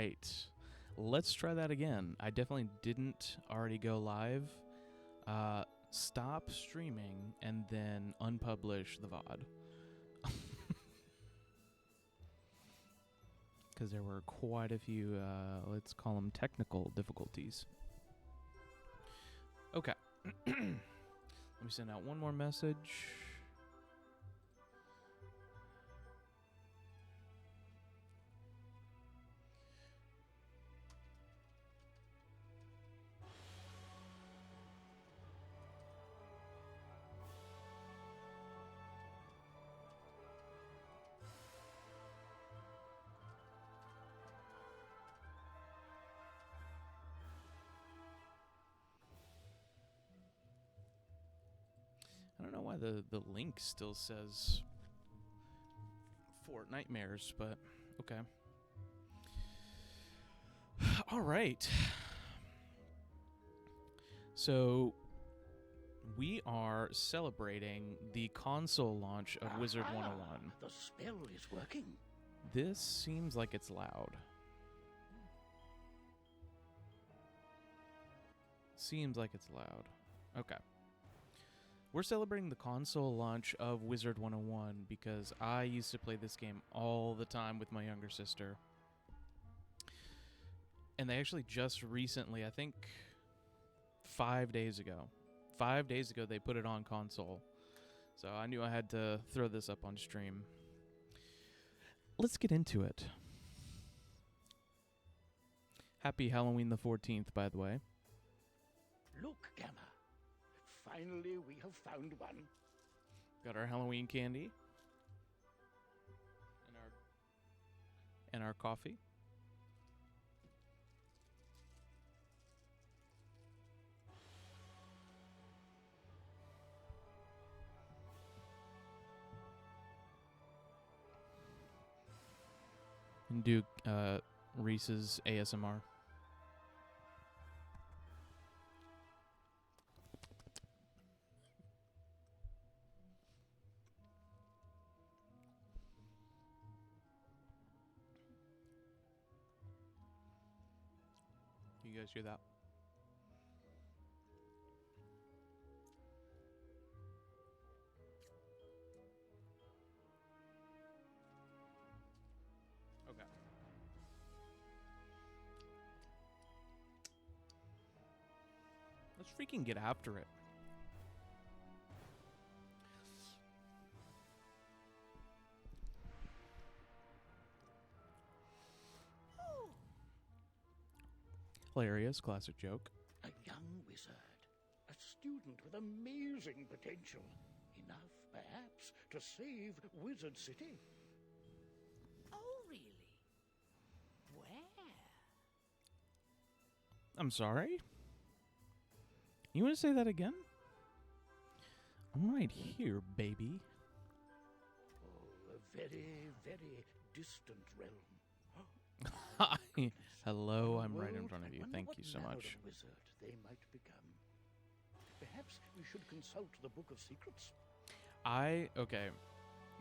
right. Let's try that again. I definitely didn't already go live. Stop streaming and then unpublish the VOD. Because there were quite a few, let's call them technical difficulties. Okay. Let me send out one more message. I don't know why the link still says Fort Nightmares, but okay. All right. So we are celebrating the console launch of Wizard 101. The spell is working. This seems like it's loud. Seems like it's loud. Okay. We're celebrating the console launch of Wizard 101 because I used to play this game all the time with my younger sister. And they actually just recently, I think 5 days ago, they put it on console. So I knew I had to throw this up on stream. Let's get into it. Happy Halloween the 14th, by the way. Look, Gamma. Finally, we have found one. Got our Halloween candy. And our coffee. And do Reese's ASMR. You guys hear that? Okay. Let's freaking get after it. Hilarious, classic joke. A young wizard. A student with amazing potential. Enough, perhaps, to save Wizard City. Oh, really? Where? I'm sorry? You want to say that again? I'm right here, baby. Oh, a very, very distant realm. Hi. Hello, I'm right in World, front of I you. wonder Thank what you so manner much. of wizard they might become. Perhaps we should consult the Book of Secrets. Okay.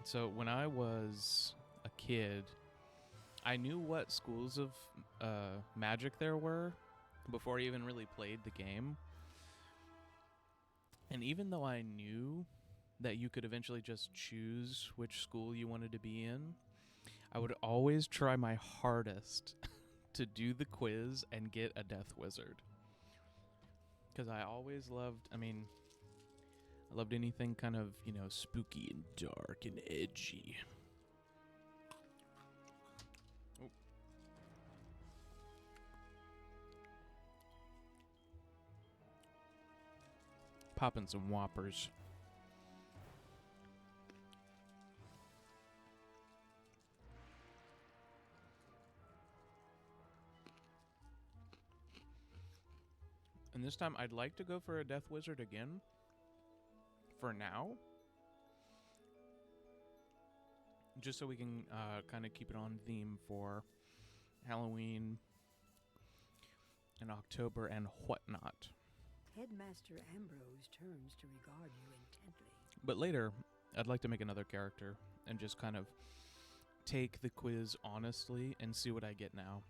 So when I was a kid, I knew what schools of magic there were before I even really played the game. And even though I knew that you could eventually just choose which school you wanted to be in, I would always try my hardest to do the quiz and get a Death Wizard. Because I always loved, I loved anything kind of, spooky and dark and edgy. Oh. Popping some whoppers. And this time I'd like to go for a Death Wizard again. For now. Just so we can kind of keep it on theme for Halloween and October and whatnot. Headmaster Ambrose turns to regard you intently. But later, I'd like to make another character and just kind of take the quiz honestly and see what I get now.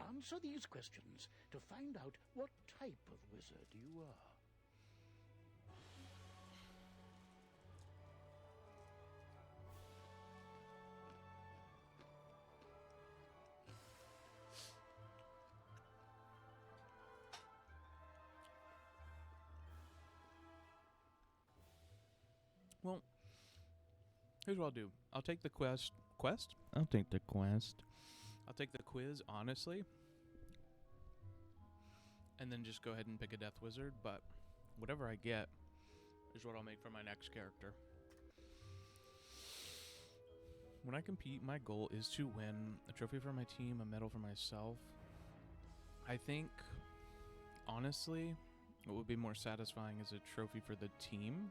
Answer these questions to find out what type of wizard you are. Well, here's what I'll do. I'll take the quest. Quest? I'll take the quest. I'll take the quiz, honestly. And then just go ahead and pick a Death Wizard. But whatever I get is what I'll make for my next character. When I compete, my goal is to win a trophy for my team, a medal for myself. I think, honestly, what would be more satisfying is a trophy for the team.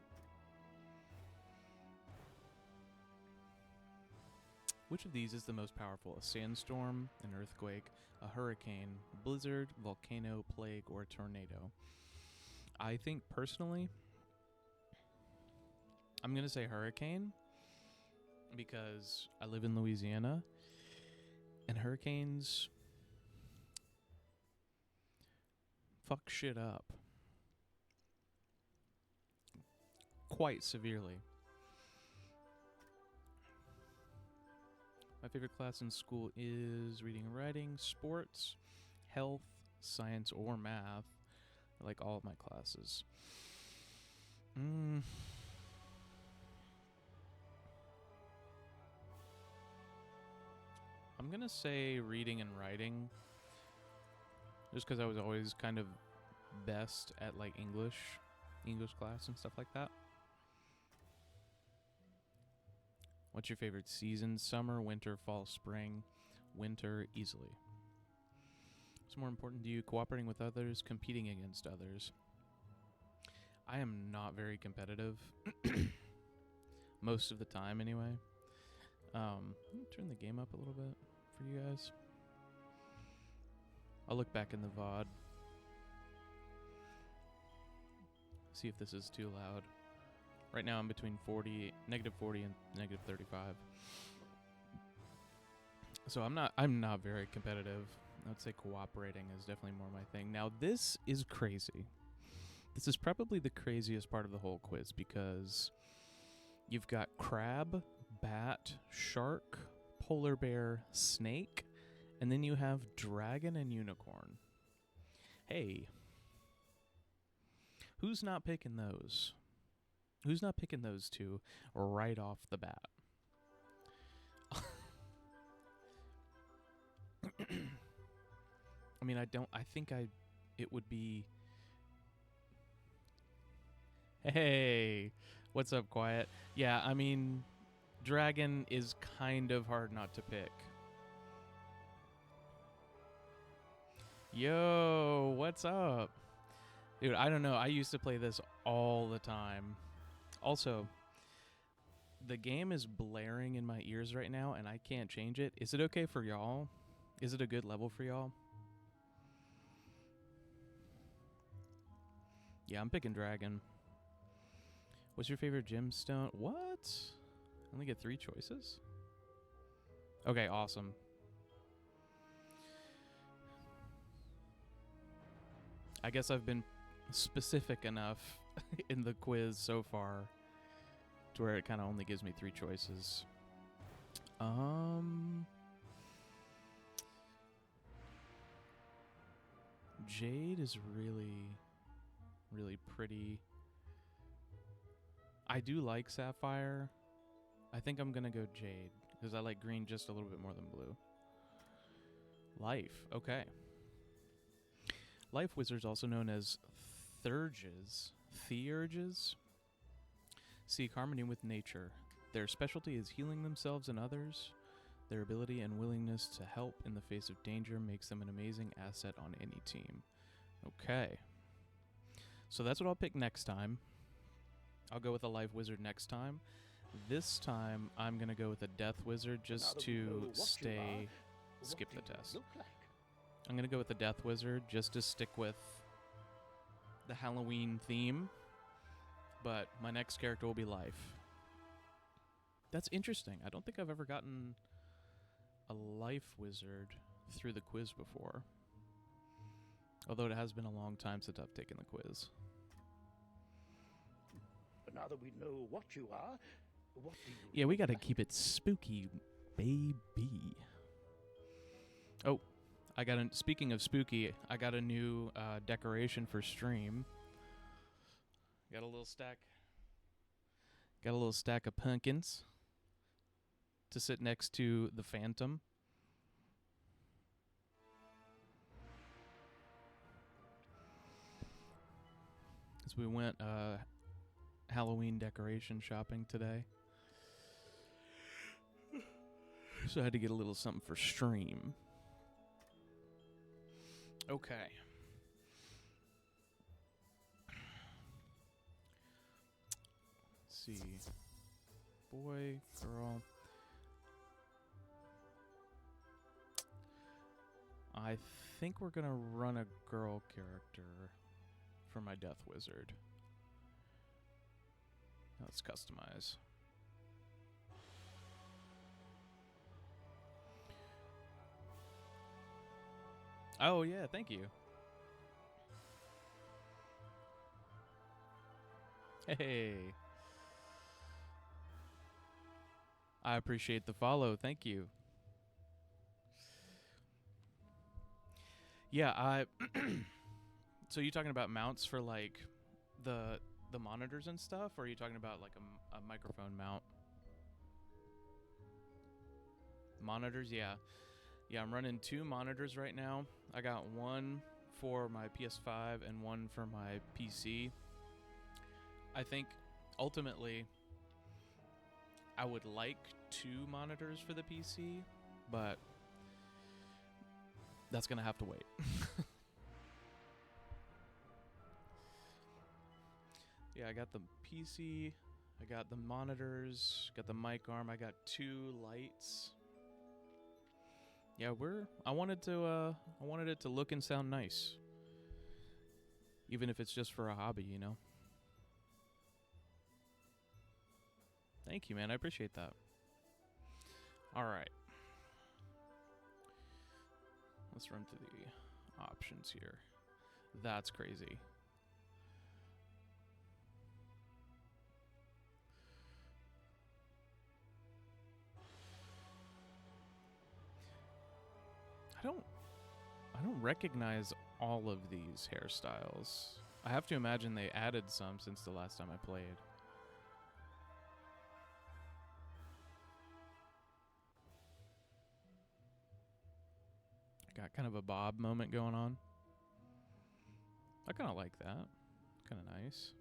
Which of these is the most powerful? A sandstorm, an earthquake, a hurricane, blizzard, volcano, plague, or a tornado? I think personally, I'm going to say hurricane because I live in Louisiana and hurricanes fuck shit up quite severely. My favorite class in school is reading and writing, sports, health, science, or math. I like all of my classes. I'm going to say reading and writing. Just because I was always kind of best at like English class and stuff like that. What's your favorite season? Summer, winter, fall, spring? Winter, easily. What's more important to you? Cooperating with others, competing against others? I am not very competitive. Most of the time, anyway. Let me turn the game up a little bit for you guys. I'll look back in the VOD. See if this is too loud. Right now I'm between negative 40 and negative 35. So I'm not very competitive. I would say cooperating is definitely more my thing. Now this is crazy. This is probably the craziest part of the whole quiz because you've got crab, bat, shark, polar bear, snake, and then you have dragon and unicorn. Hey, who's not picking those? Who's not picking those two right off the bat? I mean, it would be... Hey, what's up, Quiet? Yeah, I mean, dragon is kind of hard not to pick. Yo, what's up? Dude, I don't know. I used to play this all the time. Also, the game is blaring in my ears right now, and I can't change it. Is it okay for y'all? Is it a good level for y'all? Yeah, I'm picking dragon. What's your favorite gemstone? What? I only get 3 choices? Okay, awesome. I guess I've been specific enough in the quiz so far to where it kind of only gives me 3 choices. Jade is really, really pretty. I do like sapphire. I think I'm gonna go jade because I like green just a little bit more than blue. Life, okay. Life wizards, also known as theurges, seek harmony with nature. Their specialty is healing themselves and others. Their ability and willingness to help in the face of danger makes them an amazing asset on any team. Okay. So that's what I'll pick next time. I'll go with a life wizard next time. This time, I'm going to go with a death wizard just to skip the test. I'm going to go with the death wizard just to stick with the Halloween theme. But my next character will be life. That's interesting. I don't think I've ever gotten a life wizard through the quiz before. Although it has been a long time since I've taken the quiz. But now that we know what you are, what do you... Yeah, we gotta keep it spooky, baby. Oh, speaking of spooky, I got a new decoration for stream. Got a little stack of pumpkins to sit next to the Phantom. As we went Halloween decoration shopping today. So I had to get a little something for stream. Okay. Let's see. Boy, girl. I think we're gonna run a girl character for my Death Wizard. Let's customize. Oh yeah, thank you. Hey. I appreciate the follow. Thank you. Yeah, so you talking about mounts for like the monitors and stuff, or are you talking about like a microphone mount? Monitors, yeah. Yeah, I'm running 2 monitors right now. I got one for my PS5 and one for my PC. I think ultimately I would like 2 monitors for the PC, but that's going to have to wait. Yeah, I got the PC, I got the monitors, got the mic arm, I got 2 lights. Yeah, I wanted it to look and sound nice. Even if it's just for a hobby, you know. Thank you, man. I appreciate that. All right. Let's run through the options here. That's crazy. I don't recognize all of these hairstyles. I have to imagine they added some since the last time I played. Got kind of a Bob moment going on. I kind of like that. Kind of nice.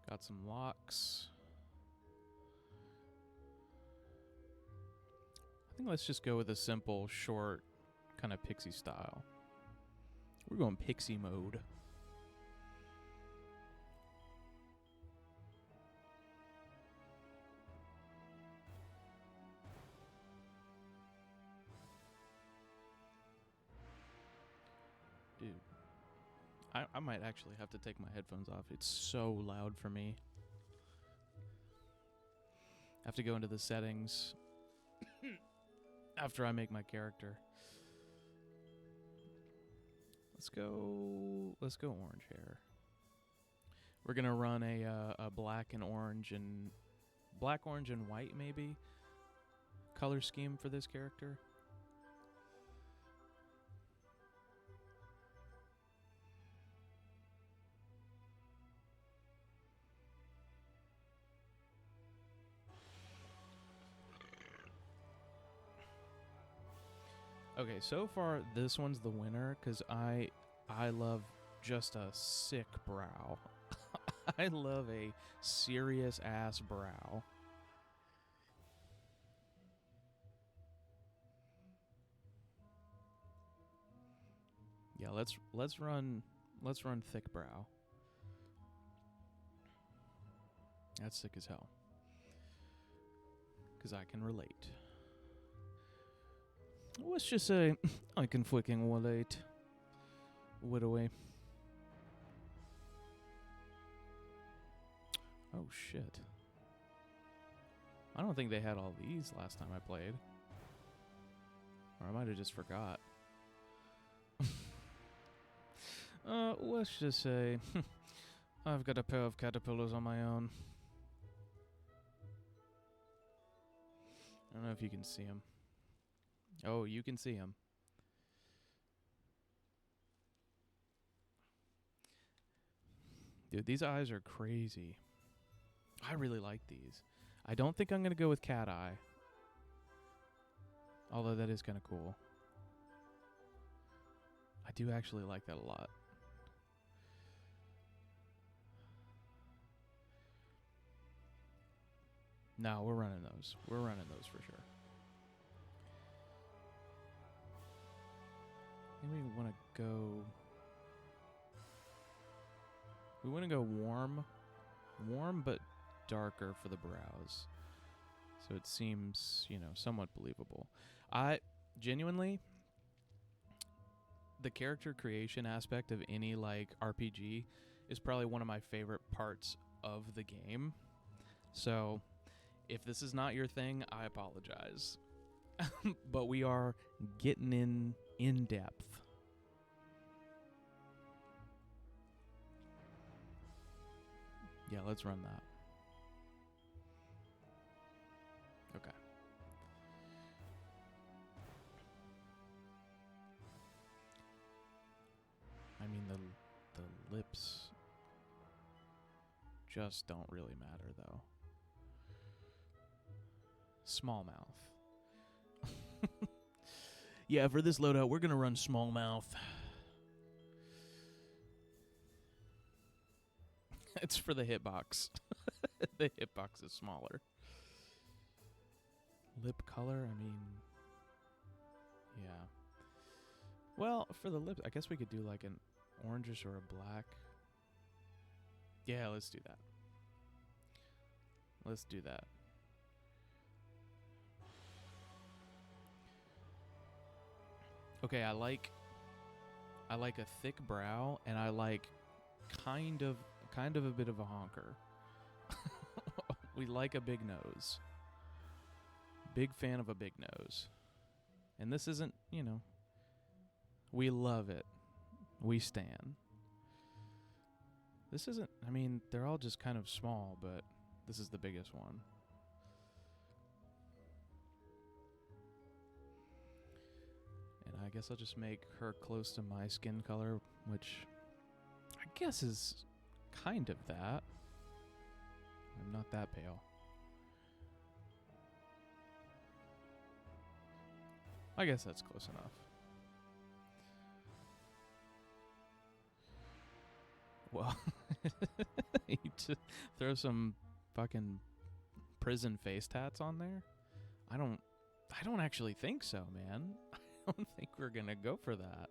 Got some locks. I think let's just go with a simple, short, kind of pixie style. We're going pixie mode. Dude, I might actually have to take my headphones off. It's so loud for me. I have to go into the settings after I make my character. Let's go orange hair. We're gonna run a black, orange, and white maybe color scheme for this character. Okay, so far this one's the winner because I love just a sick brow. I love a serious ass brow. Yeah, let's run thick brow. That's sick as hell. 'Cause I can relate. Let's just say I can fucking relate. What away? Oh shit. I don't think they had all these last time I played. Or I might have just forgot. Let's just say I've got a pair of caterpillars on my own. I don't know if you can see them. Oh, you can see them. Dude, these eyes are crazy. I really like these. I don't think I'm going to go with cat eye. Although that is kind of cool. I do actually like that a lot. No, we're running those. We're running those for sure. I think we want to go... We want to go warm. Warm, but darker for the brows. So it seems, you know, somewhat believable. I genuinely, the character creation aspect of any like RPG is probably one of my favorite parts of the game. So if this is not your thing, I apologize. But we are getting in depth. Yeah, let's run that. Okay. I mean, the lips just don't really matter, though. Small mouth. Yeah, for this loadout, we're going to run small mouth. It's for the hitbox. The hitbox is smaller. Lip color, I mean... Yeah. Well, for the lips, I guess we could do like an orangish or a black. Yeah, let's do that. Let's do that. Okay, I like a thick brow, and I like kind of a bit of a honker. We like a big nose. Big fan of a big nose. And this isn't, you know, we love it. We stan. This isn't, I mean, they're all just kind of small, but this is the biggest one. And I guess I'll just make her close to my skin color, which I guess is kind of that. I'm not that pale. I guess that's close enough. Well, you just throw some fucking prison face tats on there? I don't actually think so, man. I don't think we're gonna go for that.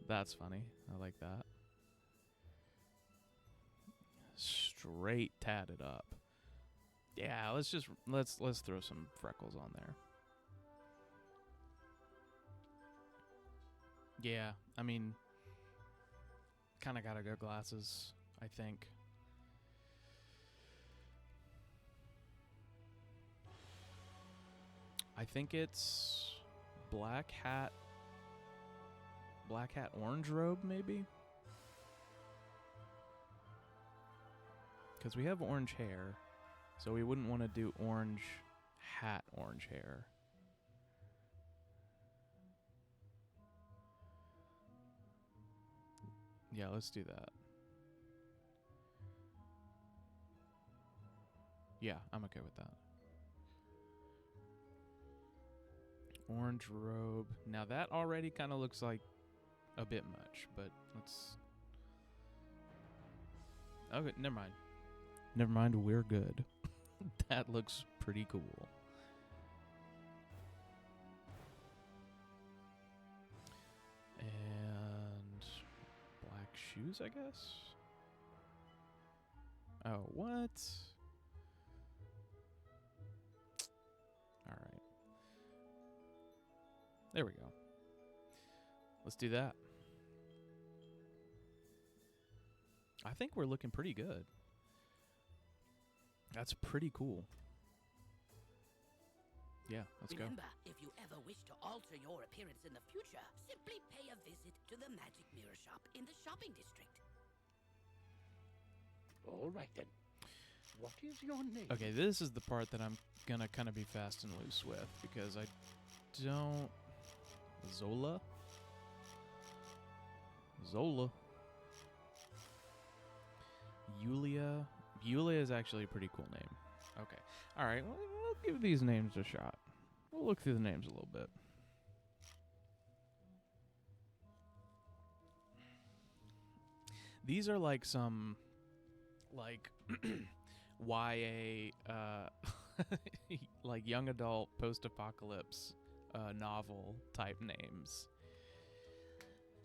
That's funny. I like that. Straight tatted up. Yeah, let's throw some freckles on there. Yeah, I mean, kind of gotta go glasses, I think. I think it's black hat, orange robe, maybe? Because we have orange hair, so we wouldn't want to do orange hat, orange hair. Yeah, let's do that. Yeah, I'm okay with that. Orange robe. Now that already kind of looks like a bit much, but let's... Okay, never mind. Never mind, we're good. That looks pretty cool. And black shoes, I guess? Oh, what? All right. There we go. Let's do that. I think we're looking pretty good. That's pretty cool. Yeah, let's go. Remember, if you ever wish to alter your appearance in the future, simply pay a visit to the Magic Mirror Shop in the shopping district. All right then. What is your name? Okay, this is the part that I'm gonna kind of be fast and loose with because I don't. Zola. Yulia. Yulia is actually a pretty cool name. Okay. All right. Well, we'll give these names a shot. We'll look through the names a little bit. These are like some, like, YA, like young adult post-apocalypse novel type names.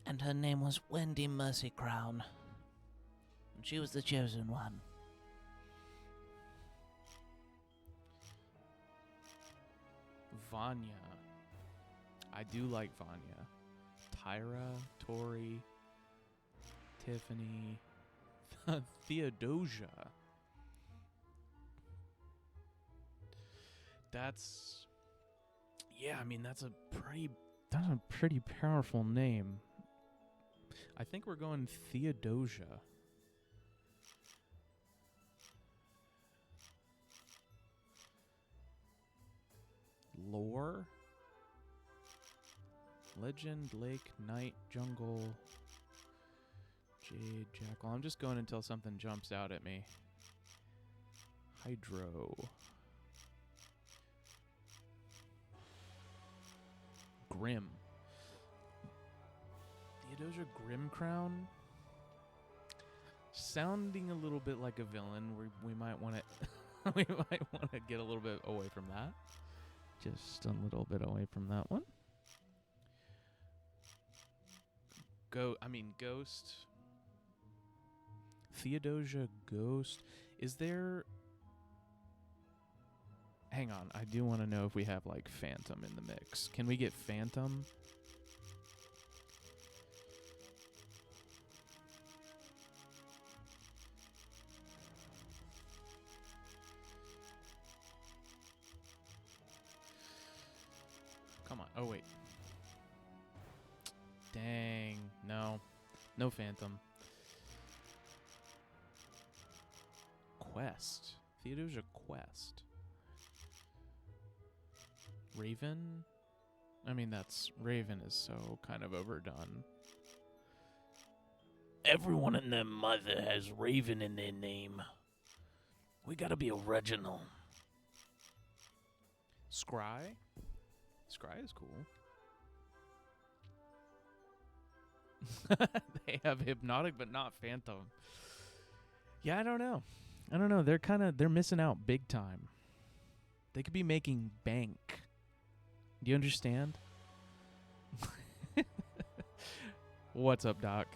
And her name was Wendy Mercy Crown. And she was the chosen one. Vanya. I do like Vanya. Tyra, Tori, Tiffany, Theodosia. That's, yeah, I mean that's a pretty powerful name. I think we're going Theodosia. Lore? Legend, Lake, Night, Jungle, Jade, Jackal. I'm just going until something jumps out at me. Hydro. Grim. Theodosia Grimcrown? Sounding a little bit like a villain. We might want to we might want to get a little bit away from that. Just a little bit away from that one. Ghost. Theodosia Ghost. Is there... Hang on, I do want to know if we have, like, Phantom in the mix. Can we get Phantom? Come on. Oh, wait. Dang. No. No Phantom. Quest. Theodosia Quest. Raven? I mean, Raven is so kind of overdone. Everyone and their mother has Raven in their name. We gotta be original. Scry? Scry is cool. They have Hypnotic, but not Phantom. Yeah, I don't know. They're missing out big time. They could be making bank. Do you understand? What's up, Doc?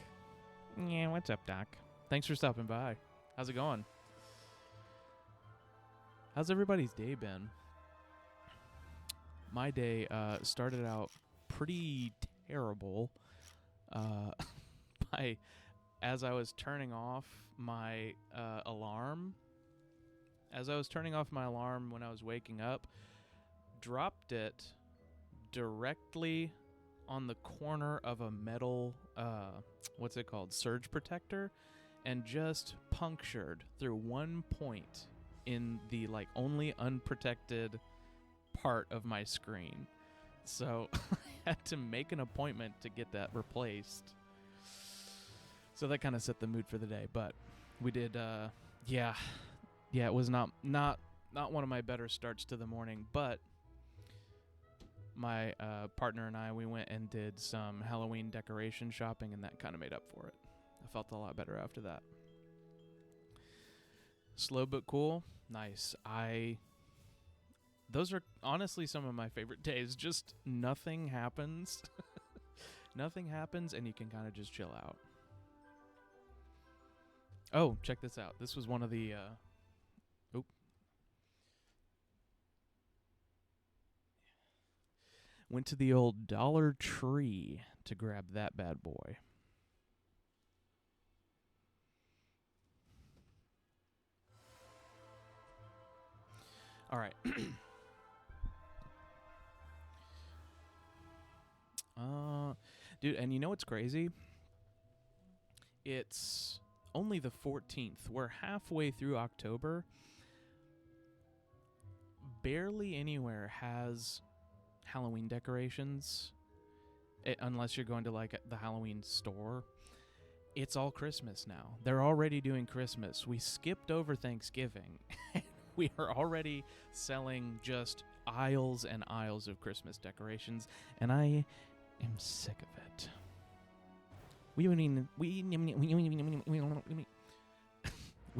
Yeah, what's up, Doc? Thanks for stopping by. How's it going? How's everybody's day been? My day started out pretty terrible. As I was turning off my alarm. As I was turning off my alarm when I was waking up, dropped it directly on the corner of a metal, what's it called, surge protector, and just punctured through one point in the, like, only unprotected part of my screen. So I had to make an appointment to get that replaced. So that kind of set the mood for the day. But we did, yeah, it was not one of my better starts to the morning. But my partner and I, we went and did some Halloween decoration shopping, and that kind of made up for it. I felt a lot better after that. Slow but cool. Nice. Those are honestly some of my favorite days. Just nothing happens. Nothing happens, and you can kind of just chill out. Oh, check this out. This was one of the... Went to the old Dollar Tree to grab that bad boy. All right. Dude, and you know what's crazy? It's only the 14th. We're halfway through October. Barely anywhere has Halloween decorations, unless you're going to like the Halloween store. It's all Christmas now. They're already doing Christmas. We skipped over Thanksgiving. We are already selling just aisles and aisles of Christmas decorations, and I am sick of it. We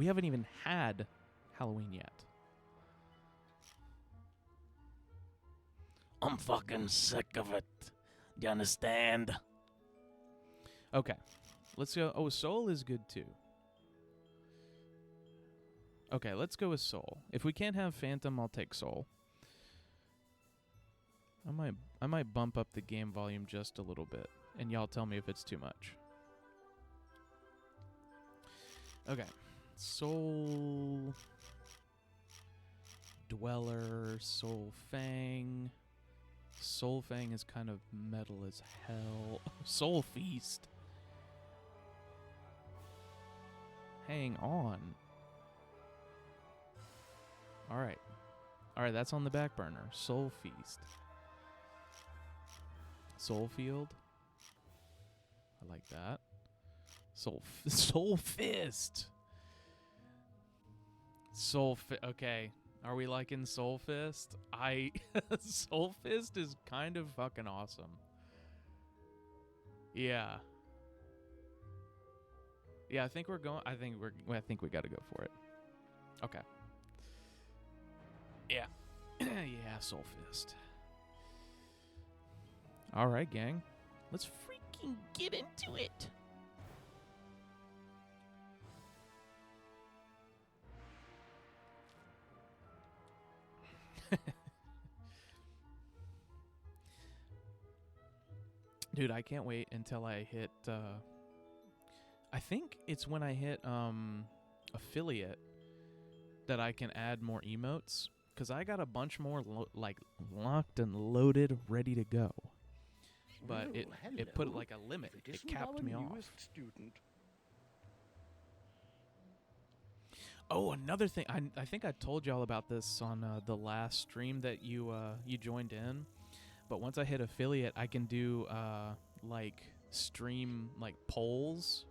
haven't even had Halloween yet. I'm fucking sick of it. Do you understand? Okay, let's go. Oh, Soul is good too. Okay, let's go with Soul. If we can't have Phantom, I'll take Soul. I might bump up the game volume just a little bit, and y'all tell me if it's too much. Okay, Soul Dweller, Soul Fang. Soul Fang is kind of metal as hell. Soul Feast. Hang on. Alright. Alright, that's on the back burner. Soul Feast. Soul Field. I like that. Soul Fist. Okay. Are we liking Soul Fist? Soul Fist is kind of fucking awesome. Yeah. Yeah, I think we got to go for it. Okay. Yeah. Yeah, Soul Fist. All right, gang. Let's freaking get into it. Dude, I can't wait until I hit I think it's when I hit affiliate that I can add more emotes, cuz I got a bunch more locked and loaded, ready to go. But it put like a limit. It capped me off. Student. Oh, another thing. I think I told y'all about this on the last stream that you joined in. But once I hit affiliate, I can do like stream like polls.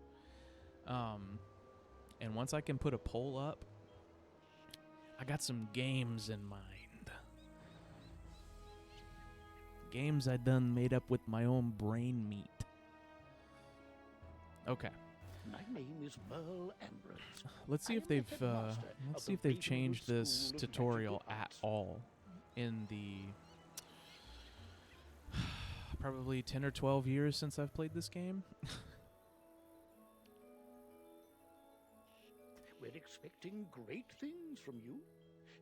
And once I can put a poll up, I got some games in mind. Games I done made up with my own brain meat. Okay. My name is Merle Ambrose. Let's see if they've changed this tutorial at all in the probably 10 or 12 years since I've played this game. We're expecting great things from you,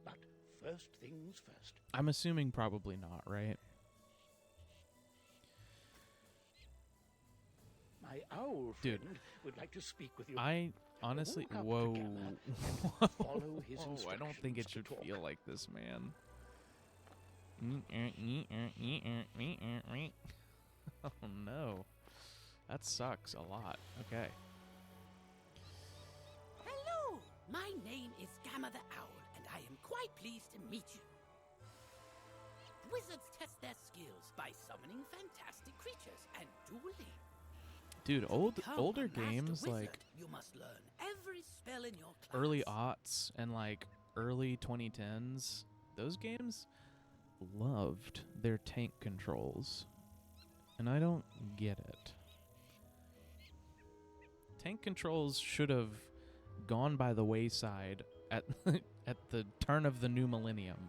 but first things first. I'm assuming probably not, right? My owl Dude, friend would like to speak with you. I honestly, Walk up whoa. to Gamma and follow his I don't think it instructions should to talk. feel like this, man. Oh no. That sucks a lot. Okay. Hello! My name is Gamma the Owl, and I am quite pleased to meet you. Wizards test their skills by summoning fantastic creatures and dueling. Dude, To become older a master games wizard, like you must learn every spell in your class. early aughts and like early 2010s, those games loved their tank controls. And I don't get it. Tank controls should have gone by the wayside at at the turn of the new millennium.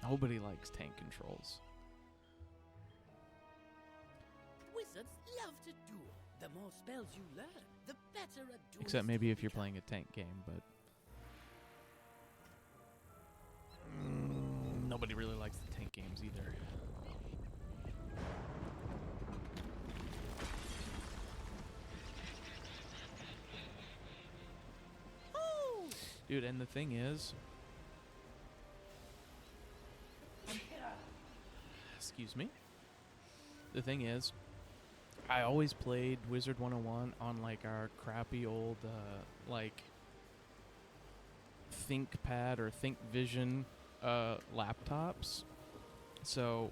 Nobody likes tank controls. Wizards love to duel. The more spells you learn, the better a duelist Except maybe you if you're become. playing a tank game, but nobody really likes the tank games either. Dude, and the thing is, excuse excuse me. The thing is, I always played Wizard 101 on like our crappy old like ThinkPad or ThinkVision laptops. So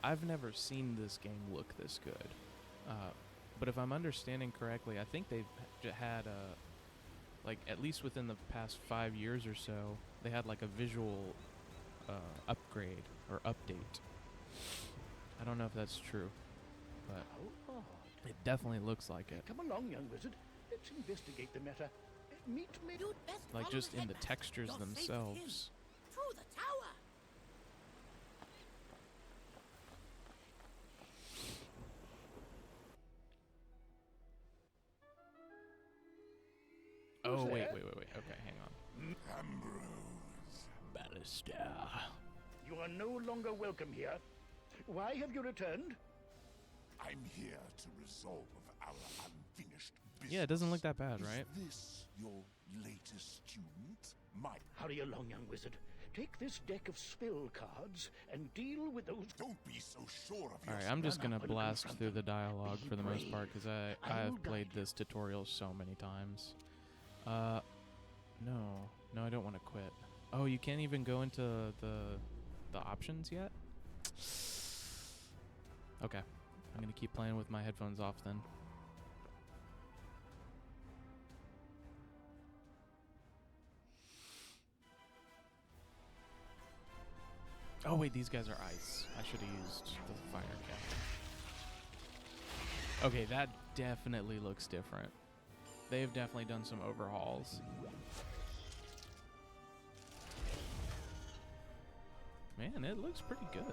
I've never seen this game look this good. But if I'm understanding correctly, I think they've had like at least within the past 5 years or so, they had like a visual upgrade or update. I don't know if that's true, but How odd. it definitely looks like it. Come along, young wizard. Let's investigate the matter. Meet me. You'd best Like follow just the in the headmaster. textures You're safe with him. themselves. Through the tower. Oh, Who's wait. there? Okay, hang on. Ambrose. Ballister. You are no longer welcome here. Why have you returned? I'm here to resolve our unfinished business. Yeah, it doesn't look that bad, right? Is this your latest student? My... Hurry along, young wizard. Take this deck of spell cards and deal with those. Don't be so sure of All yourself. right, I'm just Run gonna up and blast confront through them. the dialogue Be for the most part brave. because I will I've played guide you. this tutorial so many times. No, I don't want to quit. Oh, you can't even go into the options yet? Okay, I'm gonna keep playing with my headphones off then. Oh wait, these guys are ice. I should have used the fire cap. Okay, that definitely looks different. They've definitely done some overhauls. Man, it looks pretty good.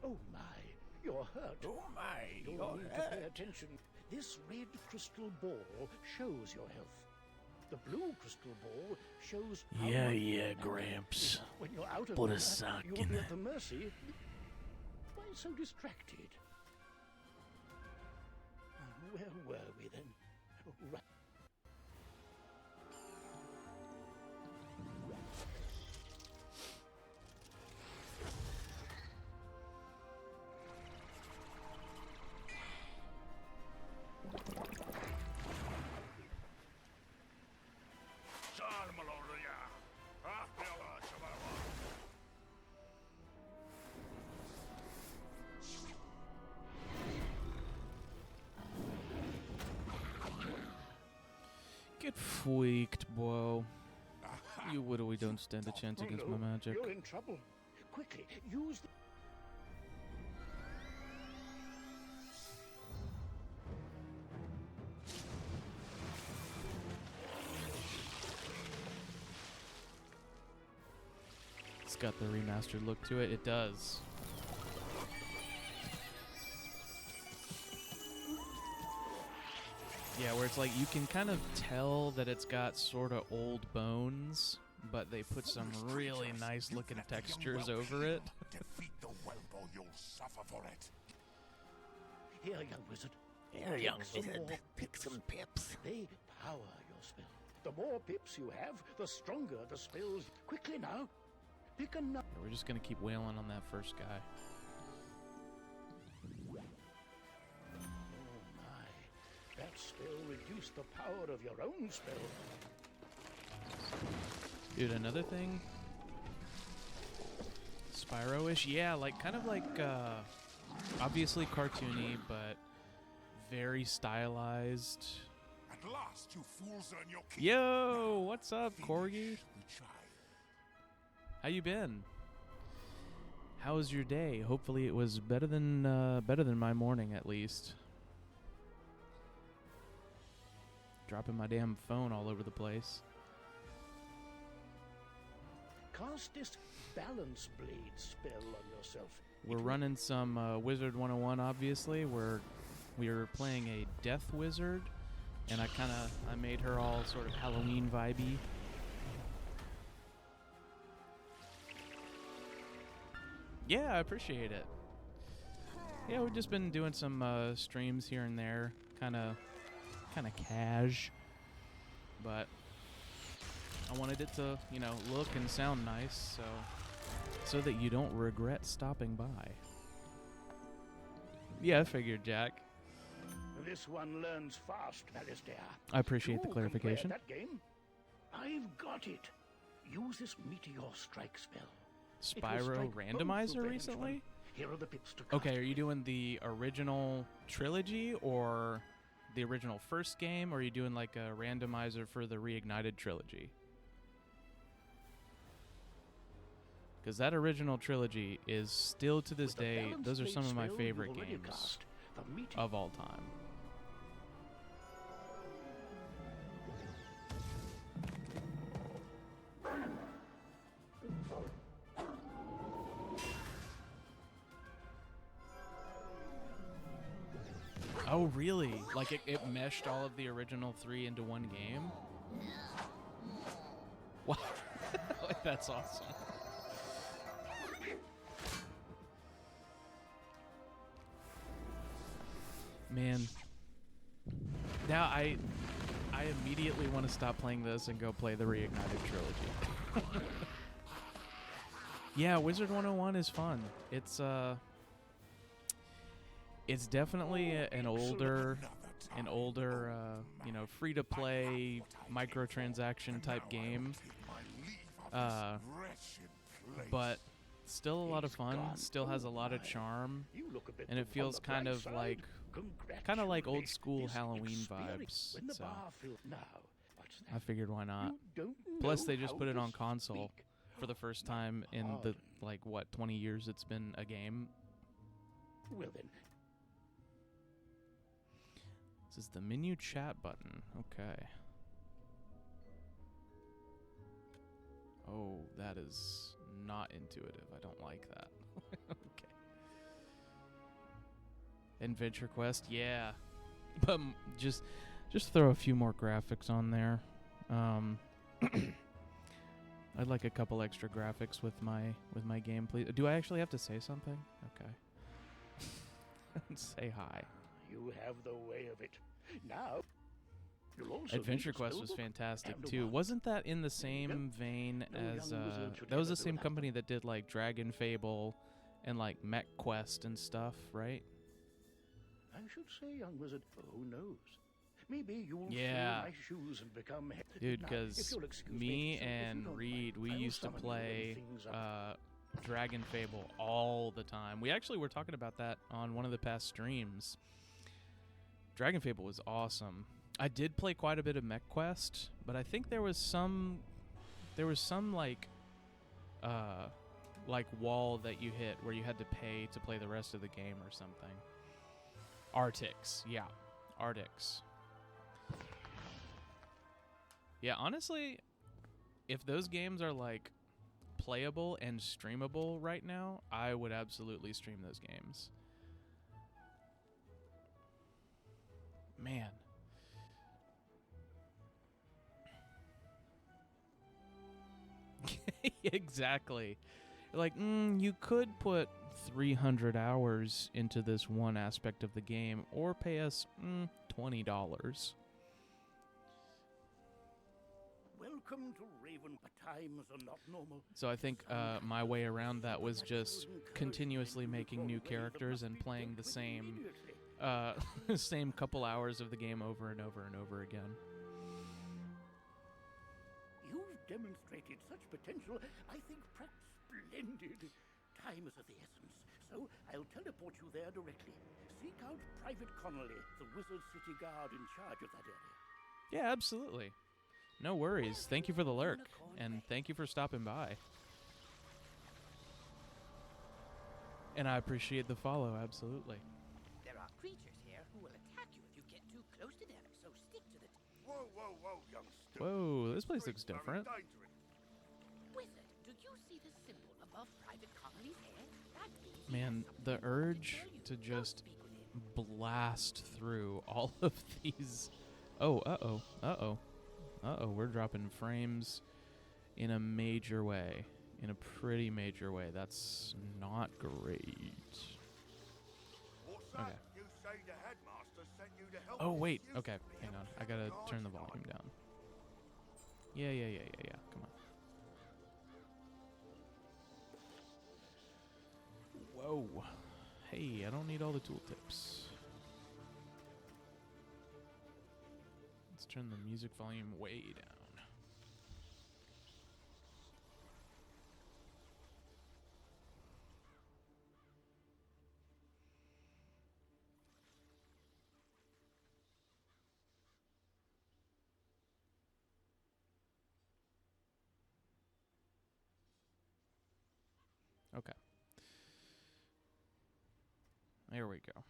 Oh my, you're hurt. Oh my, You'll need to pay attention. This red crystal ball shows your health. The blue crystal ball shows how Yeah, much yeah, you have. Gramps. When you're out of Put a mana, sock you'll in be it. at the mercy. Why so distracted? Where were we then? Right. Get freaked, bro. You literally don't stand a chance Oh, against no, my magic. You're in trouble. Quickly, use the... It's got the remastered look to it. It does. Yeah, where it's like you can kind of tell that it's got sort of old bones, but they put some really nice looking textures over it. Defeat the whelp or you'll suffer for it. Here, young wizard. Here, Take young some wizard. more Pick pips. some pips. They power your spell. The more pips you have, the stronger the spells. Quickly now. Pick a number. We're just gonna keep wailing on that first guy. Oh my. That spell reduced the power of your own spell. Dude, another thing. Spyro-ish? Yeah, like kind of like obviously cartoony, but very stylized. At last, you fools earn your keep. Yo, what's up, Corgi? Finish the child. How you been? How was your day? Hopefully it was better than my morning at least. Dropping my damn phone all over the place. Cast this balance blade spell on yourself. We're running some Wizard 101, obviously. We were playing a Death Wizard, and I made her all sort of Halloween vibey. Yeah, I appreciate it. Yeah, we've just been doing some streams here and there, kind of cash, but I wanted it to, look and sound nice, so that you don't regret stopping by. Yeah, I figured, Jack. This one learns fast, Alistair. I appreciate the You can play clarification. that game. I've got it. Use this meteor strike spell. It will Spyro strike both randomizer of the recently? henchmen. Here are the pits to cut. Okay, are you doing the original trilogy or the original first game, or are you doing like a randomizer for the Reignited trilogy? Because that original trilogy is still to this With the day, balance those are blade some of my spell favorite you've already games cast, the meteor of all time. Oh, really? Like it meshed all of the original 3 into one game? Wow. That's awesome. Man. Now I immediately want to stop playing this and go play the Reignited trilogy. Yeah, Wizard 101 is fun. It's definitely an older, free to play microtransaction type game. But still a lot of fun. Still has a lot of charm, You look a bit and it on feels the kind bright of side. like old school This Halloween experience vibes. when the So bar filled- Now, what's that? I figured why not. You don't Plus, know they just how put it to on console speak. for the first time in the 20 years it's been a game. Well then, This is the menu chat button. Okay. Oh, that is not intuitive. I don't like that. Okay. Adventure Quest, yeah. But just throw a few more graphics on there. I'd like a couple extra graphics with my game, please. Do I actually have to say something? Okay. Say hi. you have the way of it. Now, you'll also Adventure need a Quest was spellbook fantastic and a too. wand. Wasn't that in the There you same vein No as young wizard should that was ever the do same without company them. that did like Dragon Fable and like Mech Quest and stuff, right? I should say, young wizard, who knows? Maybe you'll Yeah. fill my shoes and become Dude, Now, because if you'll excuse me so if you and don't Reed, mind, we I will used to summon you when play things are- Dragon Fable all the time. We actually were talking about that on one of the past streams. Dragon Fable was awesome. I did play quite a bit of Mech Quest, but I think there was some like wall that you hit where you had to pay to play the rest of the game or something. Artix, yeah. Artix. Yeah, honestly, if those games are like playable and streamable right now, I would absolutely stream those games. Man. Exactly. Like, you could put 300 hours into this one aspect of the game, or pay us $20. Welcome to Raven. Times are not normal. So I think my way around that was just continuously making new characters and playing the same same couple hours of the game over and over and over again. You've demonstrated such potential. I think perhaps splendid. Time is of the essence, so I'll teleport you there directly. Seek out Private Connolly, the Wizard City Guard in charge of that area. Yeah, absolutely. No worries. Thank you for the lurk, and thank you for stopping by. And I appreciate the follow, absolutely. There are creatures here who will attack you if you get too close to them, so stick to the Whoa, whoa, whoa, youngster. Whoa, this place looks different. wizard. Do you see the symbol above Private Connolly's head? That means he Man, has the something urge important to tell you. Don't just speak with him. blast through all of these. Oh, uh-oh, we're dropping frames in a major way. In a pretty major way. That's not great. You have demonstrated such potential. I think perhaps splendid. Time is of the essence, so I'll teleport you there directly. Seek out Private Connolly, the Wizard City Guard in charge of that area. Yeah, absolutely. No worries. Thank you for the lurk, and thank you for stopping by. And I appreciate the follow, absolutely. you to help Oh, this wait. useful Okay, hang on. I gotta large turn the garden. volume down. Yeah. Come on. Whoa. Hey, I don't need all the tooltips. Let's turn the music volume way down. Okay. There we go.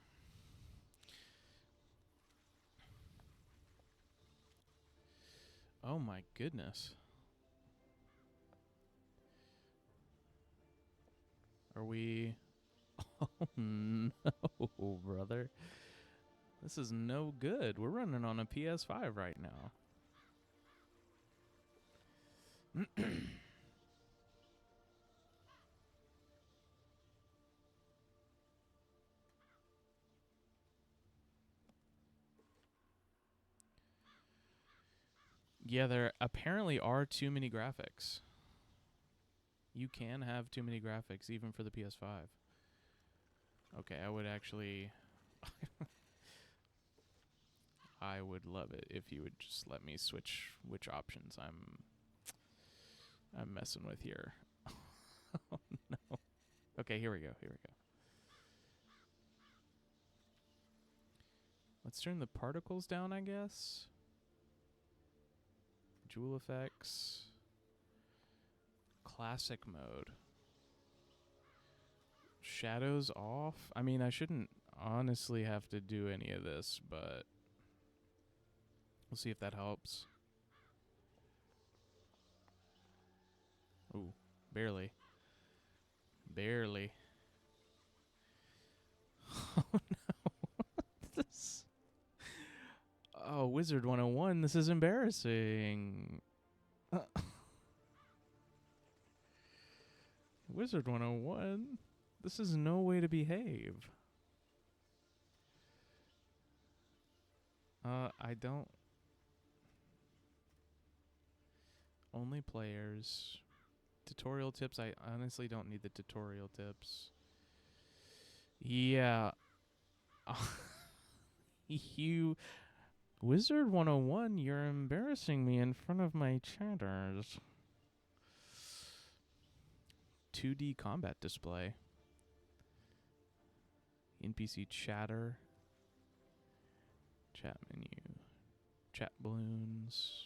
Oh my goodness. Are we... Oh no, brother. This is no good. We're running on a PS5 right now. Yeah, there apparently are too many graphics. You can have too many graphics, even for the PS5. Okay, I would actually... I would love it if you would just let me switch which options I'm messing with here. Oh, no. Okay, here we go. Let's turn the particles down, I guess. Jewel effects. Classic mode. Shadows off. I mean, I shouldn't honestly have to do any of this, but we'll see if that helps. Ooh, barely. Barely. Oh no. This. Oh, Wizard 101, this is embarrassing. Wizard 101, this is no way to behave. I don't. Only players. Tutorial tips, I honestly don't need the tutorial tips. Yeah. You... Wizard 101, you're embarrassing me in front of my chatters. 2D combat display. NPC chatter. Chat menu. Chat balloons.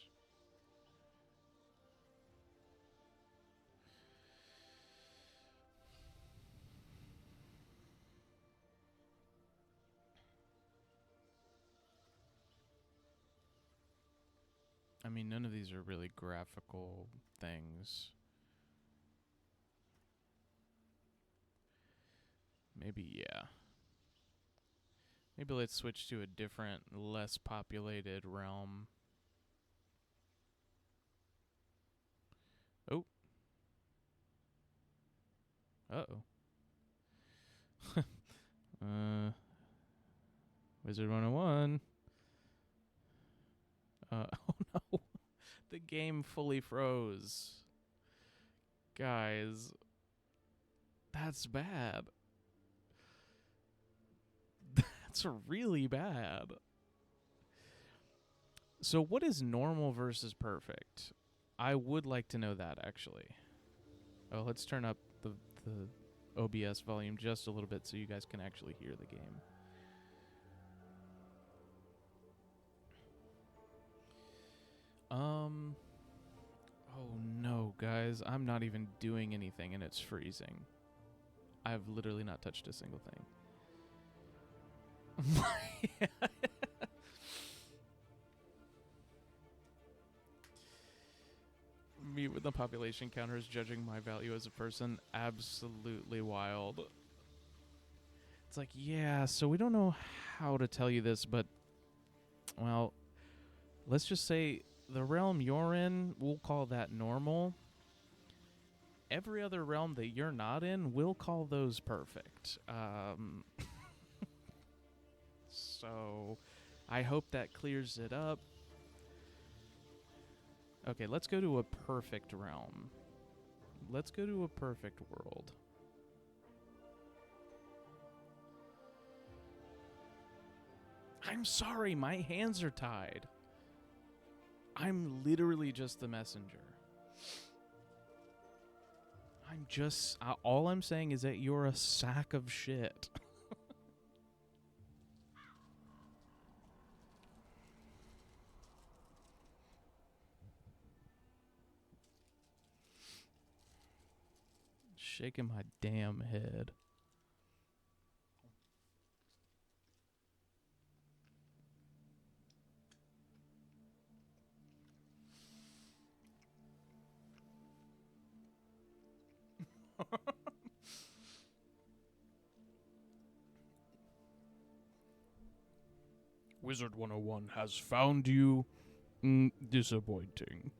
I mean, none of these are really graphical things. Maybe, yeah. Maybe let's switch to a different, less populated realm. Oh. Uh-oh. Wizard 101. Oh no. The game fully froze. Guys. That's bad. That's really bad. So what is normal versus perfect? I would like to know that, actually. Oh, let's turn up the OBS volume just a little bit so you guys can actually hear the game. Oh no, guys. I'm not even doing anything and it's freezing. I've literally not touched a single thing. Me with the population counters judging my value as a person, absolutely wild. It's like, yeah, so we don't know how to tell you this, but, well, let's just say the realm you're in, we'll call that normal. Every other realm that you're not in, we'll call those perfect. So, I hope that clears it up. Okay, let's go to a perfect realm. Let's go to a perfect world. I'm sorry, my hands are tied. I'm literally just the messenger. I'm just... all I'm saying is that you're a sack of shit. Shaking my damn head. Wizard 101 has found you disappointing.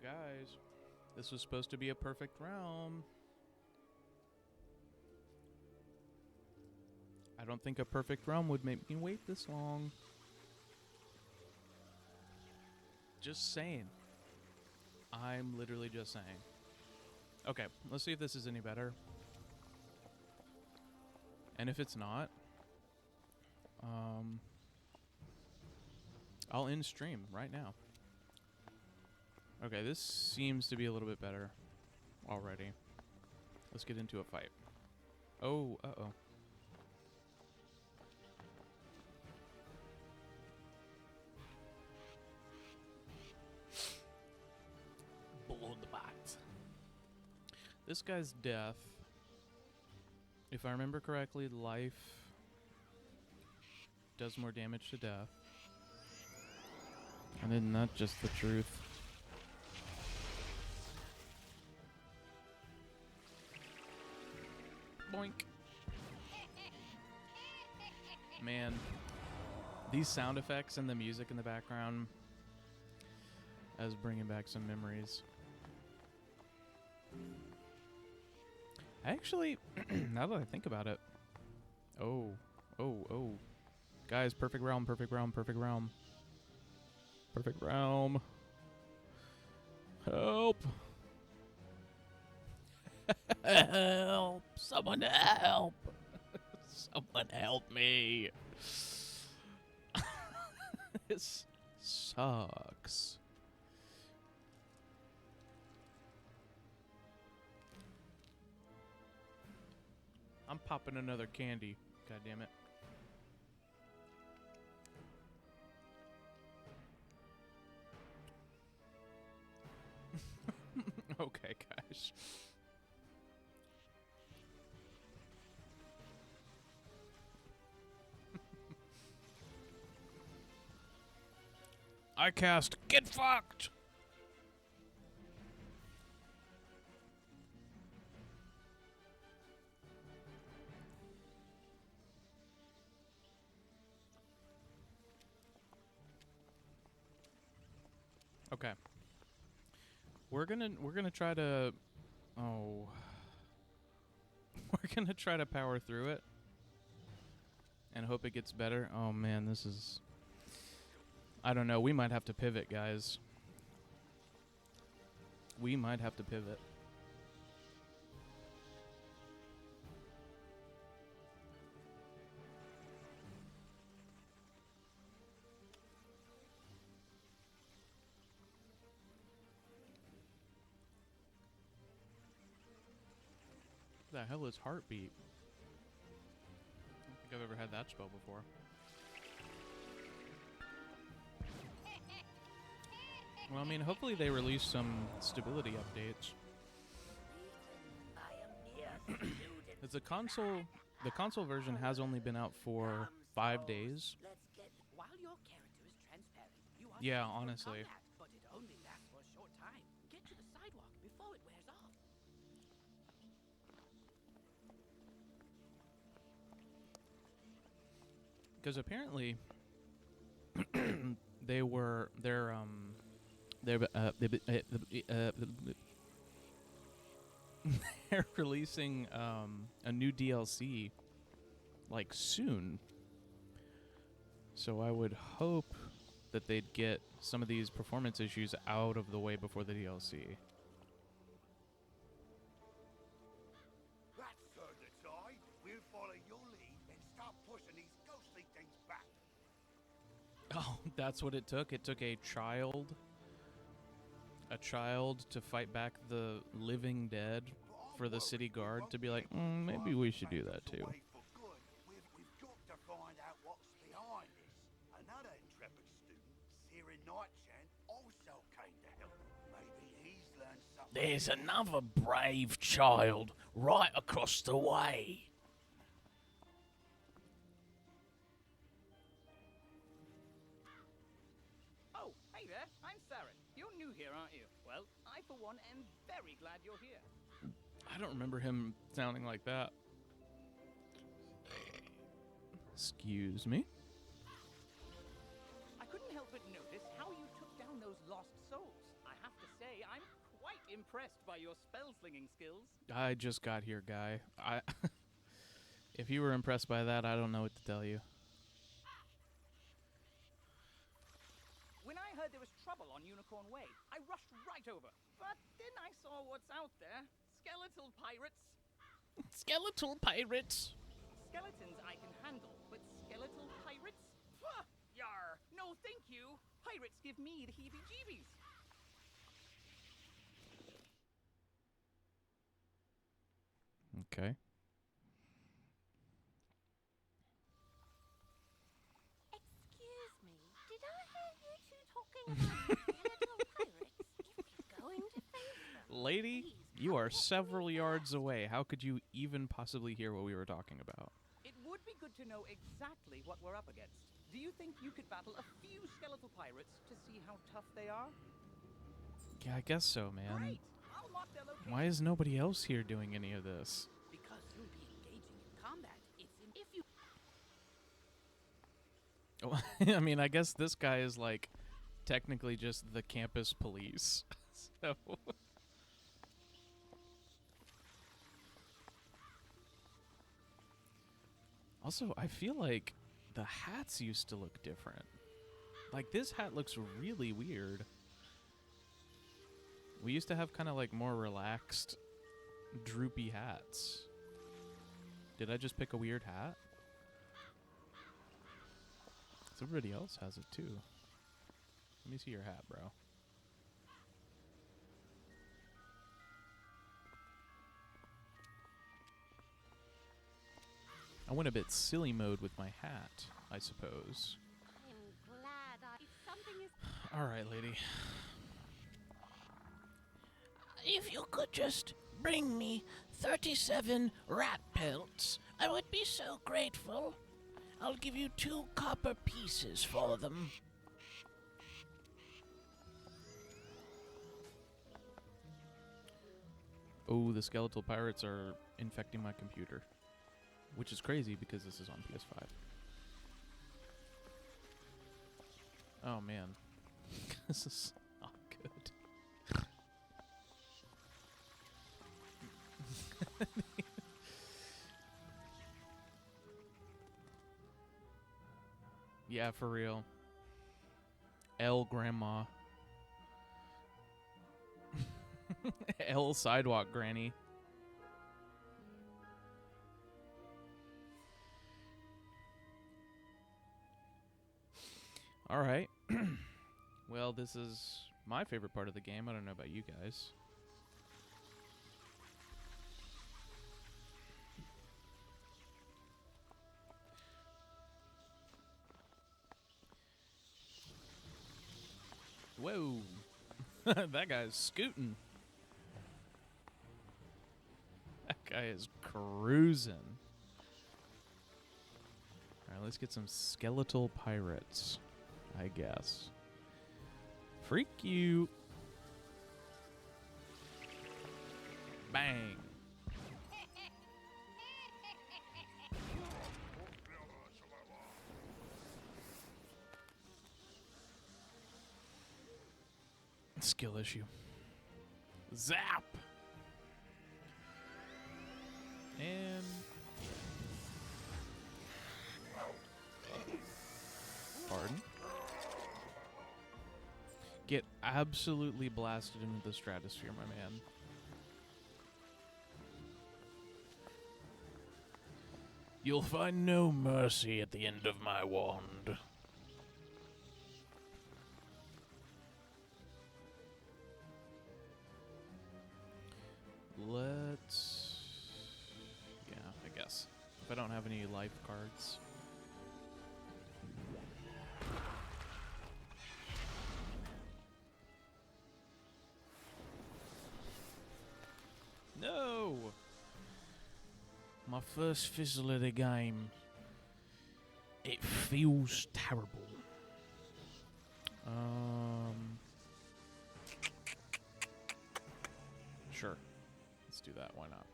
Guys, this was supposed to be a perfect realm. I don't think a perfect realm would make me wait this long. Just saying. I'm literally just saying. Okay, let's see if this is any better. And if it's not, I'll end stream right now. Okay, this seems to be a little bit better already. Let's get into a fight. Oh, uh-oh. Bloodbath. This guy's death, if I remember correctly, life does more damage to death. And then not just the truth. Boink. Man, these sound effects and the music in the background is bringing back some memories. Actually, now that I think about it, oh, guys, perfect realm, perfect realm, perfect realm, perfect realm. Help! Help! Someone help! Someone help me! This sucks. I'm popping another candy. God damn it. Okay, guys. I cast Get Fucked! Okay. We're gonna try to we're gonna try to power through it and hope it gets better. Oh man, this is, I don't know, we might have to pivot, guys. We might have to pivot. What the hell is Heartbeat? I don't think I've ever had that spell before. Well, I mean, hopefully they release some stability updates. Because the console version has only been out for 5 days. While your character is transparent, you are Yeah, safe from honestly. combat, but it only lasts for a short time. Get to the sidewalk before it wears off. Because apparently they're releasing a new DLC like soon. So I would hope that they'd get some of these performance issues out of the way before the DLC. That's certain, Si. We'll follow your lead and start pushing these ghostly things back. Oh, that's what it took. It took a child to fight back the living dead for the city guard to be like, maybe we should do that too. We've got to find out what's behind this. Another intrepid student, Sirin Nightchan, also came to help. Maybe he's learned something. There's another brave child right across the way. Oh, hey there, I'm Saren. You're new here, aren't you? Well, I for one am very glad you're here. I don't remember him sounding like that. Excuse me. I couldn't help but notice how you took down those lost souls. I have to say, I'm quite impressed by your spell-slinging skills. I just got here, guy. If you were impressed by that, I don't know what to tell you. When I heard there was trouble on Unicorn Way, I rushed right over. But then I saw what's out there. Skeletal pirates. Skeletal pirates. Skeletons I can handle, but skeletal pirates? Pah! Yar! No, thank you. Pirates give me the heebie-jeebies. Okay. Excuse me, did I hear you two talking about skeletal pirates? If you're going to face them, Lady, please you come are walk me several back. yards away. How could you even possibly hear what we were talking about? It would be good to know exactly what we're up against. Do you think you could battle a few skeletal pirates to see how tough they are? Yeah, I guess so, man. Great! I'll mark their location. Why is nobody else here doing any of this? Because you'll be engaging in combat. If you Oh, I mean, I guess this guy is like technically just the campus police. So also, I feel like the hats used to look different. Like this hat looks really weird. We used to have kind of like more relaxed, droopy hats. Did I just pick a weird hat? Everybody else has it too. Let me see your hat, bro. I went a bit silly mode with my hat, I suppose. I'm glad if something is All right, lady. If you could just bring me 37 rat pelts, I would be so grateful. I'll give you 2 copper pieces for them. Oh, the skeletal pirates are infecting my computer. Which is crazy because this is on PS5. Oh man. This is not good. Yeah, for real. L grandma. L sidewalk granny. All right. Well, this is my favorite part of the game. I don't know about you guys. Whoa. That guy's scooting. That guy is cruising. All right, let's get some skeletal pirates, I guess. Freak you. Bang. Skill issue. Zap. And Get absolutely blasted into the stratosphere, my man. You'll find no mercy at the end of my wand. Let's... Yeah, I guess. If I don't have any life cards. No! My first fizzle of the game. It feels terrible. Sure. Let's do that. Why not?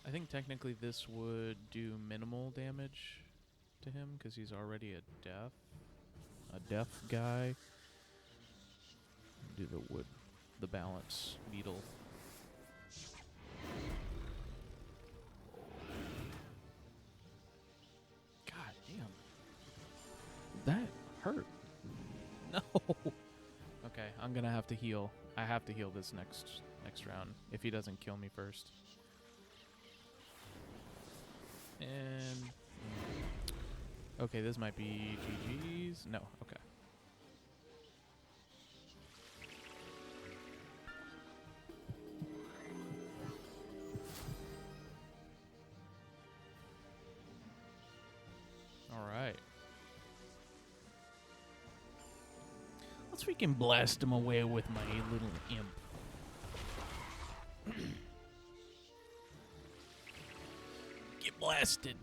I think technically this would do minimal damage to him because he's already a deaf guy. Do the balance beetle. God damn. That hurt. No. Okay, I'm gonna have to heal. I have to heal this next round if he doesn't kill me first. And okay, this might be GG's. No, okay. All right. Let's freaking blast him away with my little imp. Get blasted.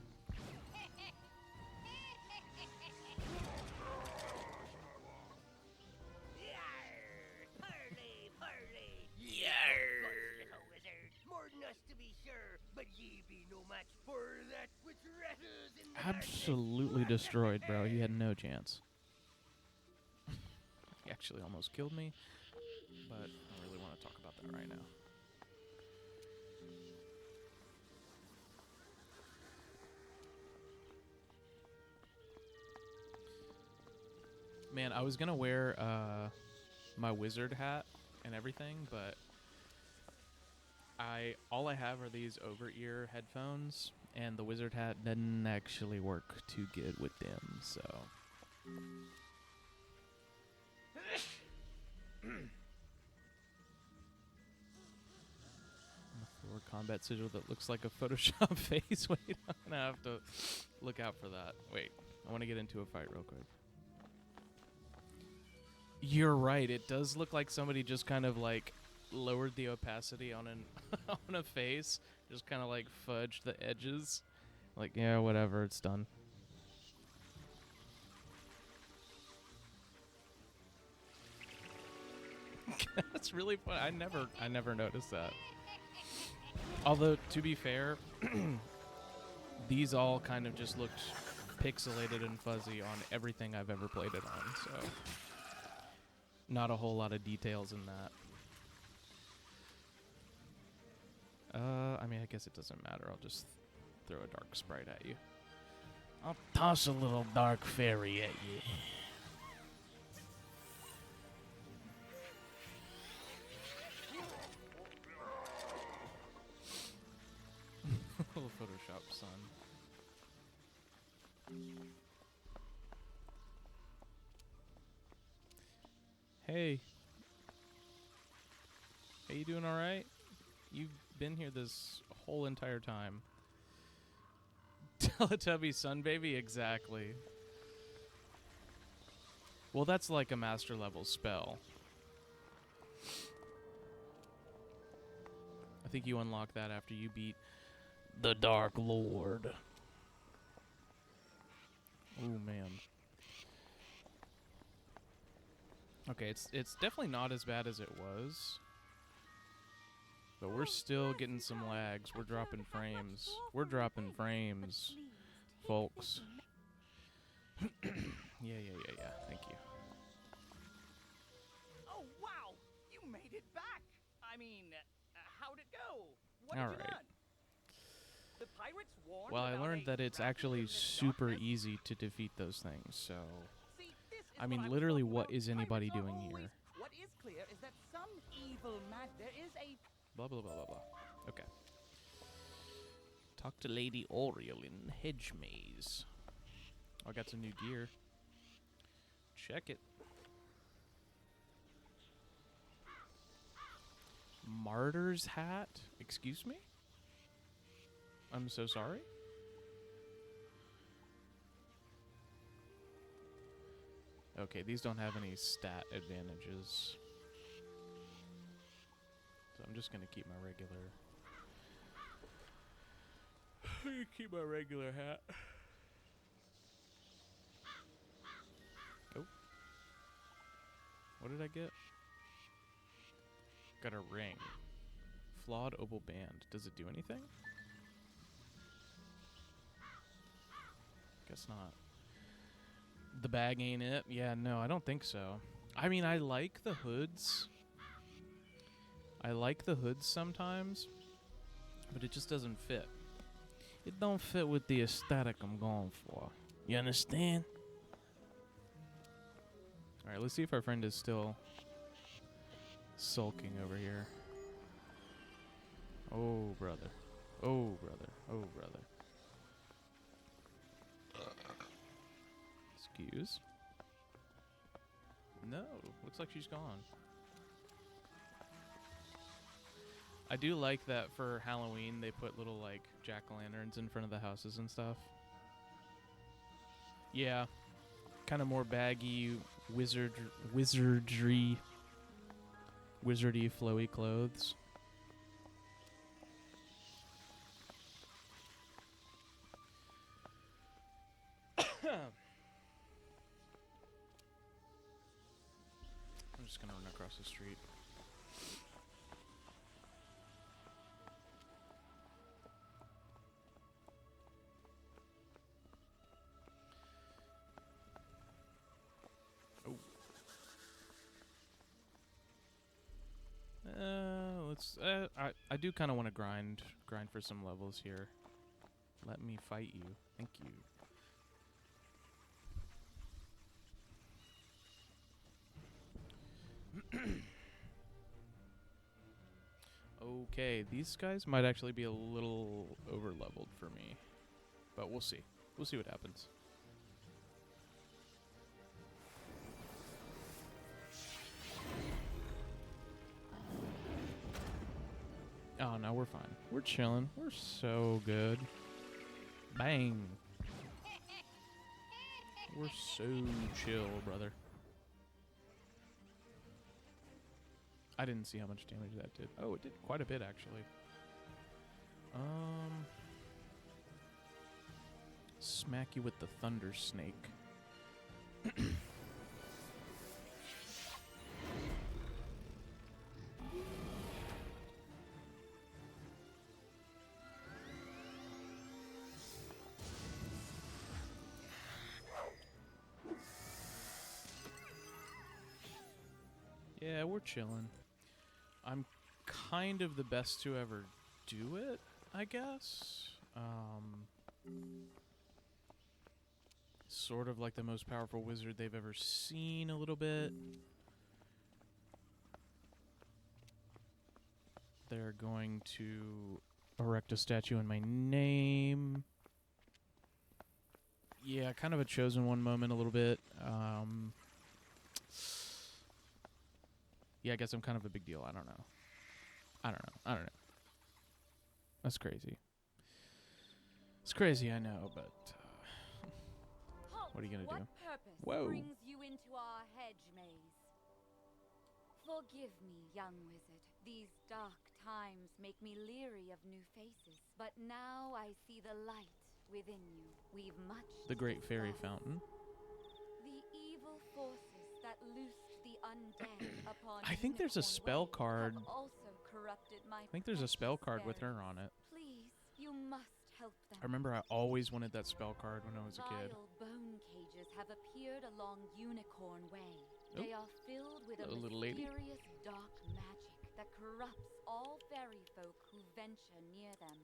Absolutely destroyed, bro. He had no chance. He actually almost killed me, but I don't really want to talk about that right now. Man, I was gonna wear my wizard hat and everything, but all I have are these over-ear headphones, and the wizard hat doesn't actually work too good with them, so. For combat sigil that looks like a Photoshop face. Wait, I'm gonna have to look out for that. Wait, I want to get into a fight real quick. You're right. It does look like somebody just kind of like lowered the opacity on an on a face, just kind of like fudged the edges. Like, yeah, whatever, it's done. That's really fun. I never noticed that. Although, to be fair, these all kind of just looked pixelated and fuzzy on everything I've ever played it on, so not a whole lot of details in that. I mean, I guess it doesn't matter. I'll just throw a dark sprite at you. I'll toss a little dark fairy at you. Little Photoshop, son. Hey. Hey, you doing alright? You've been here this whole entire time. Teletubby sun baby? Exactly. Well, that's like a master level spell. I think you unlock that after you beat the Dark Lord. Oh, man. Okay, it's definitely not as bad as it was. But we're still getting some lags. We're dropping frames. We're dropping frames, folks. Yeah. Thank you. Oh, wow! You made it back! I mean, how'd it go? What did All you right. learn? The pirates warned Well, I about learned a that it's rat actually in the super darkness. easy to defeat those things, so... See, this is I mean, what I'm literally, talking what about. is anybody Pirates are doing always- here? What is clear is that some evil there is a... Blah, blah, blah, blah, blah. Okay. Talk to Lady Oriel in the hedge maze. I got some new gear. Check it. Martyr's hat? Excuse me? I'm so sorry? Okay, these don't have any stat advantages. So I'm just gonna keep my regular... keep my regular hat. Oh. What did I get? Got a ring. Flawed opal band. Does it do anything? Guess not. The bag ain't it? Yeah, no, I don't think so. I mean, I like the hoods. I like the hoods sometimes, but it just doesn't fit. It don't fit with the aesthetic I'm going for. You understand? Alright, let's see if our friend is still sulking over here. Oh, brother. Oh, brother. Oh, brother. Excuse? No, looks like she's gone. I do like that for Halloween they put little like jack-o'-lanterns in front of the houses and stuff. Yeah, kind of more baggy, wizardy, flowy clothes. I'm just gonna run across the street. I do kind of want to grind for some levels here. Let me fight you. Thank you. Okay, these guys might actually be a little over leveled for me, but we'll see. We'll see what happens. Oh, no, we're fine. We're chilling. We're so good. Bang. We're so chill, brother. I didn't see how much damage that did. Oh, it did quite a bit, actually. Smack you with the Thunder Snake. Yeah, we're chilling. I'm kind of the best to ever do it, I guess. Sort of like the most powerful wizard they've ever seen a little bit. They're going to erect a statue in my name. Yeah, kind of a chosen one moment a little bit. Yeah, I guess I'm kind of a big deal. I don't know. That's crazy. It's crazy, I know, but what are you gonna do? What purpose Whoa. brings you into our hedge maze? Forgive me, young wizard. These dark times make me leery of new faces. But now I see the light within you. We've much The Great Fairy discussed. Fountain. The evil forces that loosed the undead upon I think there's a Unicorn spell Way card have also corrupted my I think there's a spell precious card with her fairies. on it. Please, you must help them. I remember I always wanted that spell card when I was a kid. Vile bone cages have appeared along Unicorn Way. Oh. They are filled with a Hello, little lady. mysterious dark magic that corrupts all fairy folk who venture near them.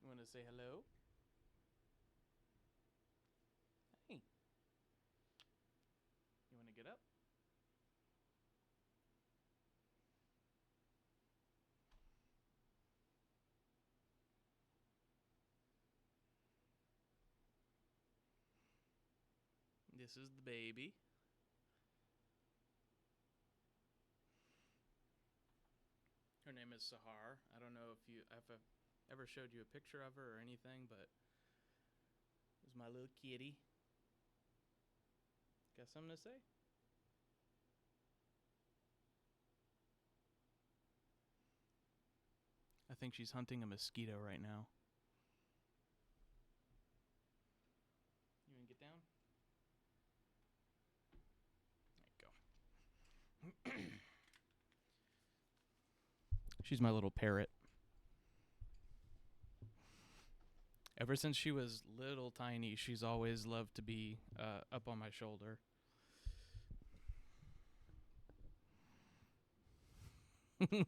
You want to say hello? Hey. You want to get up? This is the baby. Her name is Sahar. I don't know if I've ever showed you a picture of her or anything, but this is my little kitty. Got something to say? I think she's hunting a mosquito right now. You want to get down? There you go. She's my little parrot. Ever since she was little tiny, she's always loved to be up on my shoulder. The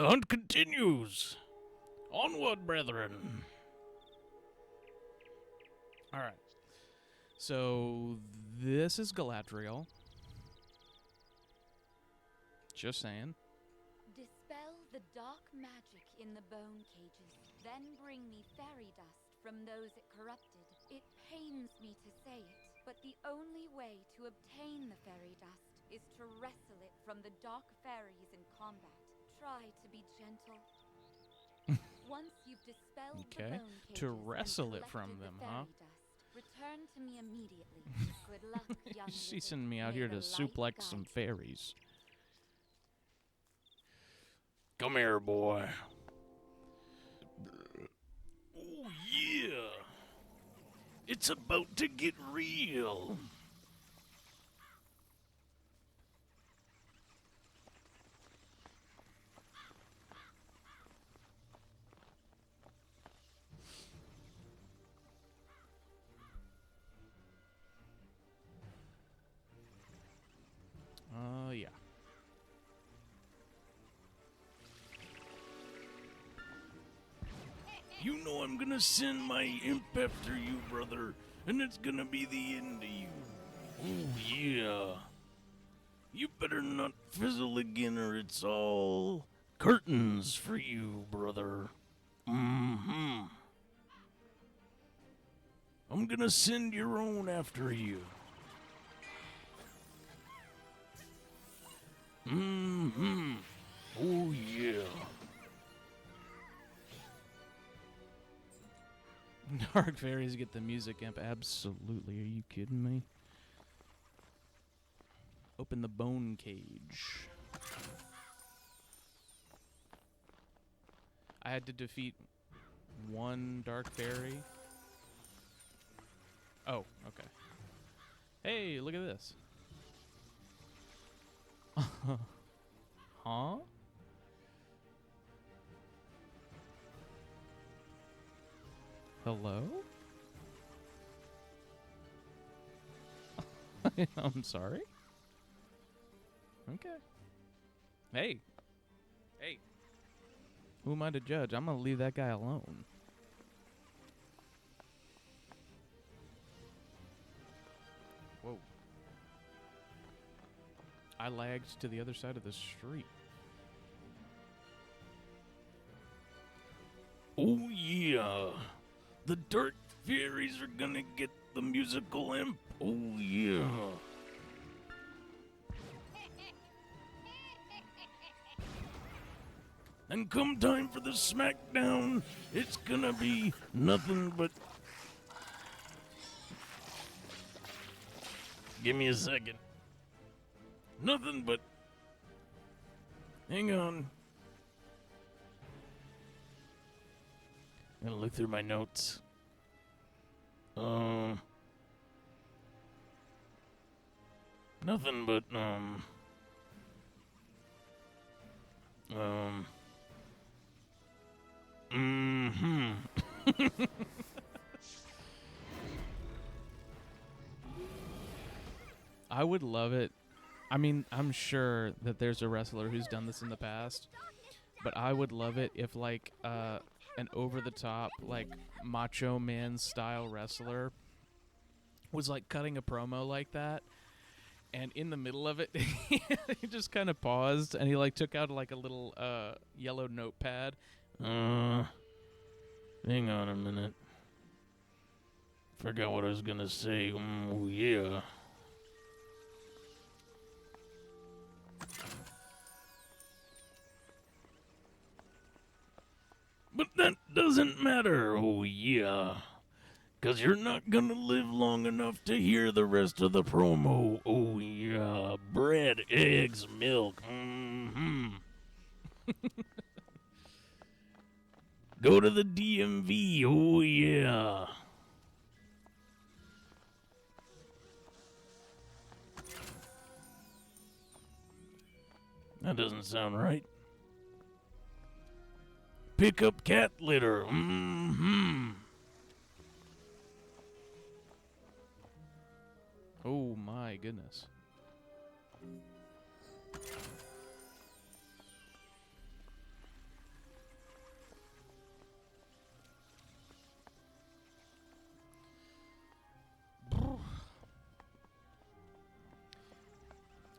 hunt continues. Onward, brethren. All right. So this is Galadriel. Just saying. Dispel the dark magic in the bone cages, then bring me fairy dust from those it corrupted. It pains me to say it, but the only way to obtain the fairy dust is to wrestle it from the dark fairies in combat. Try to be gentle. Once you've dispelled the Okay. bone cages To and wrestle it collected from the them, fairy huh? dust, return to me immediately. Good luck, young She's wizard. sending me out May here the to light suplex guide some you. fairies. Come here, boy. Oh, yeah. It's about to get real. Yeah. You know I'm gonna send my imp after you, brother, and it's gonna be the end of you. Oh, yeah. You better not fizzle again or it's all curtains for you, brother. Mm-hmm. I'm gonna send your own after you. Mm-hmm. Oh, yeah. Dark fairies get the music imp. Absolutely. Are you kidding me? Open the bone cage. I had to defeat one dark fairy. Oh, okay. Hey, look at this. Huh? Hello? I'm sorry? Okay. Hey. Hey. Who am I to judge? I'm gonna leave that guy alone. Whoa. I lagged to the other side of the street. Oh, yeah. The dark fairies are gonna get the musical imp. Oh, yeah. And come time for the smackdown, it's gonna be nothing but... Give me a second. Nothing but... Hang on. I'm gonna look through my notes. Nothing but, I would love it. I mean, I'm sure that there's a wrestler who's done this in the past, but I would love it if, like, an over-the-top, like, Macho Man style wrestler was, like, cutting a promo like that, and in the middle of it, he just kind of paused, and he, like, took out, like, a little yellow notepad. hang on a minute. Forgot what I was gonna say. Oh, yeah. But that doesn't matter, oh yeah. 'Cause you're not gonna live long enough to hear the rest of the promo, oh yeah. Bread, eggs, milk, Go to the DMV, oh yeah. That doesn't sound right. Pick up cat litter. Oh my goodness.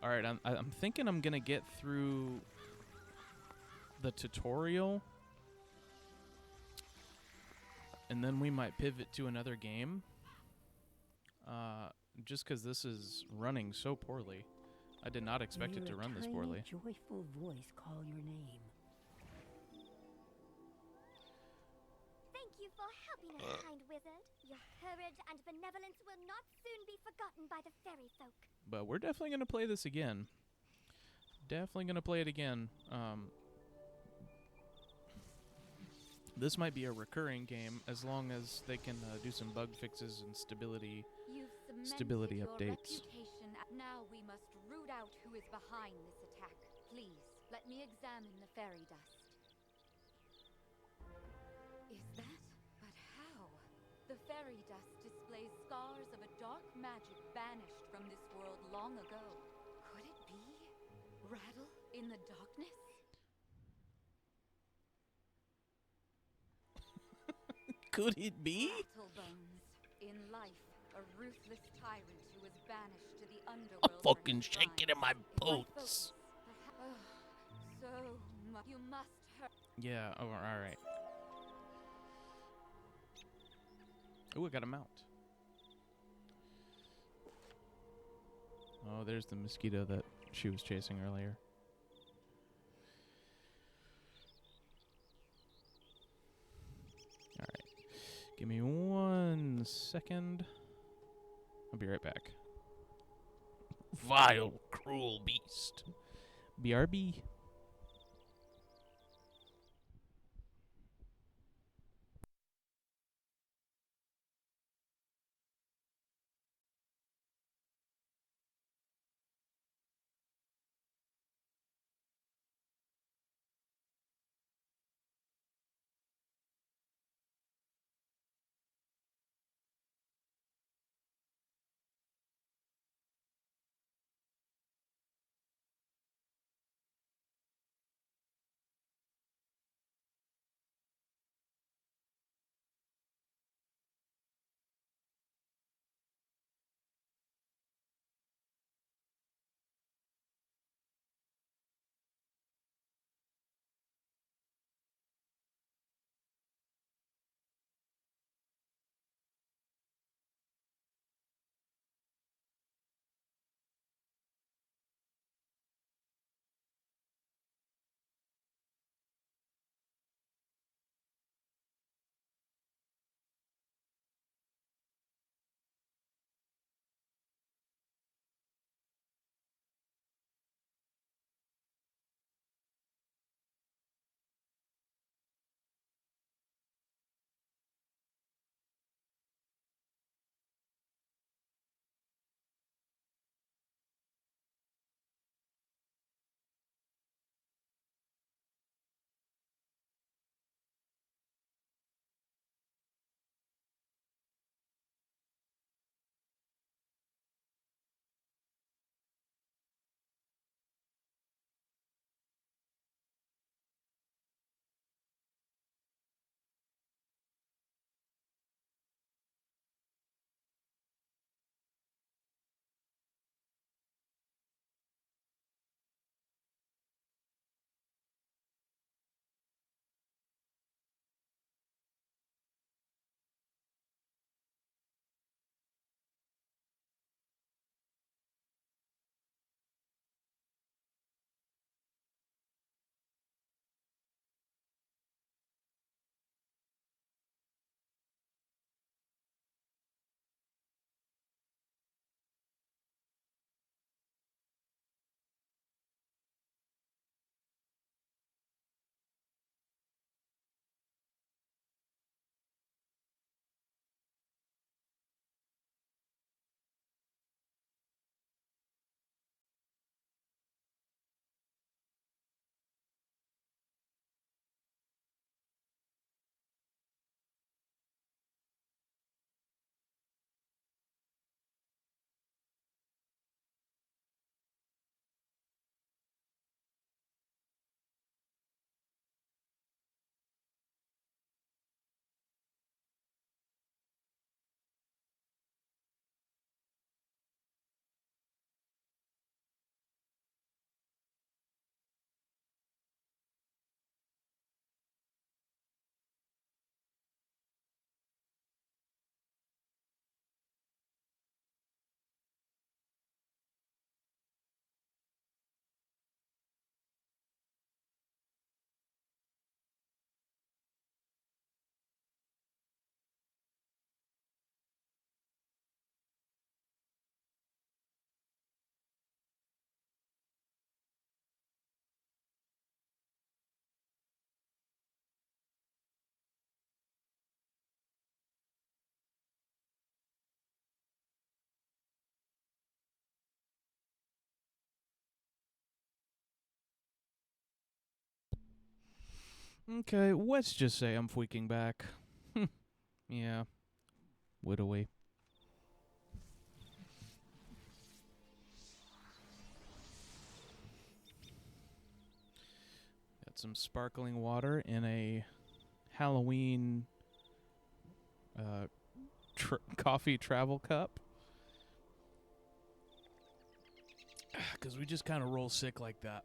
All right, I'm thinking I'm gonna get through the tutorial, and then we might pivot to another game. Just because this is running so poorly, I did not expect it to run this poorly. A joyful voice call your name. Thank you for helping us, kind wizard. Your courage and benevolence will not soon be forgotten by the fairy folk. But we're definitely gonna play this again. Definitely gonna play it again. This might be a recurring game as long as they can do some bug fixes and stability updates. Reputation. Now we must root out who is behind this attack. Please, let me examine the fairy dust. Is that? But how? The fairy dust displays scars of a dark magic banished from this world long ago. Could it be? Rattle in the darkness? Could it be? Rattlebones. In life, a ruthless tyrant who was banished to the underworld. I'm fucking shaking in my boots. So much. You must hurt. Yeah, oh, alright. Oh, I got a mount. Oh, there's the mosquito that she was chasing earlier. Alright. Give me 1 second. I'll be right back. Vile, cruel beast. BRB. Okay, let's just say I'm freaking back. Yeah. Widowy. Got some sparkling water in a Halloween coffee travel cup. Because we just kind of roll sick like that.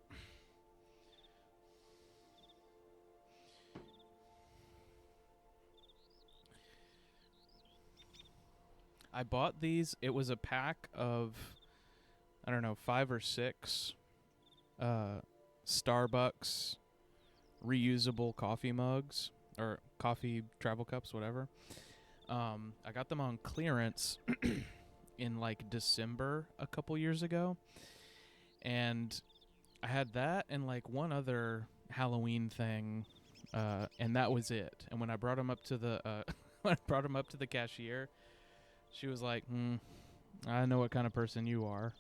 I bought these. It was a pack of, I don't know, 5 or 6 Starbucks reusable coffee mugs or coffee travel cups, whatever. I got them on clearance in like December a couple years ago. And I had that and like one other Halloween thing, and that was it. And when I brought them up to the cashier, she was like, I know what kind of person you are.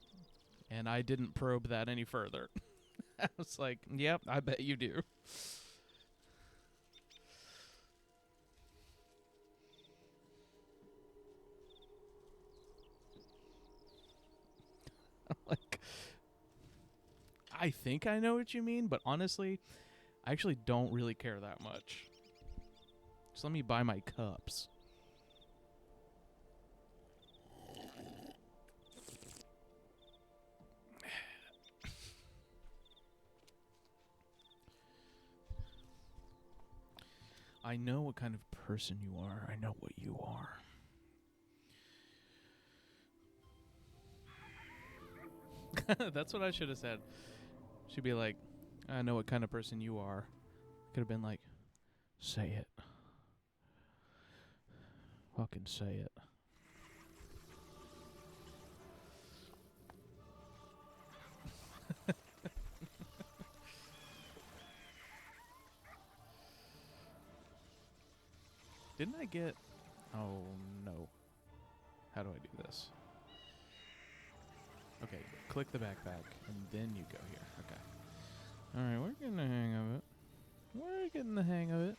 And I didn't probe that any further. I was like, yep, I bet you do. Like, I think I know what you mean, but honestly, I actually don't really care that much. Just let me buy my cups. I know what kind of person you are. I know what you are. That's what I should have said. She'd be like, I know what kind of person you are. Could have been like, say it. Fucking say it. Didn't I get... Oh, no. How do I do this? Okay, click the backpack, and then you go here. Okay. Alright, we're getting the hang of it. We're getting the hang of it.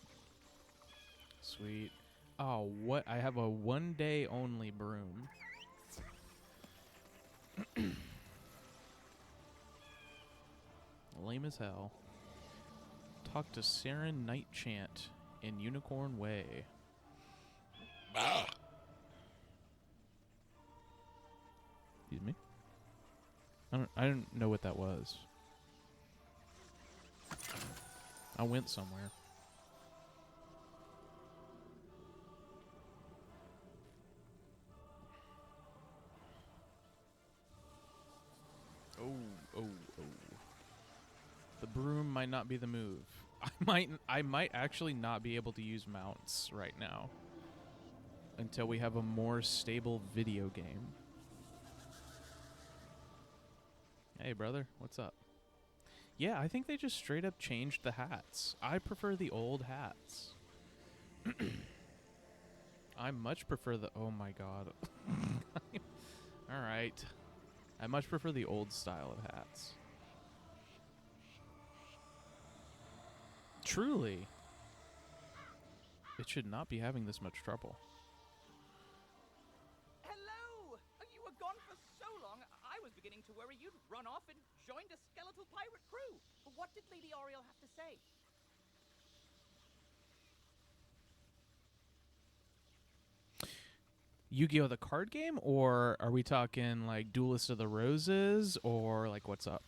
Sweet. Oh, what? I have a one-day only broom. Lame as hell. Talk to Saren Nightchant in Unicorn Way. Excuse me? I don't know what that was. I went somewhere. Oh. The broom might not be the move. I might actually not be able to use mounts right now until we have a more stable video game. Hey, brother, what's up? Yeah, I think they just straight up changed the hats. I prefer the old hats. I much prefer the... Oh, my God. All right. I much prefer the old style of hats. Truly. It should not be having this much trouble. Hello! You were gone for so long, I was beginning to worry you'd run off and joined a skeletal pirate crew. What did Lady Oriel have to say? Yu-Gi-Oh! The card game? Or are we talking like Duelist of the Roses? Or like what's up?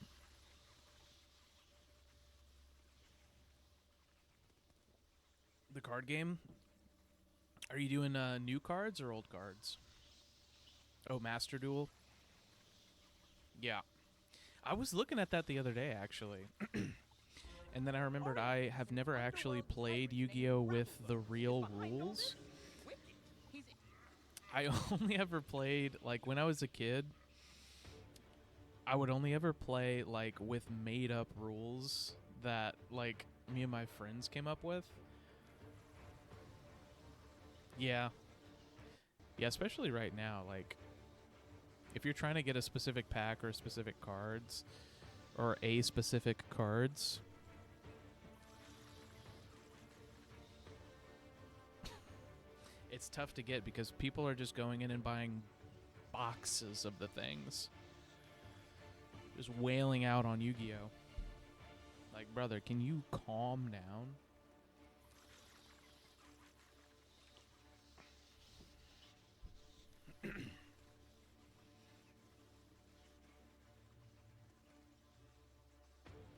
The card game? Are you doing new cards or old cards? Oh, Master Duel? Yeah. I was looking at that the other day, actually. And then I remembered I have never actually played Yu-Gi-Oh! With the real rules. I only ever played, like, when I was a kid, I would only ever play, like, with made-up rules that, like, me and my friends came up with. Yeah. Yeah, especially right now, like, if you're trying to get a specific pack or specific cards, or a specific cards, it's tough to get because people are just going in and buying boxes of the things. Just wailing out on Yu-Gi-Oh! Like, brother, can you calm down?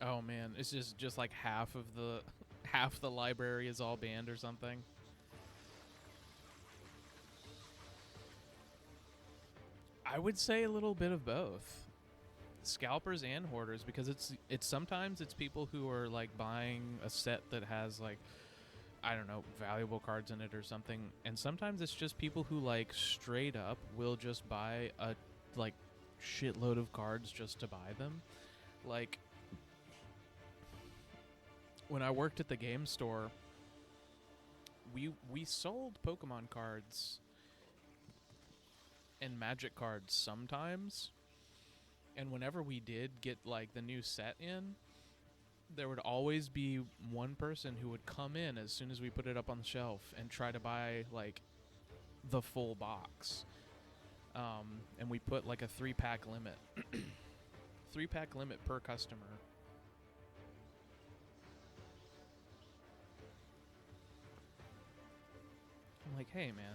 Oh man, it's just like half the library is all banned or something. I would say a little bit of both. Scalpers and hoarders, because it's sometimes it's people who are like buying a set that has like, I don't know, valuable cards in it or something, and sometimes it's just people who like straight up will just buy a like shitload of cards just to buy them. Like when I worked at the game store, we sold Pokemon cards and Magic cards sometimes. And whenever we did get like the new set in, there would always be one person who would come in as soon as we put it up on the shelf and try to buy like the full box. And we put like a 3-pack limit. 3-pack limit per customer. I'm like, hey man.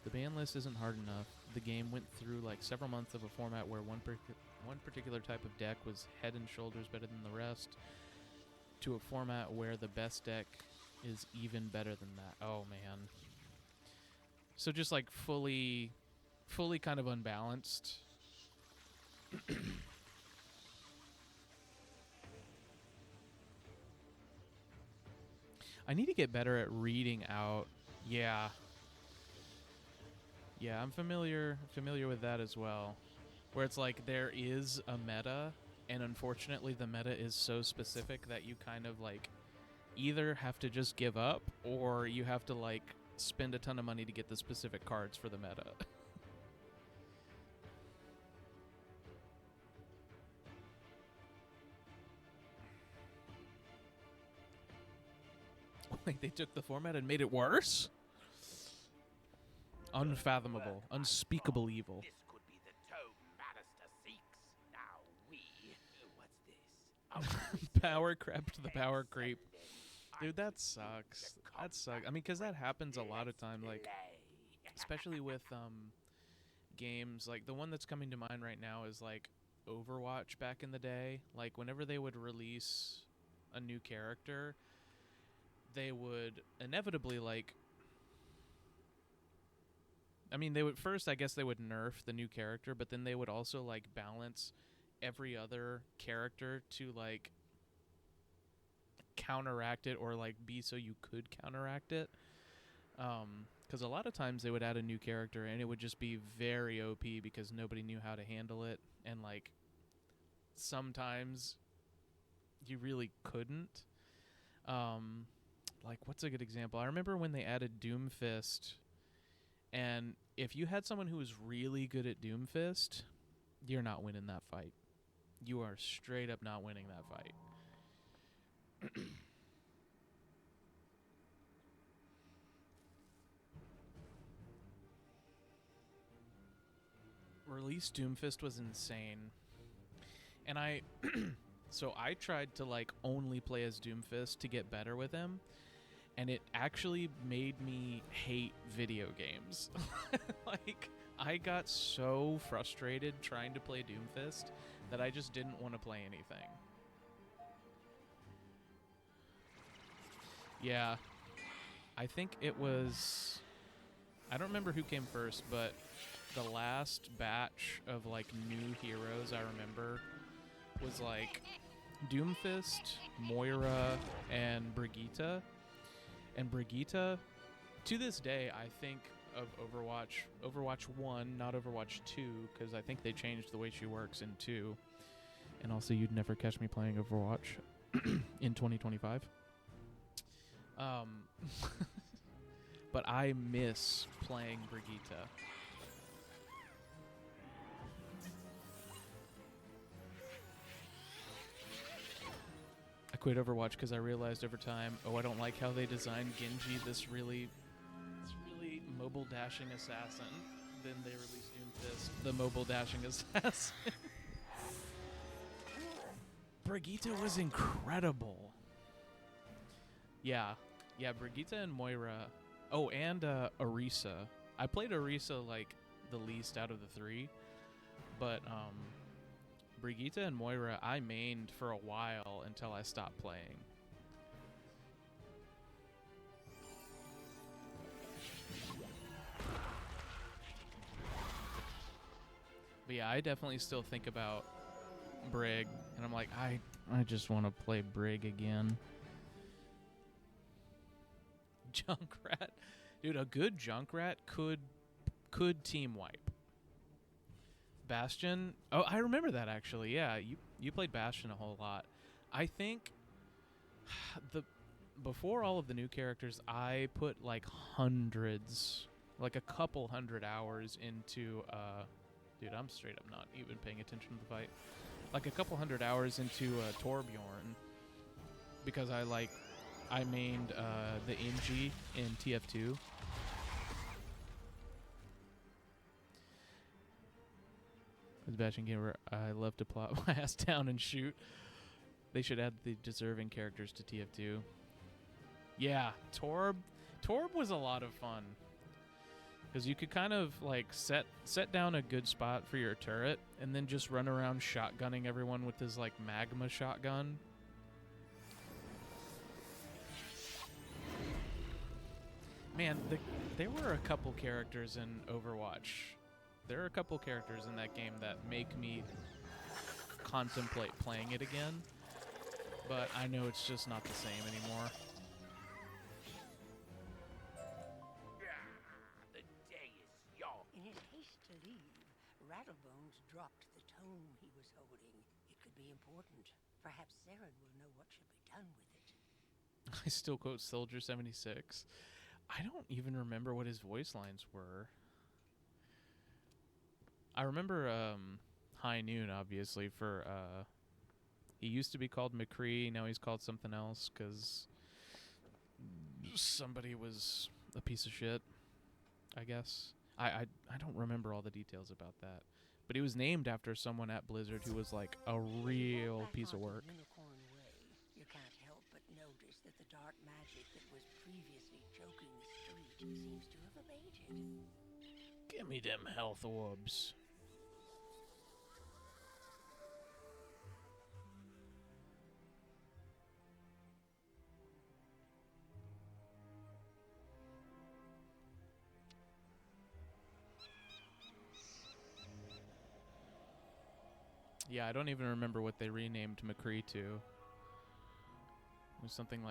The ban list isn't hard enough. The game went through like several months of a format where one particular type of deck was head and shoulders better than the rest, to a format where the best deck is even better than that. Oh man. So just like fully kind of unbalanced. I need to get better at reading out. Yeah. Yeah, I'm familiar with that as well. Where it's like there is a meta, and unfortunately the meta is so specific that you kind of like either have to just give up or you have to like spend a ton of money to get the specific cards for the meta. Like they took the format and made it worse? Unfathomable, unspeakable evil. This could be the tome Bannister seeks. Now what's this? Power crept the power creep. Dude, that sucks. That sucks. I mean, because that happens a lot of time, like, especially with games. Like, the one that's coming to mind right now is, like, Overwatch back in the day. Like, whenever they would release a new character, they would inevitably, like, I mean, they would first, I guess they would nerf the new character, but then they would also, like, balance every other character to, like, counteract it or, like, be so you could counteract it. Because a lot of times they would add a new character and it would just be very OP because nobody knew how to handle it. And, like, sometimes you really couldn't. Like, what's a good example? I remember when they added Doomfist. And if you had someone who was really good at Doomfist, you're not winning that fight. You are straight up not winning that fight. Release Doomfist was insane. And so I tried to like only play as Doomfist to get better with him. And it actually made me hate video games. Like, I got so frustrated trying to play Doomfist that I just didn't want to play anything. Yeah. I think it was... I don't remember who came first, but the last batch of, like, new heroes I remember was, like, Doomfist, Moira, and Brigitte. And Brigitte, to this day, I think of Overwatch 1, not Overwatch 2, because I think they changed the way she works in 2. And also, you'd never catch me playing Overwatch in 2025. But I miss playing Brigitte. quit Overwatch because I realized over time, I don't like how they designed Genji, this really mobile dashing assassin. Then they released Doomfist, the mobile dashing assassin. Brigitte was incredible. Yeah, Brigitte and Moira. Oh, and Orisa. I played Orisa like the least out of the three, but Brigitte and Moira I mained for a while until I stopped playing. But yeah, I definitely still think about Brig, and I'm like, I just want to play Brig again. Junkrat. Dude, a good Junkrat could team wipe. Bastion. Oh, I remember that actually. Yeah, you played Bastion a whole lot. I think before all of the new characters, I put like hundreds, like a couple hundred hours into dude, I'm straight up not even paying attention to the fight. Like a couple hundred hours into Torbjorn because I mained the Inji in TF2. As Bastion gamer, I love to plot my ass down and shoot. They should add the deserving characters to TF2. Yeah, Torb was a lot of fun. Because you could kind of like set down a good spot for your turret and then just run around shotgunning everyone with his like magma shotgun. Man, there were a couple characters in Overwatch. There are a couple characters in that game that make me contemplate playing it again. But I know it's just not the same anymore. The day is young. In his haste to leave, Rattlebones dropped the tome he was holding. It could be important. Perhaps Saren will know what should be done with it. I still quote Soldier 76. I don't even remember what his voice lines were. I remember High Noon, obviously, for... he used to be called McCree, now he's called something else, because somebody was a piece of shit, I guess. I don't remember all the details about that. But he was named after someone at Blizzard who was, like, a real piece of work. Unicorn Way, you can't help but notice that the dark magic that was previously choking the street seems to have abated. Give me them health orbs. Yeah, I don't even remember what they renamed McCree to. It was something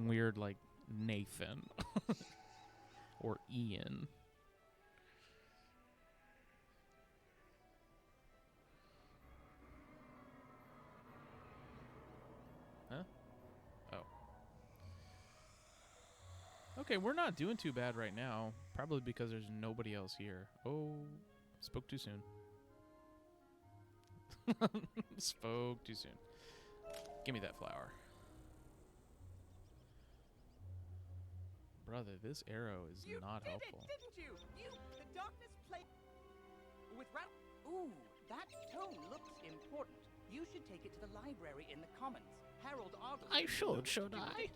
weird like Nathan or Ian. Huh? Oh. Okay, we're not doing too bad right now. Probably because there's nobody else here. Oh, spoke too soon. Spoke too soon. Give me that flower. Brother, this arrow is not helpful. You did it, didn't you? The darkness played with Ooh, that tome looks important. You should take it to the library in the Commons. Harold Argyle. I should I?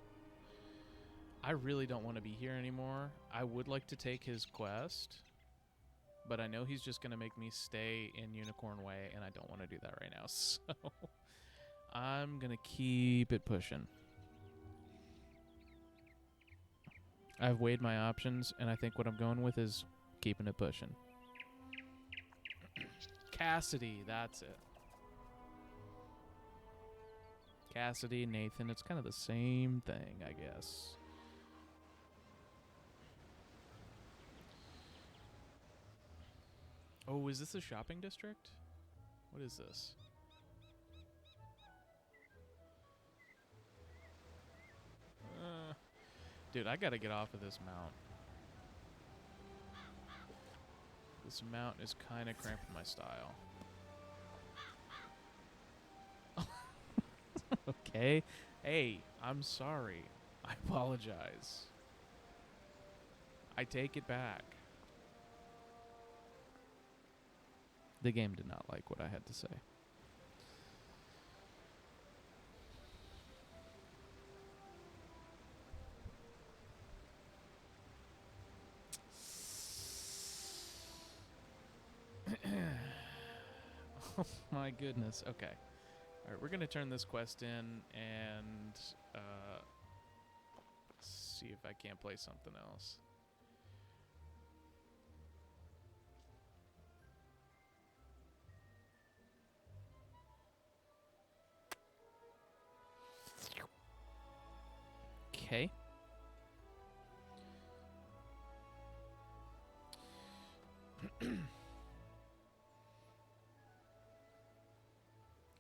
I really don't want to be here anymore. I would like to take his quest, but I know he's just going to make me stay in Unicorn Way, and I don't want to do that right now. So I'm going to keep it pushing. I've weighed my options, and I think what I'm going with is keeping it pushing. Cassidy, that's it. Cassidy, Nathan, it's kind of the same thing, I guess. Oh, is this a shopping district? What is this? Dude, I gotta get off of this mount. This mount is kind of cramping my style. Okay. Hey, I'm sorry. I apologize. I take it back. The game did not like what I had to say. Oh my goodness. Okay. All right, we're going to turn this quest in and see if I can't play something else. Okay.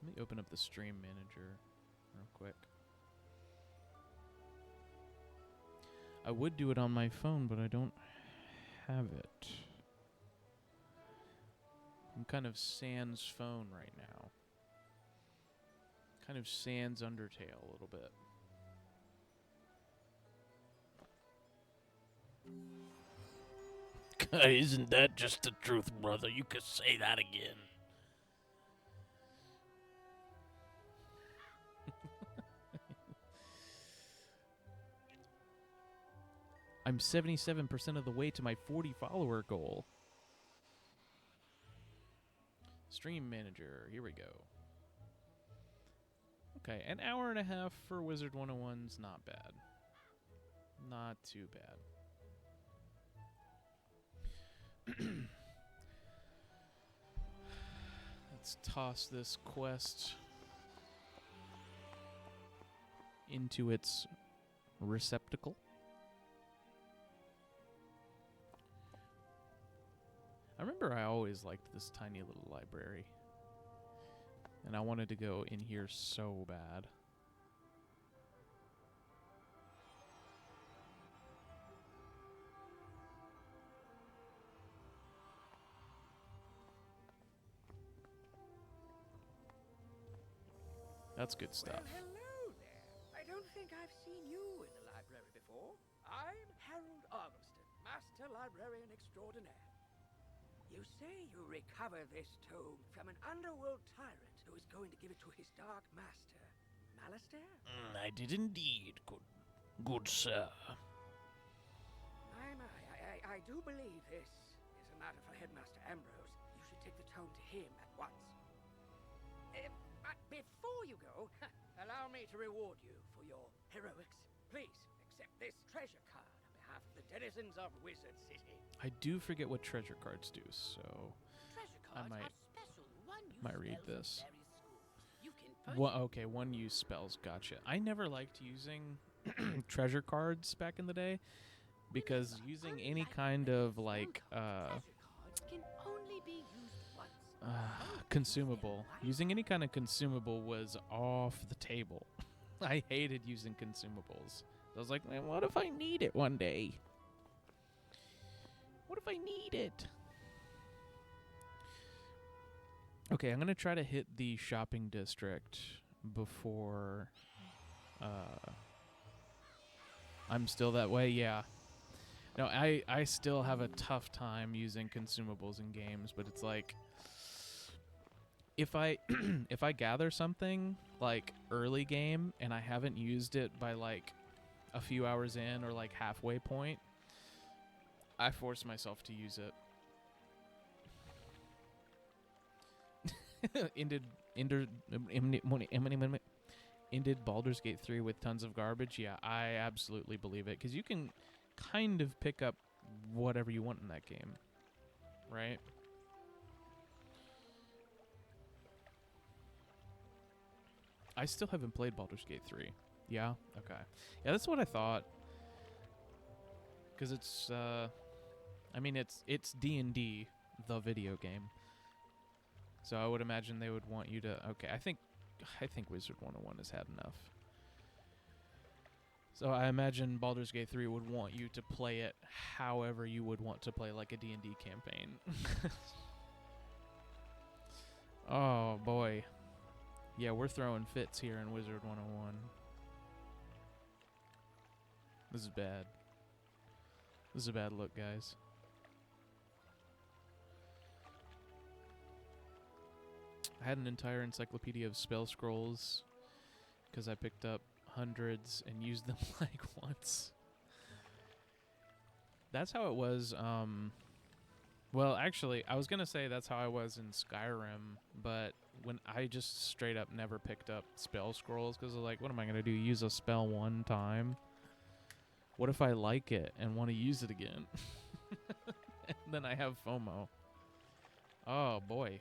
Let me open up the stream manager real quick. I would do it on my phone, but I don't have it. I'm kind of sans phone right now. Kind of sans Undertale a little bit. Isn't that just the truth, brother? You could say that again. I'm 77% of the way to my 40 follower goal. Stream manager, here we go. Okay, an hour and a half for Wizard 101's not bad. Not too bad. Let's toss this quest into its receptacle. I remember I always liked this tiny little library. And I wanted to go in here so bad. That's good stuff. Well, hello there. I don't think I've seen you in the library before. I'm Harold Argylston, Master Librarian Extraordinaire. You say you recover this tome from an underworld tyrant who is going to give it to his dark master, Malistaire? I did indeed, good sir. I do believe this is a matter for Headmaster Ambrose. You should take the tome to him at once. But before you go, allow me to reward you for your heroics. Please accept this treasure card on behalf of the denizens of Wizard City. I do forget what treasure cards do, so I might read this. Okay, one use spells, gotcha. I never liked using treasure cards back in the day because using any kind of like consumable, using any kind of consumable was off the table. I hated using consumables. I was like, man, what if I need it one day? What if I need it? Okay, I'm going to try to hit the shopping district before I'm still that way. Yeah. No, I still have a tough time using consumables in games, but it's like if I if I gather something like early game and I haven't used it by like a few hours in or like halfway point, I force myself to use it. Ended Baldur's Gate 3 with tons of garbage? Yeah, I absolutely believe it. Because you can kind of pick up whatever you want in that game. Right? I still haven't played Baldur's Gate 3. Yeah? Okay. Yeah, that's what I thought. Because it's, I mean, it's D&D, the video game. So I would imagine they would want you to... Okay, I think Wizard 101 has had enough. So I imagine Baldur's Gate 3 would want you to play it however you would want to play like a D&D campaign. Oh, boy. Yeah, we're throwing fits here in Wizard 101. This is bad. This is a bad look, guys. I had an entire encyclopedia of spell scrolls because I picked up hundreds and used them like once. That's how it was. Well, actually, I was going to say that's how I was in Skyrim, but when I just straight up never picked up spell scrolls because I was like, what am I going to do? Use a spell one time? What if I like it and want to use it again? And then I have FOMO. Oh, boy.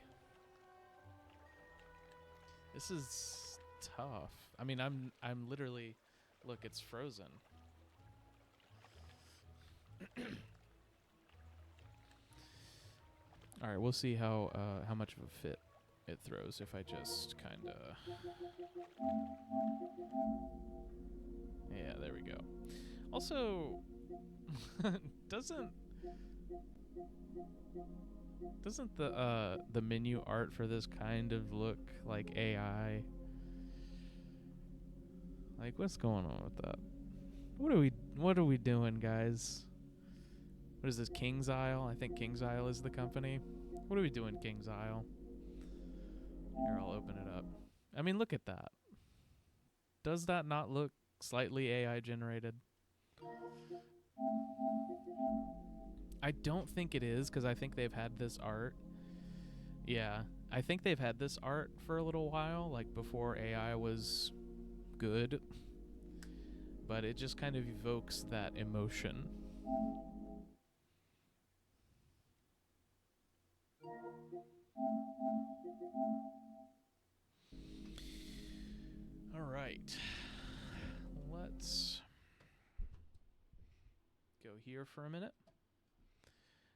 This is tough. I mean, I'm literally... Look, it's frozen. All right, we'll see how much of a fit it throws if I just kind of... Yeah, there we go. Also, doesn't the menu art for this kind of look like AI? Like, what's going on with that? What are we doing, guys? What is this, King's Isle? I think King's Isle is the company. What are we doing, King's Isle? Here, I'll open it up. I mean, look at that. Does that not look slightly AI generated? I don't think it is, because I think they've had this art. Yeah, I think they've had this art for a little while, like before AI was good. But it just kind of evokes that emotion. All right. Let's go here for a minute.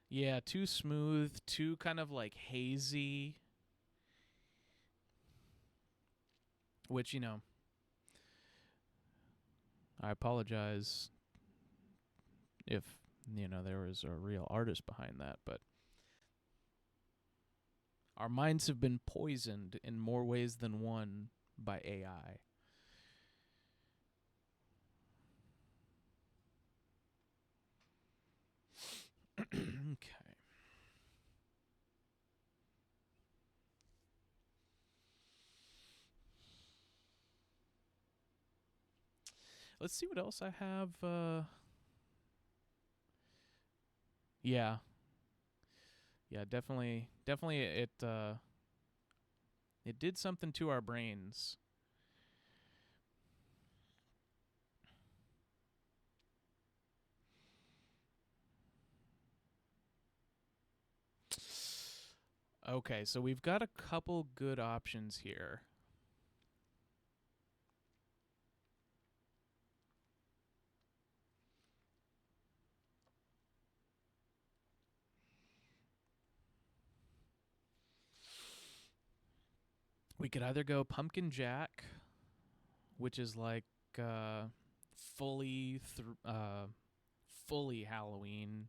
Yeah, too smooth, too kind of like hazy. Which, you know, I apologize if, you know, there was a real artist behind that, but our minds have been poisoned in more ways than one by AI. Okay. Let's see what else I have. Yeah, definitely it did something to our brains. Okay, so we've got a couple good options here. We could either go Pumpkin Jack, which is like fully Halloween.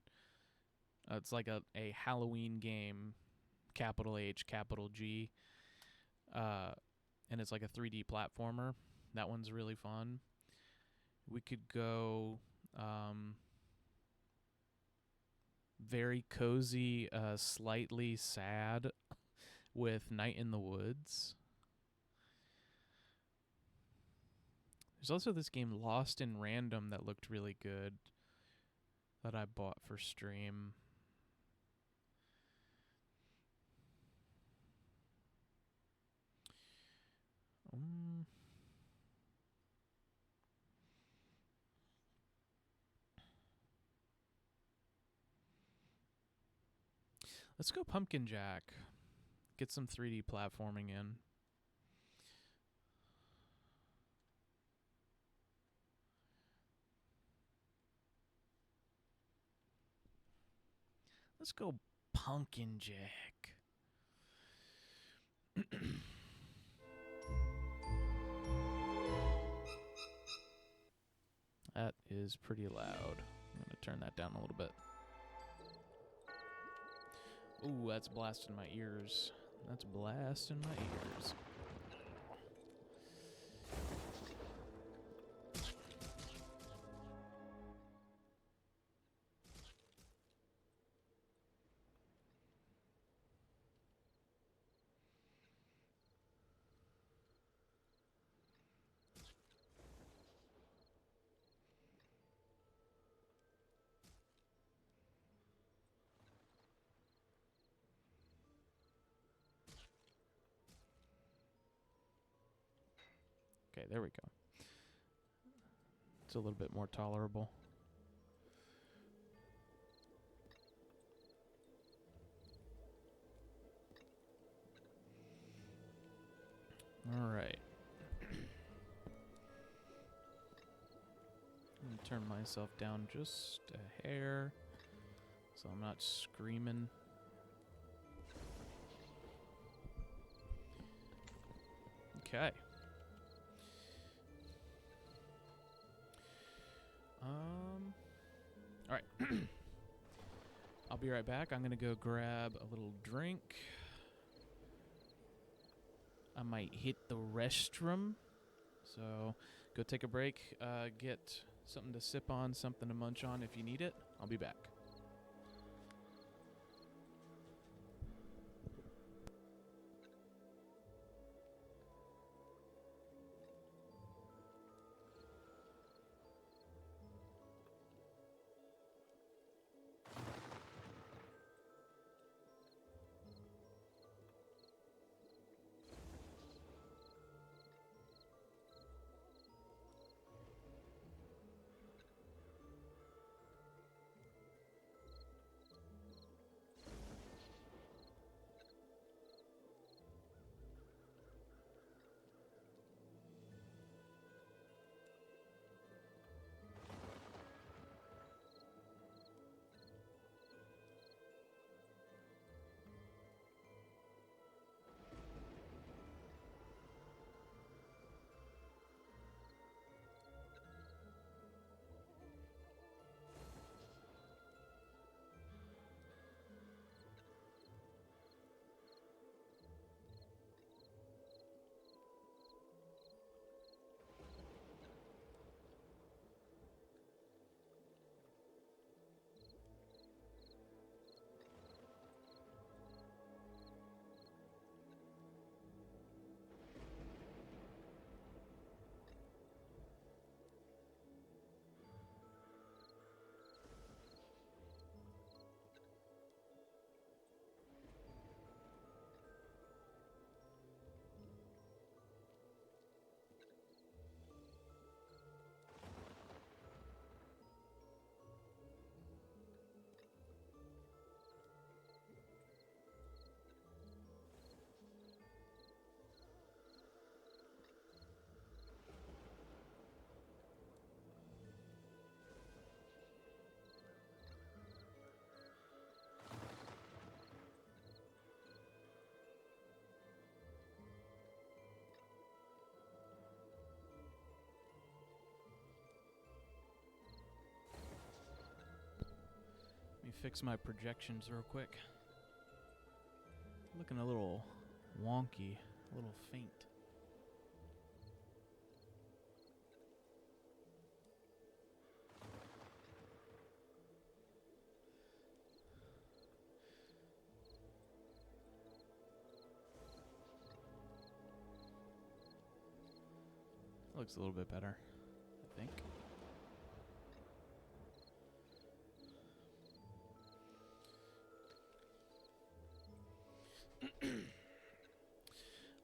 It's like a Halloween game, capital H, capital G. And it's like a 3D platformer. That one's really fun. We could go very cozy, slightly sad with Night in the Woods. There's also this game Lost in Random that looked really good that I bought for stream. Let's go Pumpkin Jack. Get some 3D platforming in. Let's go Pumpkin Jack. That is pretty loud. I'm going to turn that down a little bit. Ooh, that's blasting my ears. That's blasting my ears. Okay, there we go. It's a little bit more tolerable. All right. I'm going to turn myself down just a hair so I'm not screaming. Okay. All right. I'll be right back. I'm going to go grab a little drink. I might hit the restroom. So go take a break, get something to sip on, something to munch on if you need it. I'll be back. Let me fix my projections real quick. Looking a little wonky, a little faint. Looks a little bit better, I think.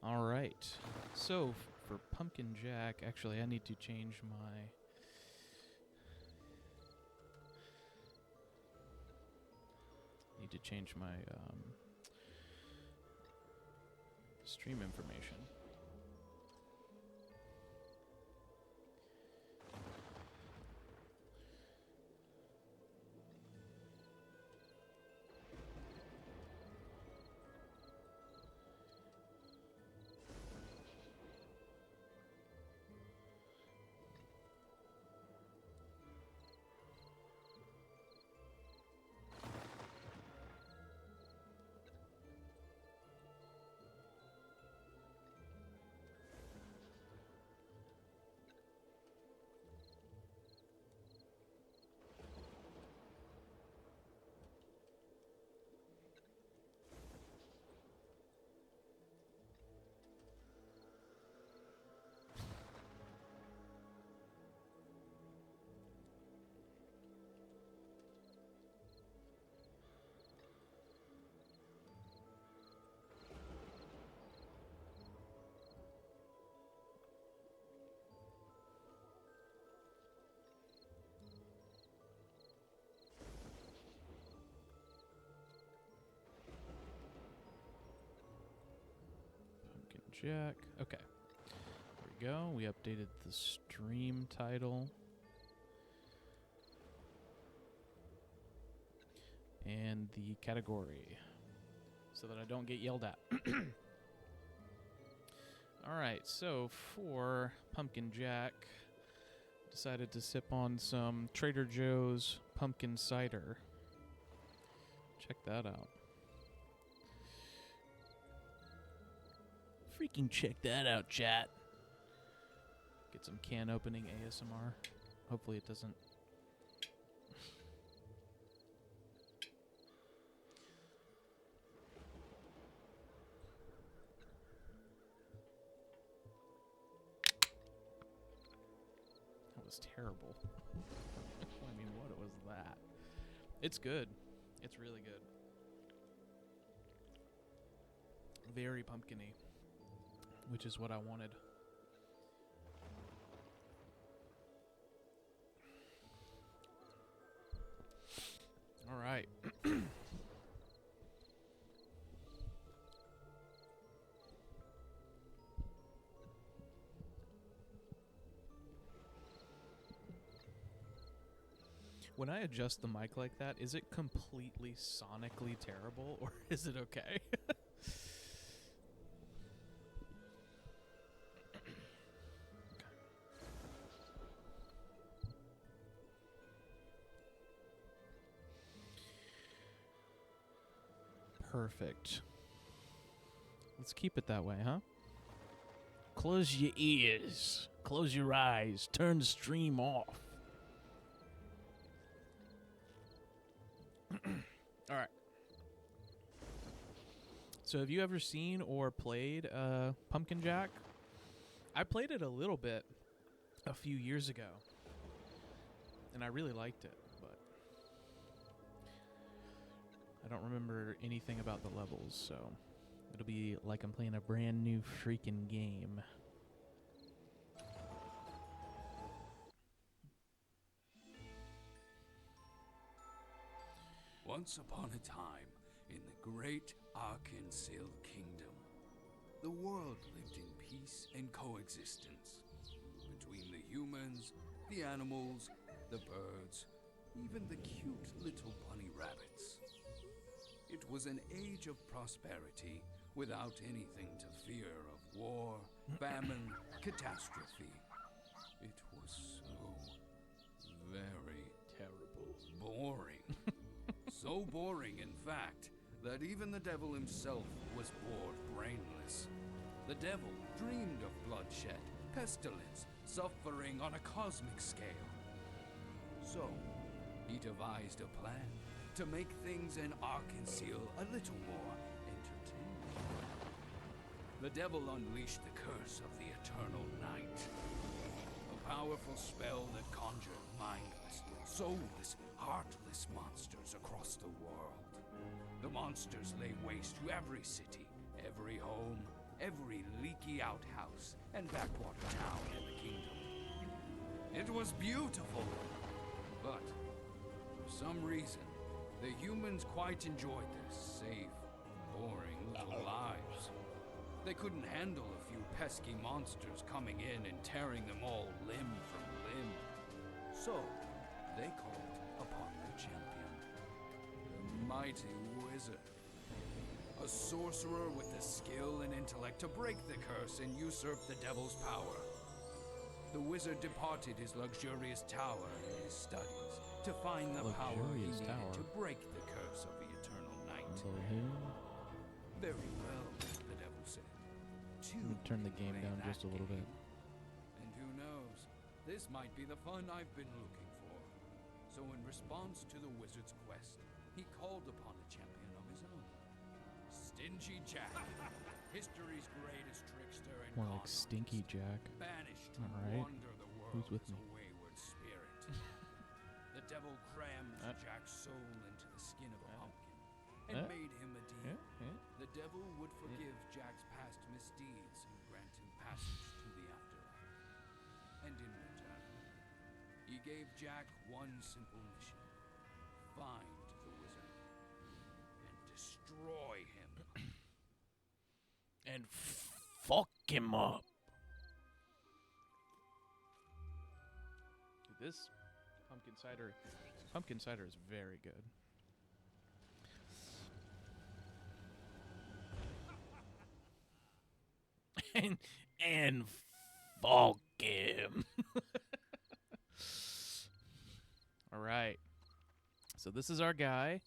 All right. So for Pumpkin Jack, actually, I need to change my stream information. Jack. Okay. There we go. We updated the stream title. And the category, so that I don't get yelled at. All right, so for Pumpkin Jack, decided to sip on some Trader Joe's pumpkin cider. Check that out. Freaking check that out, chat. Get some can opening ASMR. Hopefully it doesn't. That was terrible. I mean, what was that? It's good. It's really good. Very pumpkin-y, which is what I wanted. All right. When I adjust the mic like that, is it completely sonically terrible, or is it okay? Perfect. Let's keep it that way, huh? Close your ears. Close your eyes. Turn the stream off. All right. So have you ever seen or played Pumpkin Jack? I played it a little bit a few years ago, and I really liked it, but I don't remember anything about the levels, so it'll be like I'm playing a brand new freaking game. Once upon a time, in the great Arkansas Kingdom, the world lived in peace and coexistence between the humans, the animals, the birds, even the cute little bunny rabbits. It was an age of prosperity without anything to fear of war, famine, catastrophe. It was so very terrible, boring. So boring, in fact, that even the devil himself was bored brainless. The devil dreamed of bloodshed, pestilence, suffering on a cosmic scale. So, he devised a plan to make things in Arkansas a little more entertaining. The devil unleashed the curse of the Eternal Night, a powerful spell that conjured mindless, soulless, heartless monsters across the world. The monsters lay waste to every city, every home, every leaky outhouse, and backwater town in the kingdom. It was beautiful, but for some reason, the humans quite enjoyed their safe, boring little lives. They couldn't handle a few pesky monsters coming in and tearing them all limb from limb. So, they called upon their champion, the mighty wizard. A sorcerer with the skill and intellect to break the curse and usurp the devil's power. The wizard departed his luxurious tower and his studies to find the power he needed to break the curse of the Eternal Night. Very well, the devil said. Turn the game down just a little bit. And who knows, this might be the fun I've been looking for. So in response to the wizard's quest, he called upon a champion of his own. Stingy Jack, history's greatest trickster and More like Stinky Jack. banished to Alright. wander the Who's with world's me? wayward spirit. The devil crammed Jack's soul into the skin of a pumpkin and made him a deal. The devil would forgive Jack's past misdeeds and grant him passage to the afterlife. And in return, he gave Jack one simple mission: find the wizard and destroy him. And Fuck him up. This pumpkin cider is very good. And fuck him. All right. So this is our guy.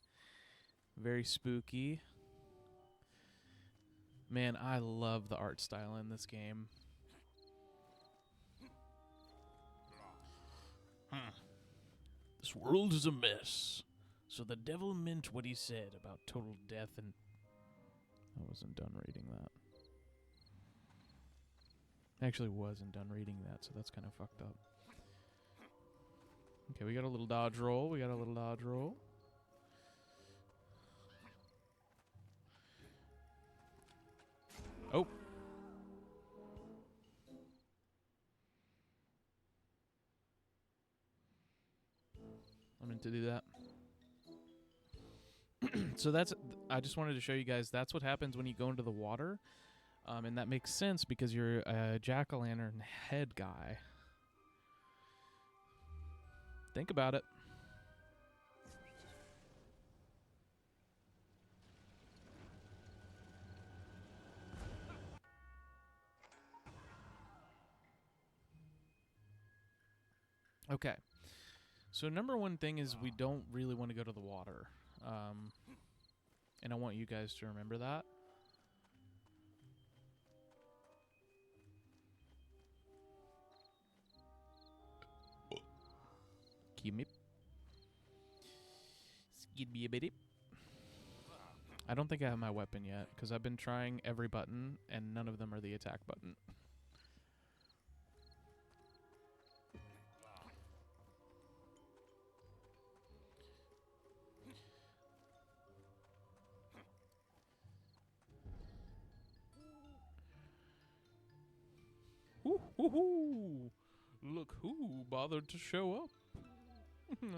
Very spooky. Man, I love the art style in this game. This world is a mess. So the devil meant what he said about total death and... I wasn't done reading that. Actually wasn't done reading that, so that's kind of fucked up. Okay, we got a little dodge roll. Oh. I meant to do that. So that's, I just wanted to show you guys, that's what happens when you go into the water. And that makes sense because you're a jack-o'-lantern head guy. Think about it. Okay. So number one thing is we don't really want to go to the water. And I want you guys to remember that. I don't think I have my weapon yet, because I've been trying every button, and none of them are the attack button. Woo-hoo-hoo! Look who bothered to show up.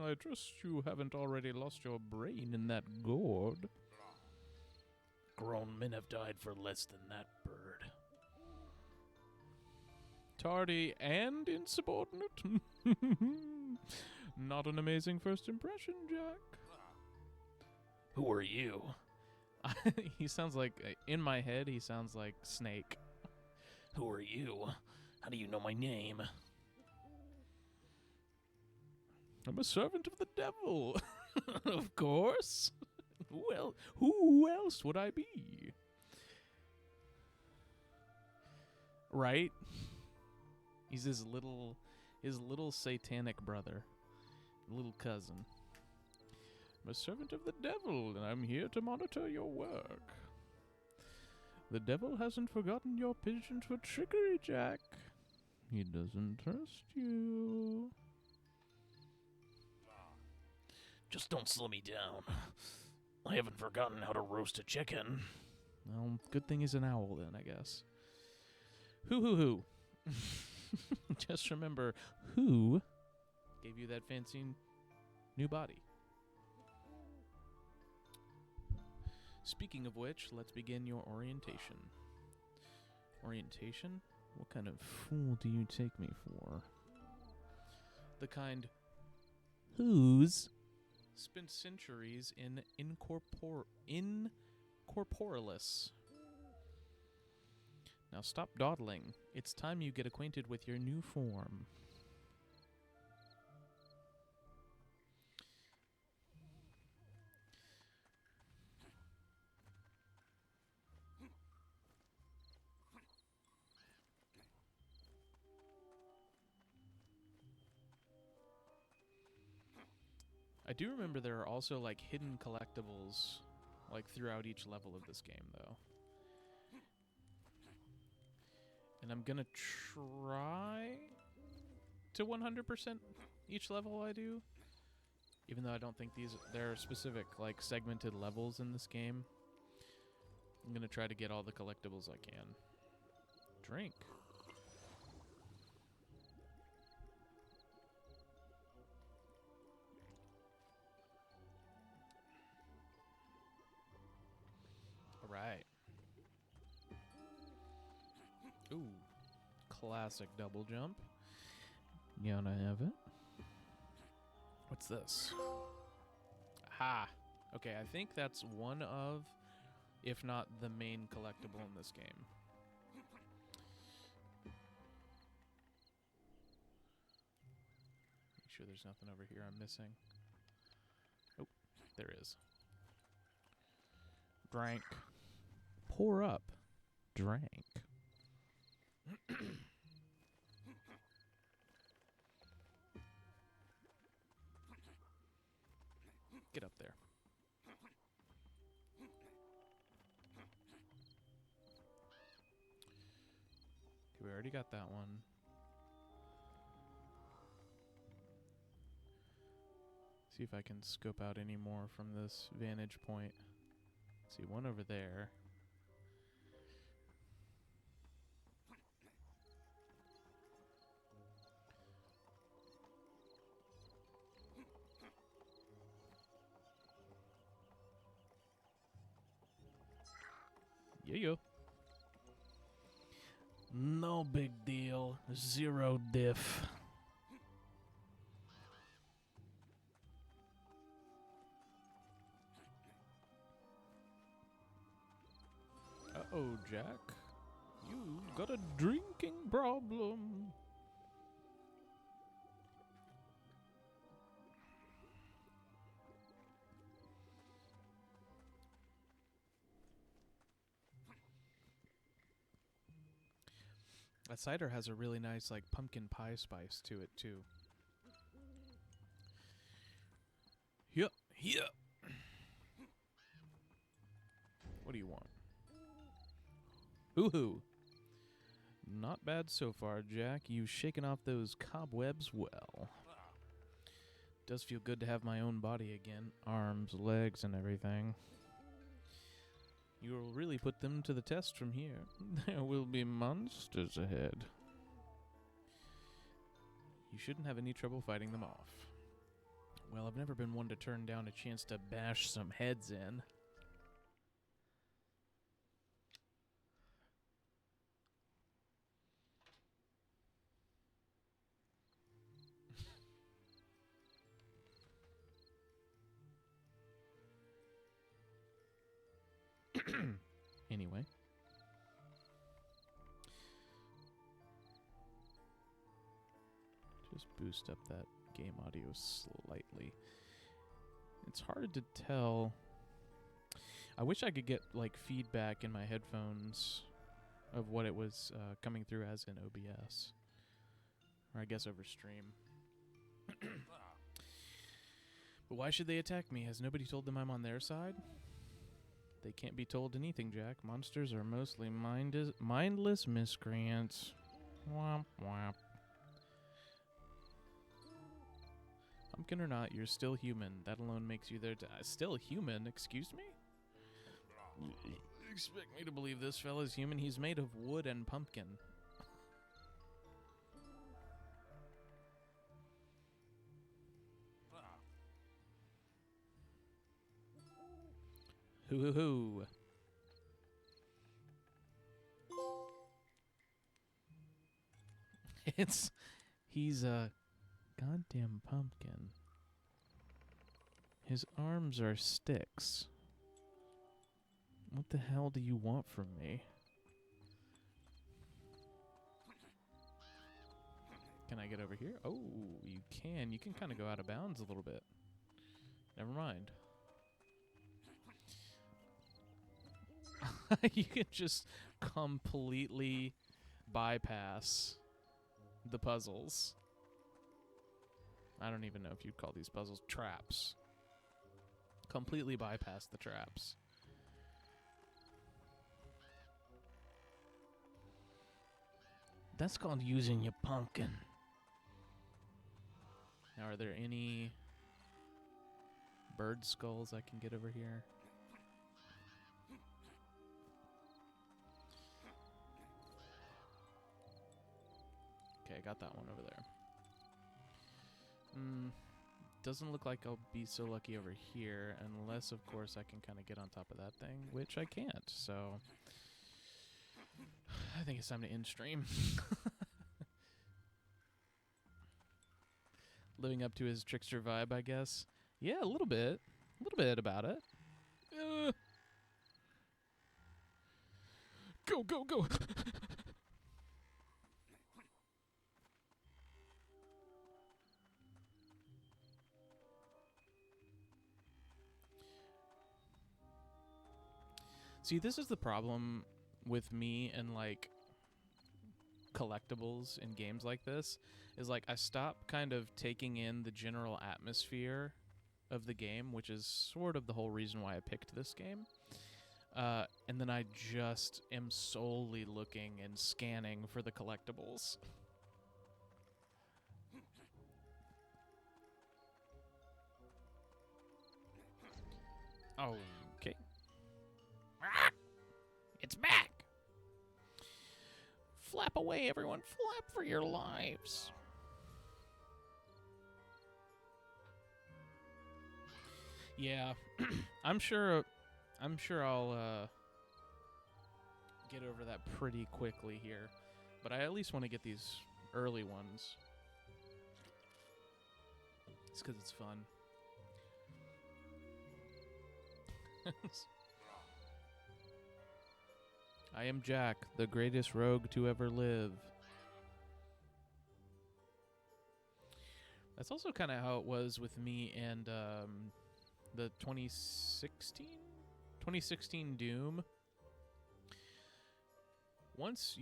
I trust you haven't already lost your brain in that gourd. Grown men have died for less than that bird. Tardy and insubordinate. Not an amazing first impression, Jack. Who are you? He sounds like, in my head, he sounds like Snake. Who are you? How do you know my name? I'm a servant of the devil. Of course. Well, who else would I be? Right? He's his little satanic brother. Little cousin. I'm a servant of the devil, and I'm here to monitor your work. The devil hasn't forgotten your penchant for trickery, Jack. He doesn't trust you. Just don't slow me down. I haven't forgotten how to roast a chicken. Well, good thing he's an owl then, I guess. Hoo. Just remember, who gave you that fancy new body? Speaking of which, let's begin your orientation. Orientation? What kind of fool do you take me for? The kind who's spent centuries in incorporealness. Now stop dawdling. It's time you get acquainted with your new form. I do remember there are also like hidden collectibles like throughout each level of this game though. And I'm gonna try to 100% each level I do. Even though I don't think there are specific like segmented levels in this game. I'm gonna try to get all the collectibles I can. Drink. Right. Ooh, classic double jump. Gonna have it. What's this? Aha! Okay, I think that's one of, if not the main collectible in this game. Make sure there's nothing over here I'm missing. Oh, there is. Drank. Pour up. Drank. Get up there. Okay, we already got that one. See if I can scope out any more from this vantage point. See, one over there. Yeah. No big deal. Zero diff. Uh-oh, Jack. You got a drinking problem. That cider has a really nice, like, pumpkin pie spice to it, too. Yep. What do you want? Ooh-hoo. Not bad so far, Jack. You've shaken off those cobwebs well. Does feel good to have my own body again. Arms, legs, and everything. You will really put them to the test from here. There will be monsters ahead. You shouldn't have any trouble fighting them off. Well, I've never been one to turn down a chance to bash some heads in. Anyway. Just boost up that game audio slightly. It's hard to tell. I wish I could get like feedback in my headphones of what it was coming through as in OBS. Or I guess over stream. But why should they attack me? Has nobody told them I'm on their side? They can't be told anything, Jack. Monsters are mostly mindless miscreants. Womp womp. Pumpkin or not, you're still human. That alone makes you their still human? Excuse me? You expect me to believe this fella's human? He's made of wood and pumpkin. Hoo. He's a goddamn pumpkin. His arms are sticks. What the hell do you want from me? Can I get over here? Oh, you can. You can kind of go out of bounds a little bit. Never mind. You can just completely bypass the puzzles. I don't even know if you'd call these puzzles traps. Completely bypass the traps. That's called using your pumpkin. Now, are there any bird skulls I can get over here? Okay, I got that one over there. Doesn't look like I'll be so lucky over here, unless, of course, I can kind of get on top of that thing, which I can't, so think it's time to end stream. Living up to his trickster vibe, I guess. Yeah, a little bit. A little bit about it. Go, go, go! See, this is the problem with me and, like, collectibles in games like this, is, like, I stop kind of taking in the general atmosphere of the game, which is sort of the whole reason why I picked this game. And then I just am solely looking and scanning for the collectibles. Okay. It's back! Flap away, everyone. Flap for your lives. Yeah, I'm sure I'll get over that pretty quickly here, but I at least want to get these early ones. It's because it's fun. I am Jack, the greatest rogue to ever live. That's also kind of how it was with me and the 2016 Doom. Once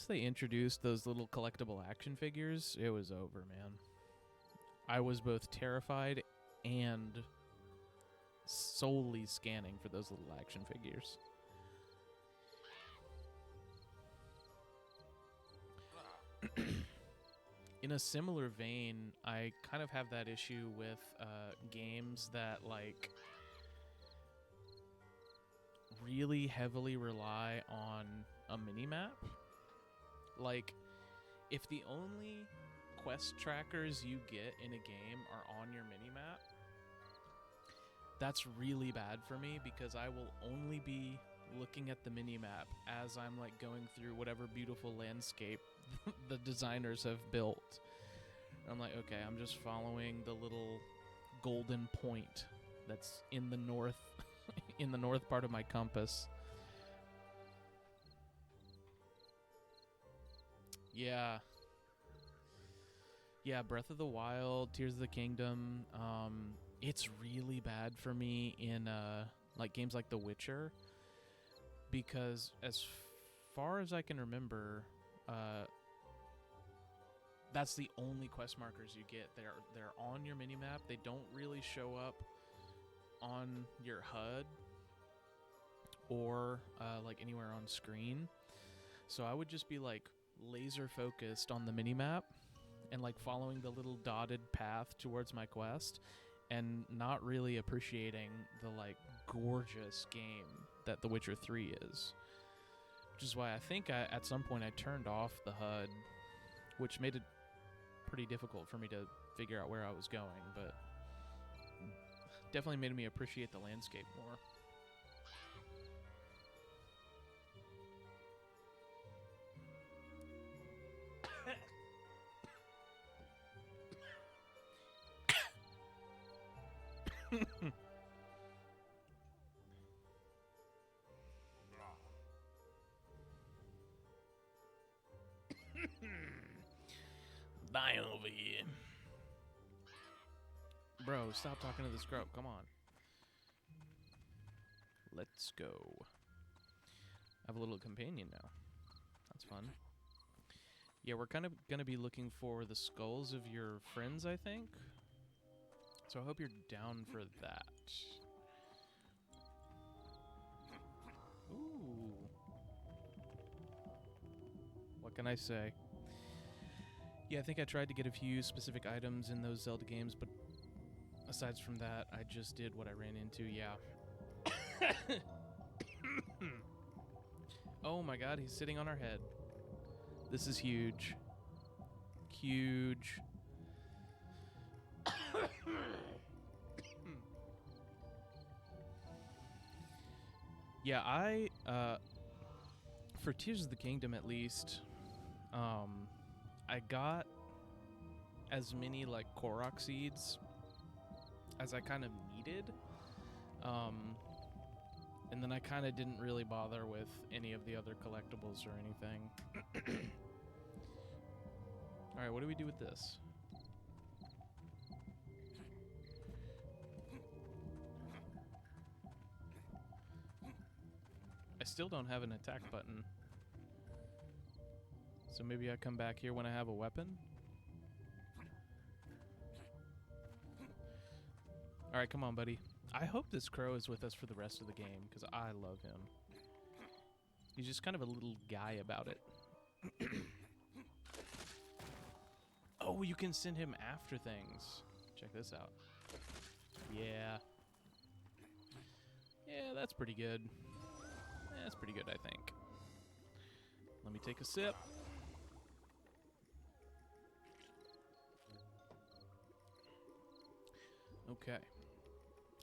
they introduced those little collectible action figures, it was over, man. I was both terrified and solely scanning for those little action figures. In a similar vein, I kind of have that issue with games that, like, really heavily rely on a mini-map. Like, if the only quest trackers you get in a game are on your mini-map, that's really bad for me, because I will only be looking at the mini-map as I'm, like, going through whatever beautiful landscape the designers have built. And I'm like, okay, I'm just following the little golden point that's in the north in the north part of my compass. Yeah, Breath of the Wild, Tears of the Kingdom, it's really bad for me in like games like The Witcher, because as far as I can remember, that's the only quest markers you get. They're on your minimap. They don't really show up on your HUD or like anywhere on screen. So I would just be like laser focused on the minimap and like following the little dotted path towards my quest and not really appreciating the like gorgeous game that The Witcher 3 is. Which is why I think at some point I turned off the HUD, which made it pretty difficult for me to figure out where I was going, but definitely made me appreciate the landscape more. Die over here. Bro, stop talking to the scrub. Come on. Let's go. I have a little companion now. That's fun. Yeah, we're kind of going to be looking for the skulls of your friends, I think. So I hope you're down for that. Ooh. What can I say? Yeah, I think I tried to get a few specific items in those Zelda games, but aside from that, I just did what I ran into, yeah. Oh my god, he's sitting on our head. This is huge. Huge. Yeah, for Tears of the Kingdom at least, I got as many like Korok seeds as I kind of needed. And then I kind of didn't really bother with any of the other collectibles or anything. Alright, what do we do with this? I still don't have an attack button. So maybe I come back here when I have a weapon? Alright, come on, buddy. I hope this crow is with us for the rest of the game, because I love him. He's just kind of a little guy about it. Oh, you can send him after things. Check this out. Yeah. Yeah, that's pretty good. That's pretty good, I think. Let me take a sip. Okay.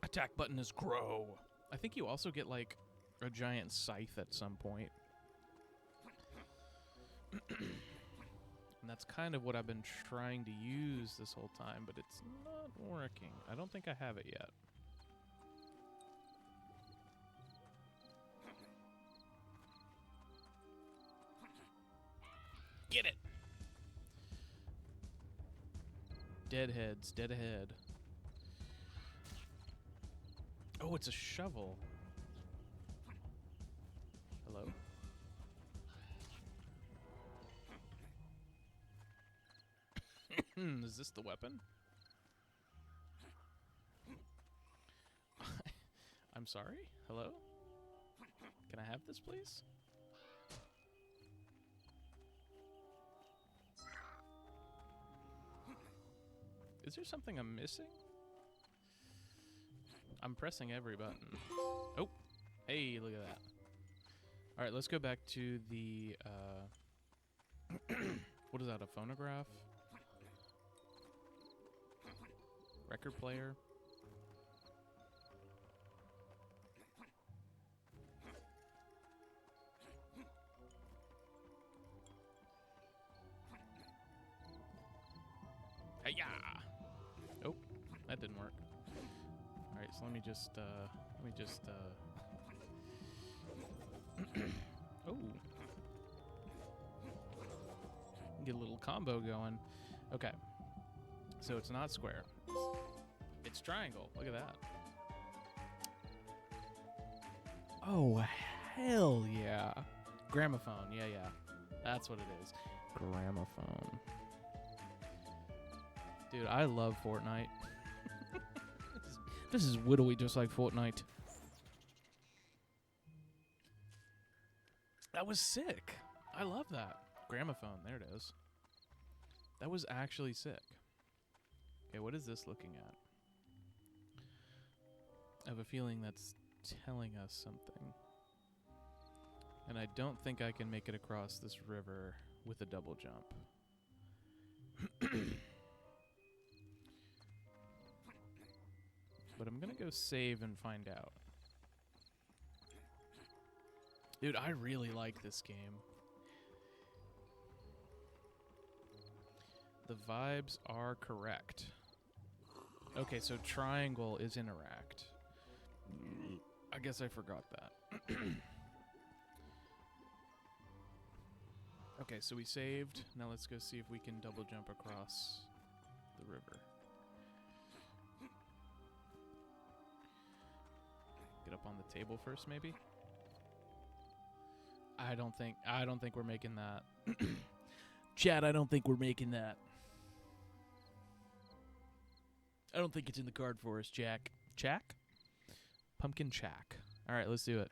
Attack button is grow. I think you also get like a giant scythe at some point. And that's kind of what I've been trying to use this whole time, but it's not working. I don't think I have it yet. Get it! Deadheads, dead ahead. Oh, it's a shovel. Hello? Is this the weapon? I'm sorry? Hello? Can I have this, please? Is there something I'm missing? I'm pressing every button. Oh! Hey, look at that. Alright, let's go back to the, what is that, a phonograph? Record player? Hey-ya! Oh, that didn't work. Alright, so let me just, oh. Get a little combo going. Okay. So it's not square. It's triangle. Look at that. Oh, hell yeah. Gramophone. Yeah, yeah. That's what it is. Gramophone. Dude, I love Fortnite. This is literally just like Fortnite. That was sick. I love that. Gramophone. There it is. That was actually sick. Okay, what is this looking at? I have a feeling that's telling us something. And I don't think I can make it across this river with a double jump. But I'm gonna go save and find out. Dude, I really like this game. The vibes are correct. Okay, so triangle is interact. I guess I forgot that. Okay, so we saved. Now let's go see if we can double jump across the river. Get up on the table first, maybe? I don't think we're making that. Chad, I don't think we're making that. I don't think it's in the card for us, Jack. Jack? Pumpkin Jack. All right, let's do it.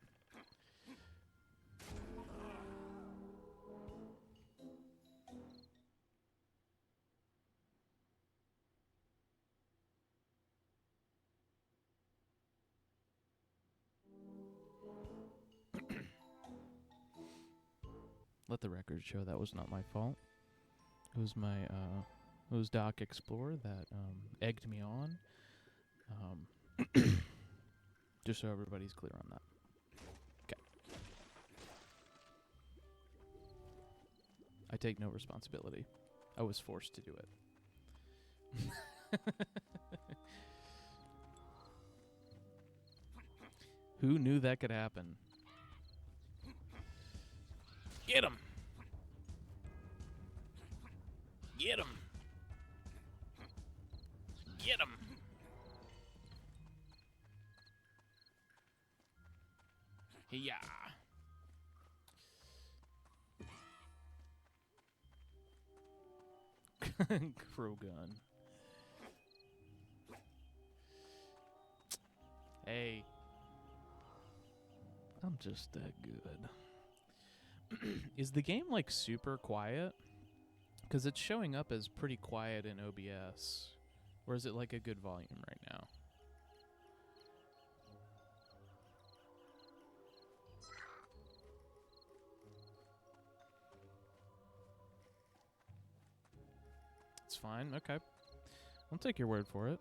Let the record show that was not my fault. It was my, it was Doc Explorer that egged me on. Just so everybody's clear on that. Okay. I take no responsibility. I was forced to do it. Who knew that could happen? Get him! Get him! Get him! Yeah. Krogan. Hey. I'm just that good. Is the game like super quiet? Because it's showing up as pretty quiet in OBS. Or is it like a good volume right now? It's fine. Okay. I'll take your word for it.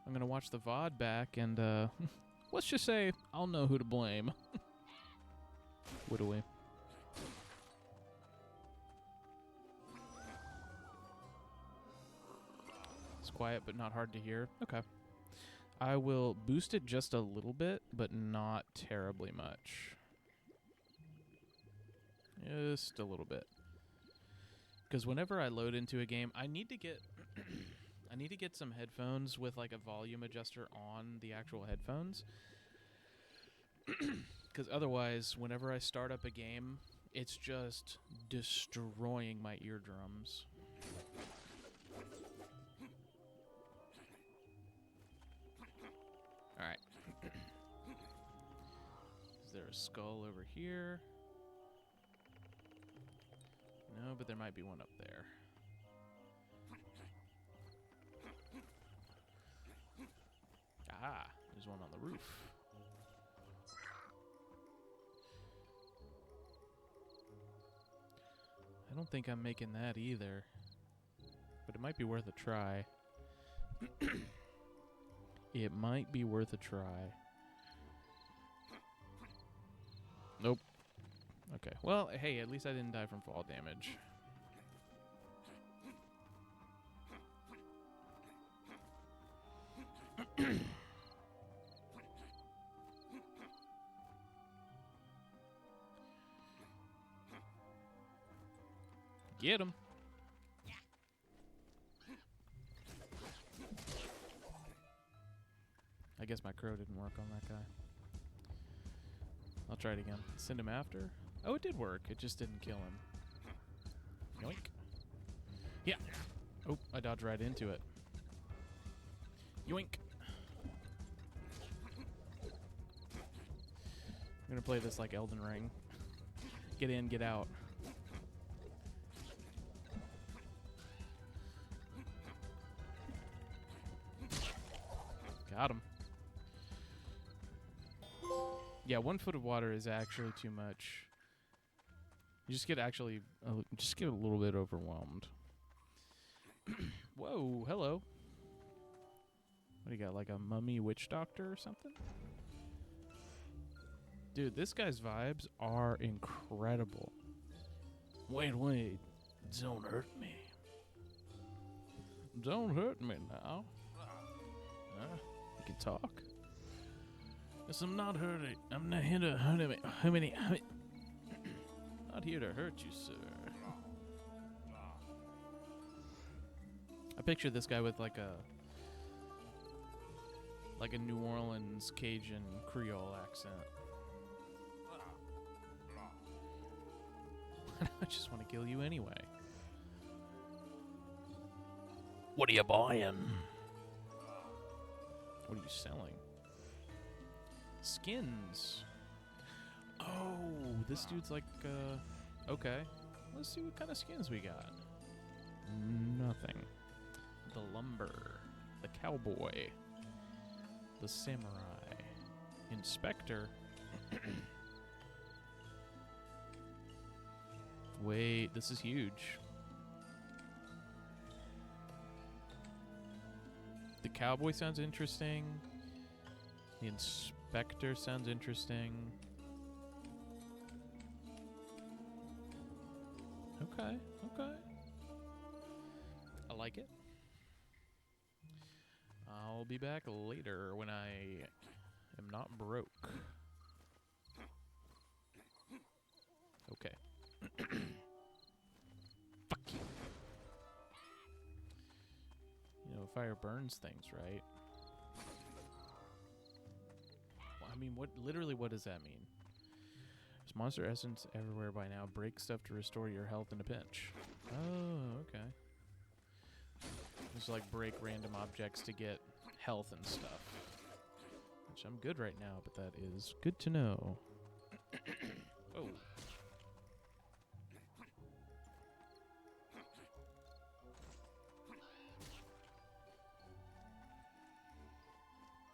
I'm going to watch the VOD back and, let's just say I'll know who to blame. Would we? It's quiet but not hard to hear. Okay. I will boost it just a little bit, but not terribly much. Just a little bit. Because whenever I load into a game, I need to get I need to get some headphones with like a volume adjuster on the actual headphones. Because otherwise, whenever I start up a game, it's just destroying my eardrums. Alright. Is there a skull over here? No, but there might be one up there. Ah, there's one on the roof. I don't think I'm making that either. But it might be worth a try. It might be worth a try. Nope. Okay. Well, hey, at least I didn't die from fall damage. Get him. I guess my crow didn't work on that guy. I'll try it again. Send him after? Oh, it did work. It just didn't kill him. Yoink. Yeah. Oh, I dodged right into it. Yoink. I'm gonna play this like Elden Ring. Get in, get out. Got him. Yeah, 1 foot of water is actually too much. You just get actually, just get a little bit overwhelmed. Whoa, hello. What do you got, like a mummy witch doctor or something? Dude, this guy's vibes are incredible. Wait, don't hurt me. Don't hurt me now. You can talk. Yes, I'm not hurting. I'm not here to hurt me. Not here to hurt you, sir. I picture this guy with like a New Orleans Cajun Creole accent. I just want to kill you anyway. What are you buying? What are you selling? Skins. Oh, this dude's like, okay. Let's see what kind of skins we got. Nothing. The lumber. The cowboy. The samurai. Inspector. Wait, this is huge. The cowboy sounds interesting. The inspector sounds interesting. Okay, okay. I like it. I'll be back later when I am not broke. Okay. Fuck you. You know, fire burns things, right? Well, I mean, literally what does that mean? There's monster essence everywhere by now. Break stuff to restore your health in a pinch. Oh, okay. Just like break random objects to get health and stuff. Which I'm good right now, but that is good to know. Oh.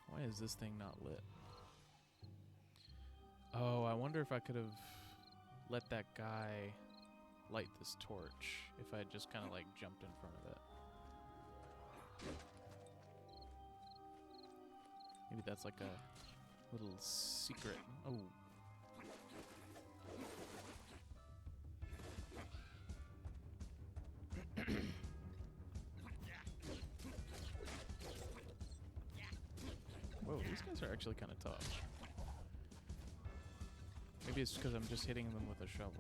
Why is this thing not lit? Oh, I wonder if I could have let that guy light this torch if I had just kind of like jumped in front of it. Maybe that's like a little secret. Oh. Whoa, these guys are actually kind of tough. Maybe it's because I'm just hitting them with a shovel.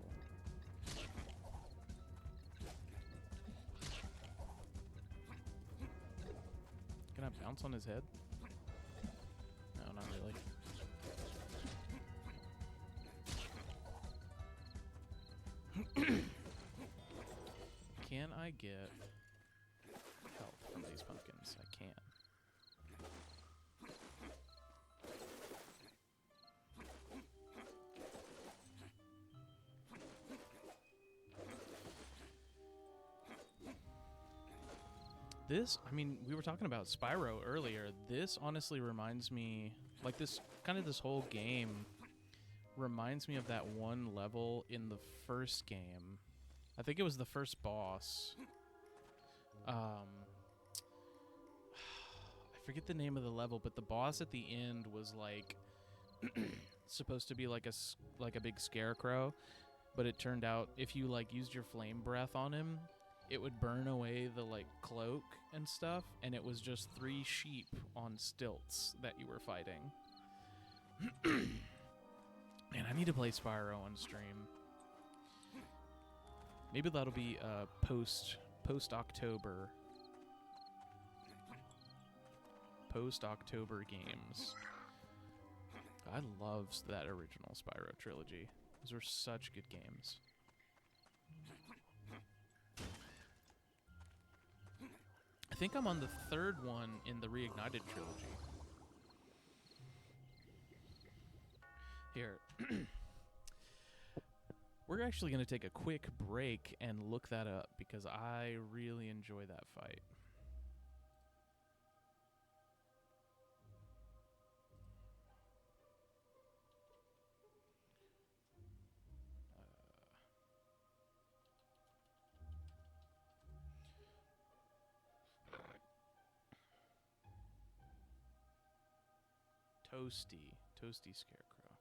Can I bounce on his head? No, not really. Can I get help from these pumpkins? I can. This, I mean, we were talking about Spyro earlier. This honestly reminds me, like this whole game reminds me of that one level in the first game. I think it was the first boss. I forget the name of the level, but the boss at the end was like supposed to be like a big scarecrow, but it turned out if you like used your flame breath on him, it would burn away the like cloak and stuff, and it was just 3 sheep on stilts that you were fighting. Man, I need to play Spyro on stream. Maybe that'll be post October. Post October games. I loved that original Spyro trilogy. Those were such good games. I think I'm on the 3rd one in the Reignited trilogy. Here. We're actually going to take a quick break and look that up because I really enjoy that fight. Toasty Scarecrow.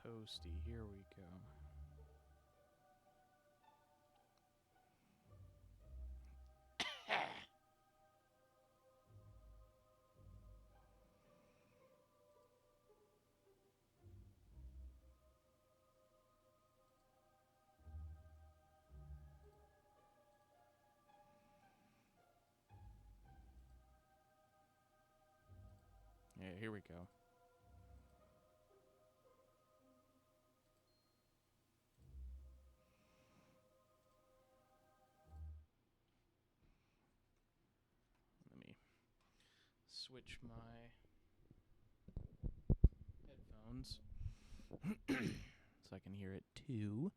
Toasty, here we go. Yeah, here we go. switch my headphones so I can hear it too.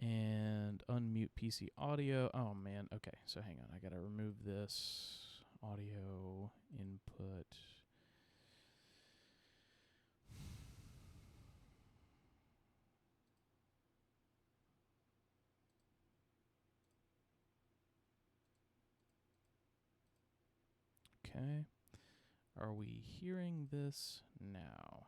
And unmute PC audio. Oh man, okay, so hang on. I gotta remove this audio input. Okay. Are we hearing this now?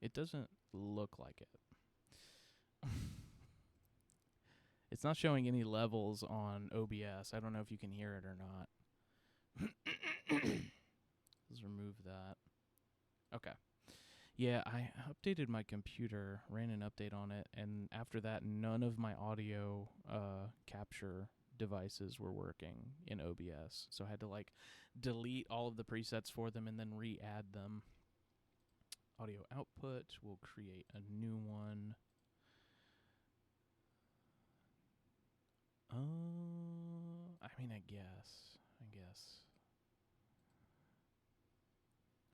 It doesn't look like it. It's not showing any levels on OBS. I don't know if you can hear it or not. Let's remove that. Okay. Yeah, I updated my computer, ran an update on it, and after that, none of my audio capture devices were working in OBS. So I had to like delete all of the presets for them and then re-add them. Audio output, we'll create a new one. I mean, I guess.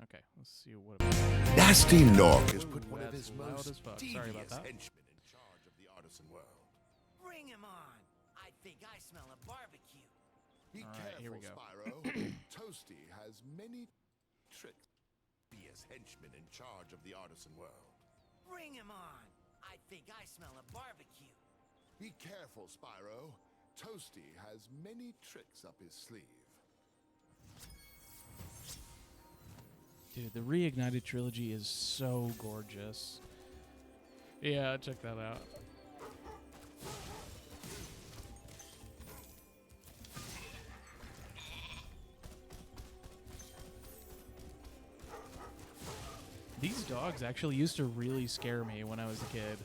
Okay, let's see what. Nasty Nork has put one of That's his loud most as fuck. Sorry about devious that. henchmen in charge of the artisan world. Bring him on. I think I smell a barbecue. Be All right, careful, here we go. Spyro. Toasty has many tricks. Be as henchman in charge of the artisan world. Bring him on. I think I smell a barbecue. Be careful, Spyro. Toasty has many tricks up his sleeve. Dude, the Reignited trilogy is so gorgeous. Yeah, check that out. These dogs actually used to really scare me when I was a kid.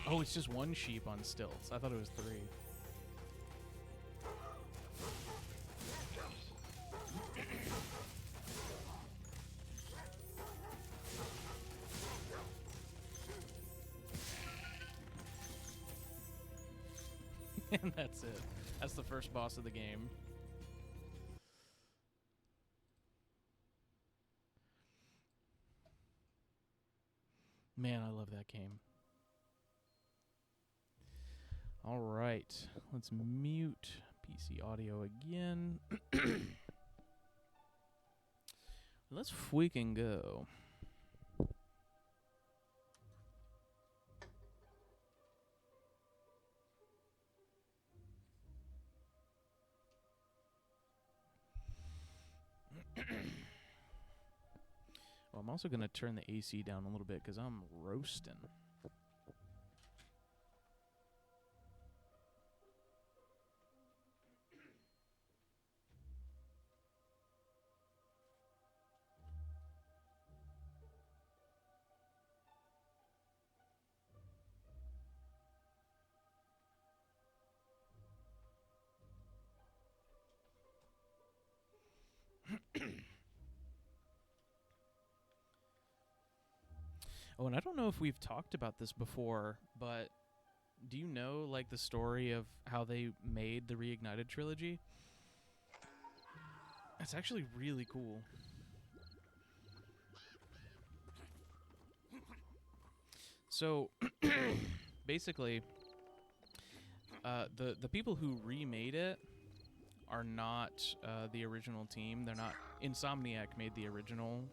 Oh, it's just one sheep on stilts. I thought it was 3. And that's it. That's the first boss of the game. Man, I love that game. All right, let's mute PC audio again. Let's freaking go. Well, I'm also going to turn the AC down a little bit because I'm roasting. Oh, and I don't know if we've talked about this before, but do you know, like, the story of how they made the Reignited trilogy? It's actually really cool. So, basically, the people who remade it are not the original team. They're not... Insomniac made the original...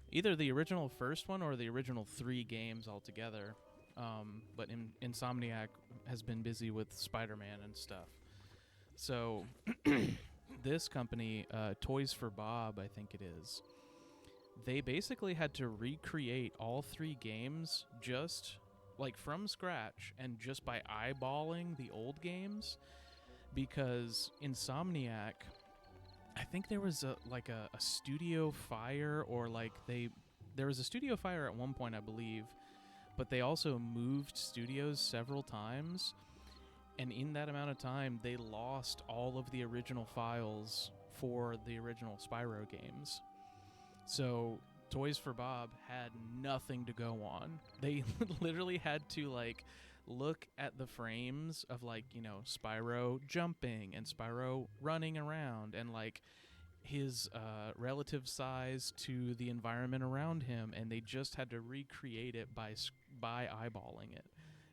Either the original first one or the original 3 games altogether. But Insomniac has been busy with Spider-Man and stuff. So this company, Toys for Bob, I think it is, they basically had to recreate all 3 games just like from scratch and just by eyeballing the old games, because Insomniac, I think there was a studio fire, or like there was a studio fire at one point, I believe, but they also moved studios several times, and in that amount of time they lost all of the original files for the original Spyro games. So Toys for Bob had nothing to go on. They literally had to like look at the frames of like, you know, Spyro jumping and Spyro running around and like his relative size to the environment around him, and they just had to recreate it by eyeballing it.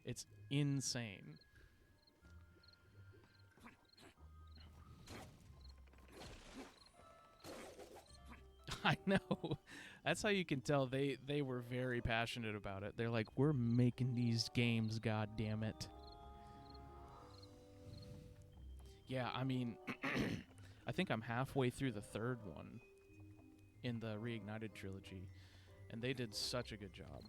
It's insane. I know. That's how you can tell they were very passionate about it. They're like, we're making these games, god damn it. Yeah, I mean, I think I'm halfway through the third one in the Reignited trilogy, and they did such a good job.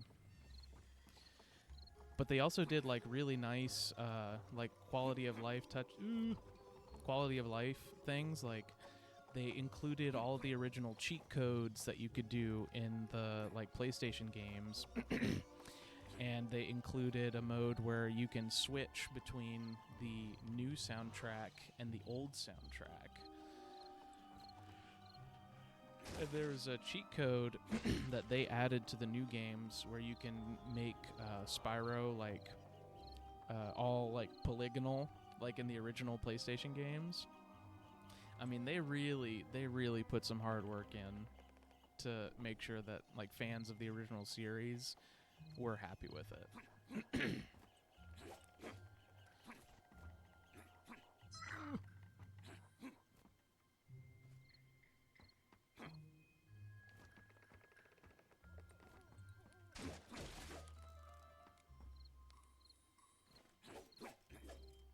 But they also did like really nice like quality of life things. Like they included all the original cheat codes that you could do in the like PlayStation games. And they included a mode where you can switch between the new soundtrack and the old soundtrack. And there's a cheat code that they added to the new games where you can make Spyro like all like polygonal, like in the original PlayStation games. I mean, they really put some hard work in to make sure that like fans of the original series were happy with it.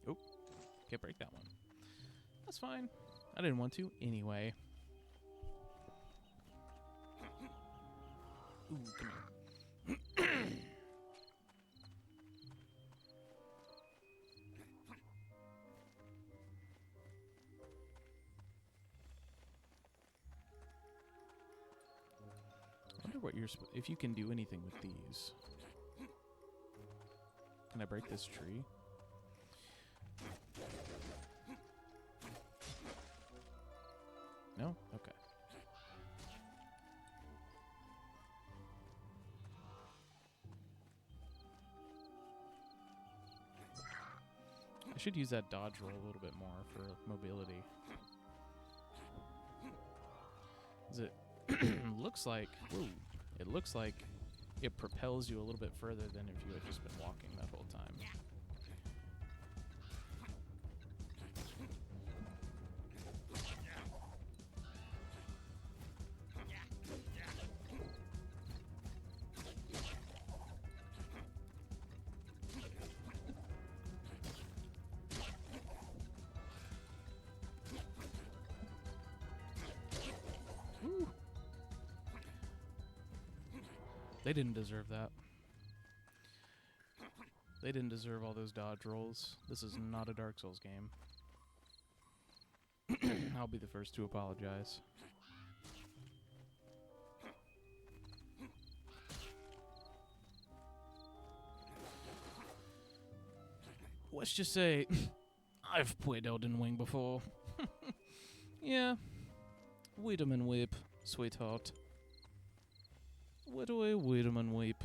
Oh, can't break that one. That's fine. I didn't want to anyway. Ooh, come here. I wonder what if you can do anything with these. Can I break this tree? No? Okay. I should use that dodge roll a little bit more for mobility. Looks like, whoa, it looks like it propels you a little bit further than if you had just been walking that whole time. They didn't deserve that. They didn't deserve all those dodge rolls. This is not a Dark Souls game. I'll be the first to apologize. Let's just say, I've played Elden Ring before. Yeah. Wait a minute, whip, sweetheart. Where do I wait a minute, weep?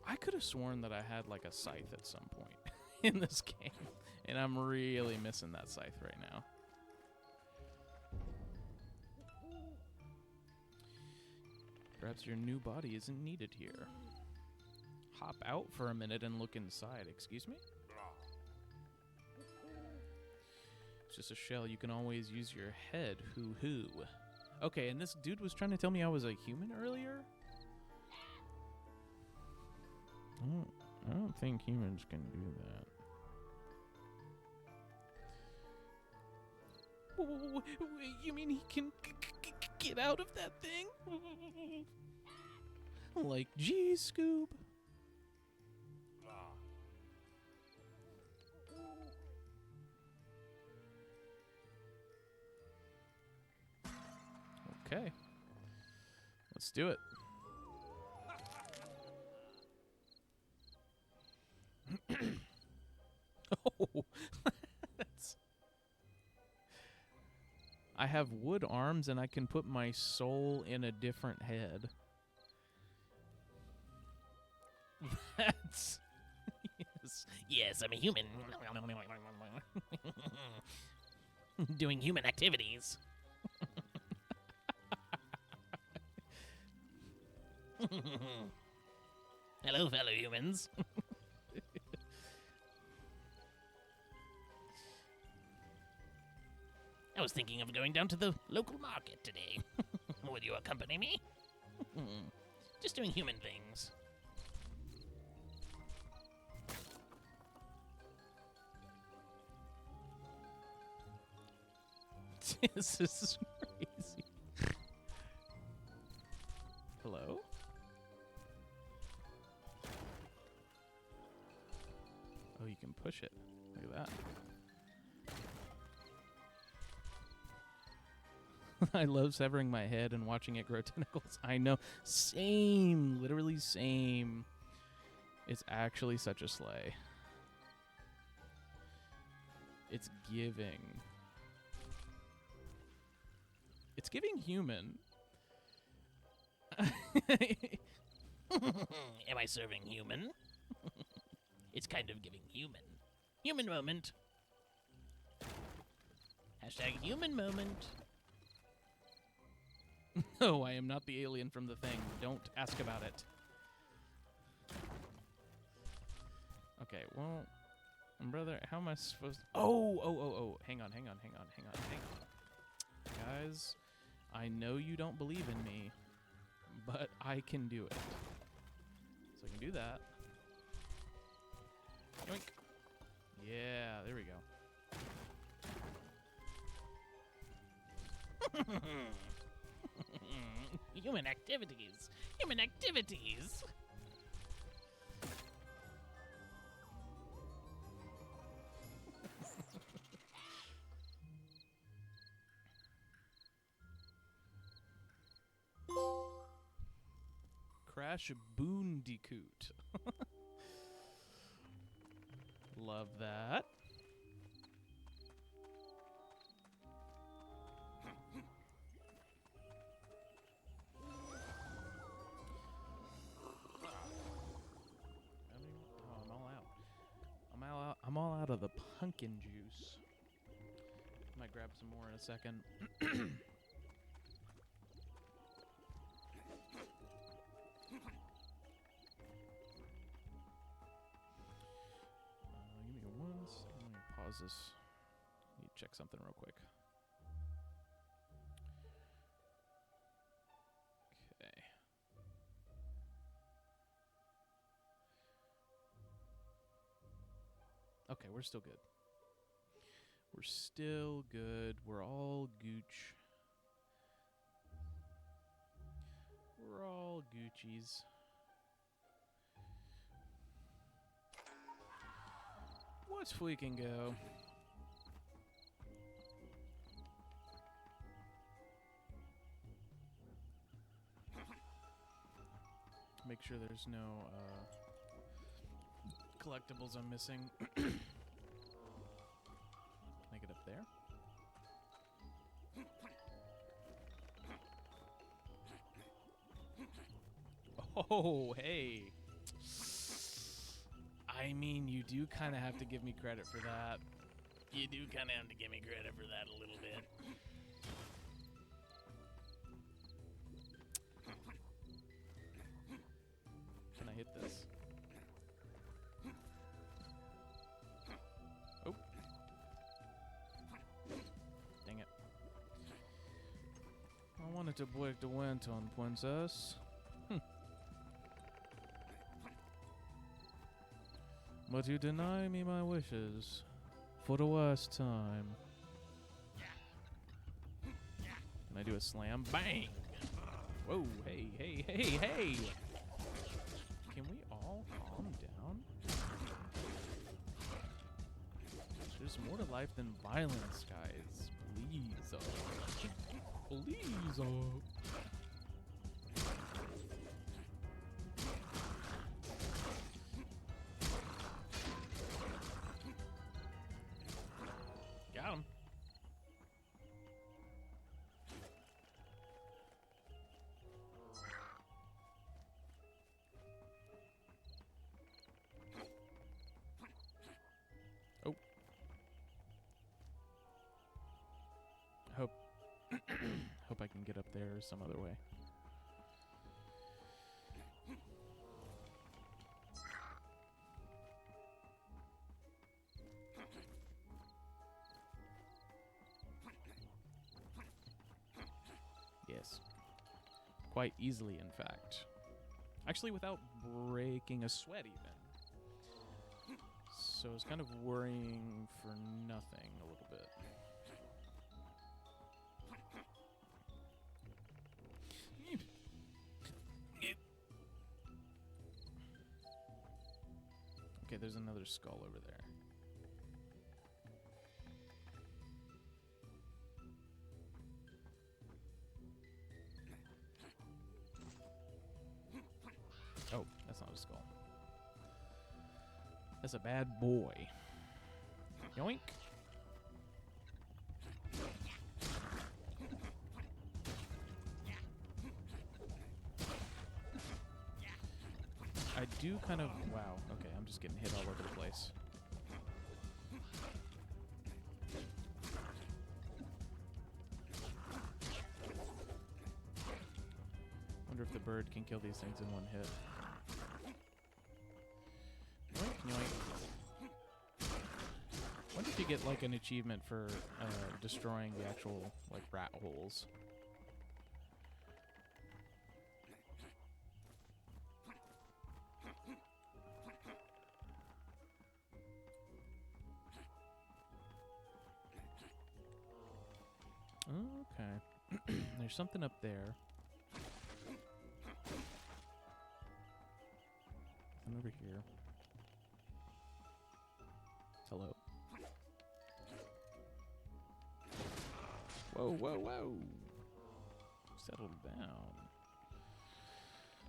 I could have sworn that I had like a scythe at some point in this game, and I'm really missing that scythe right now. Perhaps your new body isn't needed here. Hop out for a minute and look inside. Excuse me? It's just a shell. You can always use your head. Hoo-hoo. Okay, and this dude was trying to tell me I was a human earlier? I don't think humans can do that. Wait, you mean he can get out of that thing? Like, geez, Scoob. Okay. Let's do it. Oh, that's... I have wood arms and I can put my soul in a different head. That's... yes. Yes, I'm a human. Doing human activities. Hello, fellow humans. I was thinking of going down to the local market today. Would you accompany me? Just doing human things. This is crazy. Hello? Oh, you can push it. Look at that. I love severing my head and watching it grow tentacles. I know. Same. Literally same. It's actually such a sleigh. It's giving. It's giving human. Am I serving human? It's kind of giving human. Human moment. Hashtag human moment. No, I am not the alien from the thing. Don't ask about it. Okay, well, brother, how am I supposed to... Oh. Hang on. Guys, I know you don't believe in me, but I can do it. So I can do that. Yoink. Yeah, there we go. Human activities. Human activities. Crash Boondicoot. Love that. I'm all out of the pumpkin juice. Might grab some more in a second. Give me one second. Let me pause this. I need to check something real quick. Okay. Okay, we're still good. We're still good. We're all gooch. We're all Gucci's. What's we can go? Make sure there's no collectibles I'm missing. Make it up there. Oh, hey. I mean, you do kind of have to give me credit for that. You do kind of have to give me credit for that a little bit. Can I hit this? Oh. Dang it. I wanted to break the wind on Princess. But you deny me my wishes for the last time. Can I do a slam? Bang! Whoa, hey. Can we all calm down? There's more to life than violence, guys. Please. Please. Got him. hope I can get up there some other way. Yes. Quite easily, in fact. Actually, without breaking a sweat, even. So I was kind of worrying for nothing a little bit. Okay, there's another skull over there. Oh, that's not a skull. That's a bad boy. Yoink. I do kind of... Wow, okay, I'm just getting hit all over the place. Wonder if the bird can kill these things in one hit. Yoink, yoink. Wonder if you get like an achievement for destroying the actual like rat holes. Okay. There's something up there. And over here. Hello. Whoa, whoa, whoa. Settle down.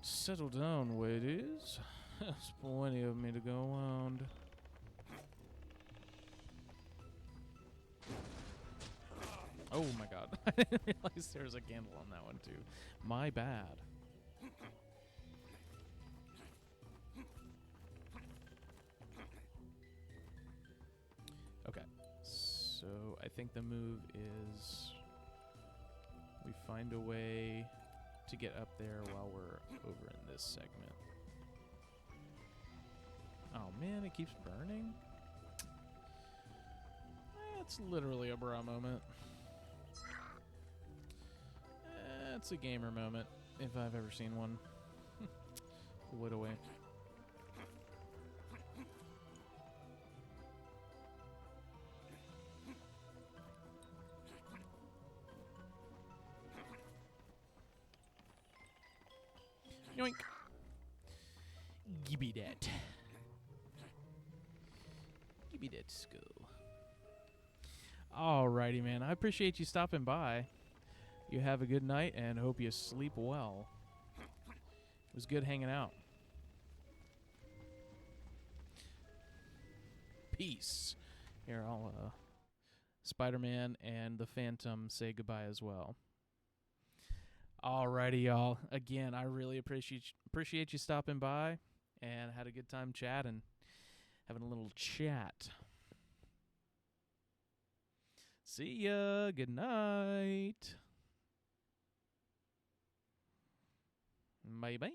Settle down, ladies. There's plenty of me to go around. Oh my god. I didn't realize there was a candle on that one too. My bad. Okay. So I think the move is we find a way to get up there while we're over in this segment. Oh man, it keeps burning. It's literally a bra moment. It's a gamer moment, if I've ever seen one. Wood away. Yoink. Give me that. Give me that skull. Alrighty, man. I appreciate you stopping by. You have a good night and hope you sleep well. It was good hanging out. Peace. Here, I'll Spider-Man and the Phantom say goodbye as well. Alrighty, y'all. Again, I really appreciate you stopping by and had a good time chatting, having a little chat. See ya. Good night. Bye-bye.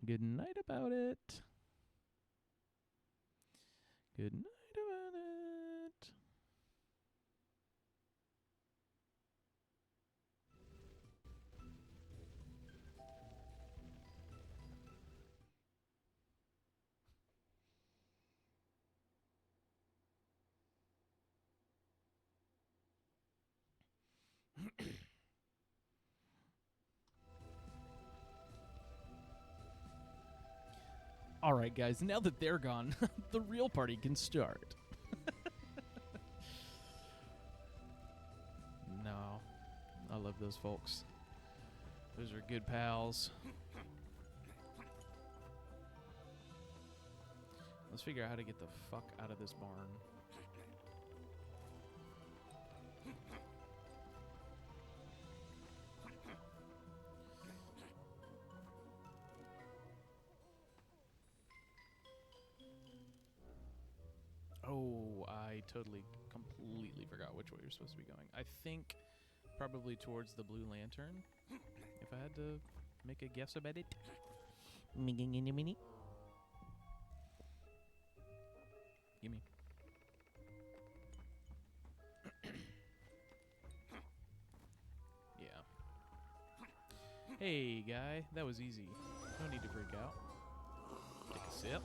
Good night about it. Good night about it. All right, guys, now that they're gone, the real party can start. No, I love those folks. Those are good pals. Let's figure out how to get the fuck out of this barn. Oh, I totally, completely forgot which way you're supposed to be going. I think probably towards the Blue Lantern, if I had to make a guess about it. Mini. Gimme. Yeah. Hey, guy, that was easy. No need to freak out. Take a sip.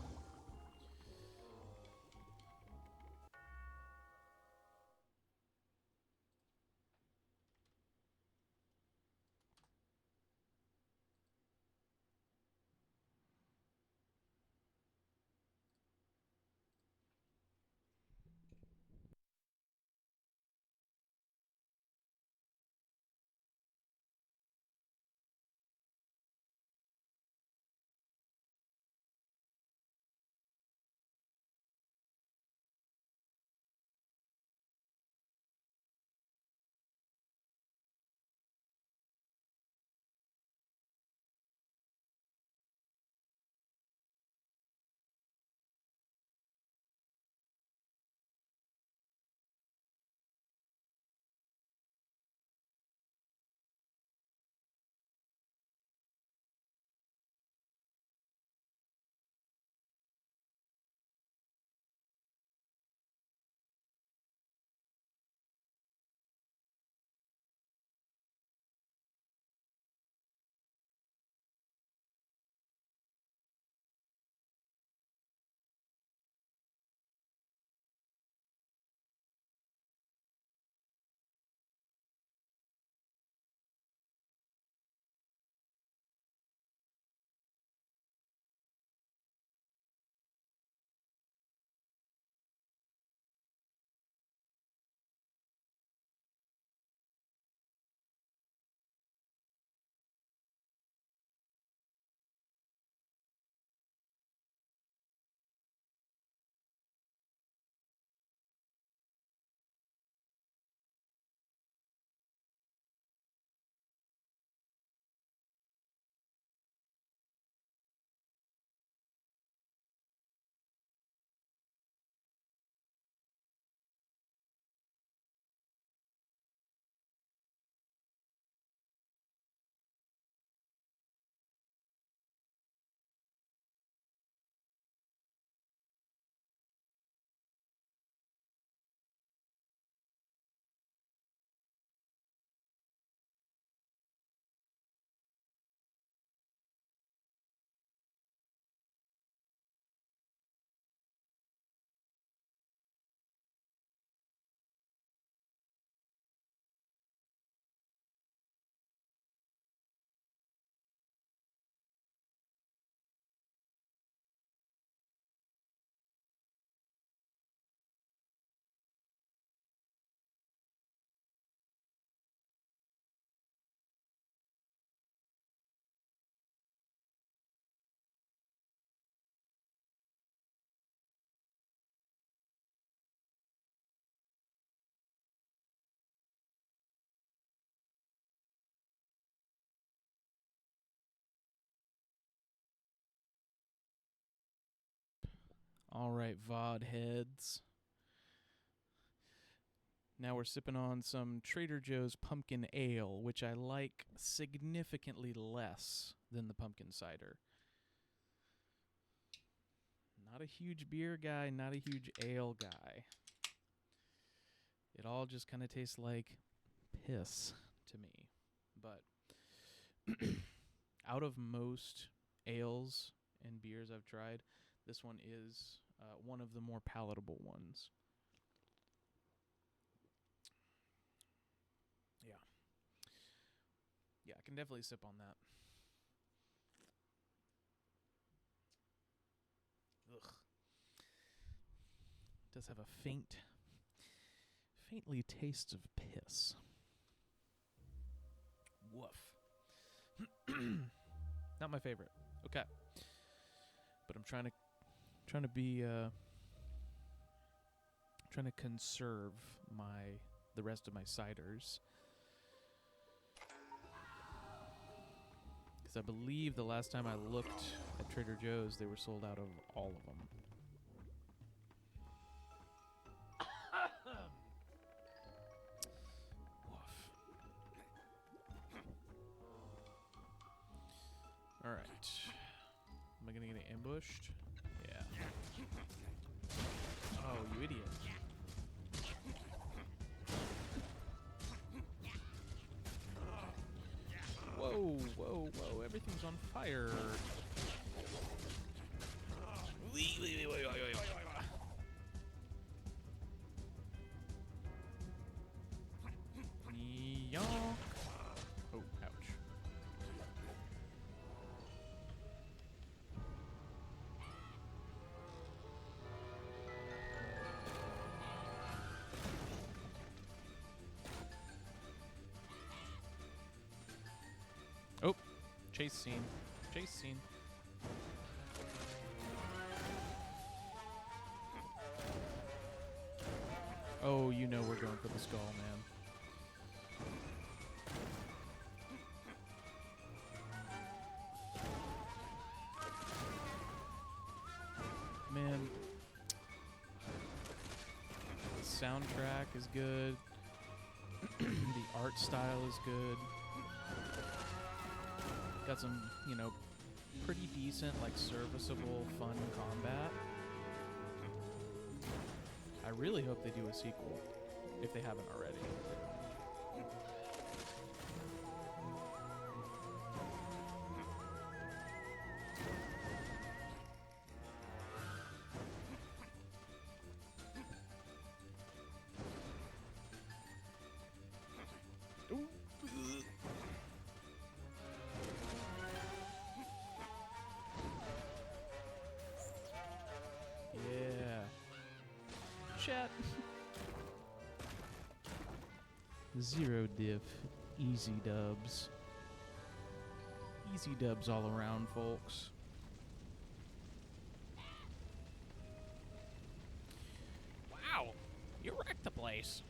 All right, VOD heads. Now we're sipping on some Trader Joe's pumpkin ale, which I like significantly less than the pumpkin cider. Not a huge beer guy, not a huge ale guy. It all just kind of tastes like piss to me. But out of most ales and beers I've tried, this one is one of the more palatable ones. Yeah. Yeah, I can definitely sip on that. Ugh. It does have a faintly taste of piss. Woof. Not my favorite. Okay. But I'm trying to be trying to conserve the rest of my ciders. Because I believe the last time I looked at Trader Joe's, they were sold out of all of them. Alright. Am I gonna get ambushed? Yeah. Oh, you idiot. Whoa, whoa, whoa, everything's on fire. Yonk. Oh, ouch. Oh, chase scene. Chase scene. Oh, you know we're going for the skull, man. Man. The soundtrack is good. The art style is good. Got some, you know, pretty decent, like, serviceable, fun combat. I really hope they do a sequel, if they haven't already. Yeah. Chat. Zero diff. Easy dubs. Easy dubs all around, folks. Wow, you wrecked the place.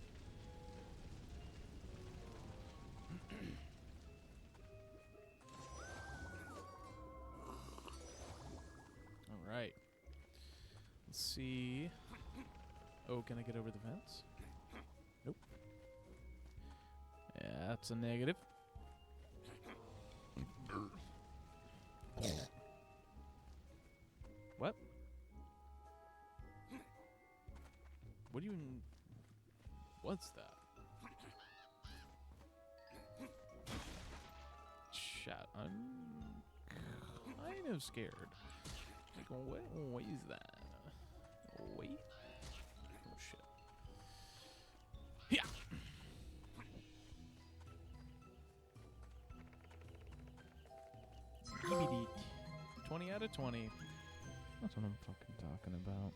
All right. Let's see. Oh, can I get over the fence? Nope. Yeah, that's a negative. What? What do you... What's that? Chat, I'm kind of scared. Like, what is that? Wait. Oh, shit. Yeah. EBD. 20 out of 20. That's what I'm fucking talking about.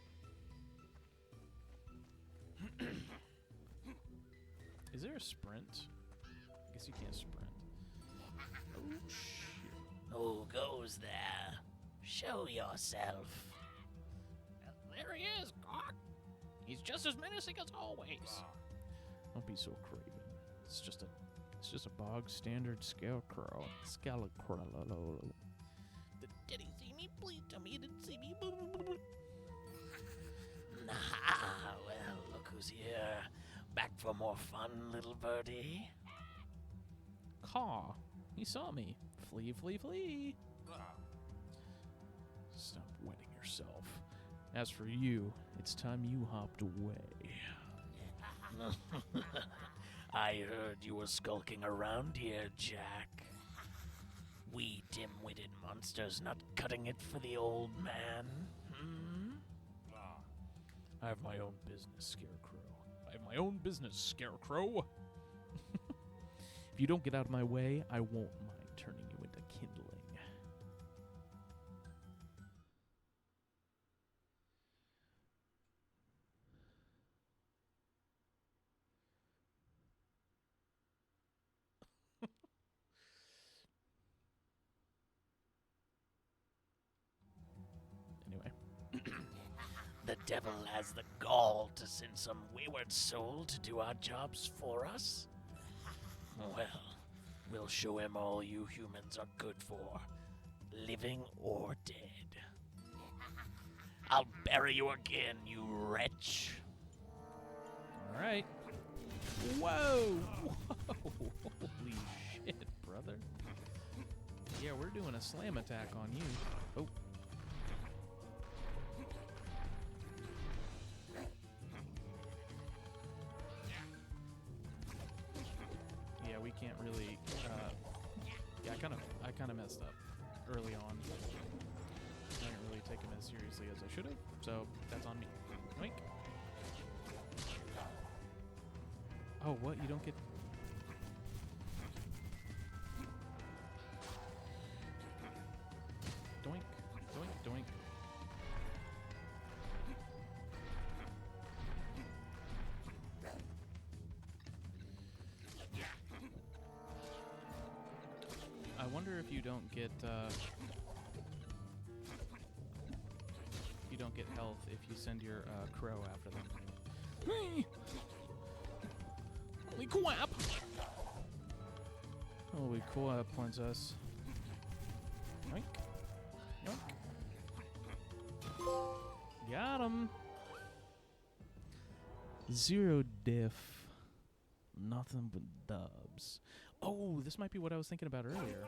Is there a sprint? I guess you can't sprint. Oh, shit. Who goes there? Show yourself. There he is, Gawk. He's just as menacing as always. Don't be so craven. It's just a bog standard scarecrow. Scarecrow. Did he see me? Please tell me he didn't see me. Nah, well, look who's here. Back for more fun, little birdie. Caw. He saw me. Flee, flee, flee. Stop wetting yourself. As for you, it's time you hopped away. I heard you were skulking around here, Jack. We dim-witted monsters not cutting it for the old man, hmm? I have my own business, Scarecrow. I have my own business, Scarecrow. If you don't get out of my way, I won't mind turning you into kindling. Anyway. The devil has the gall to send some wayward soul to do our jobs for us? Well, we'll show him all you humans are good for, living or dead. I'll bury you again, you wretch. All right. Whoa! Whoa! Holy shit, brother. Yeah, we're doing a slam attack on you. Oh. Yeah, we can't really. Yeah, I kind of messed up early on. I didn't really take him as seriously as I should have, so that's on me. Yoink. Oh, what? You don't get. Doink, doink, doink. I wonder if you don't get health if you send your crow after them. Hey! Holy crap! Holy crap, princess. Yoink. Yoink. Got him. 0 diff. Nothing but dubs. Oh, this might be what I was thinking about earlier.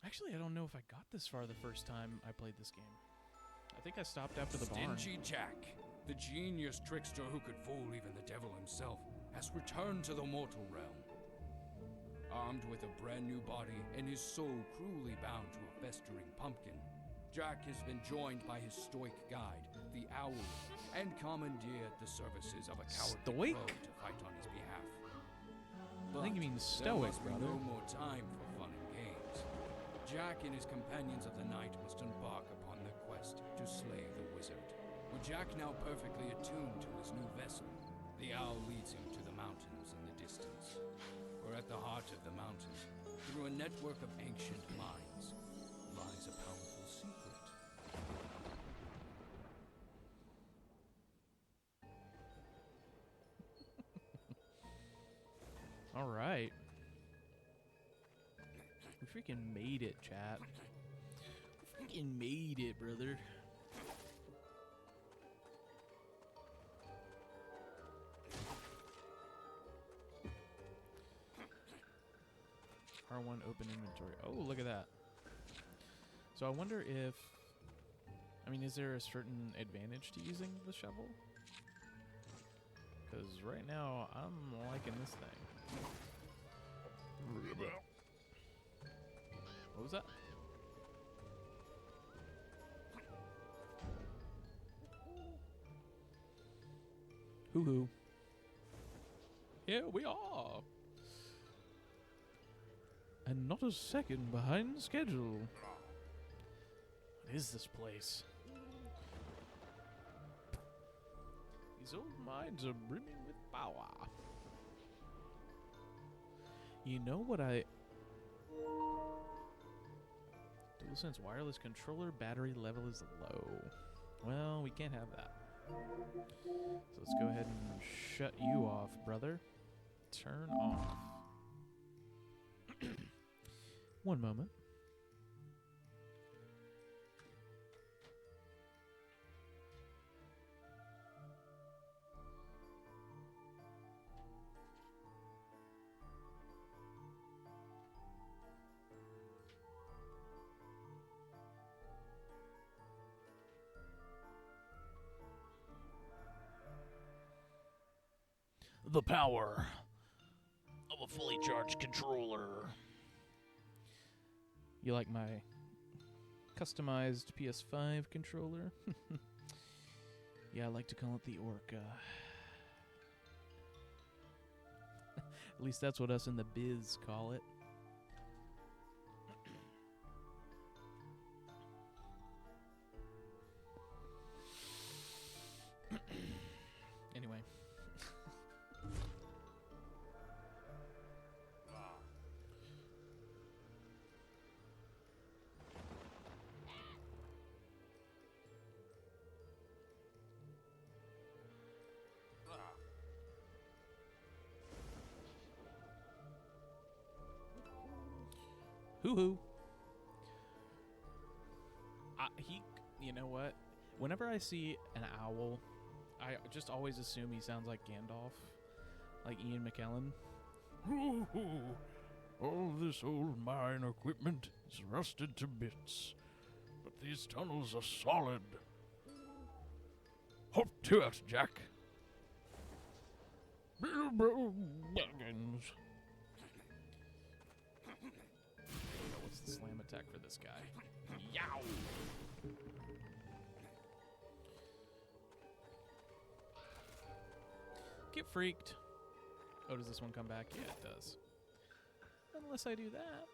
Actually, I don't know if I got this far the first time I played this game. I think I stopped after the barn. Stingy Jack, the genius trickster who could fool even the devil himself, has returned to the mortal realm. Armed with a brand new body and his soul cruelly bound to a festering pumpkin, Jack has been joined by his stoic guide, the Owl, and commandeered the services of a cowardly crow to fight on his behalf. I think you mean stoic, brother. No more time for fun and games. Jack and his companions of the night must embark upon their quest to slay the wizard. With Jack now perfectly attuned to his new vessel, the Owl leads him to the mountains in the distance. For at the heart of the mountain, through a network of ancient mines, lies a powerful secret. All right. We freaking made it, chat. We freaking made it, brother. R1 open inventory. Oh, look at that. So I wonder if... I mean, is there a certain advantage to using the shovel? Because right now, I'm liking this thing. What was that? Hoo-hoo. Here we are. And not a second behind schedule. What is this place? These old mines are brimming with power. You know what I... DualSense wireless controller battery level is low. Well, we can't have that. So let's go ahead and shut you off, brother. Turn off. One moment. The power of a fully charged controller. You like my customized PS5 controller? Yeah, I like to call it the Orca. At least that's what us in the biz call it. Anyway. Hoo-hoo. You know what? Whenever I see an owl, I just always assume he sounds like Gandalf, like Ian McKellen. Ooh, all this old mine equipment is rusted to bits, but these tunnels are solid. Hop to it, Jack. Bilbo Baggins. What's the slam attack for this guy? Yow! Get freaked. Oh, does this one come back? Yeah, it does. Unless I do that.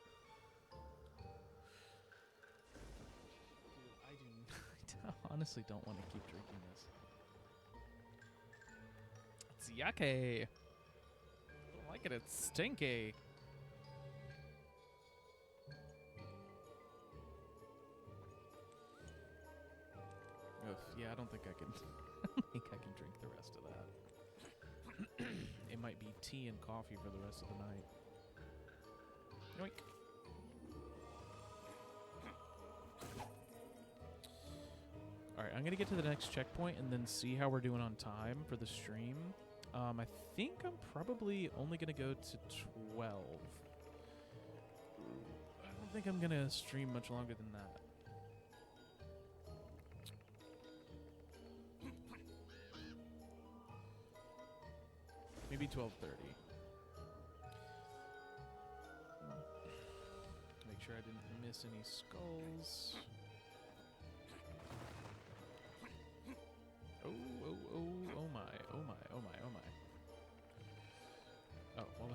Dude, I honestly don't want to keep drinking this. It's yucky. I don't like it. It's stinky. Oof, yeah, I don't think I can. I don't think I can drink the rest of that. It might be tea and coffee for the rest of the night. Yoink. Alright, I'm gonna get to the next checkpoint and then see how we're doing on time for the stream. I think I'm probably only gonna go to 12. I don't think I'm gonna stream much longer than that. Maybe 12:30. Make sure I didn't miss any skulls. Oh, oh, oh, oh my, oh my, oh my, oh my. Oh, well,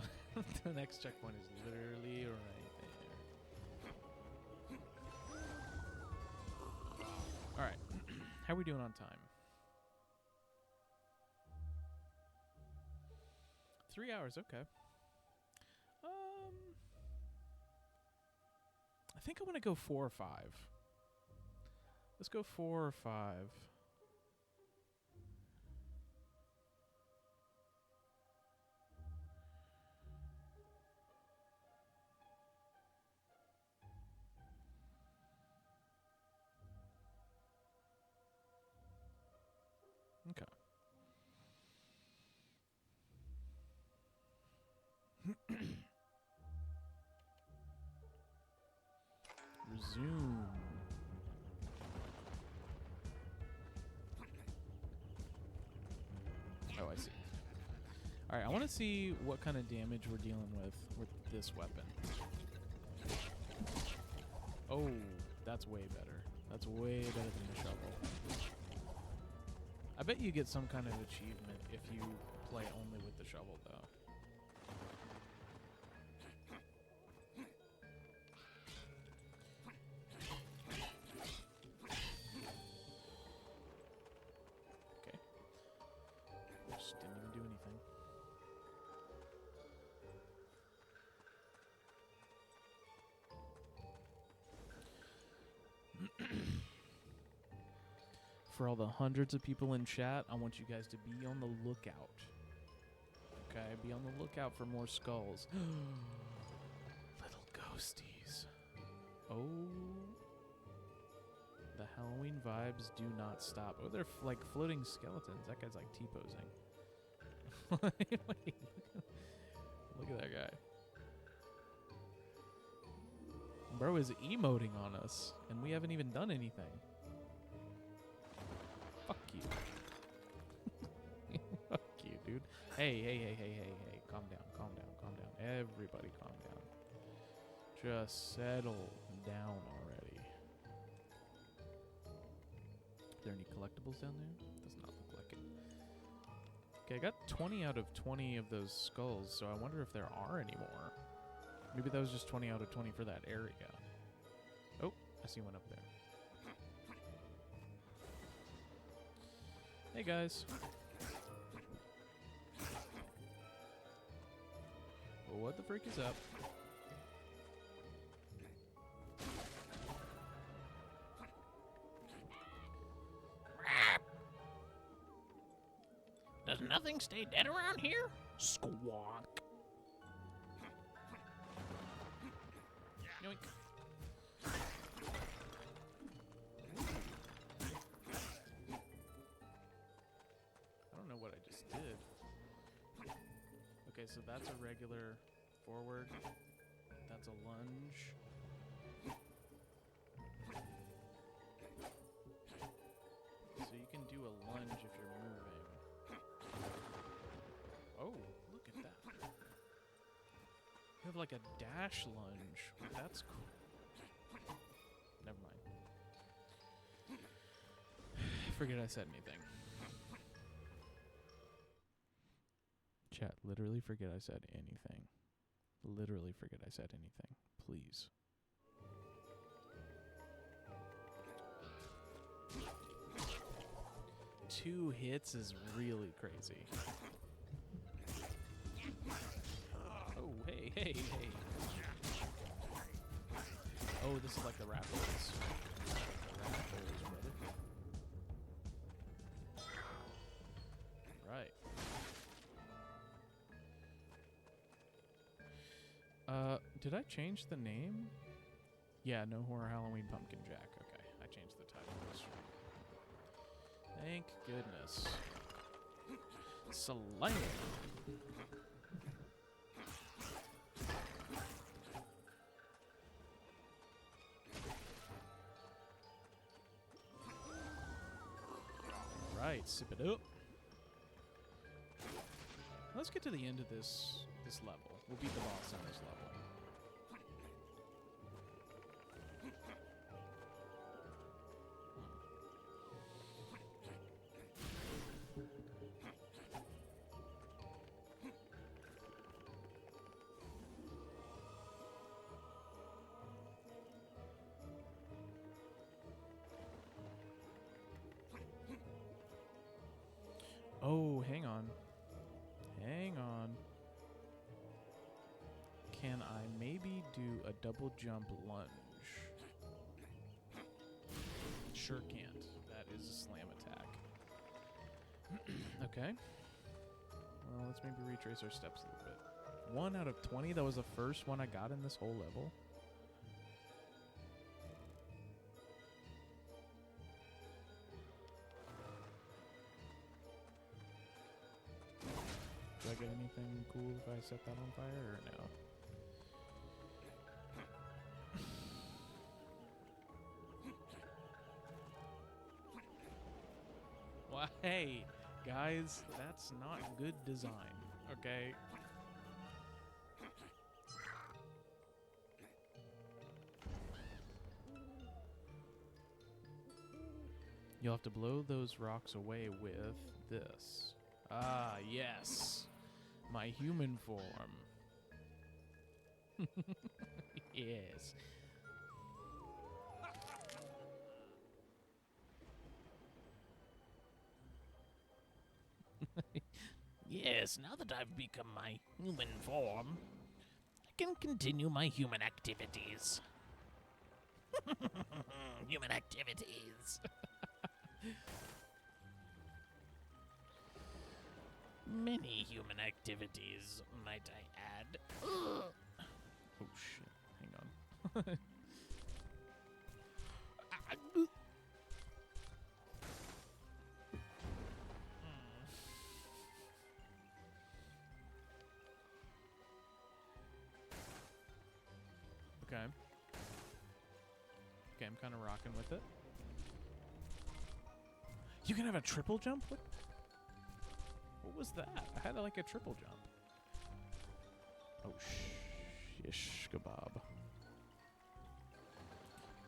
the next checkpoint is literally right there. Alright, how are we doing on time? 3 hours, okay. I think I want to go 4 or 5. Let's go 4 or 5. Okay. Resume. Oh, I see. Alright, I want to see what kind of damage we're dealing with this weapon. Oh, that's way better. That's way better than the shovel. I bet you get some kind of achievement if you play only with the shovel, though. Okay. Just didn't even do anything. For all the hundreds of people in chat, I want you guys to be on the lookout. Okay, be on the lookout for more skulls. Little ghosties. Oh. The Halloween vibes do not stop. Oh, they're like floating skeletons. That guy's like T-posing. Wait, look at that guy. Bro is emoting on us, and we haven't even done anything. Fuck you. Fuck you, dude. Hey. Calm down. Everybody calm down. Just settle down already. Are there any collectibles down there? Does not look like it. Okay, I got 20 out of 20 of those skulls, so I wonder if there are any more. Maybe that was just 20 out of 20 for that area. Oh, I see one up there. Hey guys. What the freak is up? Does nothing stay dead around here? Squawk. Yoink. I don't know what I just did. Okay, so that's a regular forward. That's a lunge. So you can do a lunge if you're moving. Oh, look at that. You have like a dash lunge. That's cool. Never mind. Forget I said anything. Chat, literally forget I said anything. Literally forget I said anything. Please. Two hits is really crazy. Oh, hey, hey, hey. Oh, this is like the Rapples. Rapples, brother. Right. Did I change the name? Yeah, No Horror Halloween Pumpkin Jack. Okay, I changed the title of the stream. Thank goodness. Slime. Right, sip it up. Let's get to the end of this level. We'll beat the boss on this level. Oh, hang on. Hang on. Can I maybe do a double jump lunge? Sure can't. That is a slam attack. Okay. Well, let's maybe retrace our steps a little bit. 1 out of 20? That was the first one I got in this whole level? Do I get anything cool if I set that on fire, or no? Well, hey, guys, that's not good design, okay? You'll have to blow those rocks away with this. Ah, yes. My human form. Yes. Yes, now that I've become my human form, I can continue my human activities. Human activities. Many human activities, might I add. Oh shit, hang on. Okay. Okay, I'm kind of rocking with it. You can have a triple jump? What was that? I had like a triple jump. Oh, shish kebab.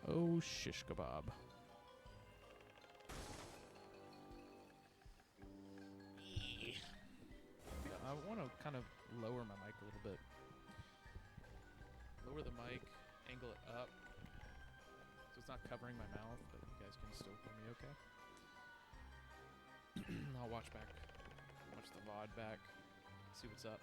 Oh, shish kebab. I want to kind of lower my mic a little bit. Lower the mic, angle it up, so it's not covering my mouth, but you guys can still hear me okay. I'll watch the VOD back, see what's up.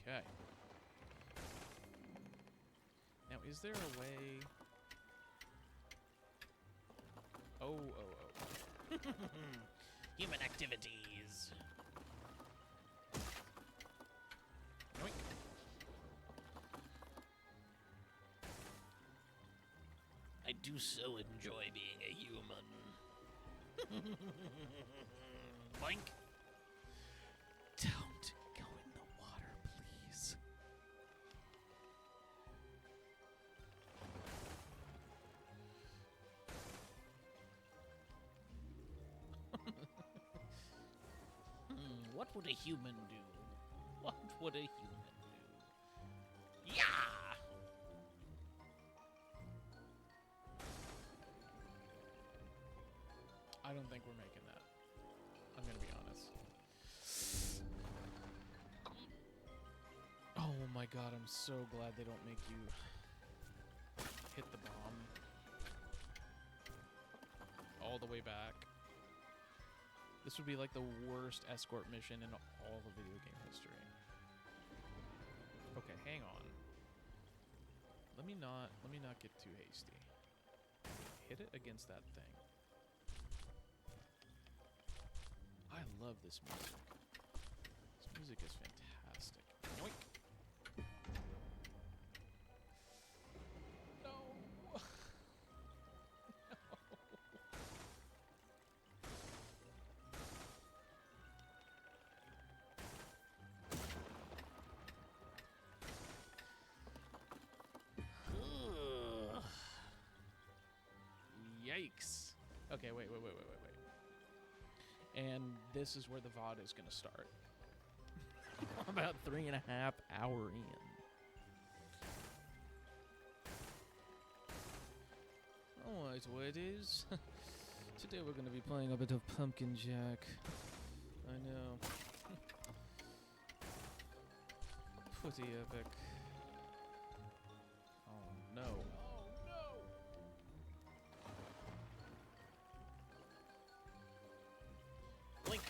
Okay. Now, is there a way... Oh. Human activities. do so enjoy being a human. Boink. Don't go in the water, please. What would a human do? What would a human do? Yeah! I don't think we're making that. I'm gonna be honest. Oh my god, I'm so glad they don't make you hit the bomb all the way back. This would be like the worst escort mission in all of video game history. Okay, hang on. Let me not get too hasty. Hit it against that thing. I love this music. This music is fantastic. Yoink. No. Ugh. Yikes. Okay, wait. And this is where the VOD is going to start. About 3.5 hours in. Alright, Whiteys. Today we're going to be playing a bit of Pumpkin Jack. I know. Pretty epic. Oh no. Blink.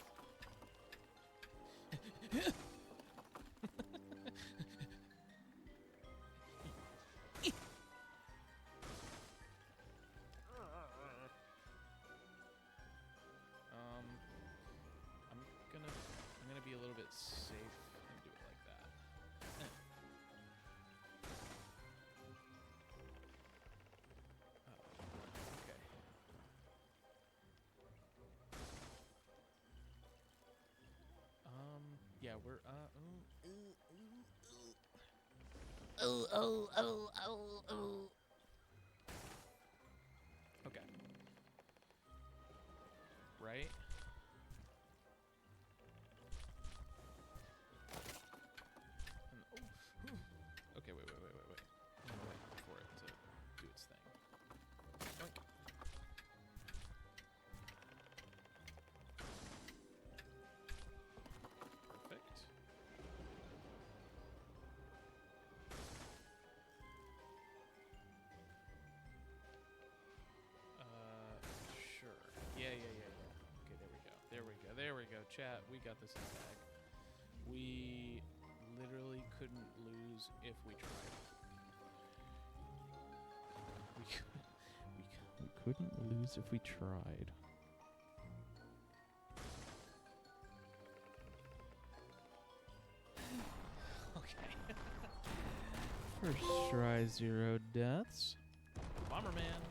I'm gonna be a little bit safe and do it like that. Okay. Yeah, we're Oh. Okay. Right? Okay, wait. I'm gonna wait for it to do its thing. Yoink. Perfect. Sure. Yeah. Okay, there we go. Chat, we got this in the bag. We literally couldn't lose if we tried. We couldn't lose if we tried. Okay. First try, 0 deaths. Bomberman.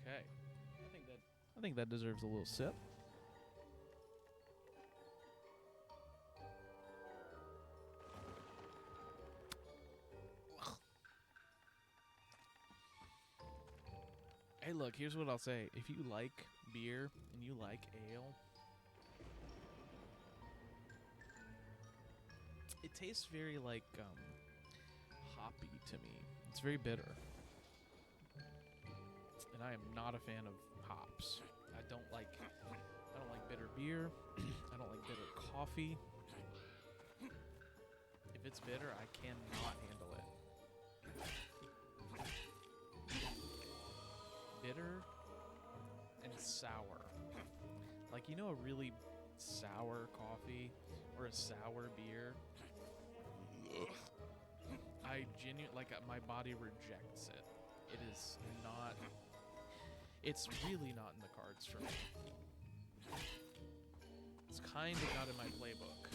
Okay. I think that deserves a little sip. Hey, look, here's what I'll say. If you like beer and you like ale, it tastes very like hoppy to me. It's very bitter. And I am not a fan of hops. I don't like bitter beer. I don't like bitter coffee. If it's bitter, I cannot handle it. Bitter and sour. Like, you know, a really sour coffee or a sour beer? I genuinely, my body rejects it. It is not, it's really not in the cards for me. It's kind of not in my playbook.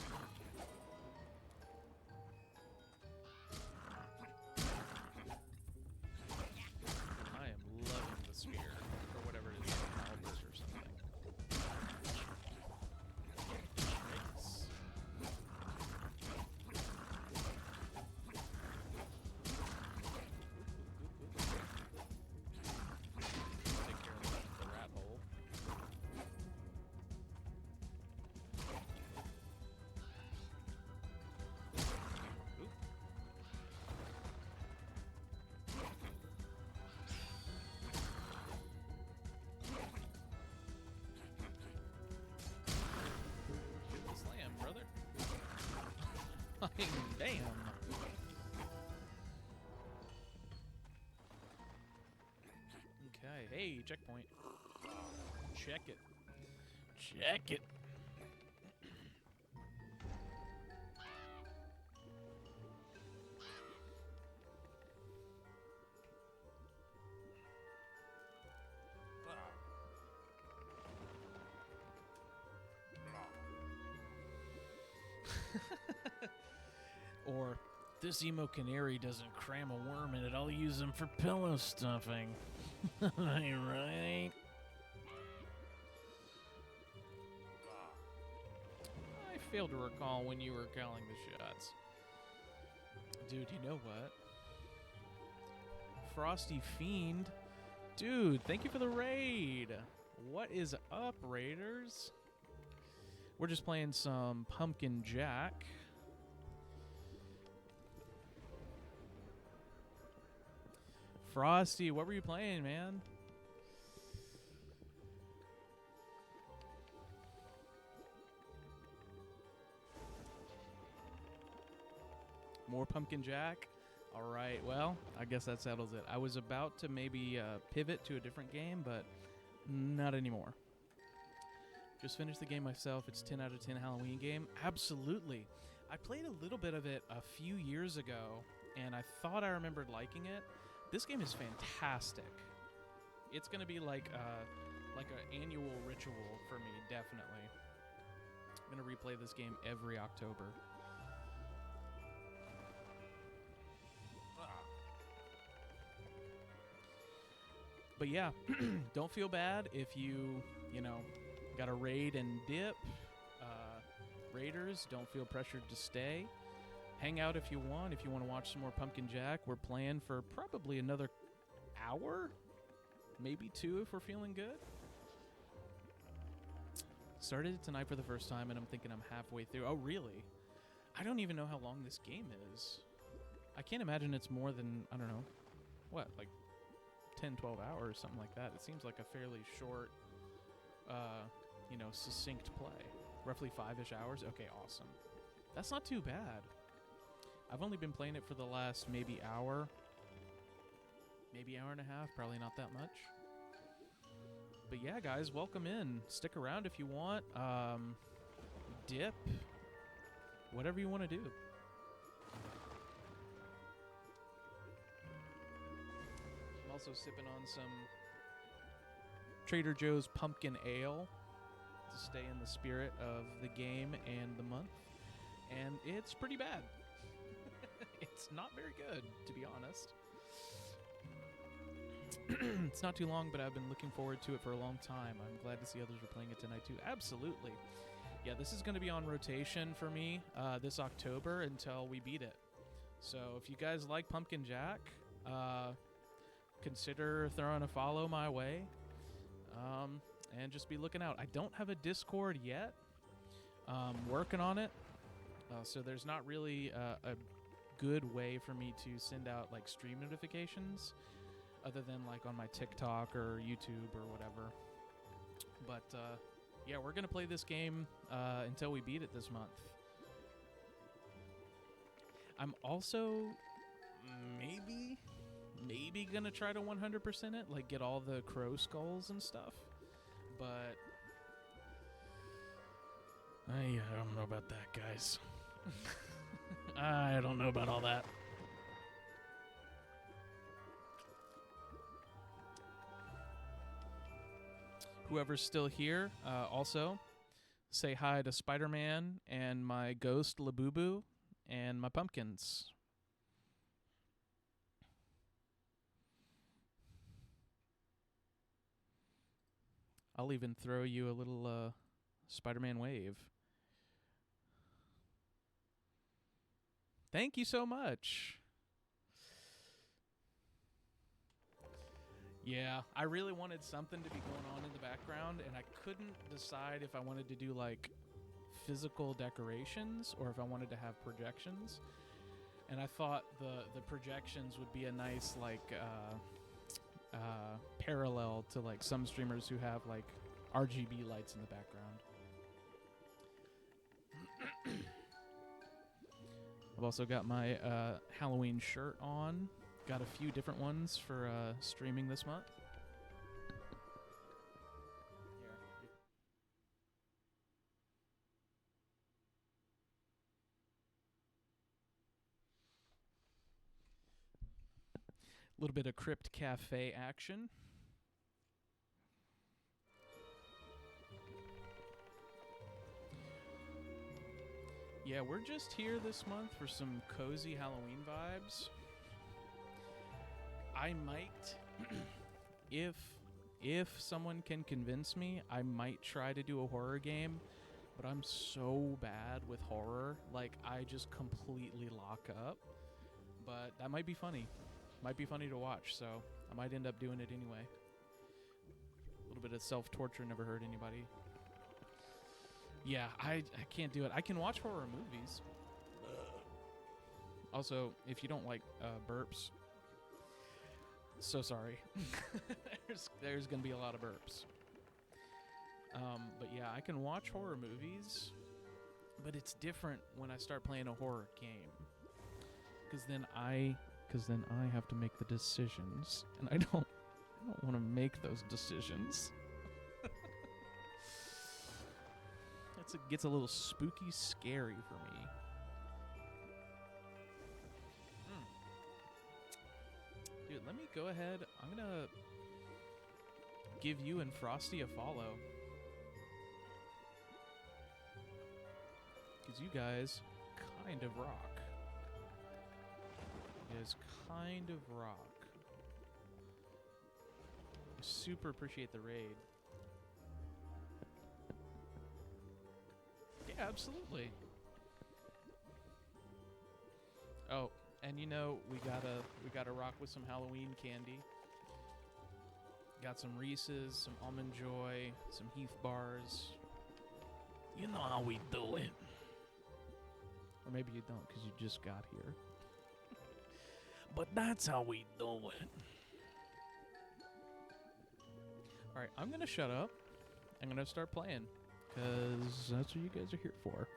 Damn. Okay, hey, checkpoint. Check it. Check it. Or, This emo canary doesn't cram a worm in it. I'll use him for pillow stuffing. Right? I fail to recall when you were calling the shots. Dude, you know what? Frosty Fiend. Dude, thank you for the raid. What is up, raiders? We're just playing some Pumpkin Jack. Frosty, what were you playing, man? More Pumpkin Jack? Alright, well, I guess that settles it. I was about to maybe pivot to a different game, but not anymore. Just finished the game myself. It's 10 out of 10 Halloween game. Absolutely. I played a little bit of it a few years ago, and I thought I remembered liking it. This game is fantastic. It's going to be like an annual ritual for me, definitely. I'm going to replay this game every October. But yeah, don't feel bad if you got a raid and dip. Raiders, don't feel pressured to stay. Hang out if you want. If you want to watch some more Pumpkin Jack, we're playing for probably another hour, maybe 2 if we're feeling good. Started it tonight for the first time, and I'm thinking I'm halfway through. Oh, really? I don't even know how long this game is. I can't imagine it's more than, I don't know, what, like 10, 12 hours, something like that. It seems like a fairly short, succinct play. Roughly 5-ish hours. Okay, awesome. That's not too bad. I've only been playing it for the last maybe hour. Maybe hour and a half. Probably not that much. But yeah, guys, welcome in. Stick around if you want. Dip. Whatever you want to do. I'm also sipping on some Trader Joe's Pumpkin Ale to stay in the spirit of the game and the month. And it's pretty bad. It's not very good, to be honest. It's not too long, but I've been looking forward to it for a long time. I'm glad to see others are playing it tonight, too. Absolutely. Yeah, this is going to be on rotation for me this October until we beat it. So if you guys like Pumpkin Jack, consider throwing a follow my way. And just be looking out. I don't have a Discord yet. Working on it. So there's not really a good way for me to send out like stream notifications other than like on my TikTok or YouTube or whatever. But yeah, we're going to play this game until we beat it this month. I'm also maybe going to try to 100% it, like get all the crow skulls and stuff. But I don't know about that, guys. I don't know about all that. Whoever's still here, also say hi to Spider-Man and my ghost Labubu and my pumpkins. I'll even throw you a little Spider-Man wave. Thank you so much. Yeah, I really wanted something to be going on in the background, and I couldn't decide if I wanted to do like physical decorations or if I wanted to have projections. And I thought the projections would be a nice like parallel to like some streamers who have like RGB lights in the background. I've also got my Halloween shirt on. Got a few different ones for streaming this month. A little bit of Crypt Cafe action. Yeah, we're just here this month for some cozy Halloween vibes. I might, if someone can convince me, I might try to do a horror game, but I'm so bad with horror, like I just completely lock up. But that might be funny. Might be funny to watch, so I might end up doing it anyway. A little bit of self-torture never hurt anybody. Yeah, I can't do it. I can watch horror movies. Also, if you don't like burps, so sorry. there's going to be a lot of burps. But yeah, I can watch horror movies, but it's different when I start playing a horror game. Because then I have to make the decisions, and I don't want to make those decisions. It gets a little spooky scary for me. Dude, let me go ahead. I'm going to give you and Frosty a follow. Because you guys kind of rock. You guys kind of rock. I super appreciate the raid. Yeah, absolutely. Oh, and you know, we gotta rock with some Halloween candy. Got some Reese's, some Almond Joy, some Heath bars. You know how we do it. Or maybe you don't, because you just got here. But that's how we do it. Alright, I'm gonna shut up. I'm gonna start playing, because that's what you guys are here for.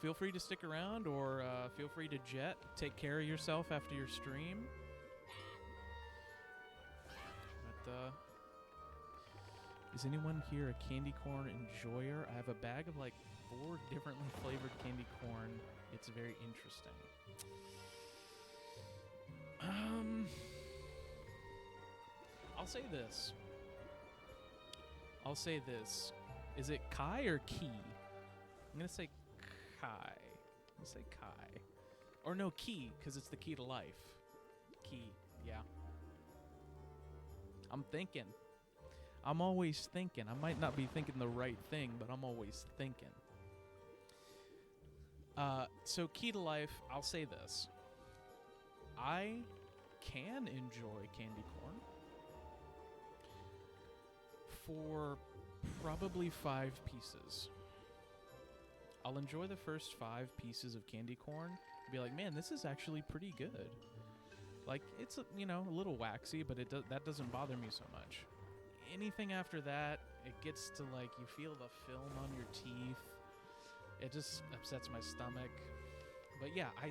Feel free to stick around, or feel free to jet. Take care of yourself after your stream. But, is anyone here a candy corn enjoyer? I have a bag of like 4 differently flavored candy corn. It's very interesting. I'll say this. Is it Kai or Key? I'm gonna say Kai. I'm gonna say Kai. Or no, Key, because it's the key to life. Key, yeah. I'm thinking. I'm always thinking. I might not be thinking the right thing, but I'm always thinking. So key to life, I'll say this. I can enjoy candy corn for probably 5 pieces. I'll enjoy the first 5 pieces of candy corn and be like, man, this is actually pretty good. Like, it's, a little waxy, but that doesn't bother me so much. Anything after that, it gets to, like, you feel the film on your teeth. It just upsets my stomach. But yeah, I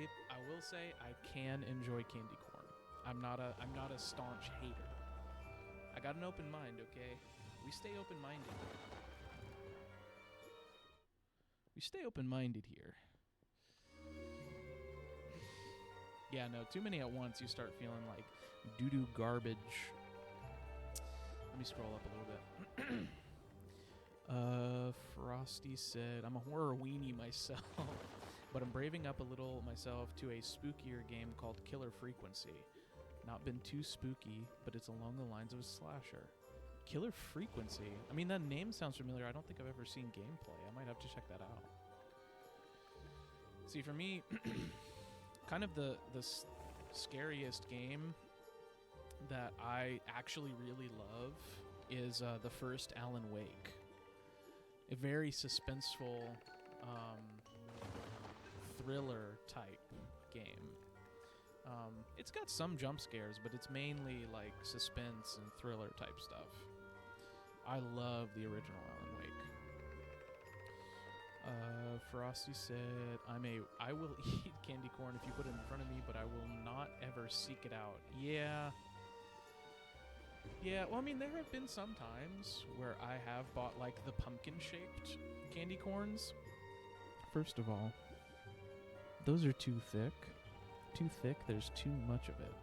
will say I can enjoy candy corn. I'm not a staunch hater. I got an open mind, okay? We stay open-minded. We stay open-minded here. Yeah, no, too many at once, you start feeling like doo-doo garbage. Let me scroll up a little bit. Frosty said, I'm a horror weenie myself, but I'm braving up a little myself to a spookier game called Killer Frequency. Not been too spooky, but it's along the lines of a slasher. Killer Frequency? I mean, that name sounds familiar. I don't think I've ever seen gameplay. I might have to check that out. See, for me, kind of the scariest game that I actually really love is the first Alan Wake. A very suspenseful thriller type game. It's got some jump scares, but it's mainly like suspense and thriller type stuff. I love the original Alan Frosty said, I will eat candy corn if you put it in front of me, but I will not ever seek it out. Yeah. Yeah, well, I mean, there have been some times where I have bought, like, the pumpkin-shaped candy corns. First of all, those are too thick. Too thick, there's too much of it.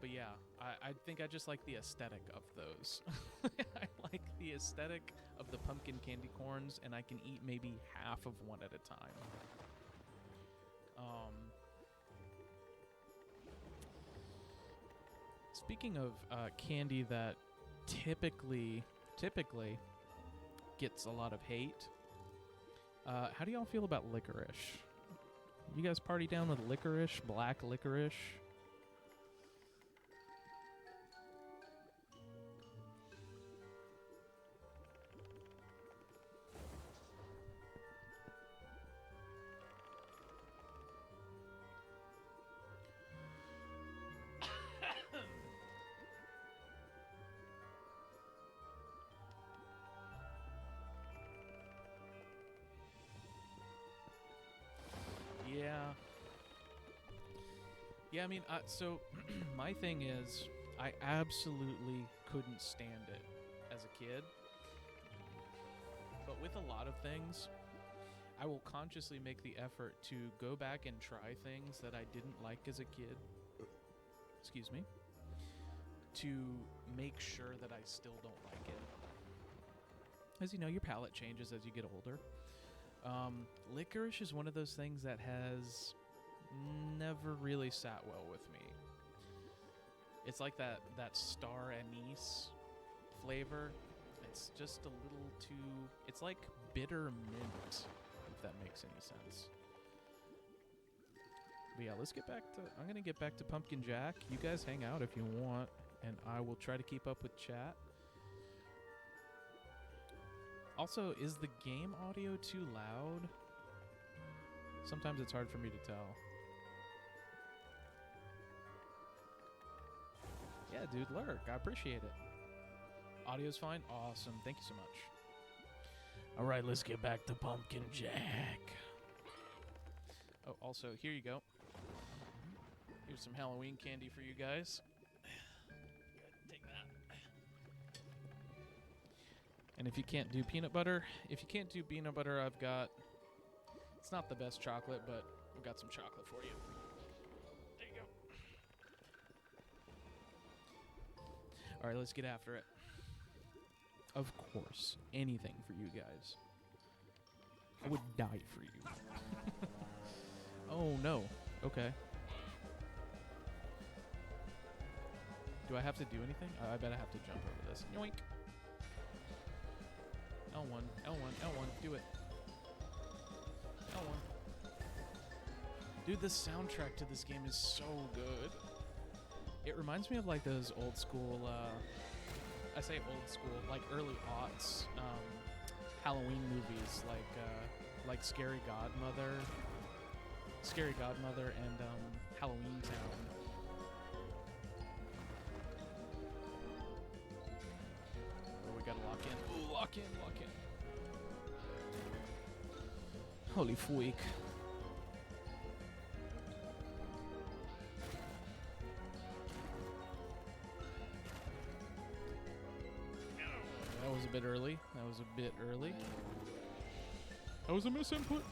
But yeah, I think I just like the aesthetic of those. I like the aesthetic of the pumpkin candy corns, and I can eat maybe half of one at a time. Speaking of candy that typically gets a lot of hate, how do y'all feel about licorice? You guys party down with licorice, black licorice? Yeah, I mean, so my thing is, I absolutely couldn't stand it as a kid. But with a lot of things, I will consciously make the effort to go back and try things that I didn't like as a kid. Excuse me. To make sure that I still don't like it. As you know, your palate changes as you get older. Licorice is one of those things that has never really sat well with me. It's like that star anise flavor. It's just a little too... It's like bitter mint, if that makes any sense. But yeah, let's get back to... I'm going to get back to Pumpkin Jack. You guys hang out if you want, and I will try to keep up with chat. Also, is the game audio too loud? Sometimes it's hard for me to tell. Yeah, dude, lurk. I appreciate it. Audio's fine? Awesome. Thank you so much. All right, let's get back to Pumpkin Jack. Oh, also, here you go. Here's some Halloween candy for you guys. Take that. And if you can't do peanut butter, I've got... It's not the best chocolate, but we've got some chocolate for you. There you go. All right, let's get after it. Of course, anything for you guys. I would die for you. Oh, no. Okay. Do I have to do anything? I bet I have to jump over this. Yoink. L1, L1, L1. Do it. L1. Dude, the soundtrack to this game is so good. It reminds me of like those old school, I say old school, like early aughts Halloween movies, like Scary Godmother and Halloween Town. Oh, we gotta lock in. Ooh, lock in. Holy freak. That was a bit early. That was a misinput.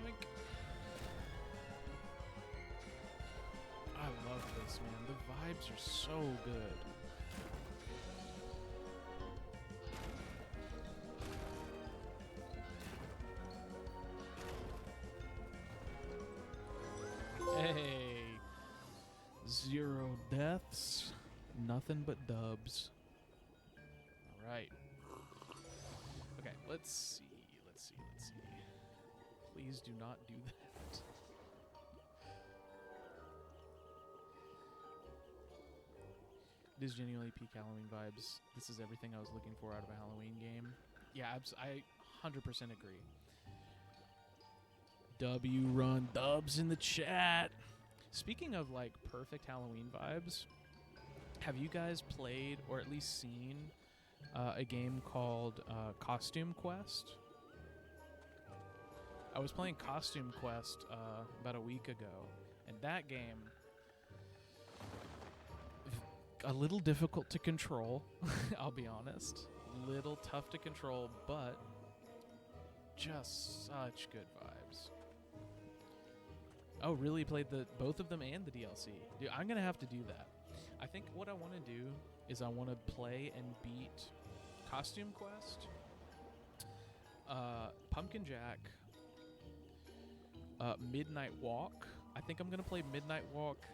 Yoink. I love this, man. The vibes are so good. Hey, 0 deaths, nothing but dubs. All right. Okay, let's see. Please do not do that. It is genuinely peak Halloween vibes. This is everything I was looking for out of a Halloween game. Yeah, I 100% agree. W run dubs in the chat. Speaking of like perfect Halloween vibes, have you guys played or at least seen a game called Costume Quest? I was playing Costume Quest about a week ago, and that game, a little difficult to control, I'll be honest. Little tough to control, but just such good vibes. Oh, really played both of them and the DLC. Dude, I'm going to have to do that. I think what I want to do is I want to play and beat Costume Quest, Pumpkin Jack, Midnight Walk. I think I'm going to play Midnight Walk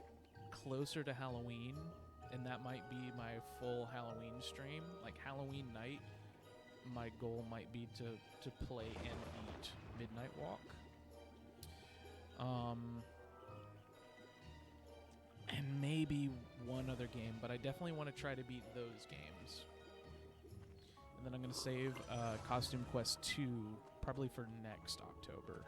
closer to Halloween, and that might be my full Halloween stream. Like Halloween night, my goal might be to play and beat Midnight Walk. And maybe one other game, but I definitely want to try to beat those games. And then I'm going to save Costume Quest 2 probably for next October.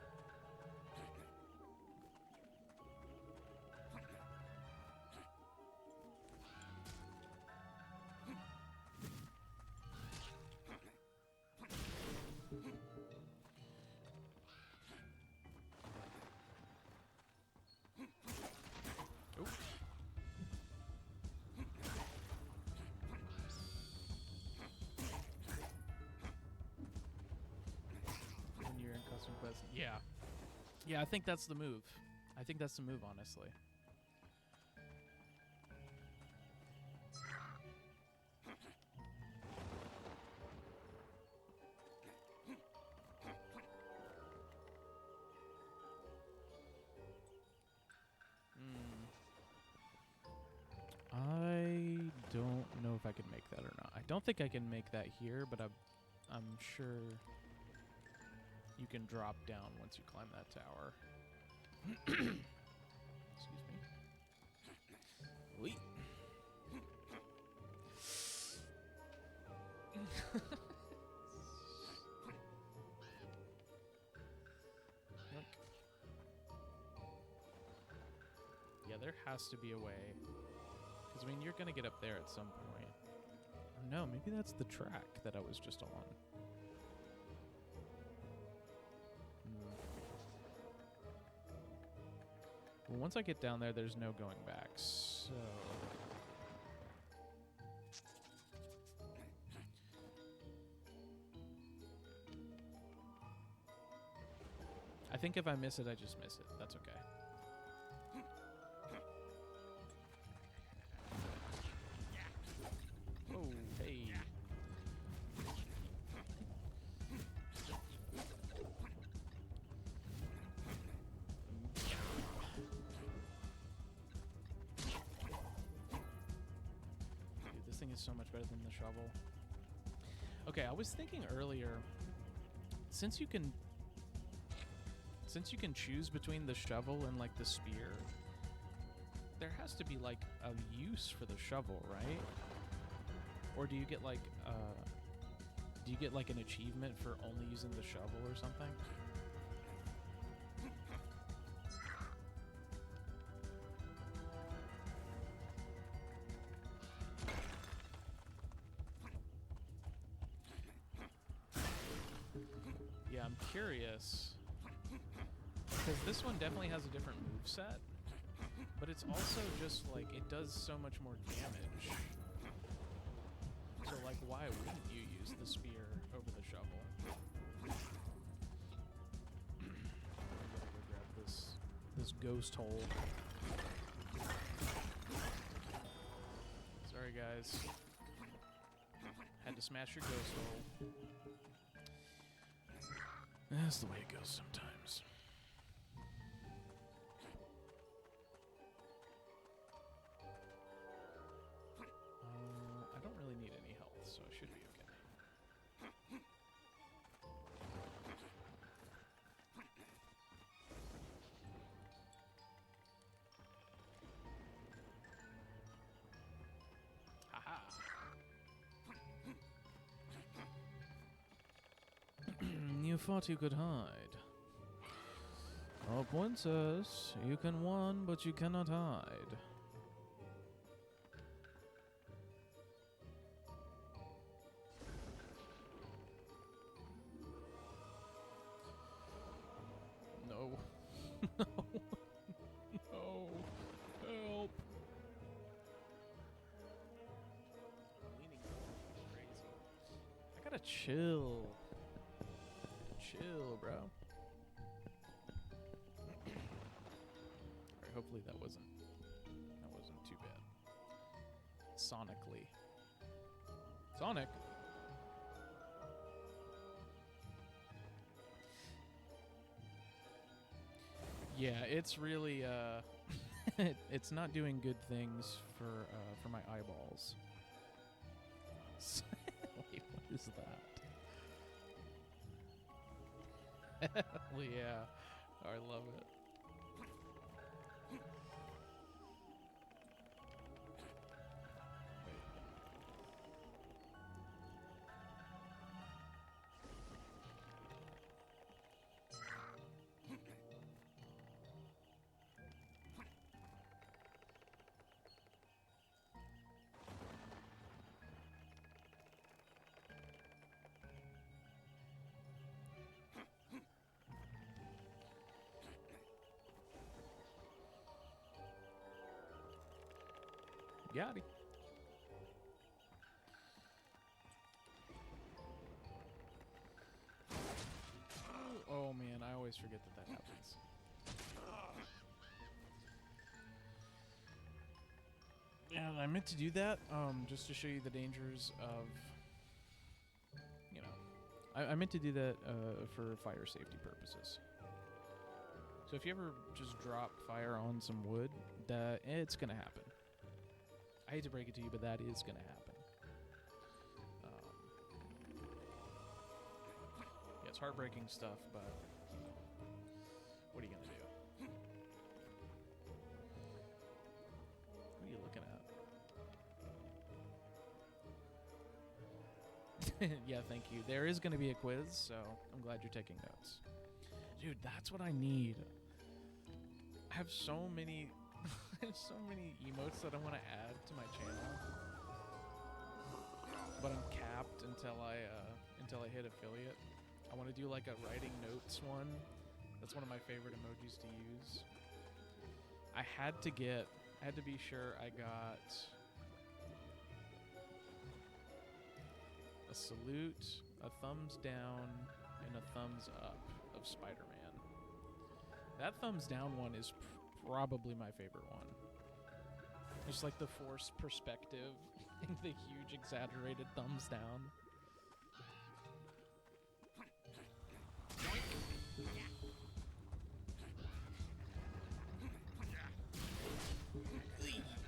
Yeah, I think that's the move. I think that's the move, honestly. I don't know if I can make that or not. I don't think I can make that here, but I'm sure you can drop down once you climb that tower. Excuse me. Wait. Yeah, there has to be a way. Because, I mean, you're going to get up there at some point. Or no, maybe that's the track that I was just on. Well, once I get down there, there's no going back, so... I think if I miss it, I just miss it. That's okay. Oh, hey. Is so much better than the shovel. Okay, I was thinking earlier, since you can choose between the shovel and like the spear, there has to be like a use for the shovel, right? Or do you get like an achievement for only using the shovel or something? I'm curious, because this one definitely has a different moveset, but it's also just like it does so much more damage. So like, why wouldn't you use the spear over the shovel? I'm gonna go grab this ghost hole. Sorry guys, had to smash your ghost hole. That's the way it goes sometimes. I don't really need any health, so it should be okay. Haha. You thought you could hide. Oh, princess, you can run, but you cannot hide. No. No. No. Help. I gotta chill. Chill, bro. Alright, hopefully that wasn't too bad. Sonically. Sonic. Yeah, it's really it's not doing good things for my eyeballs. Wait, what is that? Hell yeah. I love it. Got it. Oh man, I always forget that happens. And I meant to do that just to show you the dangers of, you know, I meant to do that for fire safety purposes. So if you ever just drop fire on some wood, it's gonna happen. I hate to break it to you, but that is going to happen. Yeah, it's heartbreaking stuff, but what are you going to do? What are you looking at? Yeah, thank you. There is going to be a quiz, so I'm glad you're taking notes. Dude, that's what I need. I have so many... so many emotes that I want to add to my channel, but I'm capped until I hit affiliate. I want to do like a writing notes one. That's one of my favorite emojis to use. I had to be sure I got a salute, a thumbs down, and a thumbs up of Spider-Man. That thumbs down one is probably my favorite one. Just like the forced perspective and the huge exaggerated thumbs down.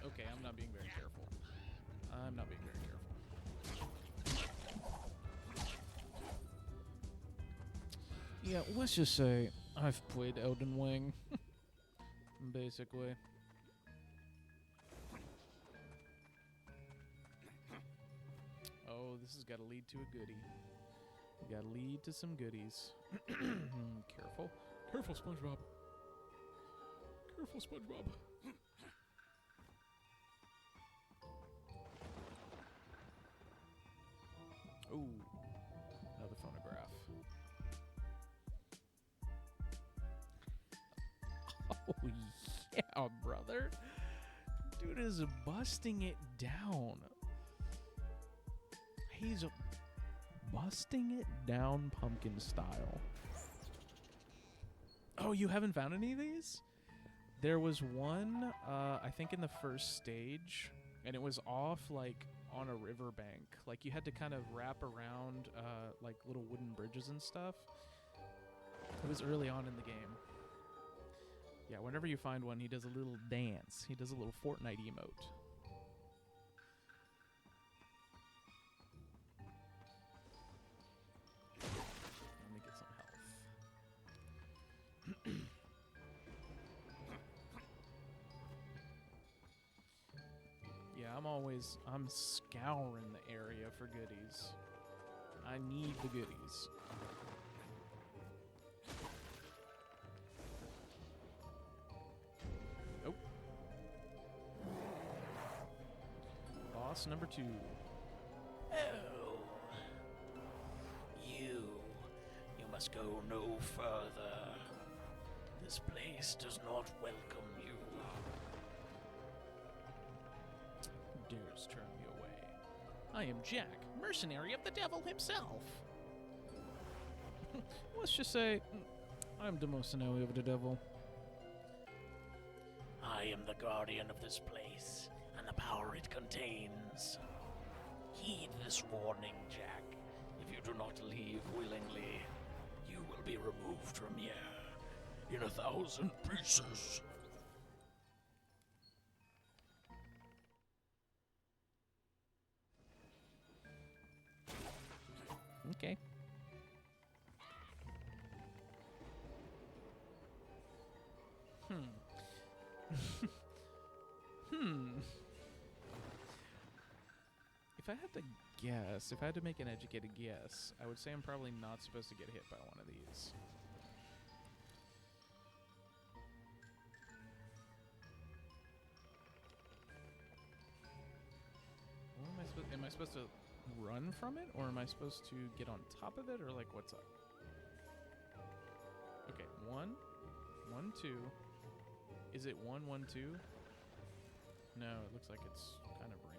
Okay, I'm not being very careful. Yeah, let's just say I've played Elden Ring. Basically. Oh, this has got to lead to a goodie. Got to lead to some goodies. Careful. Careful, SpongeBob. Careful, SpongeBob. Ooh, another phonograph. Oh, yeah, brother. Dude is busting it down. He's busting it down pumpkin style. Oh, you haven't found any of these? There was one, I think in the first stage, and it was off, like, on a riverbank. Like, you had to kind of wrap around, like, little wooden bridges and stuff. It was early on in the game. Yeah, whenever you find one, he does a little dance. He does a little Fortnite emote. Let me get some health. Yeah, I'm scouring the area for goodies. I need the goodies. boss number 2. Oh. You must go no further. This place does not welcome you. Who dares turn me away? I am Jack, mercenary of the devil himself. Let's just say, I'm the mercenary of the devil. I am the guardian of this place, and the power it contains. Heed this warning, Jack. If you do not leave willingly, you will be removed from here in 1,000 pieces. Okay. If I had to guess, if I had to make an educated guess, I would say I'm probably not supposed to get hit by one of these. Am I supposed to run from it, or am I supposed to get on top of it, or like what's up? Okay, 1, 1, 2. Is it 1, 1, 2? No, it looks like it's kind of random.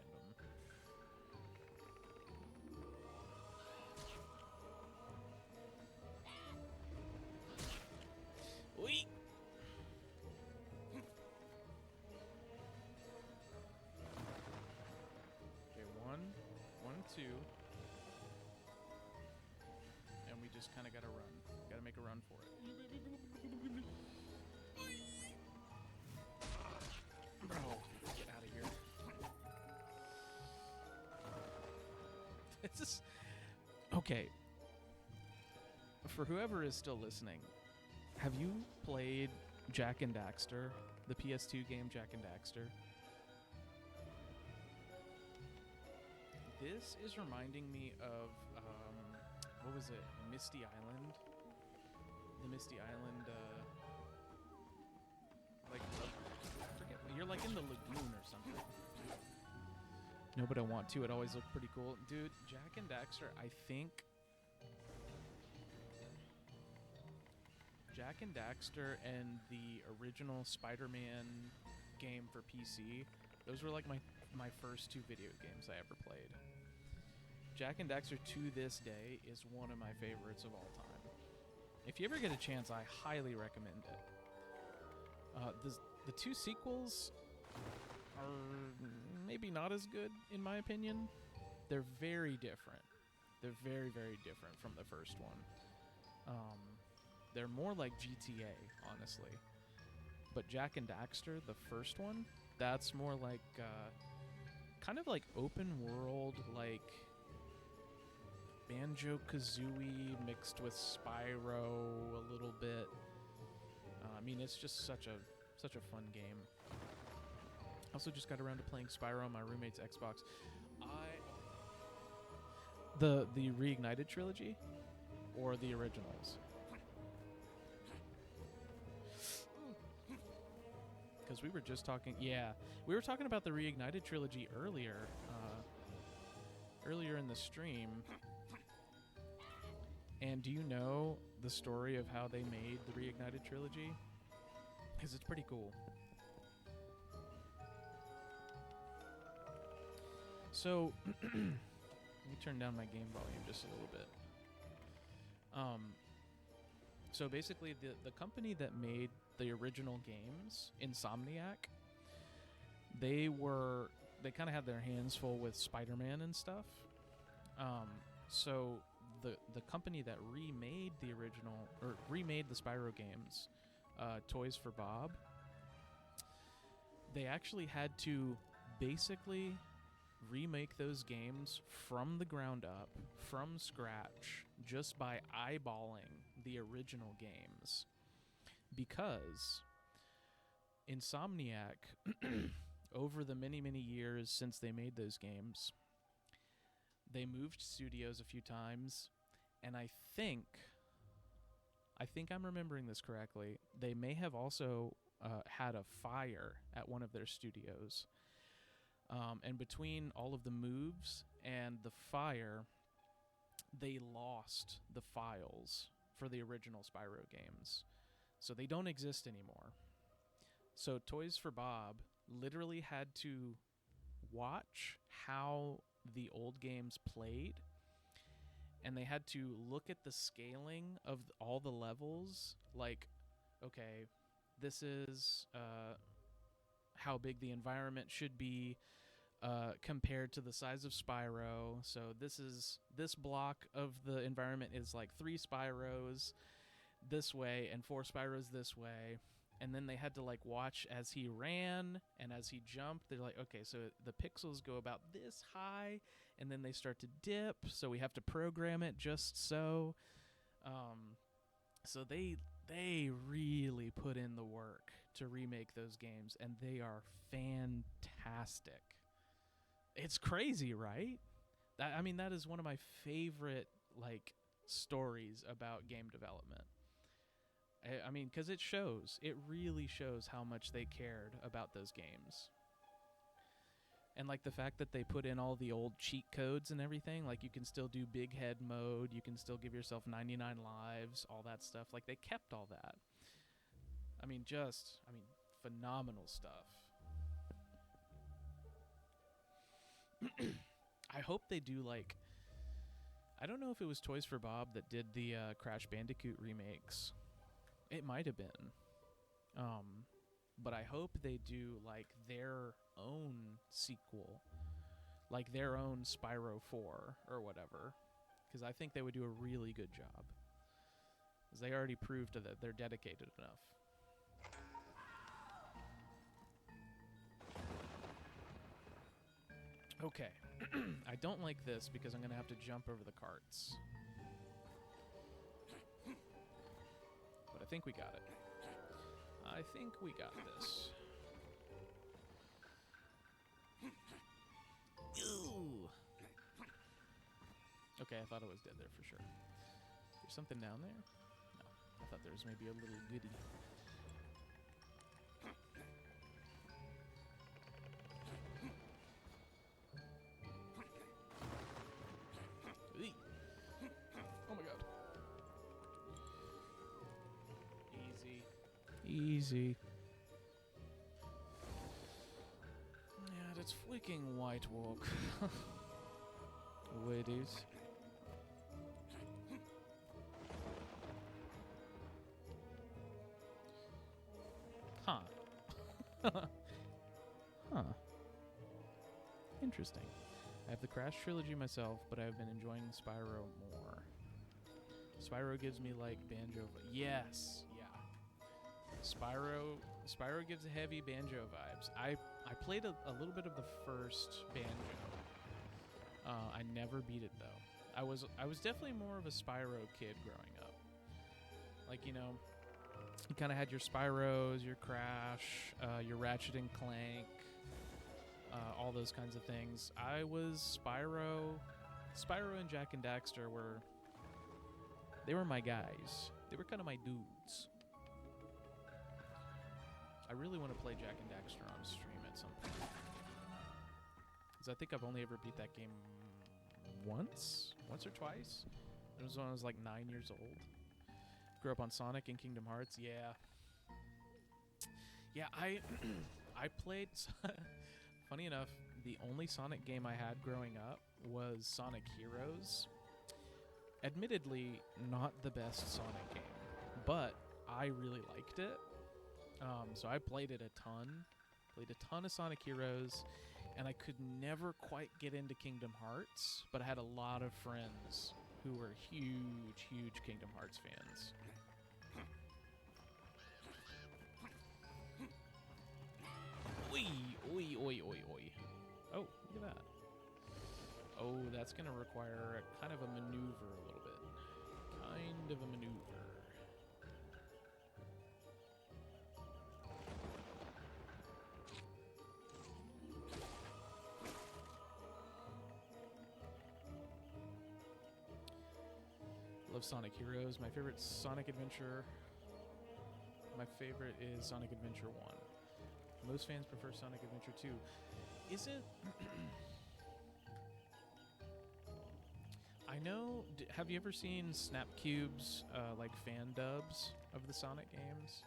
Wait. Okay, 1, 1, 2. And we just kind of gotta run. Gotta make a run for it. Bro, get out of here. It's just... Okay. For whoever is still listening, have you played Jak and Daxter? The PS2 game Jak and Daxter? This is reminding me of, what was it? Misty Island? The Misty Island, like, I forget, you're like in the lagoon or something. No, but I want to. It always looked pretty cool. Dude, Jak and Daxter, I think... Jak and Daxter and the original Spider-Man game for PC, those were like my first 2 video games I ever played. Jak and Daxter to this day is one of my favorites of all time. If you ever get a chance, I highly recommend it. The 2 sequels are maybe not as good, in my opinion. They're very different. They're very, very different from the first one. They're more like GTA, honestly. But Jak and Daxter, the first one, that's more like, kind of like open world, like Banjo-Kazooie mixed with Spyro a little bit. I mean, it's just such a fun game. Also just got around to playing Spyro on my roommate's Xbox. The Reignited trilogy or the originals? Because we were just talking, we were talking about the Reignited trilogy earlier in the stream. And do you know the story of how they made the Reignited trilogy? Because it's pretty cool. So, let me turn down my game volume just a little bit. So basically, the company that made the original games, Insomniac, they kind of had their hands full with Spider-Man and stuff. So the company that remade the Spyro games, Toys for Bob, they actually had to basically remake those games from the ground up, from scratch, just by eyeballing the original games. Because Insomniac, over the many, many years since they made those games, they moved studios a few times, and I think I'm remembering this correctly, they may have also had a fire at one of their studios. And between all of the moves and the fire, they lost the files for the original Spyro games. So they don't exist anymore. So Toys for Bob literally had to watch how the old games played, and they had to look at the scaling of all the levels, like, okay, this is how big the environment should be compared to the size of Spyro. So this block of the environment is like 3 Spyros this way and 4 Spyros this way. And then they had to like watch as he ran and as he jumped. They're like, okay, so the pixels go about this high and then they start to dip, so we have to program it just so. So they really put in the work to remake those games, and they are fantastic. It's crazy, right? I mean, that is one of my favorite like stories about game development. I mean, because it really shows how much they cared about those games. And like the fact that they put in all the old cheat codes and everything, like you can still do big head mode, you can still give yourself 99 lives, all that stuff. Like they kept all that. I mean, phenomenal stuff. I hope they do like, I don't know if it was Toys for Bob that did the Crash Bandicoot remakes. It might have been. But I hope they do like their own sequel, like their own Spyro 4 or whatever, because I think they would do a really good job, because they already proved that they're dedicated enough. Okay. I don't like this because I'm going to have to jump over the carts. But I think we got it. I think we got this. Ooh. Okay, I thought I was dead there for sure. There's something down there? No. I thought there was maybe a little goodie. Oh my god. Easy. Yeah, that's flicking white walk. Away it is. Huh. Huh. Interesting. I have the Crash trilogy myself, but I've been enjoying Spyro more. Spyro gives me like Banjo. Yes, yeah. Spyro gives heavy Banjo vibes. I played a little bit of the first Banjo. I never beat it though. I was definitely more of a Spyro kid growing up. Like, you know, you kind of had your Spyros, your Crash, your Ratchet and Clank, all those kinds of things. I was Spyro and Jak and Daxter were my guys. They were kind of my dudes. I really want to play Jak and Daxter on stream at some point. Because I think I've only ever beat that game once or twice. It was when I was like 9 years old. Grew up on Sonic and Kingdom Hearts. Yeah, I played... Funny enough, the only Sonic game I had growing up was Sonic Heroes. Admittedly, not the best Sonic game, but I really liked it. So I played it a ton. Played a ton of Sonic Heroes, and I could never quite get into Kingdom Hearts, but I had a lot of friends who were huge Kingdom Hearts fans. Oi. Oh, look at that. Oh, that's going to require a kind of a maneuver a little bit. Kind of a maneuver. Love Sonic Heroes. My favorite Sonic Adventure. My favorite is Sonic Adventure 1. Most fans prefer Sonic Adventure 2. Isn't... I know... have you ever seen Snapcube's, like, fan dubs of the Sonic games?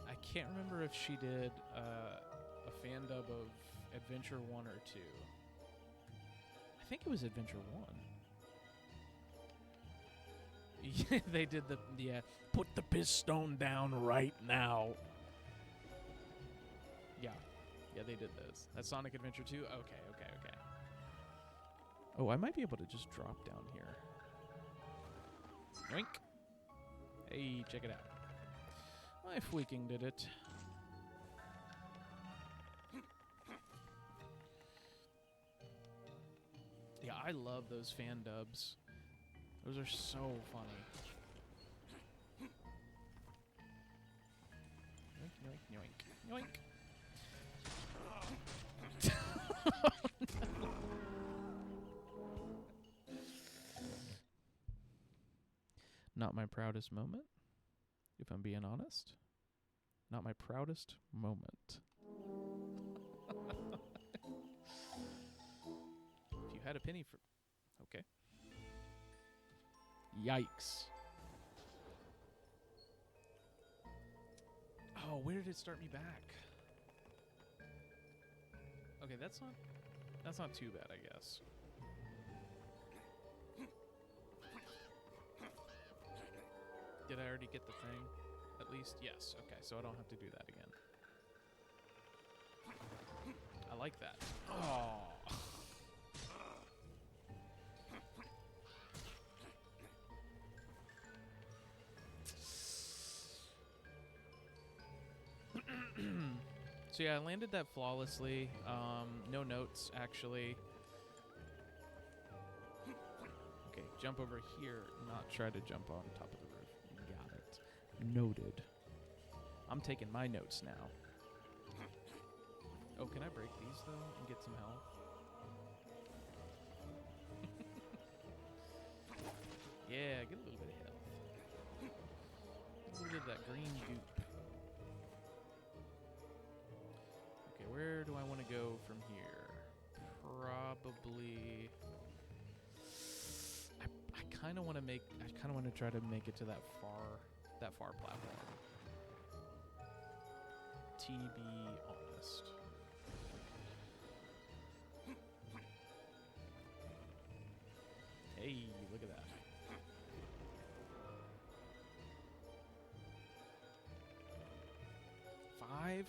I can't remember if she did a fan dub of Adventure 1 or 2. I think it was Adventure 1. Yeah, they did the... Yeah. Put the piston down right now. Yeah. Yeah, they did those. That's Sonic Adventure 2? Okay, okay, okay. Oh, I might be able to just drop down here. Yoink. Hey, check it out. My Fweaking did it. Yeah, I love those fan dubs. Those are so funny. Yoink, yoink, yoink, yoink. Not my proudest moment, if I'm being honest. Not my proudest moment. If you had a penny for... Okay. Yikes. Oh, where did it start me back? Okay, that's not too bad, I guess. Did I already get the thing? At least? Yes. Okay, so I don't have to do that again. I like that. Oh. So yeah, I landed that flawlessly. No notes, actually. Okay, jump over here, not try to jump on top of the roof. Got it. Noted. I'm taking my notes now. Oh, can I break these, though, and get some health? Yeah, get a little bit of health. A little bit of that green goop. Okay, where do I want to go from here? Probably... I kind of want to try to make it to that far platform. To be honest. Hey, look at that. Five?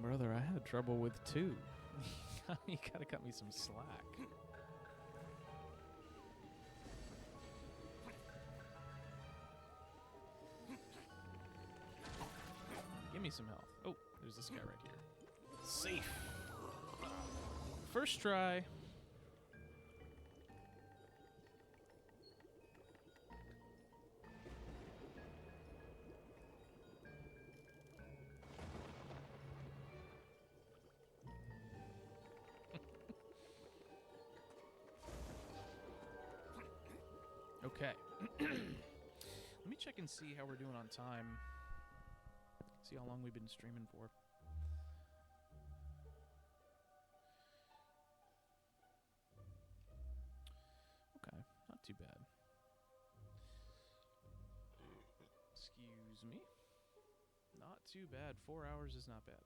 Brother, I had trouble with 2. You gotta cut me some slack. Give me some health. Oh, there's this guy right here. Safe. First try. Okay. Let me check and see how we're doing on time. See how long we've been streaming for. Okay, not too bad. Excuse me. Not too bad. 4 hours is not bad.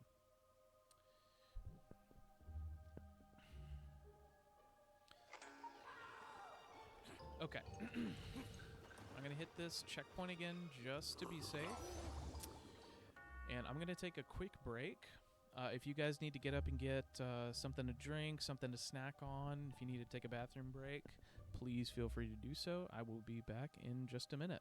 Okay. I'm going to hit this checkpoint again just to be safe. And I'm going to take a quick break. If you guys need to get up and get something to drink, something to snack on, if you need to take a bathroom break, please feel free to do so. I will be back in just a minute.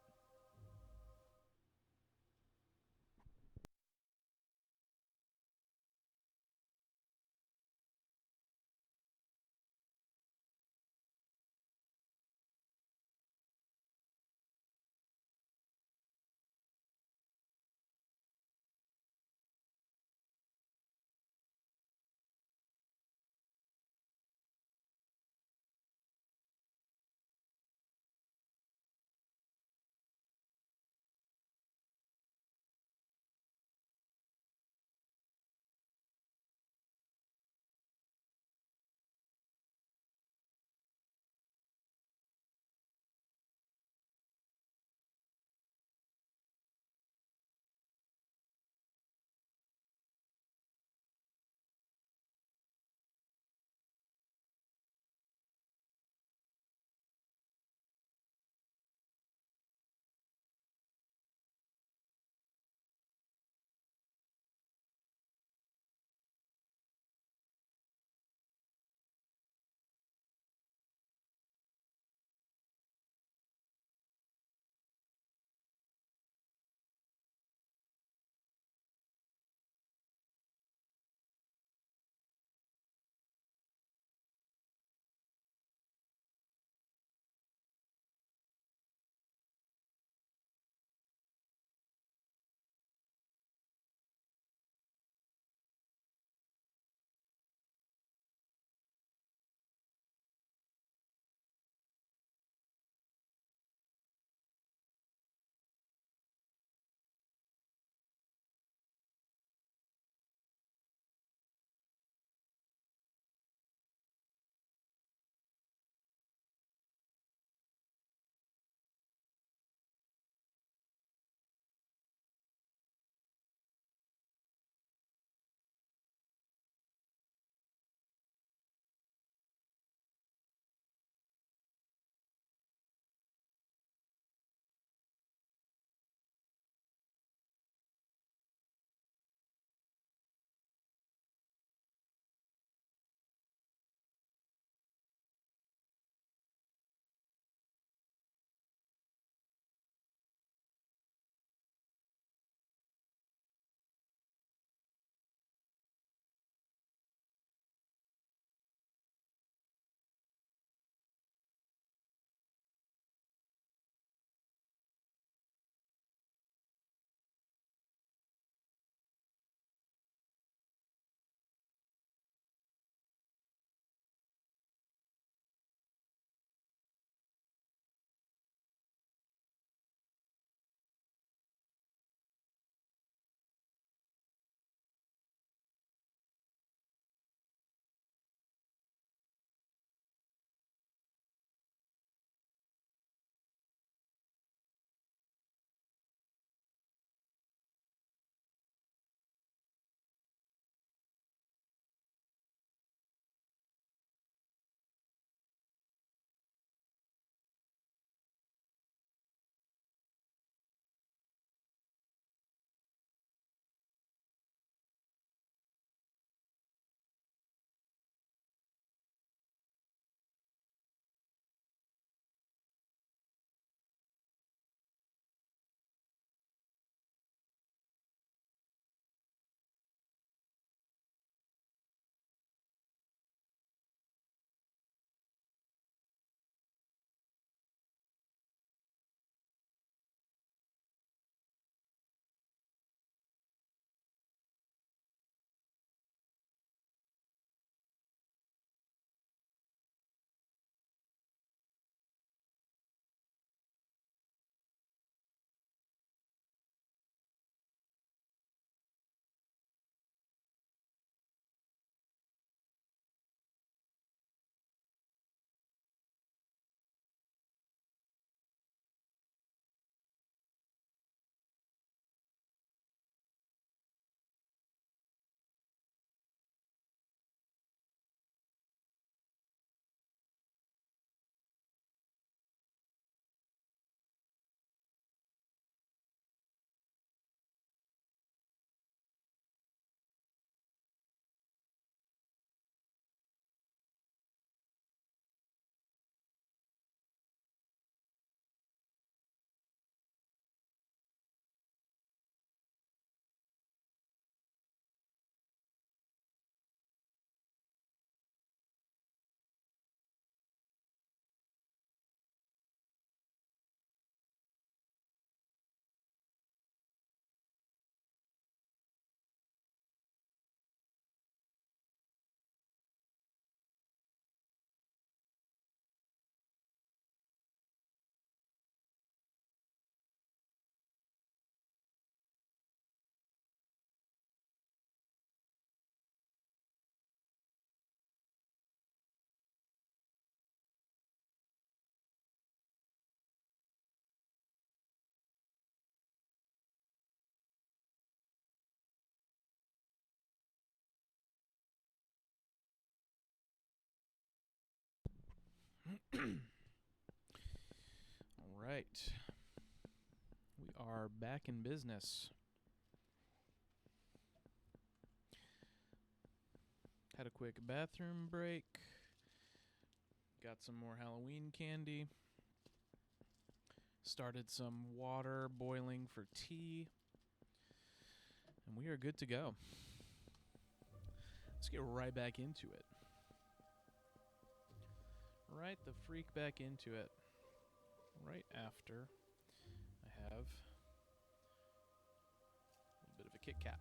All right. We are back in business. Had a quick bathroom break. Got some more Halloween candy. Started some water boiling for tea. And we are good to go. Let's get right back into it. Right the freak back into it. Right after I have a little bit of a Kit Kat.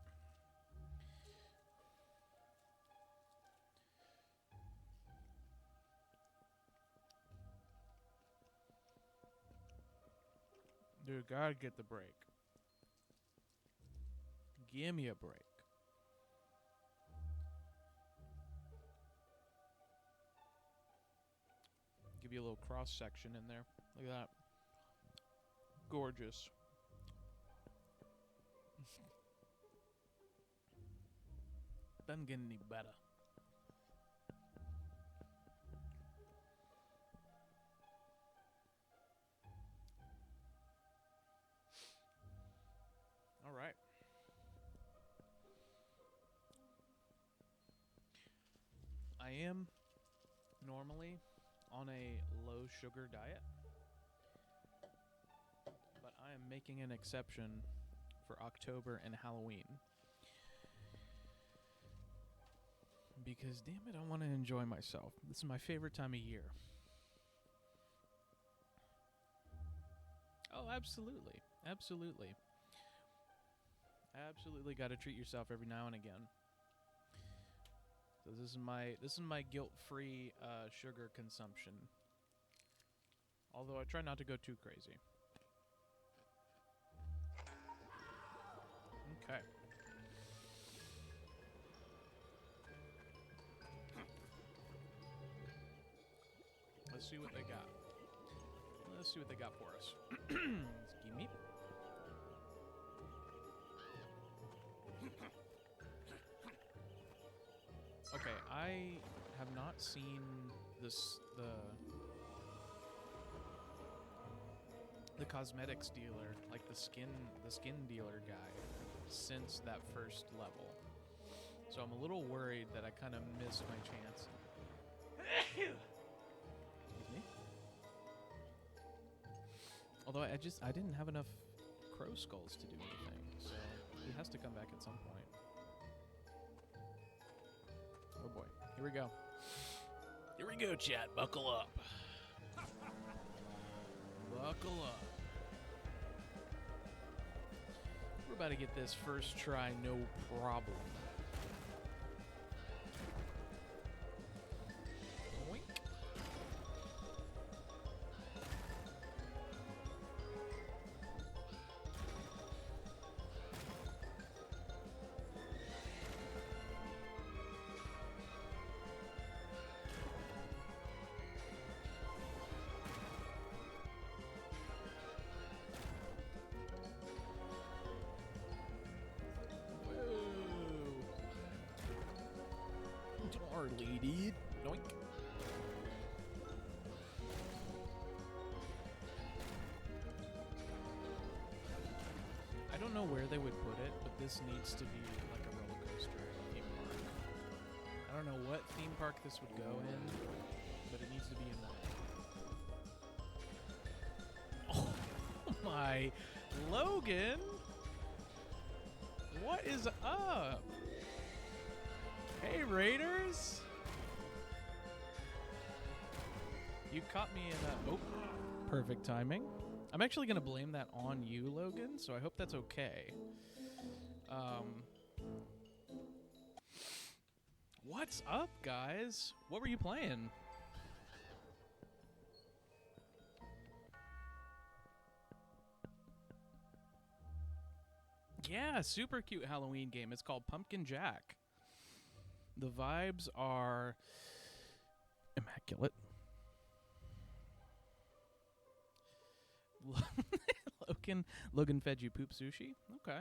Dude, gotta get the break. Give me a break. Give you a little cross section in there. Look at that. Gorgeous. Doesn't get any better. All right. I am normally on a low sugar diet, but I am making an exception for October and Halloween. Because damn it, I want to enjoy myself. This is my favorite time of year. Oh, absolutely. Absolutely. Absolutely got to treat yourself every now and again. So this is my guilt-free sugar consumption. Although I try not to go too crazy. Okay. Let's see what they got. Let's see what they got for us. Excuse me. Okay, I have not seen the cosmetics dealer, like the skin dealer guy, since that first level. So I'm a little worried that I kind of missed my chance. Excuse me. Although I didn't have enough crow skulls to do anything, so he has to come back at some point. Oh boy, here we go. Here we go, chat. Buckle up. Buckle up. We're about to get this first try, no problem. Oink. Lady. Doink. I don't know where they would put it, but this needs to be like a roller coaster at a theme park. I don't know what theme park this would go in, but it needs to be in one. Oh my, Logan! What is up? Hey, Raiders! You caught me in a... Oh, perfect timing. I'm actually going to blame that on you, Logan, so I hope that's okay. What's up, guys? What were you playing? Yeah, super cute Halloween game. It's called Pumpkin Jack. The vibes are immaculate. Logan fed you poop sushi? Okay.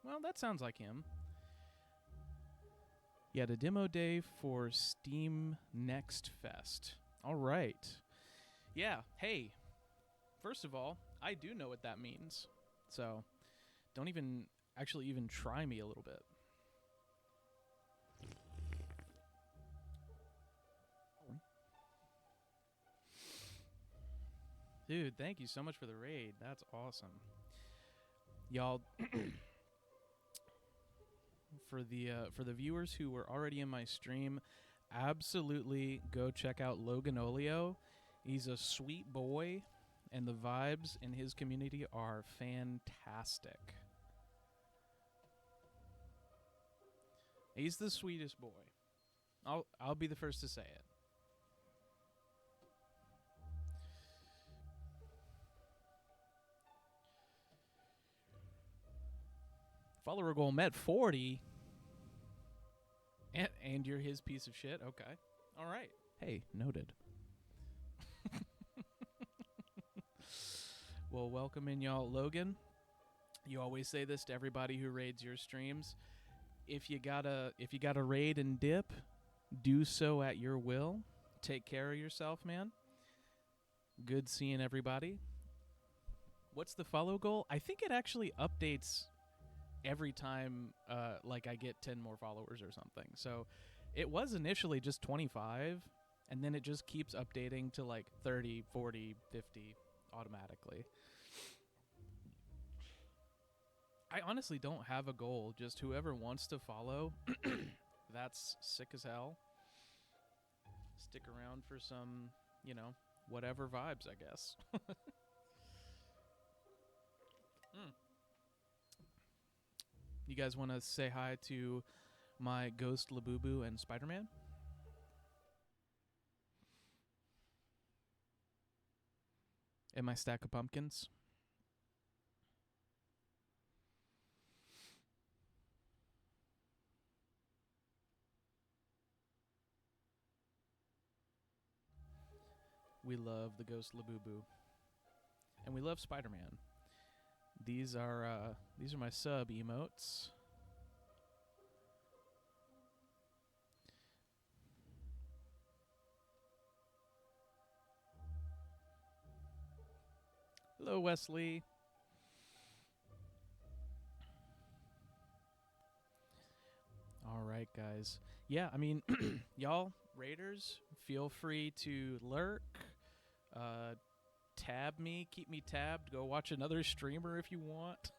Well, that sounds like him. Yeah, the demo day for Steam Next Fest. All right. Yeah, hey, first of all, I do know what that means. So, don't even try me a little bit. Dude, thank you so much for the raid. That's awesome. Y'all, for the viewers who were already in my stream, absolutely go check out Loganolio. He's a sweet boy, and the vibes in his community are fantastic. He's the sweetest boy. I'll be the first to say it. Follower goal met 40. And you're his piece of shit? Okay. All right. Hey, noted. Well, welcome in, y'all. Logan, you always say this to everybody who raids your streams. If you gotta raid and dip, do so at your will. Take care of yourself, man. Good seeing everybody. What's the follow goal? I think it actually updates every time like I get 10 more followers or something. So it was initially just 25, and then it just keeps updating to like 30, 40, 50 automatically. I honestly don't have a goal. Just whoever wants to follow, that's sick as hell. Stick around for some, whatever vibes, I guess. You guys want to say hi to my Ghost Labubu and Spider-Man? And my stack of pumpkins? We love the Ghost Labubu. And we love Spider-Man. These are my sub emotes. Hello, Wesley. All right, guys. Yeah, I mean, y'all, raiders, feel free to lurk, tab me, keep me tabbed, go watch another streamer if you want.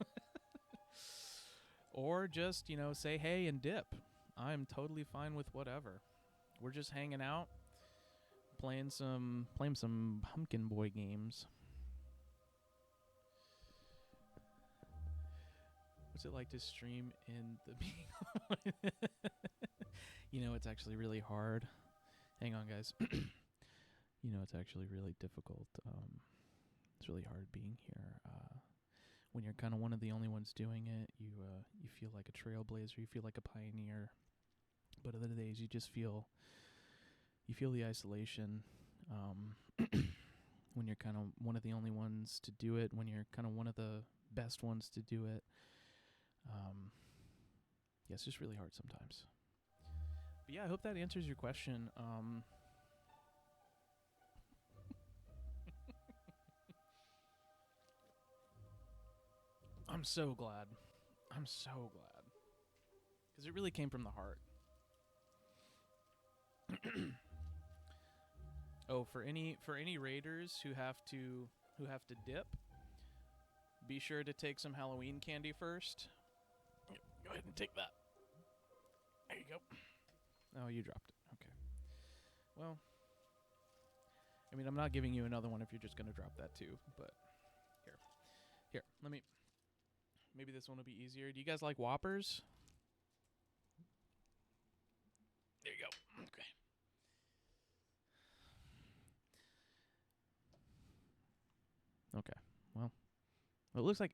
Or just, say hey and dip. I'm totally fine with whatever. We're just hanging out, playing some Pumpkin Boy games. What's it like to stream in the beginning? It's actually really hard. Hang on, guys. It's actually really difficult. It's really hard being here. When you're kind of one of the only ones doing it, you feel like a trailblazer. You feel like a pioneer. But other days, you just feel the isolation. When you're kind of one of the only ones to do it. When you're kind of one of the best ones to do it. Yeah, it's just really hard sometimes. But yeah, I hope that answers your question. I'm so glad. I'm so glad. Because it really came from the heart. Oh, for any raiders who have to dip, be sure to take some Halloween candy first. Go ahead and take that. There you go. Oh, you dropped it. Okay. Well, I mean, I'm not giving you another one if you're just going to drop that too, but here, maybe this one will be easier. Do you guys like Whoppers? There you go. Okay. Okay. Well, it looks like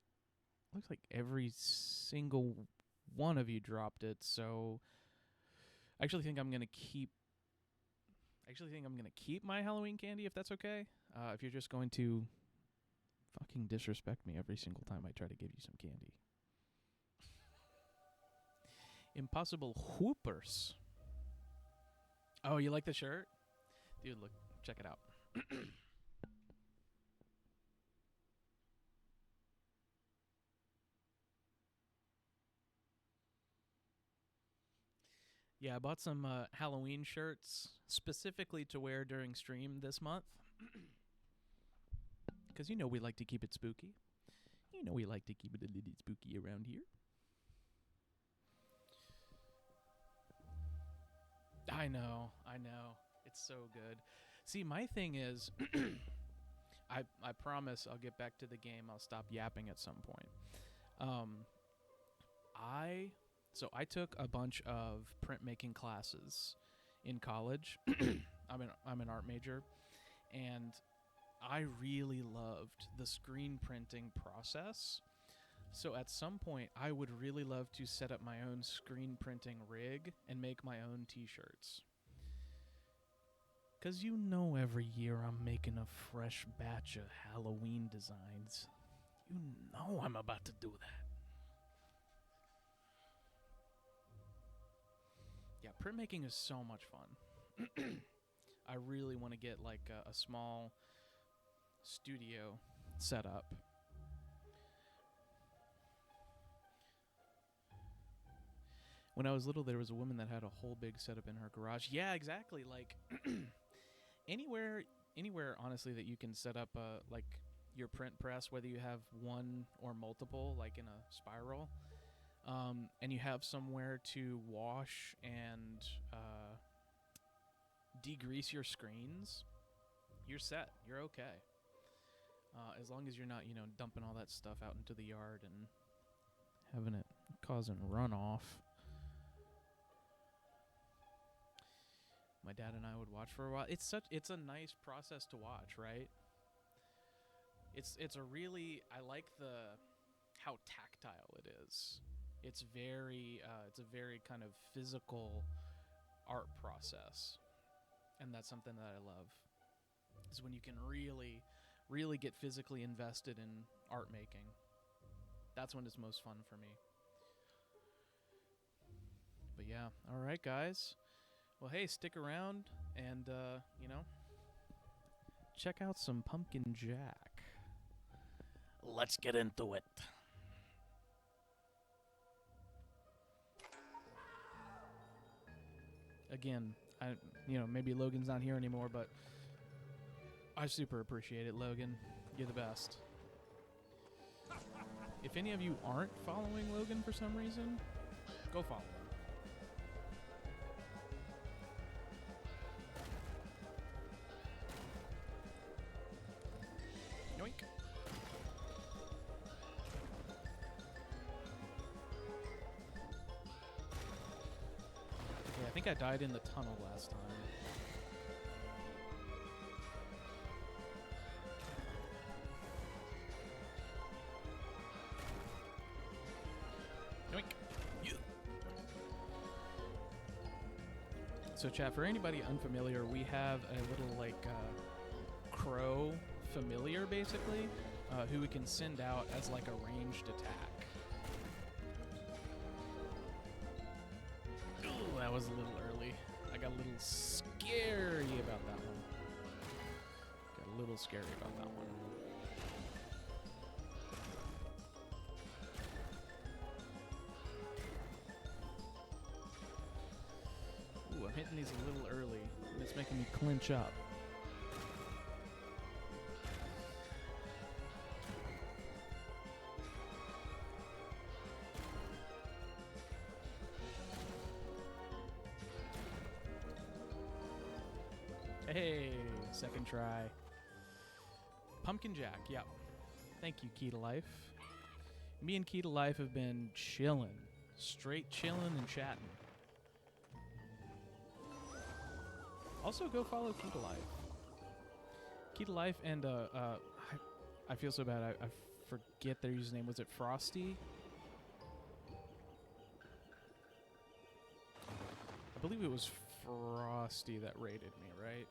every single one of you dropped it, so I actually think I'm gonna keep my Halloween candy, if that's okay. If you're just going to fucking disrespect me every single time I try to give you some candy. Impossible Whoopers. Oh, you like the shirt? Dude, look, check it out. Yeah, I bought some Halloween shirts specifically to wear during stream this month. Because you know we like to keep it spooky. You know we like to keep it a little spooky around here. I know. It's so good. See, my thing is, I promise I'll get back to the game. I'll stop yapping at some point. So I took a bunch of printmaking classes in college. I'm an art major, and I really loved the screen printing process. So at some point, I would really love to set up my own screen printing rig and make my own t-shirts. Because you know every year I'm making a fresh batch of Halloween designs. You know I'm about to do that. Yeah, printmaking is so much fun. I really want to get like a small studio set up. When I was little, there was a woman that had a whole big setup in her garage. Yeah, exactly. Like anywhere, honestly, that you can set up like your print press, whether you have one or multiple, like in a spiral, and you have somewhere to wash and degrease your screens, you're set. You're okay. As long as you're not, dumping all that stuff out into the yard and having it causing runoff. My dad and I would watch for a while. It's a nice process to watch, right? It's a really, I like how tactile it is. It's a very kind of physical art process, and that's something that I love. Is when you can really get physically invested in art making. That's when it's most fun for me. But yeah, all right, guys. Well, hey, stick around and, check out some Pumpkin Jack. Let's get into it. Again, maybe Logan's not here anymore, but I super appreciate it, Logan. You're the best. If any of you aren't following Logan for some reason, go follow him. Yoink. Okay, I think I died in the tunnel last time. Yoink. Yeah. So chat, for anybody unfamiliar, we have a little crow familiar basically, who we can send out as like a ranged attack. Ooh, that was a little early. I got a little scary about that one. Ooh, I'm hitting these a little early, and it's making me clinch up. Hey, second try. Pumpkin Jack, yep. Thank you, Key to Life. Me and Key to Life have been chilling. Straight chilling and chatting. Also, go follow Key to Life. Key to Life and, I feel so bad. I forget their username. Was it Frosty? I believe it was Frosty that raided me, right?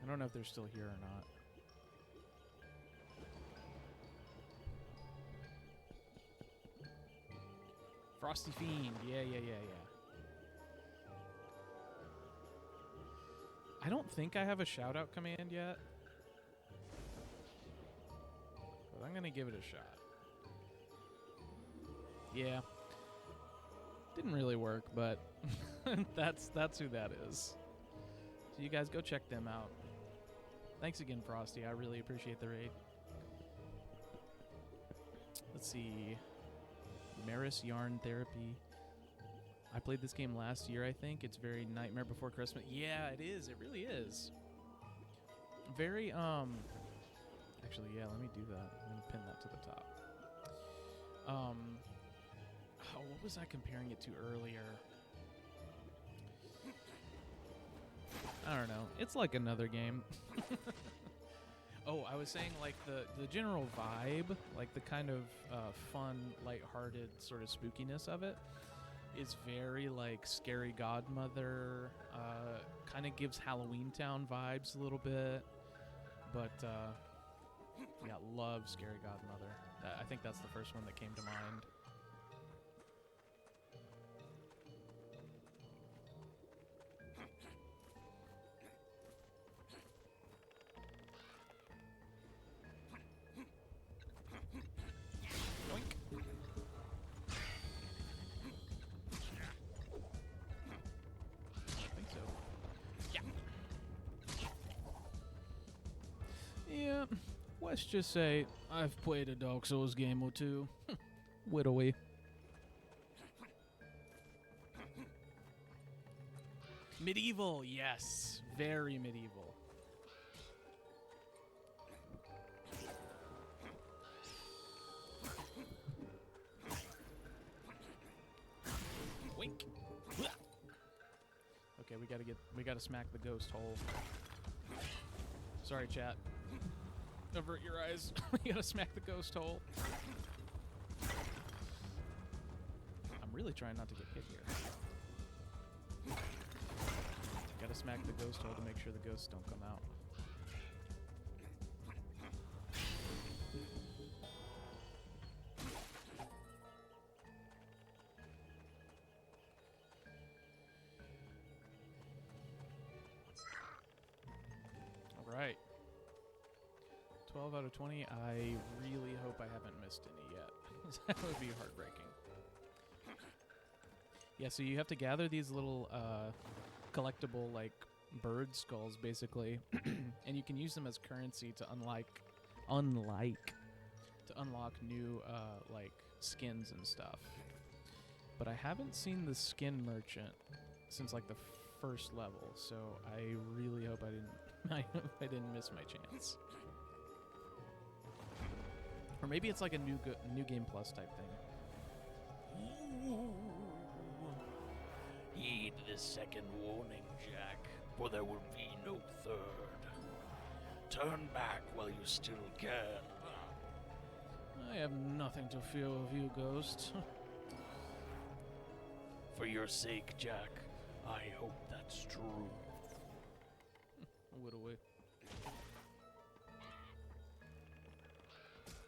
I don't know if they're still here or not. Frosty Fiend. Yeah. I don't think I have a shout-out command yet. But I'm going to give it a shot. Yeah. Didn't really work, but that's who that is. So you guys go check them out. Thanks again, Frosty. I really appreciate the raid. Let's see. Maris Yarn Therapy. I played this game last year, I think. It's very Nightmare Before Christmas. Yeah, it is. It really is. Very, actually, yeah, let me do that. I'm going to pin that to the top. Oh, what was I comparing it to earlier? I don't know. It's like another game. Oh, I was saying like the general vibe, like the kind of fun, lighthearted sort of spookiness of it is very like Scary Godmother, kind of gives Halloween Town vibes a little bit, but yeah, love Scary Godmother. I think that's the first one that came to mind. Yeah, let's just say I've played a Dark Souls game or two. Widowy. Medieval, yes. Very medieval. Wink. Okay, we gotta smack the ghost hole. Sorry, chat. Avert your eyes. We gotta smack the ghost hole. I'm really trying not to get hit here. Gotta smack the ghost hole to make sure the ghosts don't come out. Alright. 12 out of 20. I really hope I haven't missed any yet. That would be heartbreaking. Yeah, so you have to gather these little collectible like bird skulls basically and you can use them as currency to unlock new like skins and stuff. But I haven't seen the skin merchant since like the first level, so I really hope I didn't miss my chance. Or maybe it's like a new game plus type thing. Heed this second warning, Jack, for there will be no third. Turn back while you still can. I have nothing to fear of you, Ghost. For your sake, Jack, I hope that's true. What away.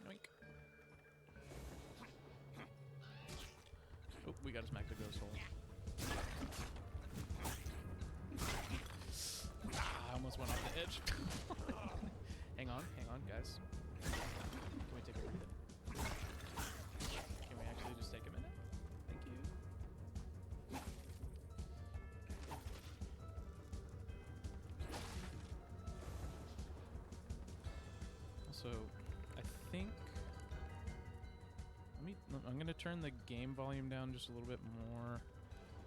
Yoink. Oh, we gotta smack the ghost hole. I almost went off the edge. Hang on, guys. Can we take a breather? Can we actually just take a minute? Thank you. Also, I think I'm gonna turn the game volume down just a little bit more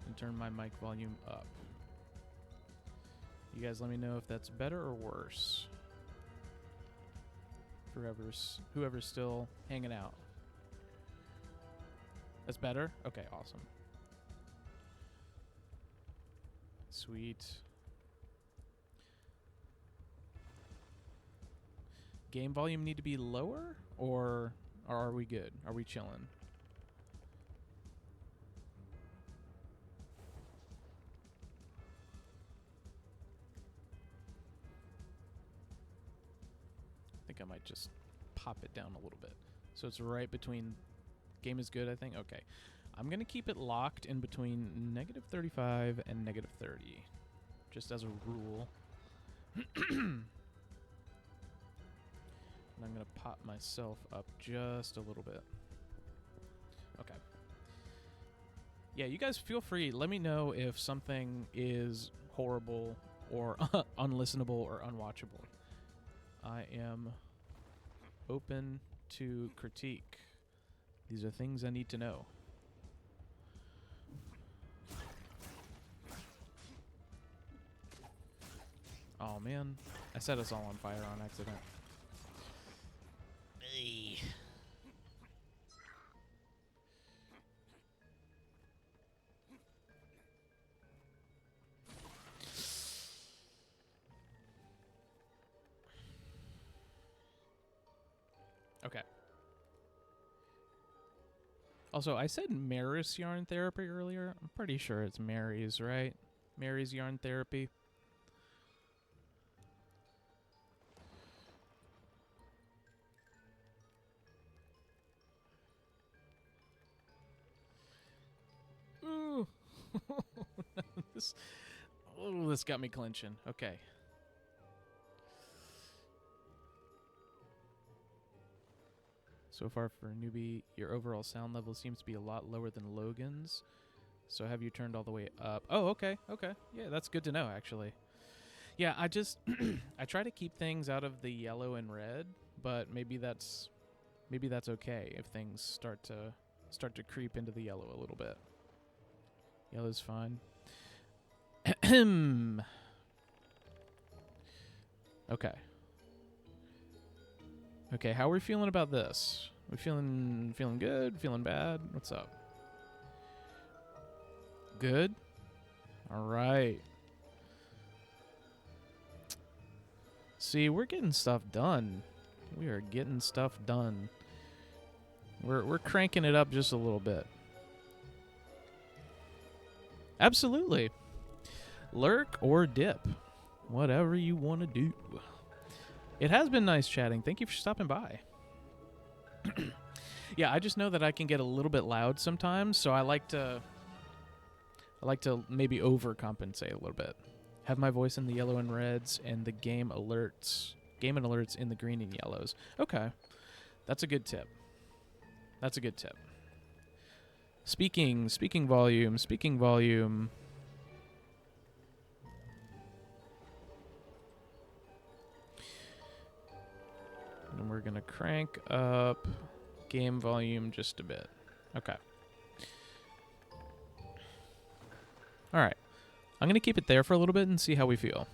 and turn my mic volume up. You guys let me know if that's better or worse. For whoever's still hanging out. That's better? Okay, awesome. Sweet. Game volume need to be lower, or are we good? Are we chilling? I think I might just pop it down a little bit. So it's right between, game is good, I think? Okay. I'm going to keep it locked in between -35 and -30, just as a rule. And I'm going to pop myself up just a little bit. Okay. Yeah, you guys feel free. Let me know if something is horrible or unlistenable or unwatchable. I am open to critique. These are things I need to know. Oh man, I set us all on fire on accident. Hey. Okay. Also, I said Maris Yarn Therapy earlier. I'm pretty sure it's Mary's, right? Mary's Yarn Therapy. Ooh. this got me clenching. Okay. So far for a newbie, your overall sound level seems to be a lot lower than Logan's. So have you turned all the way up? Oh, okay, okay. Yeah, that's good to know, actually. Yeah, I just I try to keep things out of the yellow and red, but maybe that's okay if things start to creep into the yellow a little bit. Yellow's fine. Okay. Okay, how are we feeling about this? We feeling good? Feeling bad? What's up? Good? All right. See, we're getting stuff done. We are getting stuff done. We're cranking it up just a little bit. Absolutely. Lurk or dip. Whatever you want to do. It has been nice chatting. Thank you for stopping by. Yeah, I just know that I can get a little bit loud sometimes, so I like to maybe overcompensate a little bit. Have my voice in the yellow and reds and the game and alerts in the green and yellows. Okay. That's a good tip. That's a good tip. Speaking volume. And we're going to crank up game volume just a bit. Okay. All right. I'm going to keep it there for a little bit and see how we feel.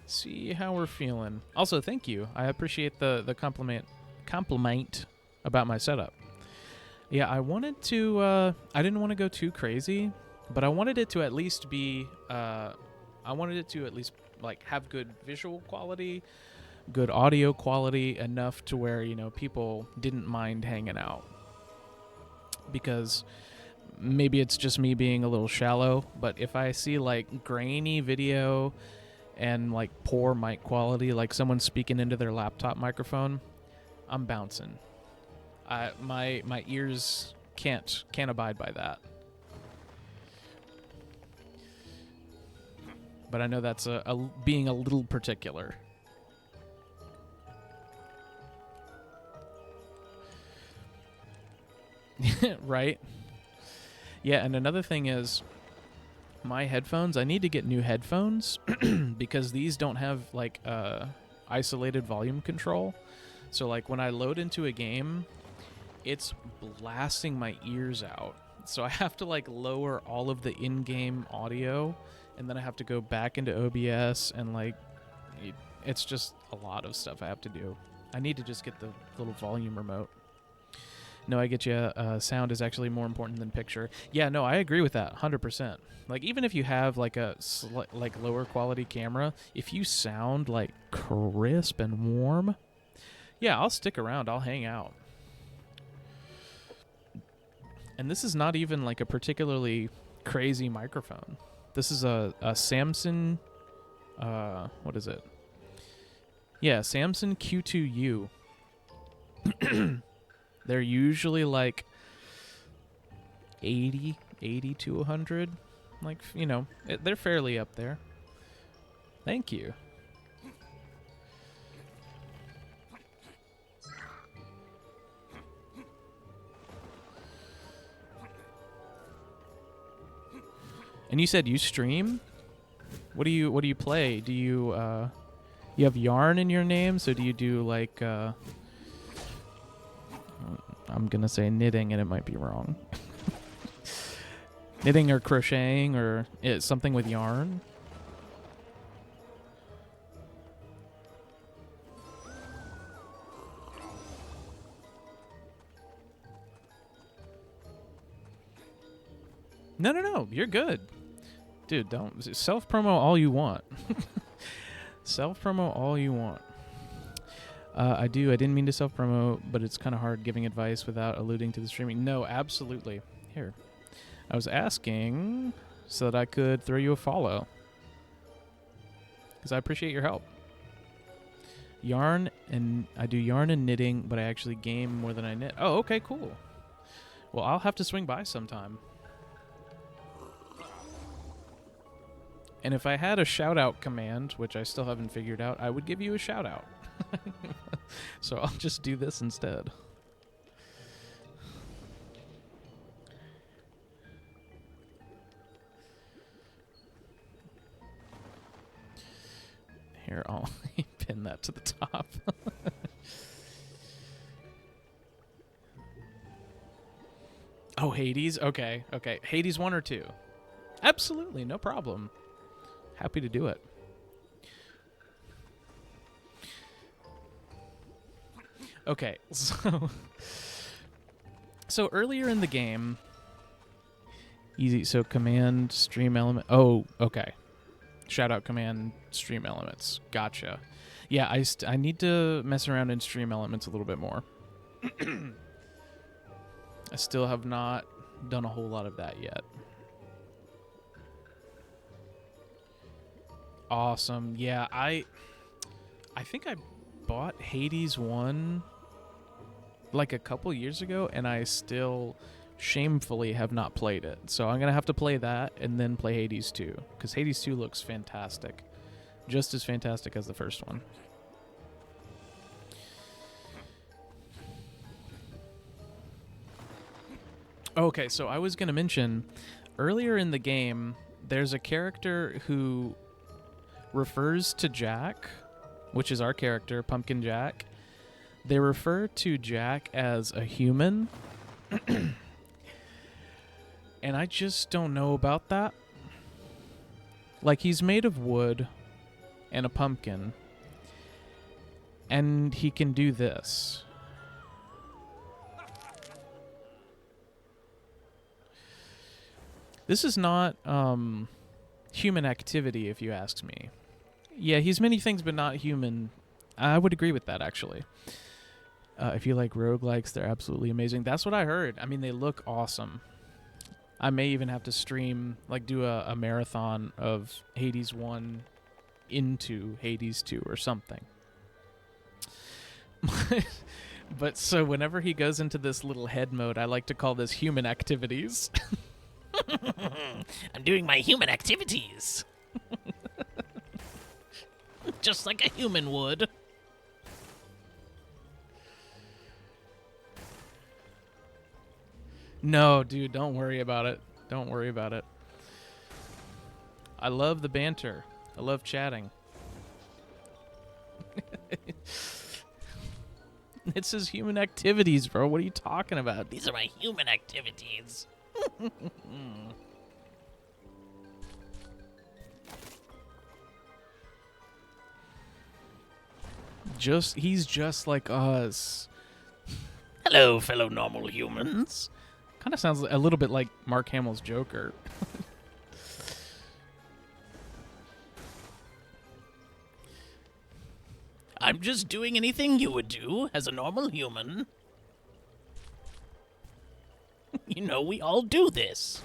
See how we're feeling. Also, thank you. I appreciate the compliment about my setup. Yeah, I wanted to I didn't want to go too crazy, but I wanted it to at least be like have good visual quality, good audio quality, enough to where, you know, people didn't mind hanging out. Because maybe it's just me being a little shallow, but if I see like grainy video and like poor mic quality, like someone speaking into their laptop microphone, I'm bouncing. My ears can't abide by that. But I know that's being a little particular. Right? Yeah, and another thing is my headphones, I need to get new headphones because these don't have like isolated volume control. So like when I load into a game, it's blasting my ears out. So I have to like lower all of the in-game audio, and then I have to go back into OBS, and like it's just a lot of stuff I have to do. I need to just get the little volume remote. No, I get you. Sound is actually more important than picture. Yeah, no, I agree with that 100%. Like, even if you have like a like lower quality camera, if you sound like crisp and warm, yeah, I'll stick around. I'll hang out. And this is not even like a particularly crazy microphone. This is a Samson. What is it? Yeah, Samson Q2U. They're usually like 80 to 100. Like, you know, they're fairly up there. Thank you. And you said you stream? What do you play? Do you you have yarn in your name? So do you do like I'm gonna say knitting and it might be wrong. Knitting or crocheting or something with yarn? No, you're good. Dude, don't self-promo all you want. Self-promo all you want. I didn't mean to self-promo, but it's kind of hard giving advice without alluding to the streaming. No, absolutely. Here. I was asking so that I could throw you a follow. Because I appreciate your help. I do yarn and knitting, but I actually game more than I knit. Oh, okay, cool. Well, I'll have to swing by sometime. And if I had a shout-out command, which I still haven't figured out, I would give you a shout-out. So I'll just do this instead. Here, I'll pin that to the top. Oh, Hades? Okay. Hades 1 or 2? Absolutely, no problem. Happy to do it. Okay, so earlier in the game, easy. So command stream element. Oh, okay. Shout out command stream elements. Gotcha. Yeah, I need to mess around in stream elements a little bit more. I still have not done a whole lot of that yet. Awesome. Yeah, I think I bought Hades 1 like a couple years ago, and I still shamefully have not played it. So I'm going to have to play that and then play Hades 2, because Hades 2 looks fantastic. Just as fantastic as the first one. Okay, so I was going to mention, earlier in the game, there's a character who refers to Jack, which is our character, Pumpkin Jack. They refer to Jack as a human. And I just don't know about that. Like, he's made of wood and a pumpkin. And he can do this. This is not human activity, if you ask me. Yeah, he's many things, but not human. I would agree with that, actually. If you like roguelikes, they're absolutely amazing. That's what I heard. I mean, they look awesome. I may even have to stream, like do a marathon of Hades 1 into Hades 2 or something. But so whenever he goes into this little head mode, I like to call this human activities. I'm doing my human activities. Just like a human would. No, dude, don't worry about it. Don't worry about it. I love the banter. I love chatting. It says human activities, bro. What are you talking about? These are my human activities. He's just like us. Hello, fellow normal humans. Kind of sounds a little bit like Mark Hamill's Joker. I'm just doing anything you would do as a normal human. You know, we all do this.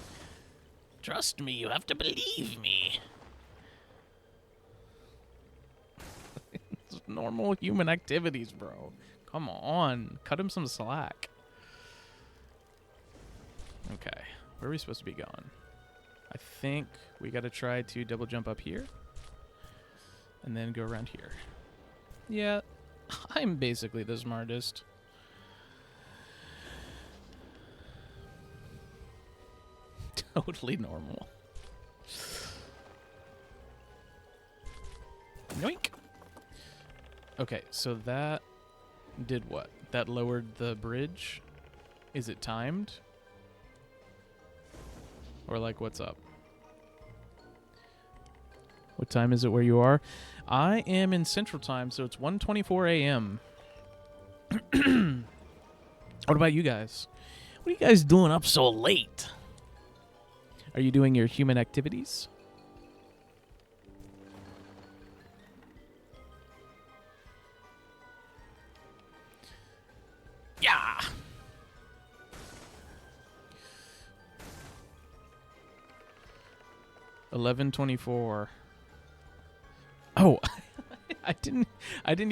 Trust me, you have to believe me. It's normal human activities, bro. Come on. Cut him some slack. Okay. Where are we supposed to be going? I think we got to try to double jump up here. And then go around here. Yeah. I'm basically the smartest. Totally normal. Yoink. Okay, so that did what? That lowered the bridge? Is it timed? Or like, what's up? What time is it where you are? I am in Central Time, so it's 1:24 a.m. What about you guys? What are you guys doing up so late? Are you doing your human activities? Yeah. 11:24. Oh, I didn't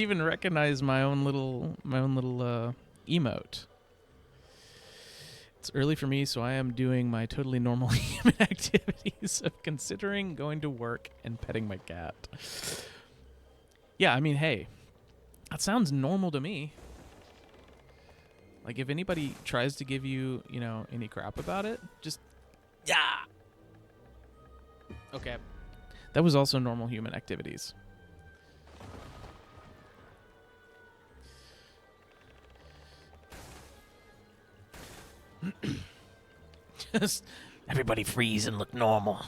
even recognize my own little emote. It's early for me, so I am doing my totally normal human activities of considering going to work and petting my cat. Yeah, I mean, hey, that sounds normal to me. Like, if anybody tries to give you, any crap about it, just, yeah. Okay. That was also normal human activities. Just everybody freeze and look normal.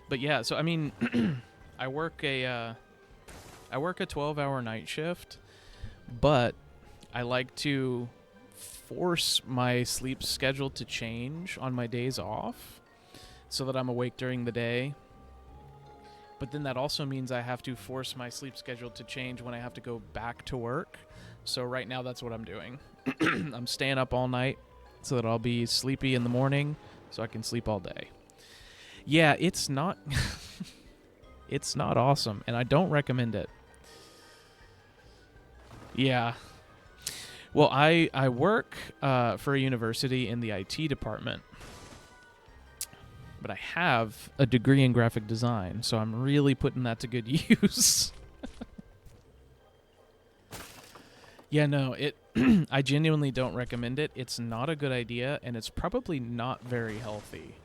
But yeah, so I mean, I work a 12-hour night shift, but I like to force my sleep schedule to change on my days off so that I'm awake during the day. But then that also means I have to force my sleep schedule to change when I have to go back to work. So right now that's what I'm doing. I'm staying up all night so that I'll be sleepy in the morning so I can sleep all day. Yeah, it's not it's not awesome, and I don't recommend it. Yeah. Well, I work for a university in the IT department, but I have a degree in graphic design, so I'm really putting that to good use. Yeah, no, I genuinely don't recommend it. It's not a good idea, and it's probably not very healthy.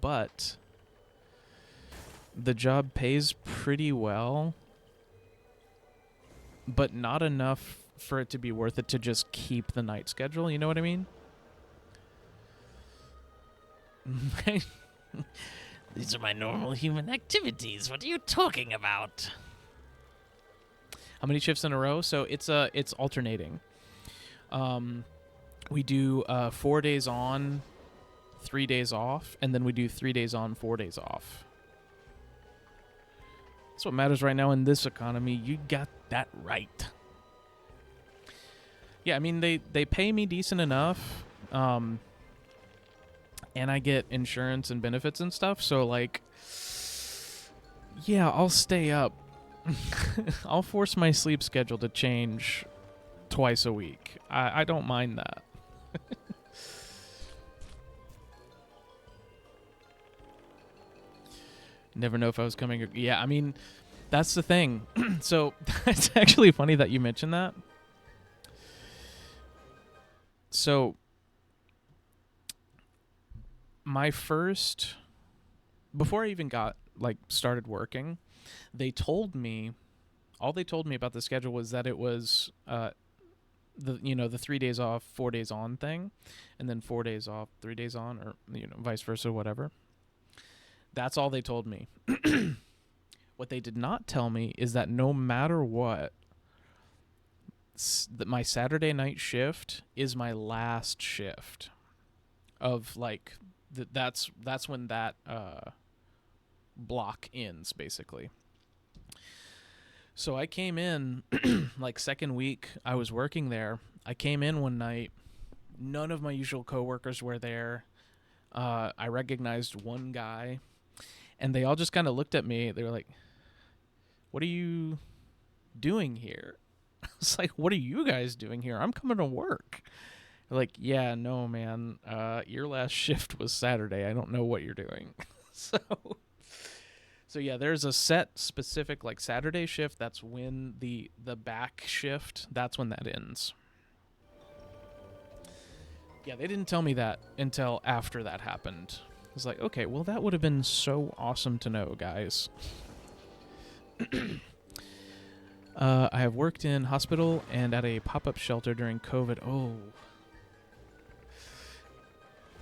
But the job pays pretty well, but not enough for it to be worth it to just keep the night schedule. You know what I mean? These are my normal human activities. What are you talking about? How many shifts in a row? So it's alternating. We do 4 days on, 3 days off, and then we do 3 days on, 4 days off. That's what matters right now in this economy. You got that right. Yeah, I mean, they pay me decent enough, and I get insurance and benefits and stuff, so, like, yeah, I'll stay up. I'll force my sleep schedule to change twice a week. I don't mind that. Never know if I was coming. Yeah, I mean, that's the thing. So it's actually funny that you mentioned that. So my first, before I even got started working, all they told me about the schedule was that it was the 3 days off, 4 days on thing, and then 4 days off, 3 days on, or vice versa, whatever. That's all they told me. What they did not tell me is that no matter what, that my Saturday night shift is my last shift of that's when that block ends, basically. So I came in second week I was working there. I came in one night. None of my usual coworkers were there. I recognized one guy, and they all just kind of looked at me. They were like, "What are you doing here?" I was like, "What are you guys doing here? I'm coming to work." They're like, "Yeah, no, man. Your last shift was Saturday. I don't know what you're doing." So yeah, there's a set specific Saturday shift. That's when the back shift, that's when that ends. Yeah, they didn't tell me that until after that happened. was like, okay, well, that would have been so awesome to know, guys. I have worked in hospital and at a pop-up shelter during COVID. Oh.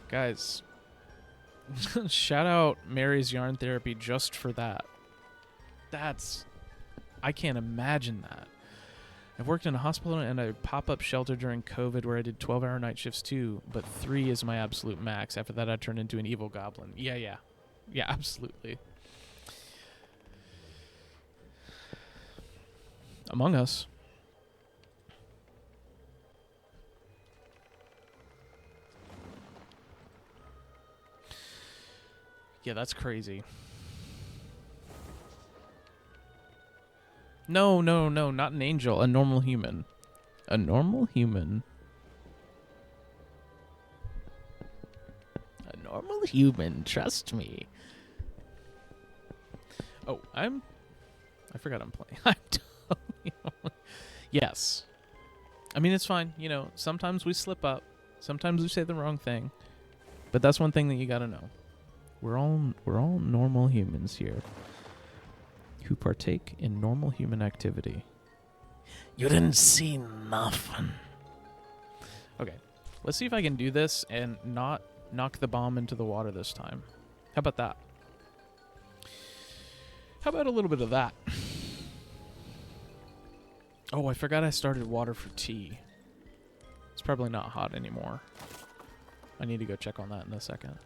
Guys, shout out Mary's Yarn Therapy just for that. I can't imagine that. I've worked in a hospital and a pop-up shelter during COVID where I did 12-hour night shifts too, but 3 is my absolute max. After that, I turned into an evil goblin. Yeah, absolutely. Among Us. Yeah, that's crazy. No, not an angel. A normal human. A normal human. A normal human, trust me. Oh, I forgot I'm playing. I'm totally... Yes. I mean, it's fine. You know, sometimes we slip up. Sometimes we say the wrong thing. But that's one thing that you gotta know. We're all normal humans here who partake in normal human activity. You didn't see nothing. Okay, let's see if I can do this and not knock the bomb into the water this time. How about that? How about a little bit of that? Oh, I forgot I started water for tea. It's probably not hot anymore. I need to go check on that in a second.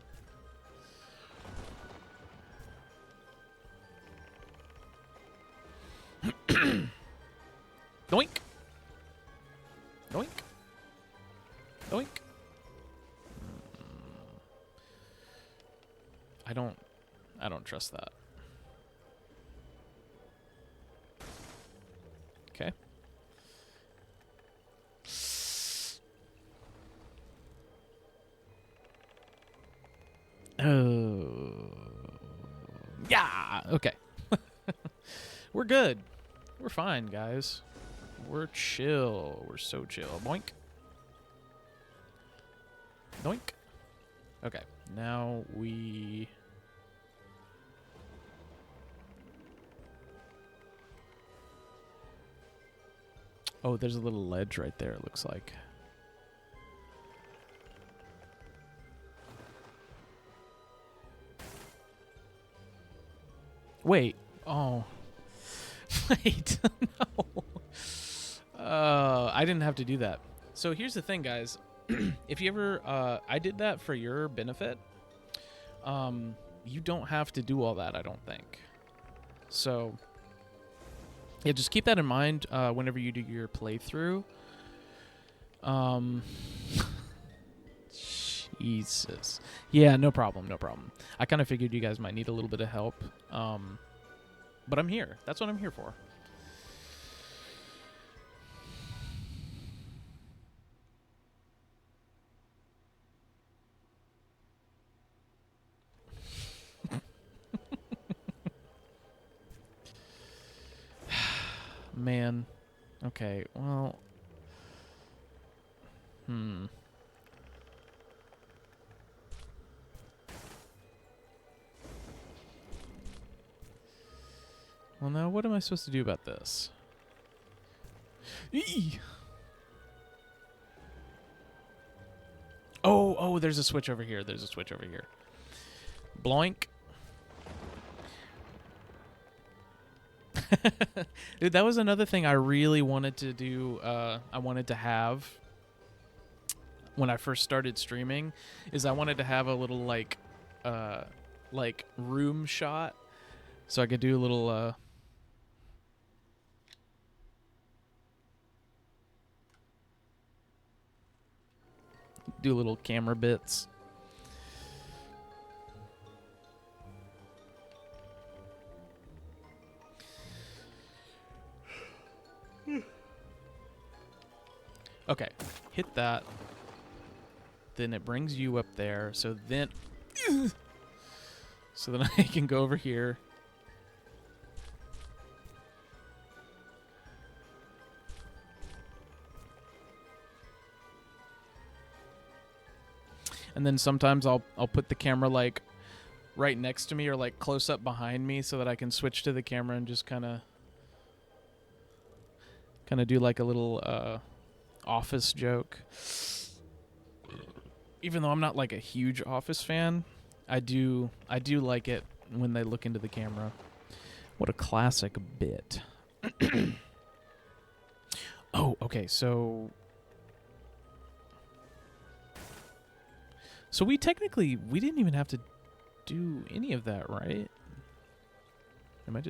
Doink. Doink. Doink. I don't trust that. Okay. Oh. Yeah. Okay. We're good. We're fine, guys. We're chill. We're so chill. Boink. Doink. Okay. Now we... Oh, there's a little ledge right there, it looks like. Wait. Oh. Wait. No. I didn't have to do that. So here's the thing, guys. If you ever... I did that for your benefit. You don't have to do all that, I don't think. So... yeah, just keep that in mind whenever you do your playthrough. Jesus. Yeah, no problem, no problem. I kind of figured you guys might need a little bit of help. But I'm here. That's what I'm here for. Man. Okay, well... Well, now what am I supposed to do about this? Eee! Oh, there's a switch over here. There's a switch over here. Bloink. Dude, that was another thing I really wanted to do. I wanted to have when I first started streaming, is I wanted to have a little like room shot, so I could do a little do little camera bits. Okay, hit that. Then it brings you up there. So then I can go over here. And then sometimes I'll put the camera like right next to me or like close up behind me so that I can switch to the camera and just kind of do like a little Office joke. Even though I'm not like a huge Office fan, I do like it when they look into the camera. What a classic bit. Oh, okay, so we didn't even have to do any of that, right? I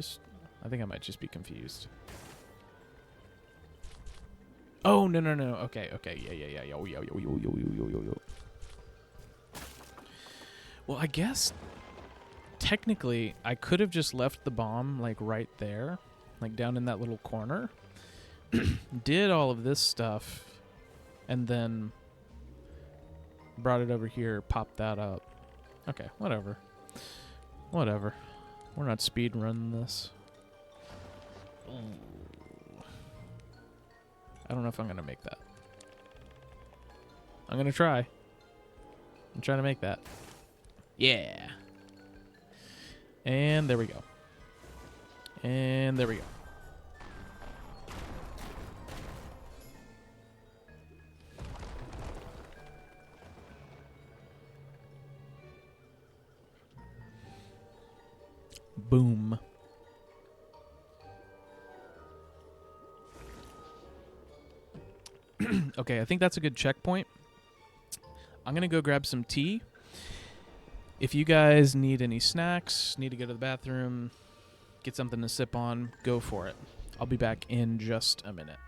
think I might just be confused. Oh, no. Okay. Yeah. Yo. Well, I guess technically I could have just left the bomb like right there, like down in that little corner. Did all of this stuff and then brought it over here, popped that up. Okay, whatever. We're not speed running this. I don't know if I'm going to make that. I'm going to try. I'm trying to make that. Yeah. And there we go. Boom. Okay, I think that's a good checkpoint. I'm going to go grab some tea. If you guys need any snacks, need to go to the bathroom, get something to sip on, go for it. I'll be back in just a minute.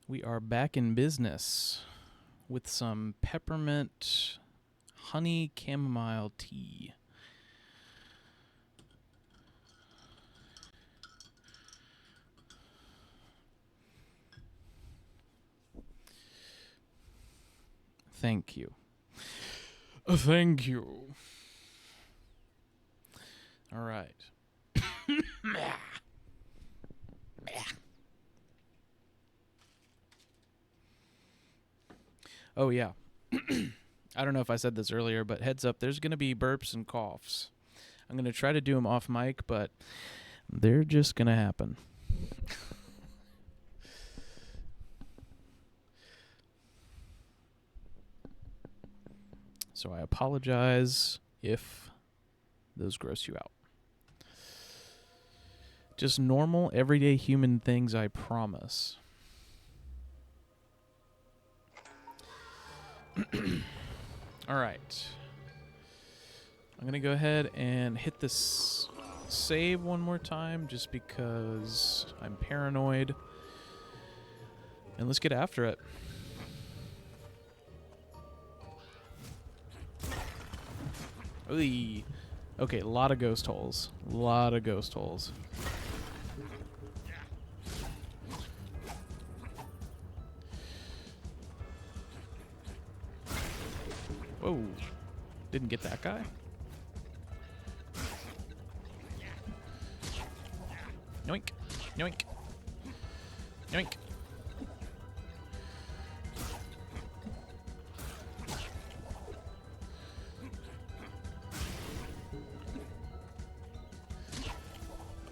We are back in business with some peppermint honey chamomile tea. Thank you. Thank you. All right. Oh, yeah. I don't know if I said this earlier, but heads up, there's going to be burps and coughs. I'm going to try to do them off mic, but they're just going to happen. So I apologize if those gross you out. Just normal, everyday human things, I promise. All right. I'm going to go ahead and hit this save one more time just because I'm paranoid. And let's get after it. Oy. Okay, a lot of ghost holes. A lot of ghost holes. Whoa. Didn't get that guy? Yoink. Yoink. Yoink.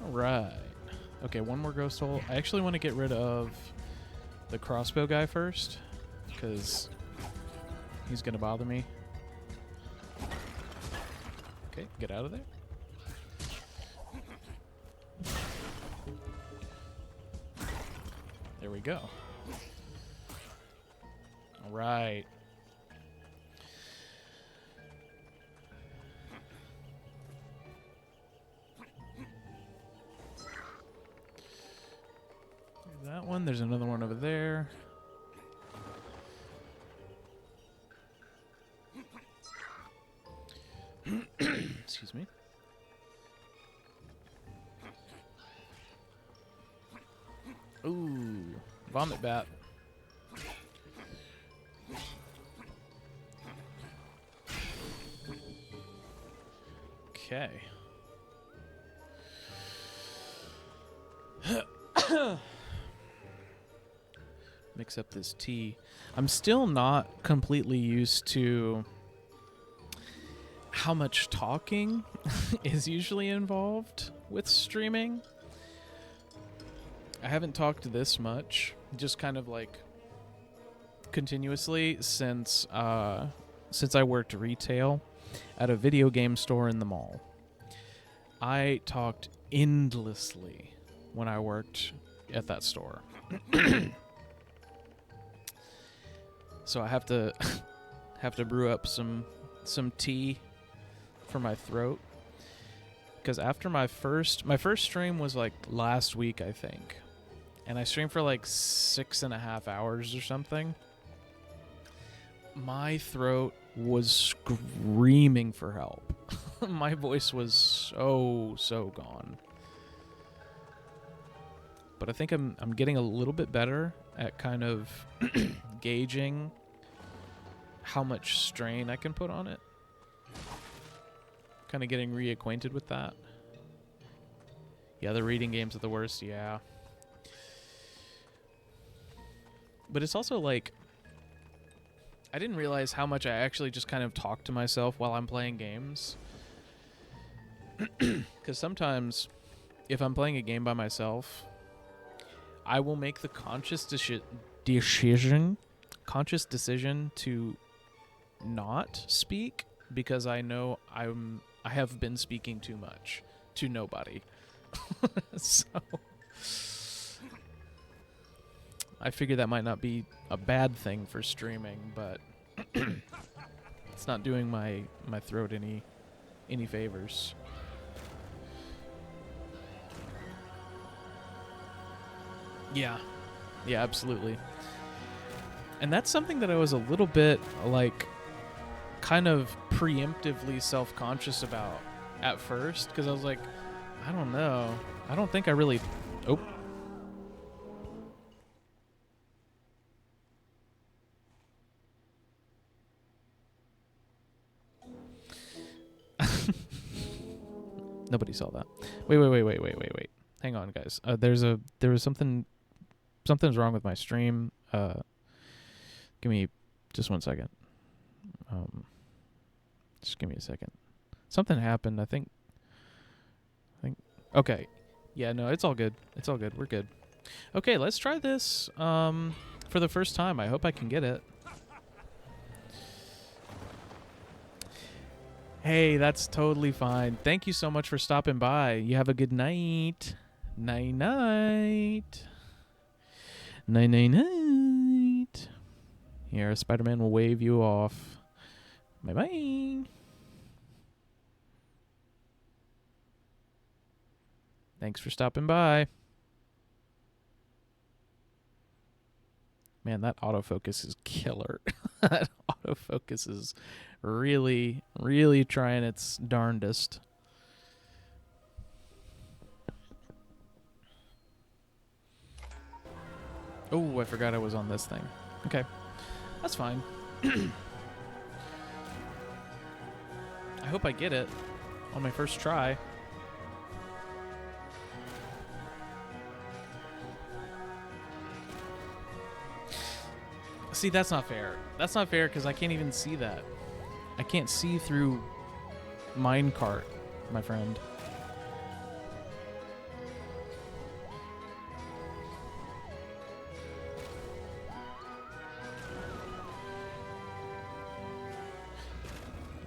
Alright. Okay, one more ghost hole. I actually want to get rid of the crossbow guy first, because he's going to bother me. Okay, get out of there. There we go. Alright. That one. There's another one over there. Excuse me. Ooh, vomit bat. Okay. Mix up this tea. I'm still not completely used to how much talking is usually involved with streaming. I haven't talked this much, just kind of like continuously since I worked retail at a video game store in the mall. I talked endlessly when I worked at that store. So I have to brew up some tea for my throat, because after my first stream was like last week, I think, and I streamed for like 6.5 hours or something. My throat was screaming for help. My voice was so gone. But I think I'm getting a little bit better at kind of gauging how much strain I can put on it. Kind of getting reacquainted with that. Yeah, the reading games are the worst, yeah. But it's also like, I didn't realize how much I actually just kind of talk to myself while I'm playing games. Because sometimes, if I'm playing a game by myself, I will make the conscious decision to not speak, because I know I have been speaking too much to nobody. So I figure that might not be a bad thing for streaming, but it's not doing my throat any favors. Yeah. Yeah, absolutely. And that's something that I was a little bit, like, kind of preemptively self-conscious about at first, because I was like, I don't know. I don't think I really... Oh. Nobody saw that. Wait. Hang on, guys. There was something's wrong with my stream. Give me just 1 second. Just give me a second. Something happened. I think. Okay. Yeah. No, it's all good. It's all good. We're good. Okay, let's try this. For the first time. I hope I can get it. Hey, that's totally fine. Thank you so much for stopping by. You have a good night. Night. Here, Spider-Man will wave you off. Bye-bye. Thanks for stopping by. Man, that autofocus is killer. That autofocus is really, really trying its darndest. Oh, I forgot I was on this thing. Okay. That's fine. I hope I get it on my first try. See, that's not fair. That's not fair because I can't even see that. I can't see through minecart, my friend.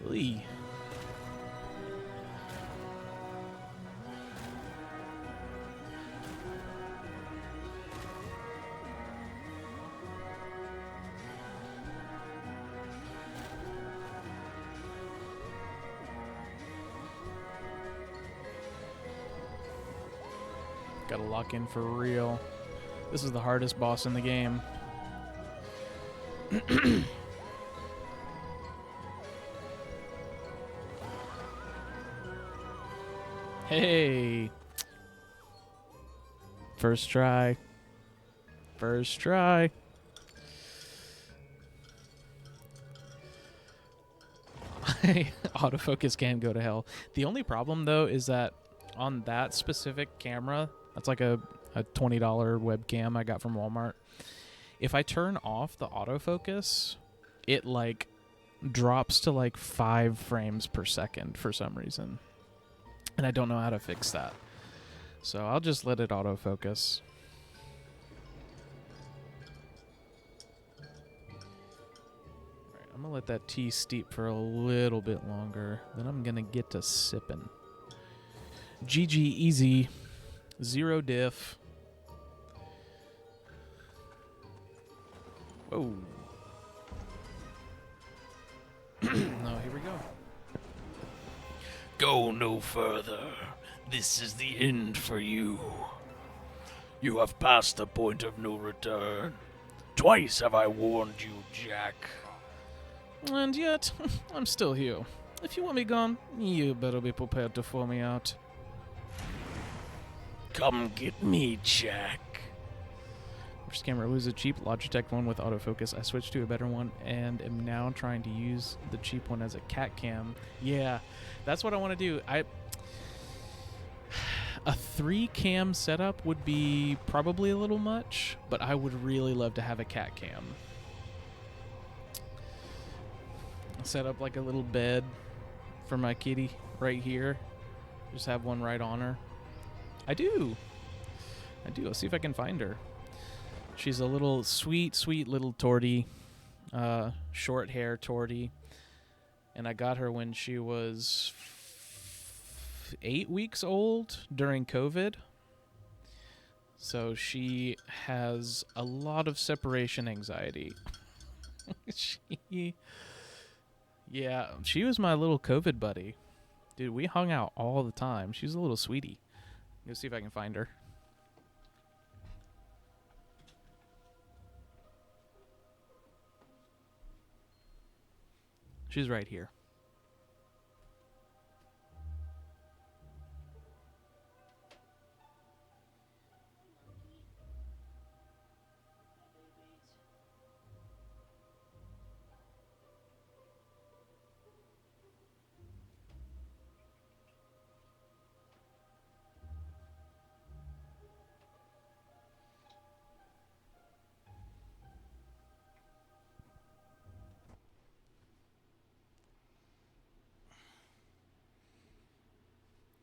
Lee. Gotta lock in for real. This is the hardest boss in the game. Hey. First try. First try. Autofocus can go to hell. The only problem, though, is that on that specific camera, that's like a $20 webcam I got from Walmart. If I turn off the autofocus, it like drops to like 5 frames per second for some reason. And I don't know how to fix that. So I'll just let it autofocus. Alright, I'm gonna let that tea steep for a little bit longer. Then I'm gonna get to sipping. GG easy. 0 diff. Whoa. No, here we go. Go no further. This is the end for you. You have passed the point of no return. Twice have I warned you, Jack. And yet, I'm still here. If you want me gone, you better be prepared to throw me out. Come get me, Jack. First camera was a cheap Logitech one with autofocus. I switched to a better one and am now trying to use the cheap one as a cat cam. Yeah, that's what I want to do. A 3 cam setup would be probably a little much, but I would really love to have a cat cam. Set up like a little bed for my kitty right here. Just have one right on her. I do. I'll see if I can find her. She's a little sweet little tortie. Short hair tortie. And I got her when she was 8 weeks old during COVID. So she has a lot of separation anxiety. She was my little COVID buddy. Dude, we hung out all the time. She's a little sweetie. Let's see if I can find her. She's right here.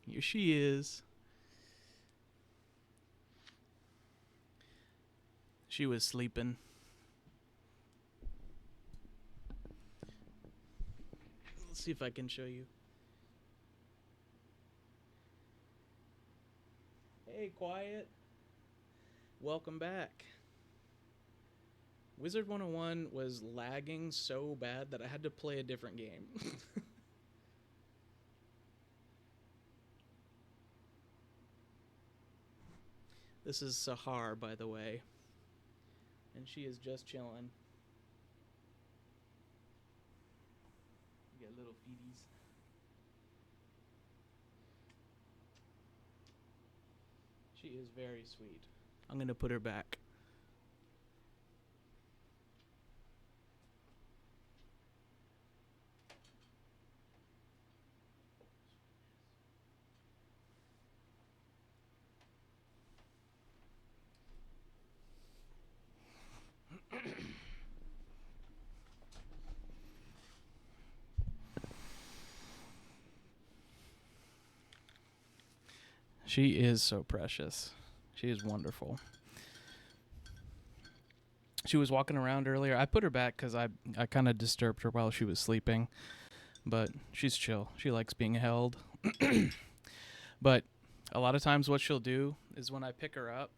Here she is. She was sleeping. Let's see if I can show you. Hey, quiet. Welcome back. Wizard 101 was lagging so bad that I had to play a different game. This is Sahar, by the way. And she is just chilling. You got little feeties. She is very sweet. I'm going to put her back. She is so precious. She is wonderful. She was walking around earlier. I put her back because I kind of disturbed her while she was sleeping. But she's chill. She likes being held. But a lot of times what she'll do is when I pick her up,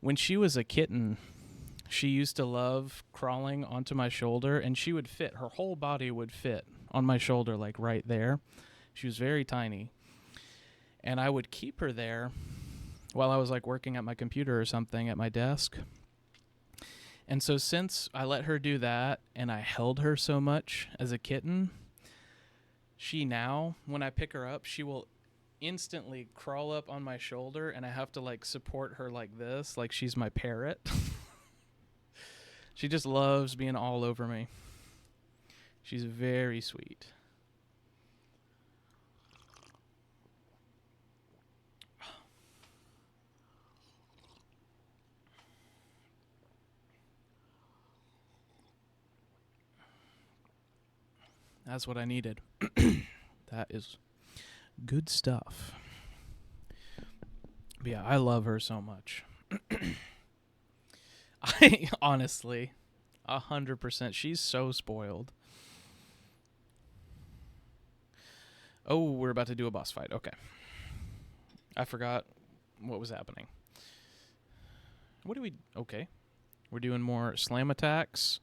when she was a kitten, she used to love crawling onto my shoulder, and she would fit. Her whole body would fit on my shoulder, like right there. She was very tiny. And I would keep her there while I was like working at my computer or something at my desk. And so since I let her do that and I held her so much as a kitten, she now, when I pick her up, she will instantly crawl up on my shoulder and I have to like support her like this, like she's my parrot. She just loves being all over me. She's very sweet. That's what I needed. That is good stuff. But yeah, I love her so much. I honestly, 100%. She's so spoiled. Oh, we're about to do a boss fight. Okay. I forgot what was happening. What do we... Okay. We're doing more slam attacks.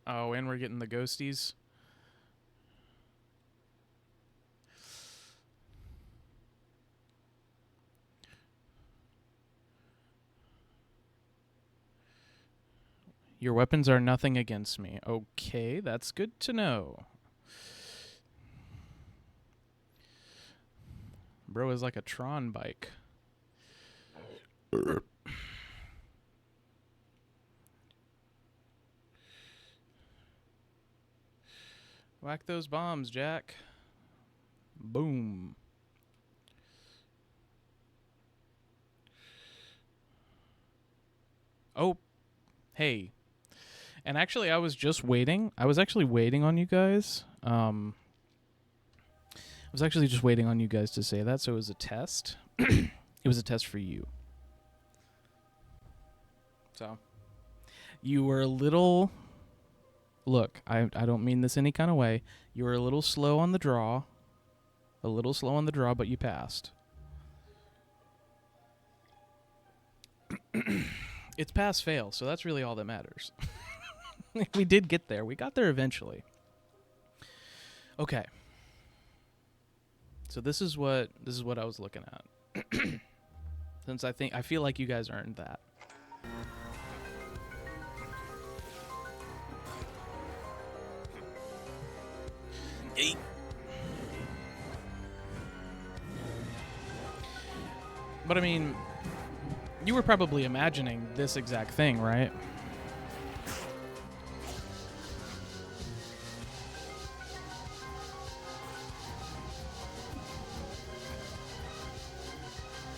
Oh, and we're getting the ghosties. Your weapons are nothing against me. Okay, that's good to know. Bro is like a Tron bike. Whack those bombs, Jack. Boom. Oh, hey. And actually, I was just waiting. I was actually waiting on you guys. I was actually just waiting on you guys to say that, so it was a test. It was a test for you. So, you were a little... Look, I don't mean this any kind of way. You were a little slow on the draw. A little slow on the draw, but you passed. It's pass-fail, so that's really all that matters. We did get there. We got there eventually. Okay. So this is what I was looking at. Since I feel like you guys earned that. But I mean, you were probably imagining this exact thing, right?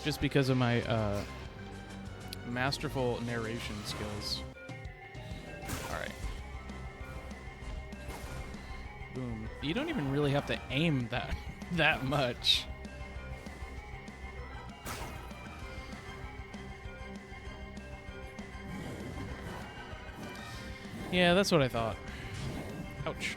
Just because of my masterful narration skills. Alright. Boom. You don't even really have to aim that much. Yeah, that's what I thought. Ouch.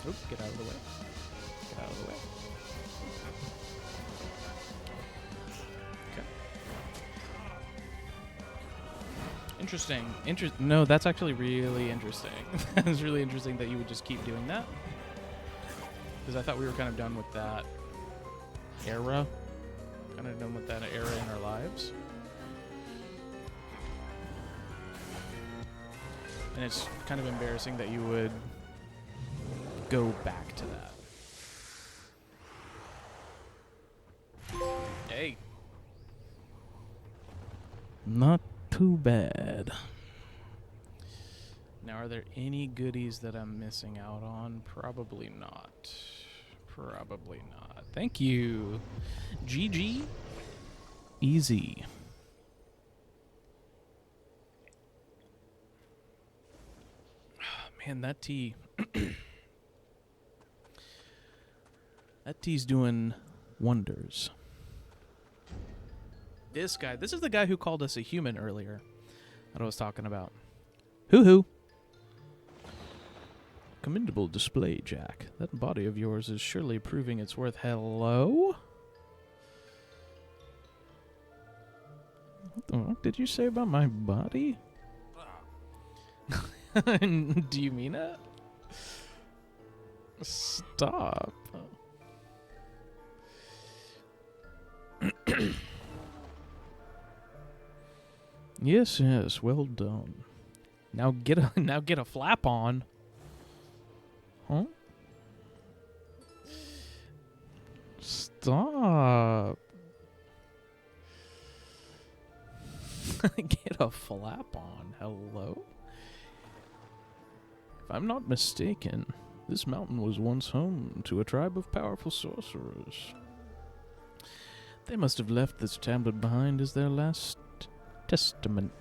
Oop, get out of the way. Get out of the way. Okay. Interesting. No, that's actually really interesting. It's really interesting that you would just keep doing that. Because I thought we were kind of done with that era. Kind of done with that era in our lives. And it's kind of embarrassing that you would go back to that. Hey. Not too bad. Now, are there any goodies that I'm missing out on? Probably not. Probably not. Thank you. GG. Easy. Man, that tea. That tea's doing wonders. This guy. This is the guy who called us a human earlier. That I was talking about. Hoo-hoo. Commendable display, Jack. That body of yours is surely proving its worth. Hello? What the fuck did you say about my body? Do you mean it? Stop. Yes, yes, well done. Now get a flap on. Huh? Stop. Get a flap on. Hello? If I'm not mistaken, this mountain was once home to a tribe of powerful sorcerers. They must have left this tablet behind as their last testament.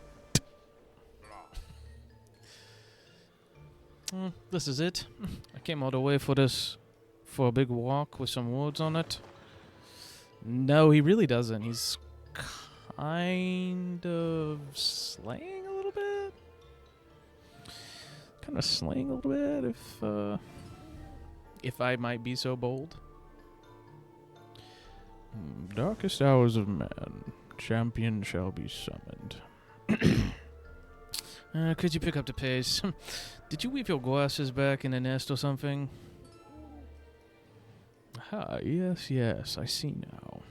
This is it. I came all the way for this, for a big walk with some words on it. No, he really doesn't. He's kind of slaying a little bit. Kind of slaying a little bit, if I might be so bold. Darkest hours of man, champion shall be summoned. Could you pick up the pace? Did you weave your glasses back in the nest or something? Ah, yes, yes, I see now.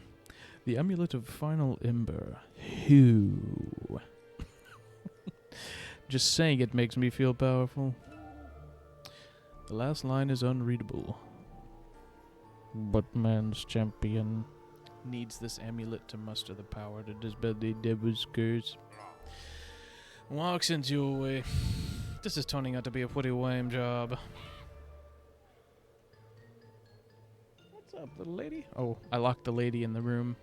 The amulet of final ember. Who? Just saying it makes me feel powerful. The last line is unreadable. But man's champion needs this amulet to muster the power to dispel the devil's curse. Walks into your way. This is turning out to be a pretty lame job. What's up, little lady? Oh, I locked the lady in the room.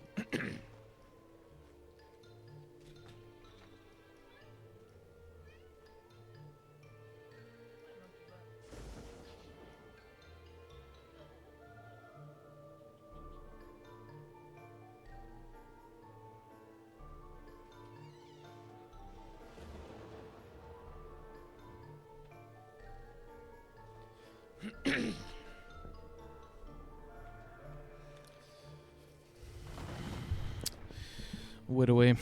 Wait away.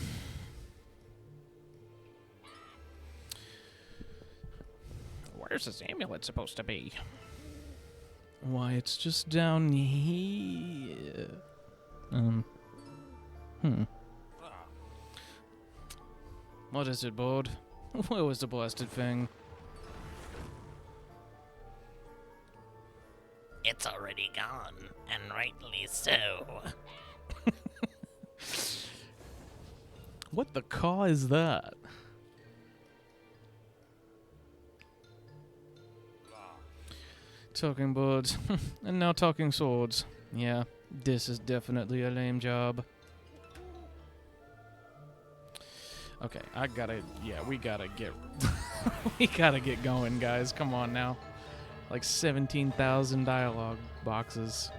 Where's this amulet supposed to be? Why, it's just down here. What is it, bud? Where was the blasted thing? It's already gone, and rightly so. What the caw is that? Talking birds, and now talking swords. Yeah, this is definitely a lame job. Okay, we gotta get, we gotta get going, guys. Come on now. Like 17,000 dialogue boxes.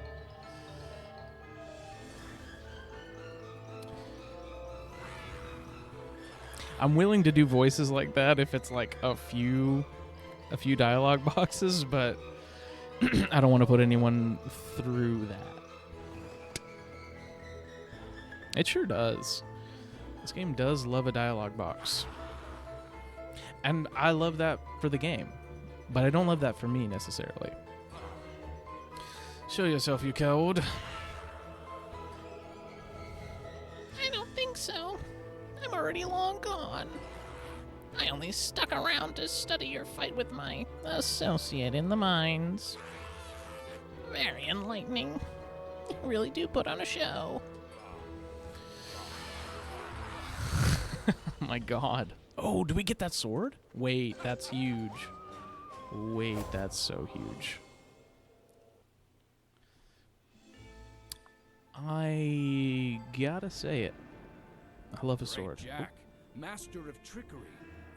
I'm willing to do voices like that if it's like a few dialogue boxes, but I don't want to put anyone through that. It sure does. This game does love a dialogue box. And I love that for the game. But I don't love that for me, necessarily. Show yourself, you coward. I don't think so. I'm already long gone. I only stuck around to study your fight with my associate in the mines. Very enlightening. You really do put on a show. Oh my god. Oh, do we get that sword? Wait, that's huge. Wait, that's so huge. I gotta say it. I love a sword. Great Jack, master of trickery,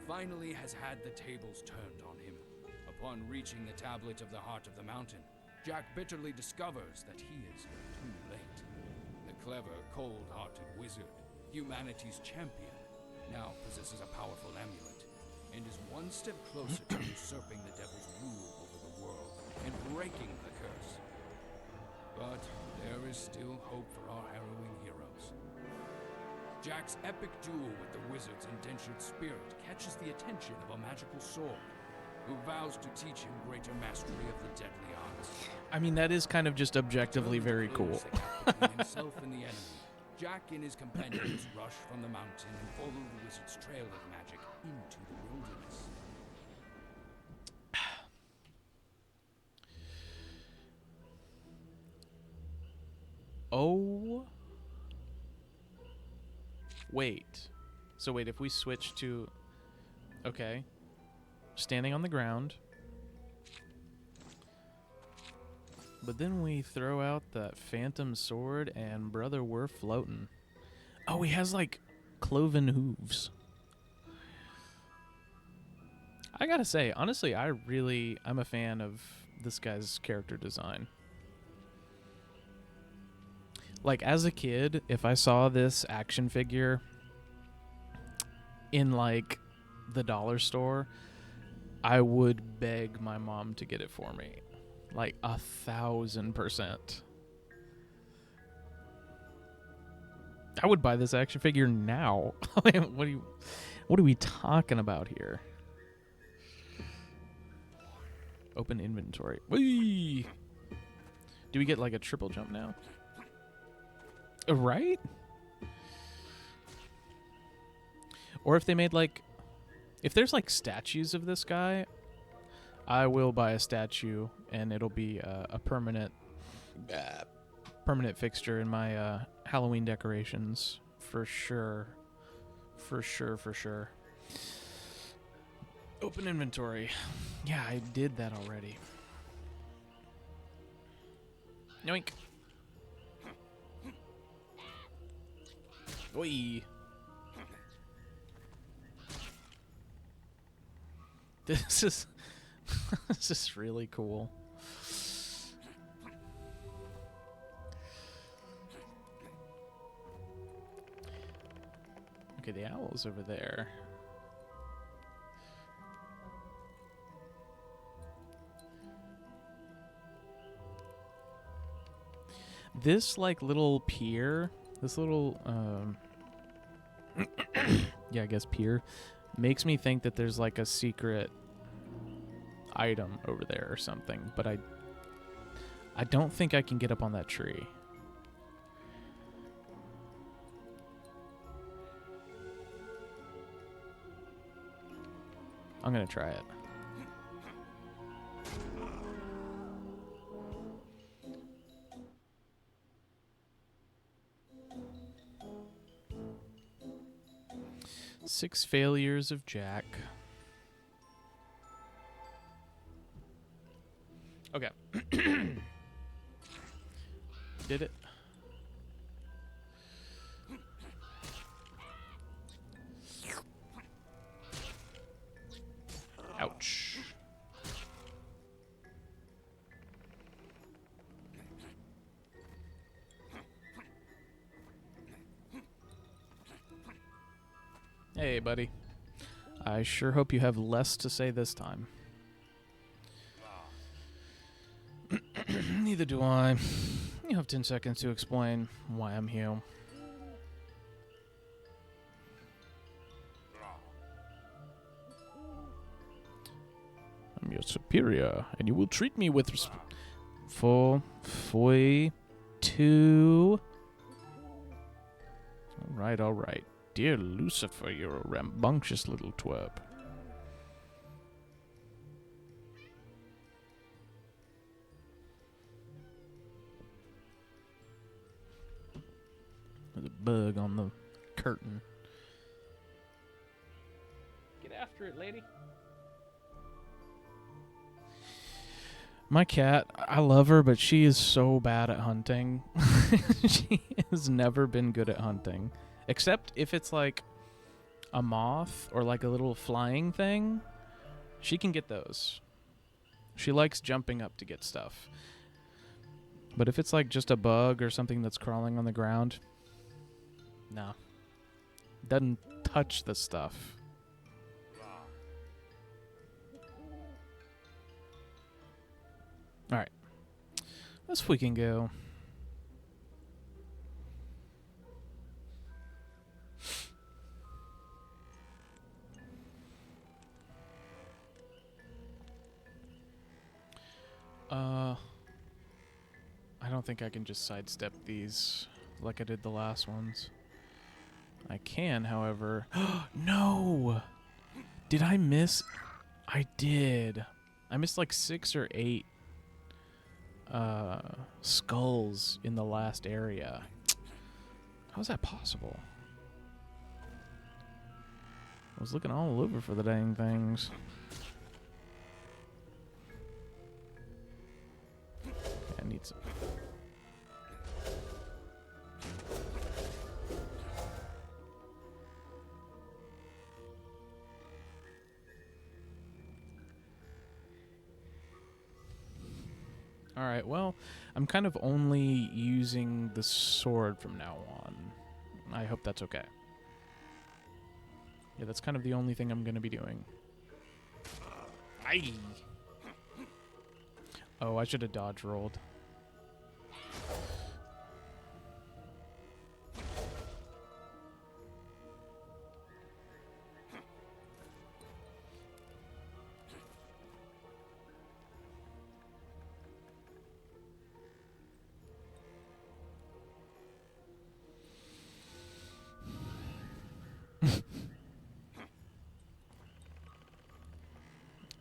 finally has had the tables turned on him. Upon reaching the tablet of the heart of the mountain, Jack bitterly discovers that he is too late. The clever, cold-hearted wizard, humanity's champion, now possesses a powerful amulet, and is one step closer to usurping the devil's rule over the world and breaking the curse. But there is still hope for our harrowing heroes. Jack's epic duel with the wizard's indentured spirit catches the attention of a magical sword, who vows to teach him greater mastery of the deadly arts. I mean, that is kind of just objectively very cool. Between himself and the enemy, Jack and his companions rush from the mountain and follow the wizard's trail of magic into the wilderness. Oh. Wait. So wait, if we switch to... Okay. Standing on the ground. But then we throw out that phantom sword and brother, we're floating. Oh, he has like cloven hooves. I gotta say, honestly, I'm a fan of this guy's character design. Like, as a kid, if I saw this action figure in, like, the dollar store, I would beg my mom to get it for me. Like, 1,000%. I would buy this action figure now. what are we talking about here? Open inventory. Whee! Do we get, like, a triple jump now? Right? Or if they made, like... If there's, like, statues of this guy, I will buy a statue, and it'll be a permanent fixture in my Halloween decorations. For sure. For sure. Open inventory. Yeah, I did that already. Yoink. Oi. This is really cool. Okay, the owl's over there. This like little pier, this little yeah, I guess pier, makes me think that there's like a secret item over there or something, but I don't think I can get up on that tree. I'm gonna try it. Six failures of Jack. Okay. Did it? Ouch. Hey, buddy. I sure hope you have less to say this time. Neither do I. You have 10 seconds to explain why I'm here. I'm your superior, and you will treat me with respect. 4, 3, 2. All right. Dear Lucifer, you're a rambunctious little twerp. There's a bug on the curtain. Get after it, lady. My cat, I love her, but she is so bad at hunting. She has never been good at hunting. Except if it's like a moth or like a little flying thing. She can get those. She likes jumping up to get stuff. But if it's like just a bug or something that's crawling on the ground, no. Doesn't touch the stuff. Alright. Let's freaking go. I don't think I can just sidestep these like I did the last ones. I can, however... No! Did I miss? I did. I missed like 6 or 8 skulls in the last area. How is that possible? I was looking all over for the dang things. I need some. Alright, well, I'm kind of only using the sword from now on. I hope that's okay. Yeah, that's kind of the only thing I'm going to be doing. Aye. Oh, I should have dodge rolled.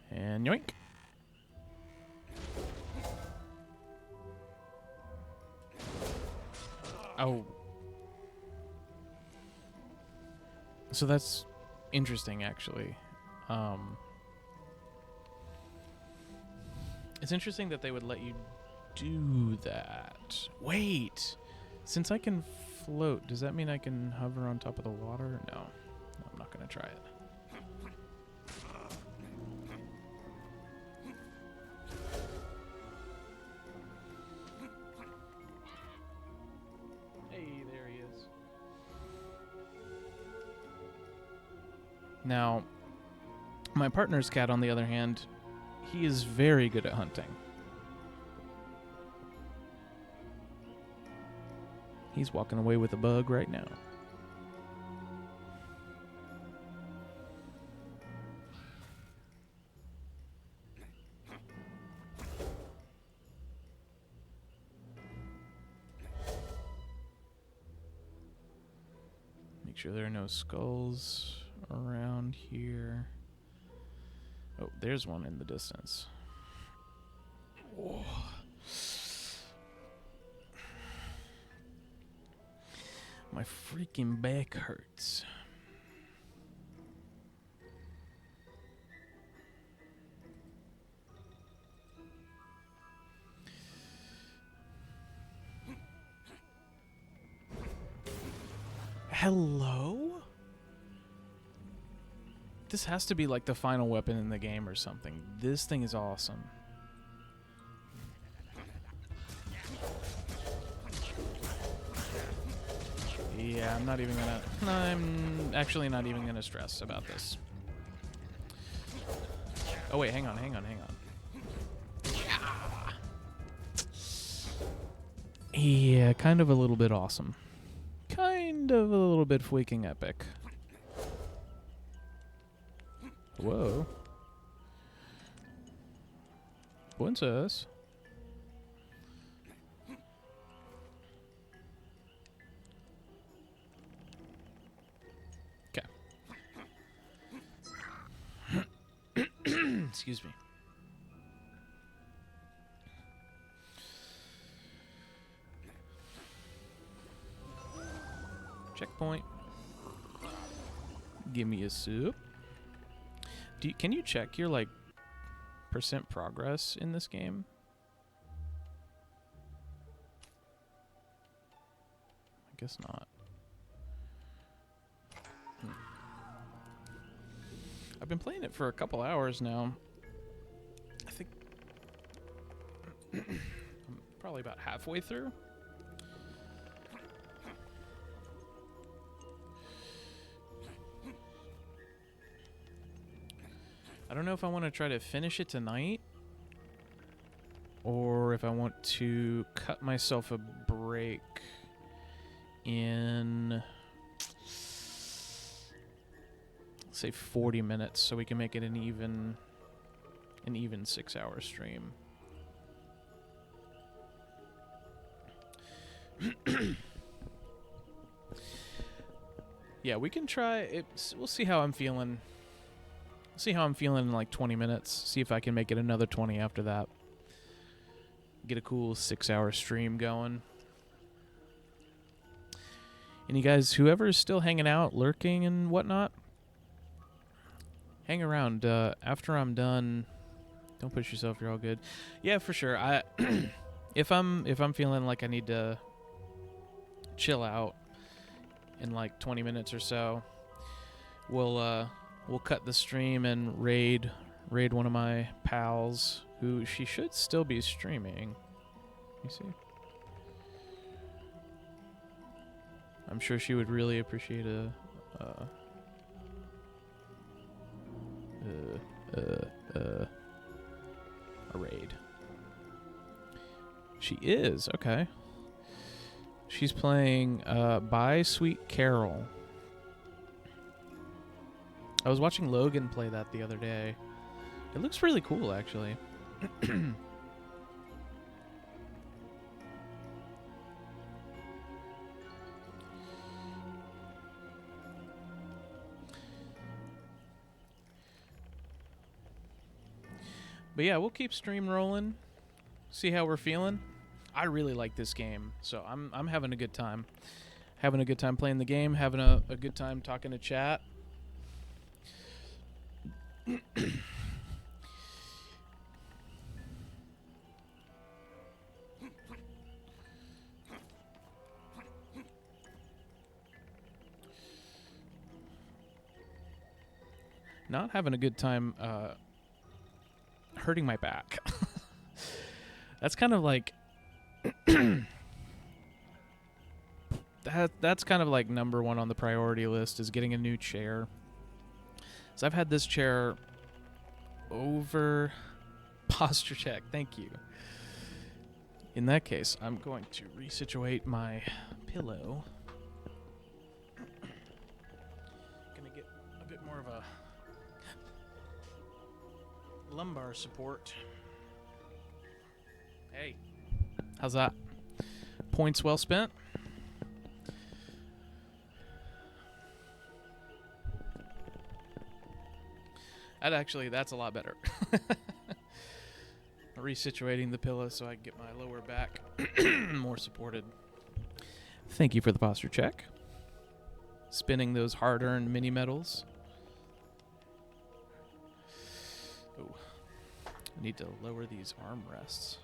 And yoink. Oh. So that's interesting, actually. It's interesting that they would let you do that. Wait. Since I can float, does that mean I can hover on top of the water? No. I'm not going to try it. Now, my partner's cat, on the other hand, he is very good at hunting. He's walking away with a bug right now. Make sure there are no skulls around here. Oh, there's one in the distance. Whoa. My freaking back hurts. Hello? This has to be like the final weapon in the game or something. This thing is awesome. Yeah, I'm not even gonna... I'm actually not even gonna stress about this. Oh wait, hang on. Yeah, kind of a little bit awesome. Kind of a little bit freaking epic. Whoa. Princess. Okay. Excuse me. Checkpoint. Give me a soup. Can you check your like percent progress in this game? I guess not. I've been playing it for a couple hours now. I think I'm probably about halfway through. I don't know if I want to try to finish it tonight or if I want to cut myself a break in, say, 40 minutes so we can make it an even 6-hour stream. Yeah, we can try it. We'll see how I'm feeling. See how I'm feeling in like 20 minutes. See if I can make it another 20 after that. Get a cool 6-hour stream going. And you guys, whoever's still hanging out, lurking and whatnot, hang around. After I'm done, don't push yourself. You're all good. Yeah, for sure. If I'm feeling like I need to chill out in like 20 minutes or so, we'll cut the stream and raid one of my pals who she should still be streaming. You see? I'm sure she would really appreciate a raid. She is, okay. She's playing Bye Sweet Carol. I was watching Logan play that the other day. It looks really cool, actually. But yeah, we'll keep stream rolling. See how we're feeling. I really like this game, so I'm having a good time. Having a good time playing the game, having a good time talking to chat. Not having a good time hurting my back. That's kind of like that's kind of like number one on the priority list is getting a new chair. So I've had this chair over posture check. Thank you. In that case, I'm going to resituate my pillow. Gonna get a bit more of a lumbar support. Hey, how's that? Points well spent. That's a lot better. Resituating the pillow so I can get my lower back more supported. Thank you for the posture check. Spinning those hard-earned mini medals. Oh, I need to lower these armrests.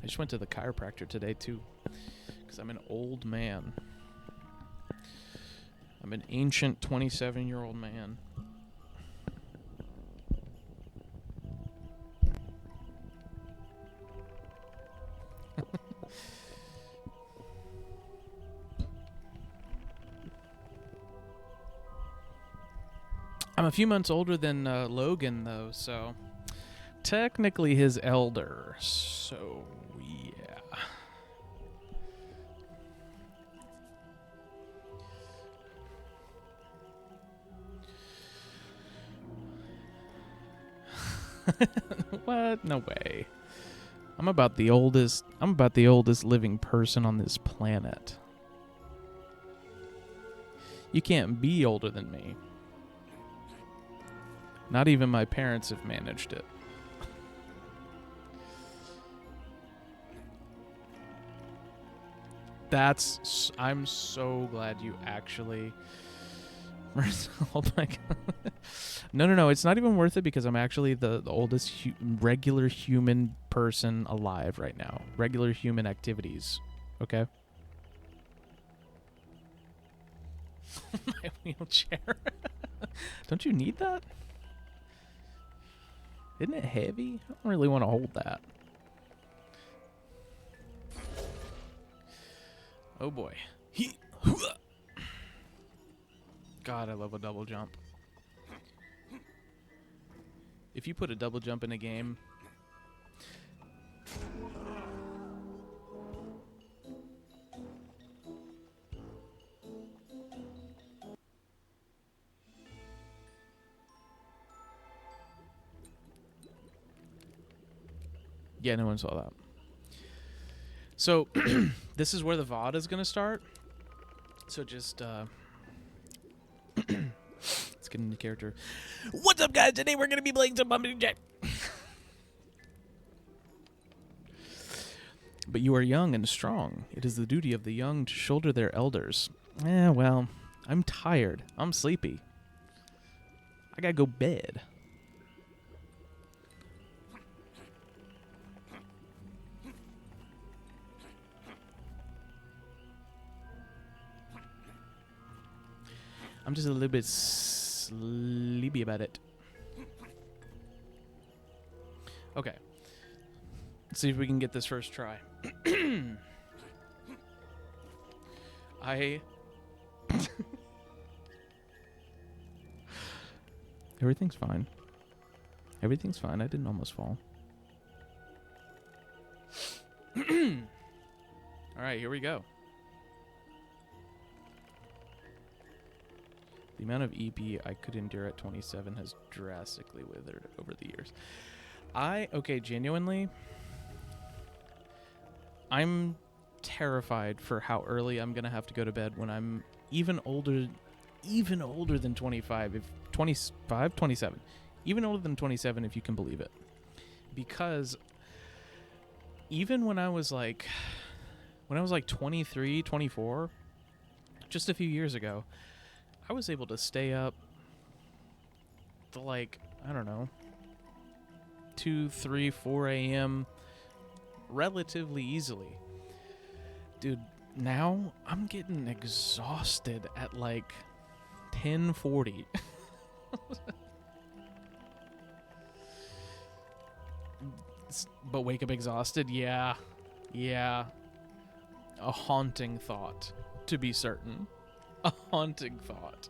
I just went to the chiropractor today too, because I'm an old man. I'm an ancient 27-year-old man. I'm a few months older than Logan, though, so technically his elder. So, yeah. What? No way. I'm about the oldest living person on this planet. You can't be older than me. Not even my parents have managed it. I'm so glad you actually... Oh my god. No, it's not even worth it because I'm actually the oldest regular human person alive right now. Regular human activities. Okay? My wheelchair. Don't you need that? Isn't it heavy? I don't really want to hold that. Oh boy. God, I love a double jump. If you put a double jump in a game... Yeah, no one saw that. So, this is where the VOD is going to start. So just, let's get into character. What's up, guys? Today we're going to be playing some Bumping Jack. But you are young and strong. It is the duty of the young to shoulder their elders. Well, I'm tired. I'm sleepy. I gotta go bed. I'm just a little bit sleepy about it. Okay. Let's see if we can get this first try. Everything's fine. Everything's fine. I didn't almost fall. All right, here we go. The amount of EP I could endure at 27 has drastically withered over the years. Genuinely, I'm terrified for how early I'm going to have to go to bed when I'm even older than 25, 27. Even older than 27, if you can believe it. Because even when I was like 23, 24, just a few years ago, I was able to stay up to like, I don't know, 2, 3, 4 a.m. relatively easily. Dude, now I'm getting exhausted at like 10:40. But wake up exhausted? Yeah. A haunting thought, to be certain. A haunting thought.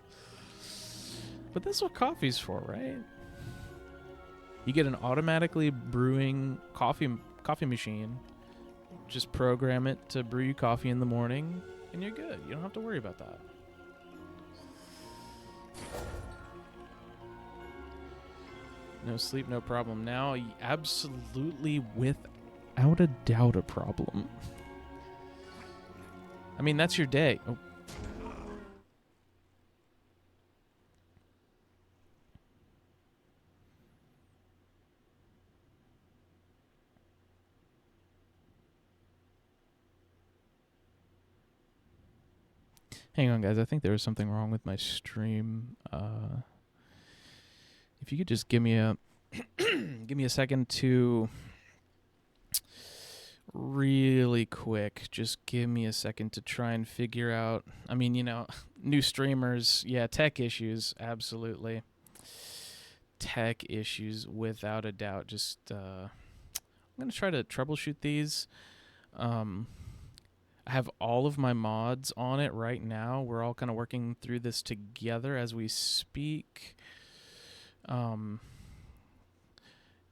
But that's what coffee's for, right? You get an automatically brewing coffee machine. Just program it to brew you coffee in the morning, and you're good. You don't have to worry about that. No sleep, no problem. Now, absolutely, without a doubt, a problem. I mean, that's your day. Oh, Hang on, guys. I think there was something wrong with my stream. If you could just give me a give me a second to really quick. Just give me a second to try and figure out. I mean, you know, new streamers, yeah, tech issues, absolutely. Tech issues, without a doubt. Just I'm gonna try to troubleshoot these. I have all of my mods on it right now. We're all kind of working through this together as we speak.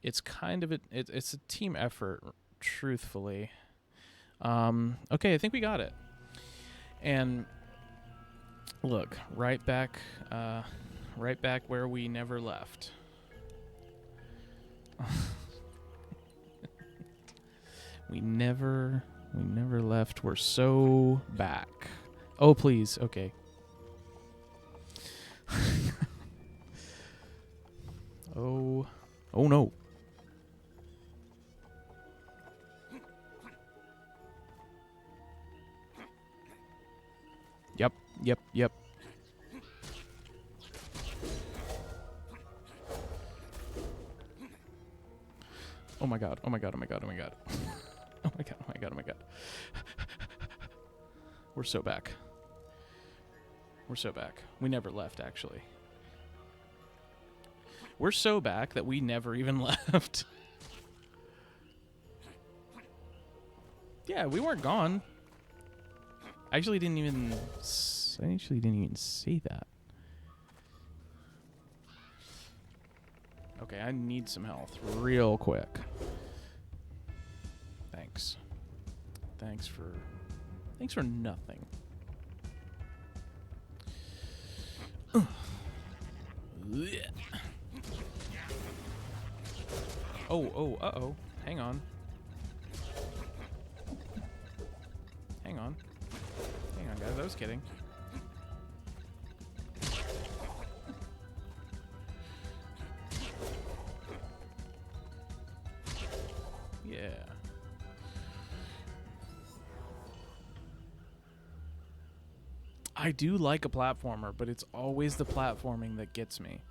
It's kind of it's a team effort, truthfully. Okay, I think we got it. And look, right back where we never left. We never left. We're so back. Oh, please. Okay. Oh no. Yep. Oh my god. We're so back. We never left, actually. We're so back that we never even left. Yeah, we weren't gone. I actually didn't even say that. Okay, I need some health real quick. Thanks. Thanks for nothing. Uh-oh. Hang on, guys. I was kidding. Yeah. I do like a platformer, but it's always the platforming that gets me.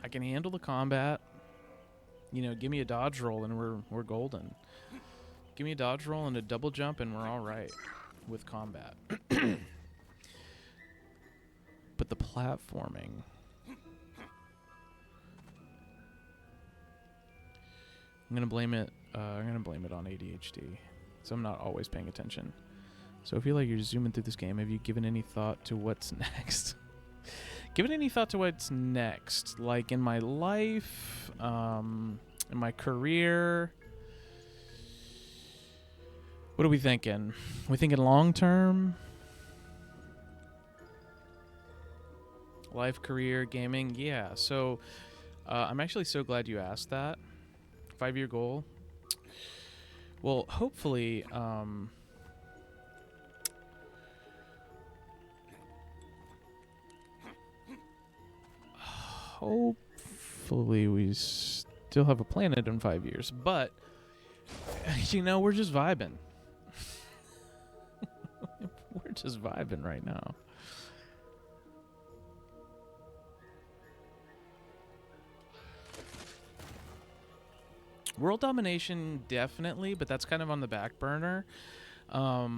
I can handle the combat. You know, give me a dodge roll and we're golden. Give me a dodge roll and a double jump and we're all right with combat. But the platforming. I'm gonna blame it on ADHD. So I'm not always paying attention. So I feel like you're zooming through this game. Have you given any thought to what's next? Given any thought to what's next? Like in my life, in my career? What are we thinking? We thinking long term? Life, career, gaming? Yeah. So I'm actually so glad you asked that. 5-year goal. Well, hopefully, hopefully we still have a planet in 5 years. But, you know, we're just vibing. We're just vibing right now. World domination, definitely, but that's kind of on the back burner. Yeah,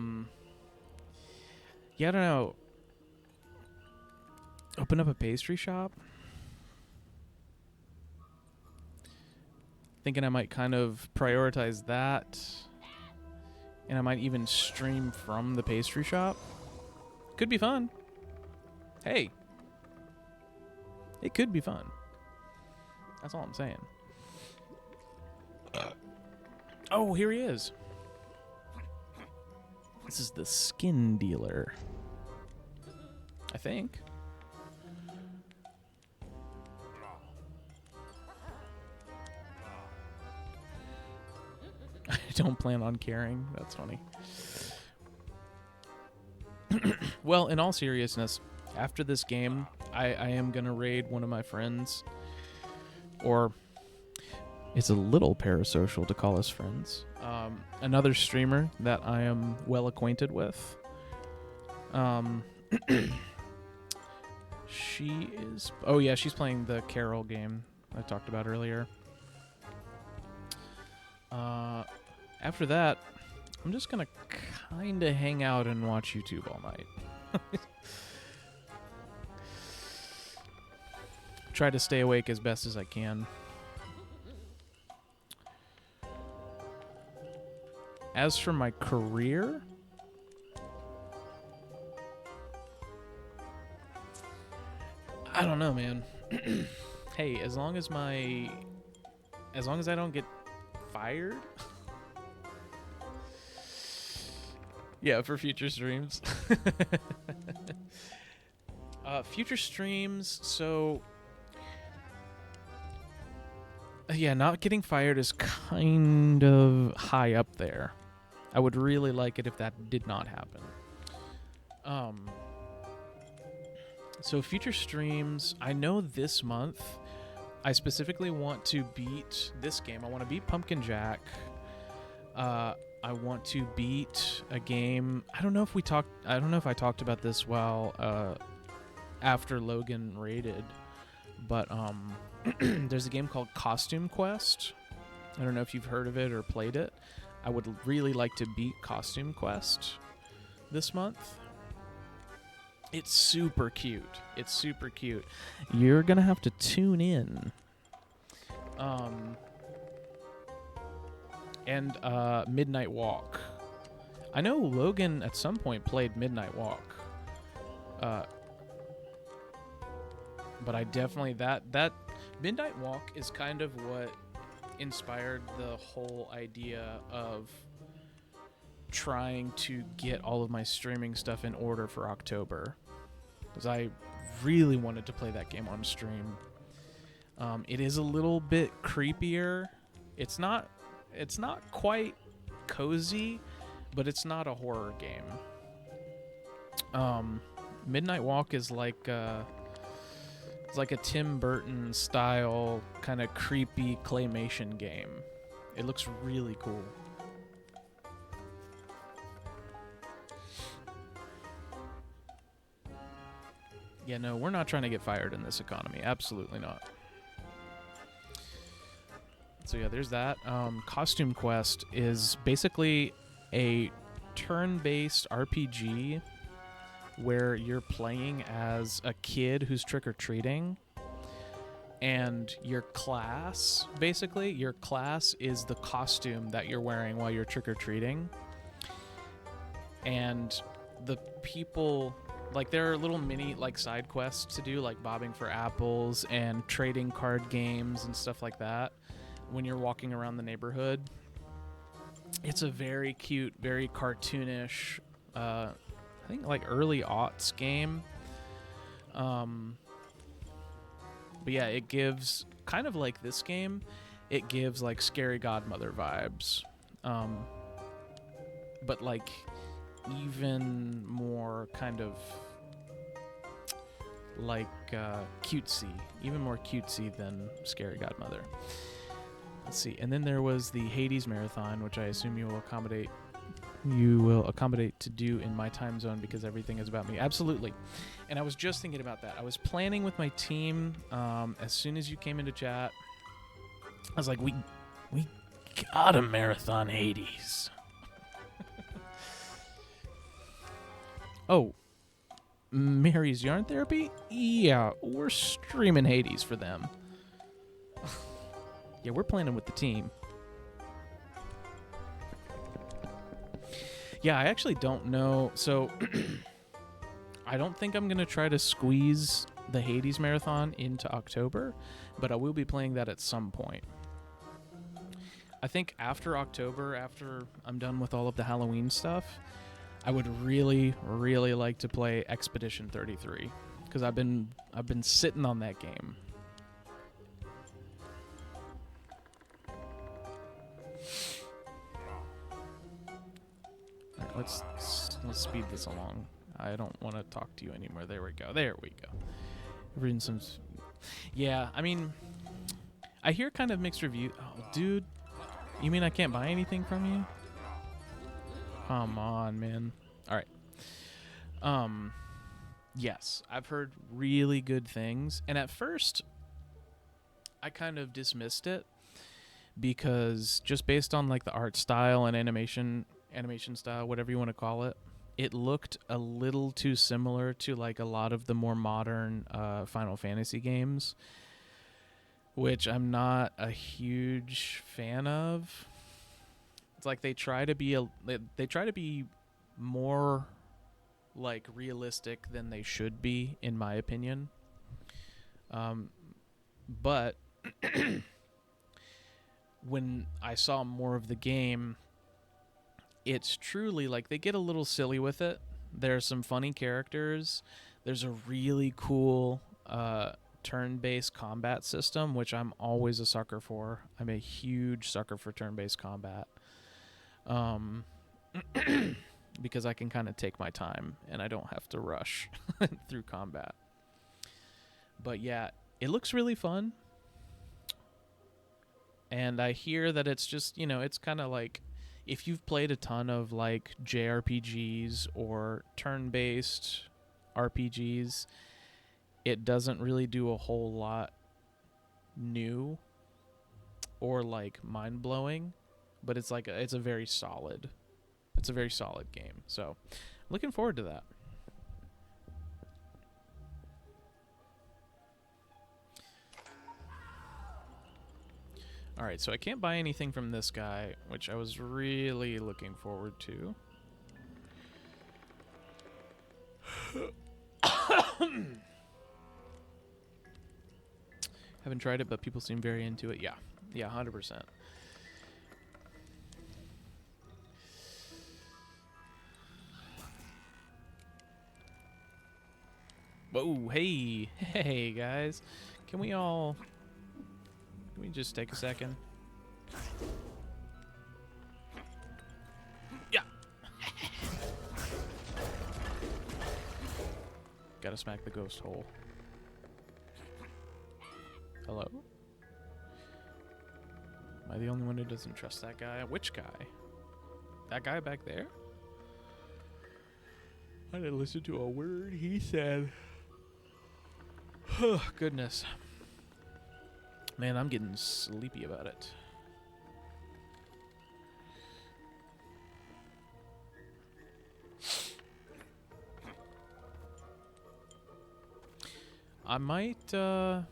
I don't know. Open up a pastry shop? Thinking I might kind of prioritize that. And I might even stream from the pastry shop. Could be fun. Hey. It could be fun. That's all I'm saying. Oh, here he is. This is the skin dealer. I think. I don't plan on caring. That's funny. Well, in all seriousness, after this game, I am going to raid one of my friends. Or it's a little parasocial to call us friends. Another streamer that I am well acquainted with. She is... Oh, yeah, she's playing the Carol game I talked about earlier. After that, I'm just going to kind of hang out and watch YouTube all night. Try to stay awake as best as I can. As for my career... I don't know, man. Hey, as long as I don't get fired. Yeah, for future streams. Future streams, so yeah, not getting fired is kind of high up there. I would really like it if that did not happen. So future streams, I know this month I specifically want to beat this game. I want to beat Pumpkin Jack. I want to beat a game. I don't know if I talked about this while after Logan raided, but there's a game called Costume Quest. I don't know if you've heard of it or played it. I would really like to beat Costume Quest this month. It's super cute. It's super cute. You're gonna have to tune in. And Midnight Walk. I know Logan at some point played Midnight Walk. But I definitely that Midnight Walk is kind of what inspired the whole idea of trying to get all of my streaming stuff in order for October, because I really wanted to play that game on stream. It is a little bit creepier. It's not quite cozy, but it's not a horror game. Midnight Walk is like it's like a Tim Burton style kind of creepy claymation game. It looks really cool. Yeah, no, we're not trying to get fired in this economy. Absolutely not. So yeah, there's that. Costume Quest is basically a turn-based RPG where you're playing as a kid who's trick-or-treating, and your class is the costume that you're wearing while you're trick-or-treating. And the people... Like, there are little mini, like, side quests to do, like bobbing for apples and trading card games and stuff like that when you're walking around the neighborhood. It's a very cute, very cartoonish, I think, like, early aughts game. But yeah, it gives, kind of like this game, it gives, like, Scary Godmother vibes. But, like... even more kind of like cutesy, even more cutesy than Scary Godmother. Let's see, and then there was the Hades Marathon, which I assume you will accommodate to do in my time zone because everything is about me. Absolutely. And I was just thinking about that. I was planning with my team as soon as you came into chat. I was like, we gotta marathon Hades. Oh, Mary's Yarn Therapy? Yeah, we're streaming Hades for them. Yeah, we're planning with the team. Yeah, I actually don't know. So, I don't think I'm going to try to squeeze the Hades Marathon into October, but I will be playing that at some point. I think after October, after I'm done with all of the Halloween stuff, I would really, really like to play Expedition 33 because I've been sitting on that game. All right, let's speed this along. I don't want to talk to you anymore. There we go. There we go. Reading some. Yeah, I mean, I hear kind of mixed reviews. Oh, dude, you mean I can't buy anything from you? Come on, man. All right. Yes, I've heard really good things, and at first I kind of dismissed it because just based on like the art style and animation style, whatever you want to call it, it looked a little too similar to like a lot of the more modern Final Fantasy games, which I'm not a huge fan of. It's like they try to be more like realistic than they should be, in my opinion. But when I saw more of the game, it's truly like they get a little silly with it. There's some funny characters. There's a really cool turn-based combat system, which I'm always a sucker for. I'm a huge sucker for turn-based combat. Because I can kind of take my time and I don't have to rush through combat. But yeah, it looks really fun. And I hear that it's just, you know, it's kind of like if you've played a ton of like JRPGs or turn-based RPGs, it doesn't really do a whole lot new or like mind-blowing, but it's like it's a very solid game. So, looking forward to that. All right, so I can't buy anything from this guy, which I was really looking forward to. Haven't tried it, but people seem very into it. Yeah, 100%. Whoa, hey guys. Can we just take a second? Yeah. Gotta smack the ghost hole. Hello? Am I the only one who doesn't trust that guy? Which guy? That guy back there? I didn't listen to a word he said. Oh, goodness. Man, I'm getting sleepy about it. I might, I'm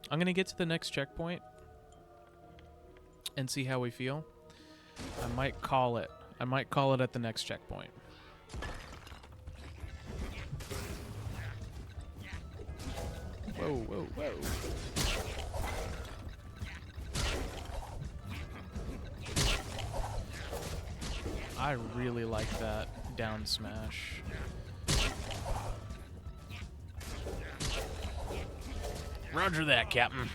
gonna get to the next checkpoint and see how we feel. I might call it. I might call it at the next checkpoint. Whoa, whoa, whoa. I really like that down smash. Roger that, Captain.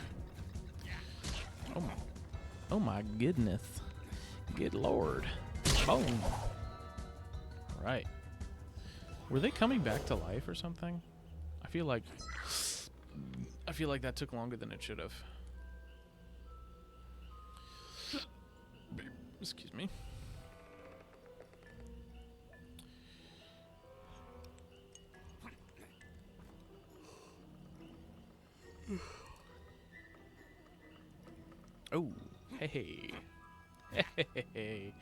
Oh my goodness. Good lord. Boom. Right. Were they coming back to life or something? I feel like that took longer than it should have. Excuse me. Oh, hey. Hey.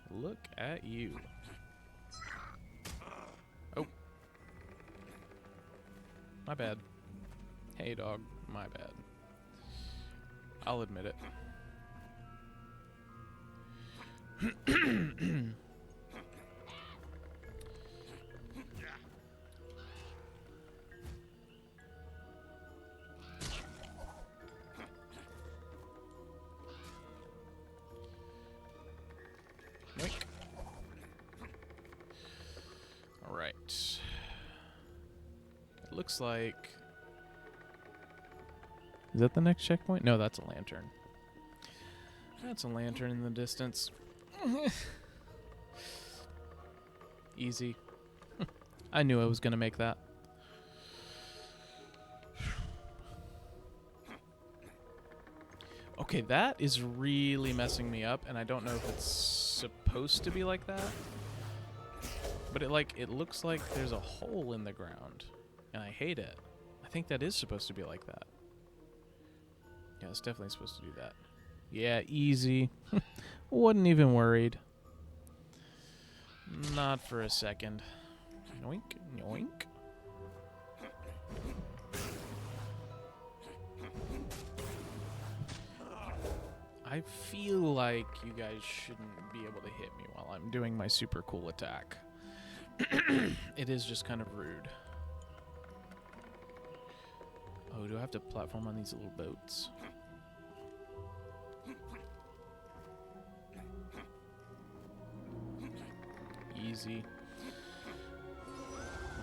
Look at you. Oh. My bad. Hey, dog. My bad. I'll admit it. Yoink. All right. It looks like... Is that the next checkpoint? No, that's a lantern. That's a lantern in the distance. Easy. I knew I was going to make that. Okay, that is really messing me up, and I don't know if it's supposed to be like that. But it looks like there's a hole in the ground, and I hate it. I think that is supposed to be like that. Yeah, it's definitely supposed to do that. Yeah, easy. Wasn't even worried. Not for a second. Yoink, yoink. I feel like you guys shouldn't be able to hit me while I'm doing my super cool attack. It is just kind of rude. Oh, do I have to platform on these little boats? Easy.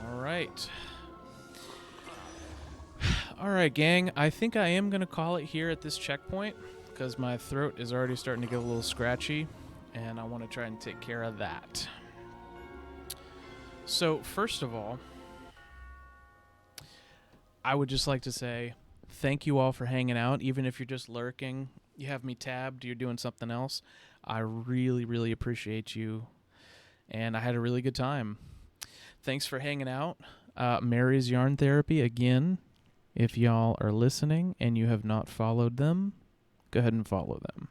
Alright. Alright, gang. I think I am going to call it here at this checkpoint, because my throat is already starting to get a little scratchy, and I want to try and take care of that. So, first of all, I would just like to say thank you all for hanging out. Even if you're just lurking, you have me tabbed, you're doing something else. I really, really appreciate you, and I had a really good time. Thanks for hanging out. Mary's Yarn Therapy, again, if y'all are listening and you have not followed them, go ahead and follow them.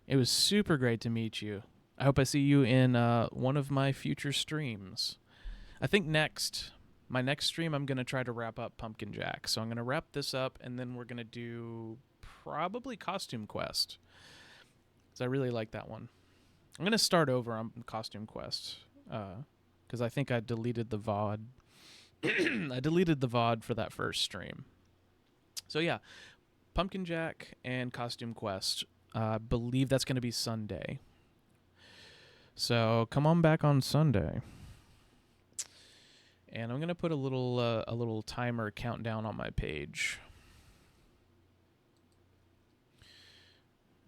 It was super great to meet you. I hope I see you in one of my future streams. I think my next stream, I'm going to try to wrap up Pumpkin Jack. So I'm going to wrap this up, and then we're going to do probably Costume Quest, because I really like that one. I'm going to start over on Costume Quest, because I think I deleted the VOD. I deleted the VOD for that first stream. So yeah, Pumpkin Jack and Costume Quest. I believe that's going to be Sunday. So come on back on Sunday. And I'm going to put a little timer countdown on my page.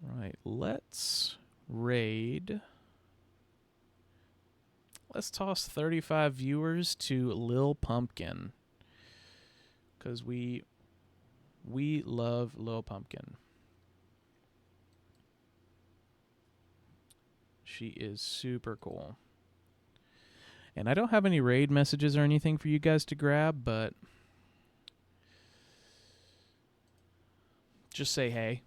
Right, let's raid. Let's toss 35 viewers to Lil Pumpkin, because we love Lil Pumpkin. She is super cool. And I don't have any raid messages or anything for you guys to grab, but just say hey.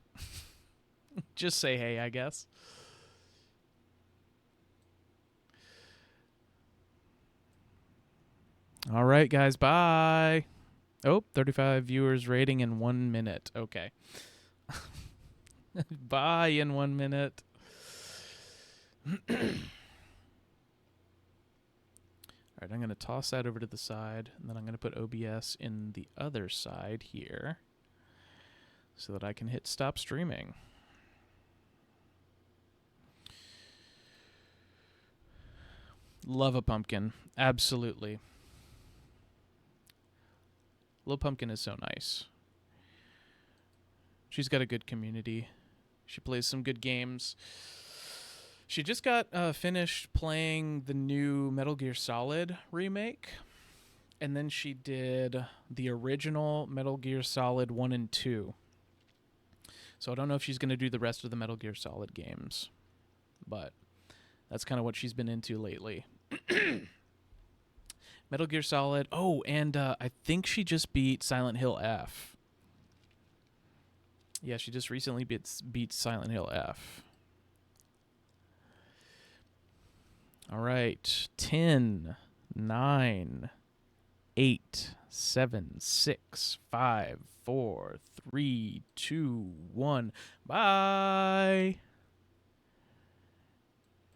Just say hey, I guess. All right, guys, bye. Oh, 35 viewers rating in 1 minute. Okay. Bye in 1 minute. All right, I'm going to toss that over to the side, and then I'm going to put OBS in the other side here so that I can hit stop streaming. Love a pumpkin. Absolutely. Lil Pumpkin is so nice. She's got a good community. She plays some good games. She just got finished playing the new Metal Gear Solid remake, and then she did the original Metal Gear Solid 1 and 2. So I don't know if she's going to do the rest of the Metal Gear Solid games, but that's kind of what she's been into lately. Metal Gear Solid. Oh, and I think she just beat Silent Hill F. Yeah, she just recently beat Silent Hill F. All right. 10, 9, 8, 7, 6, 5, 4, 3, 2, 1. Bye.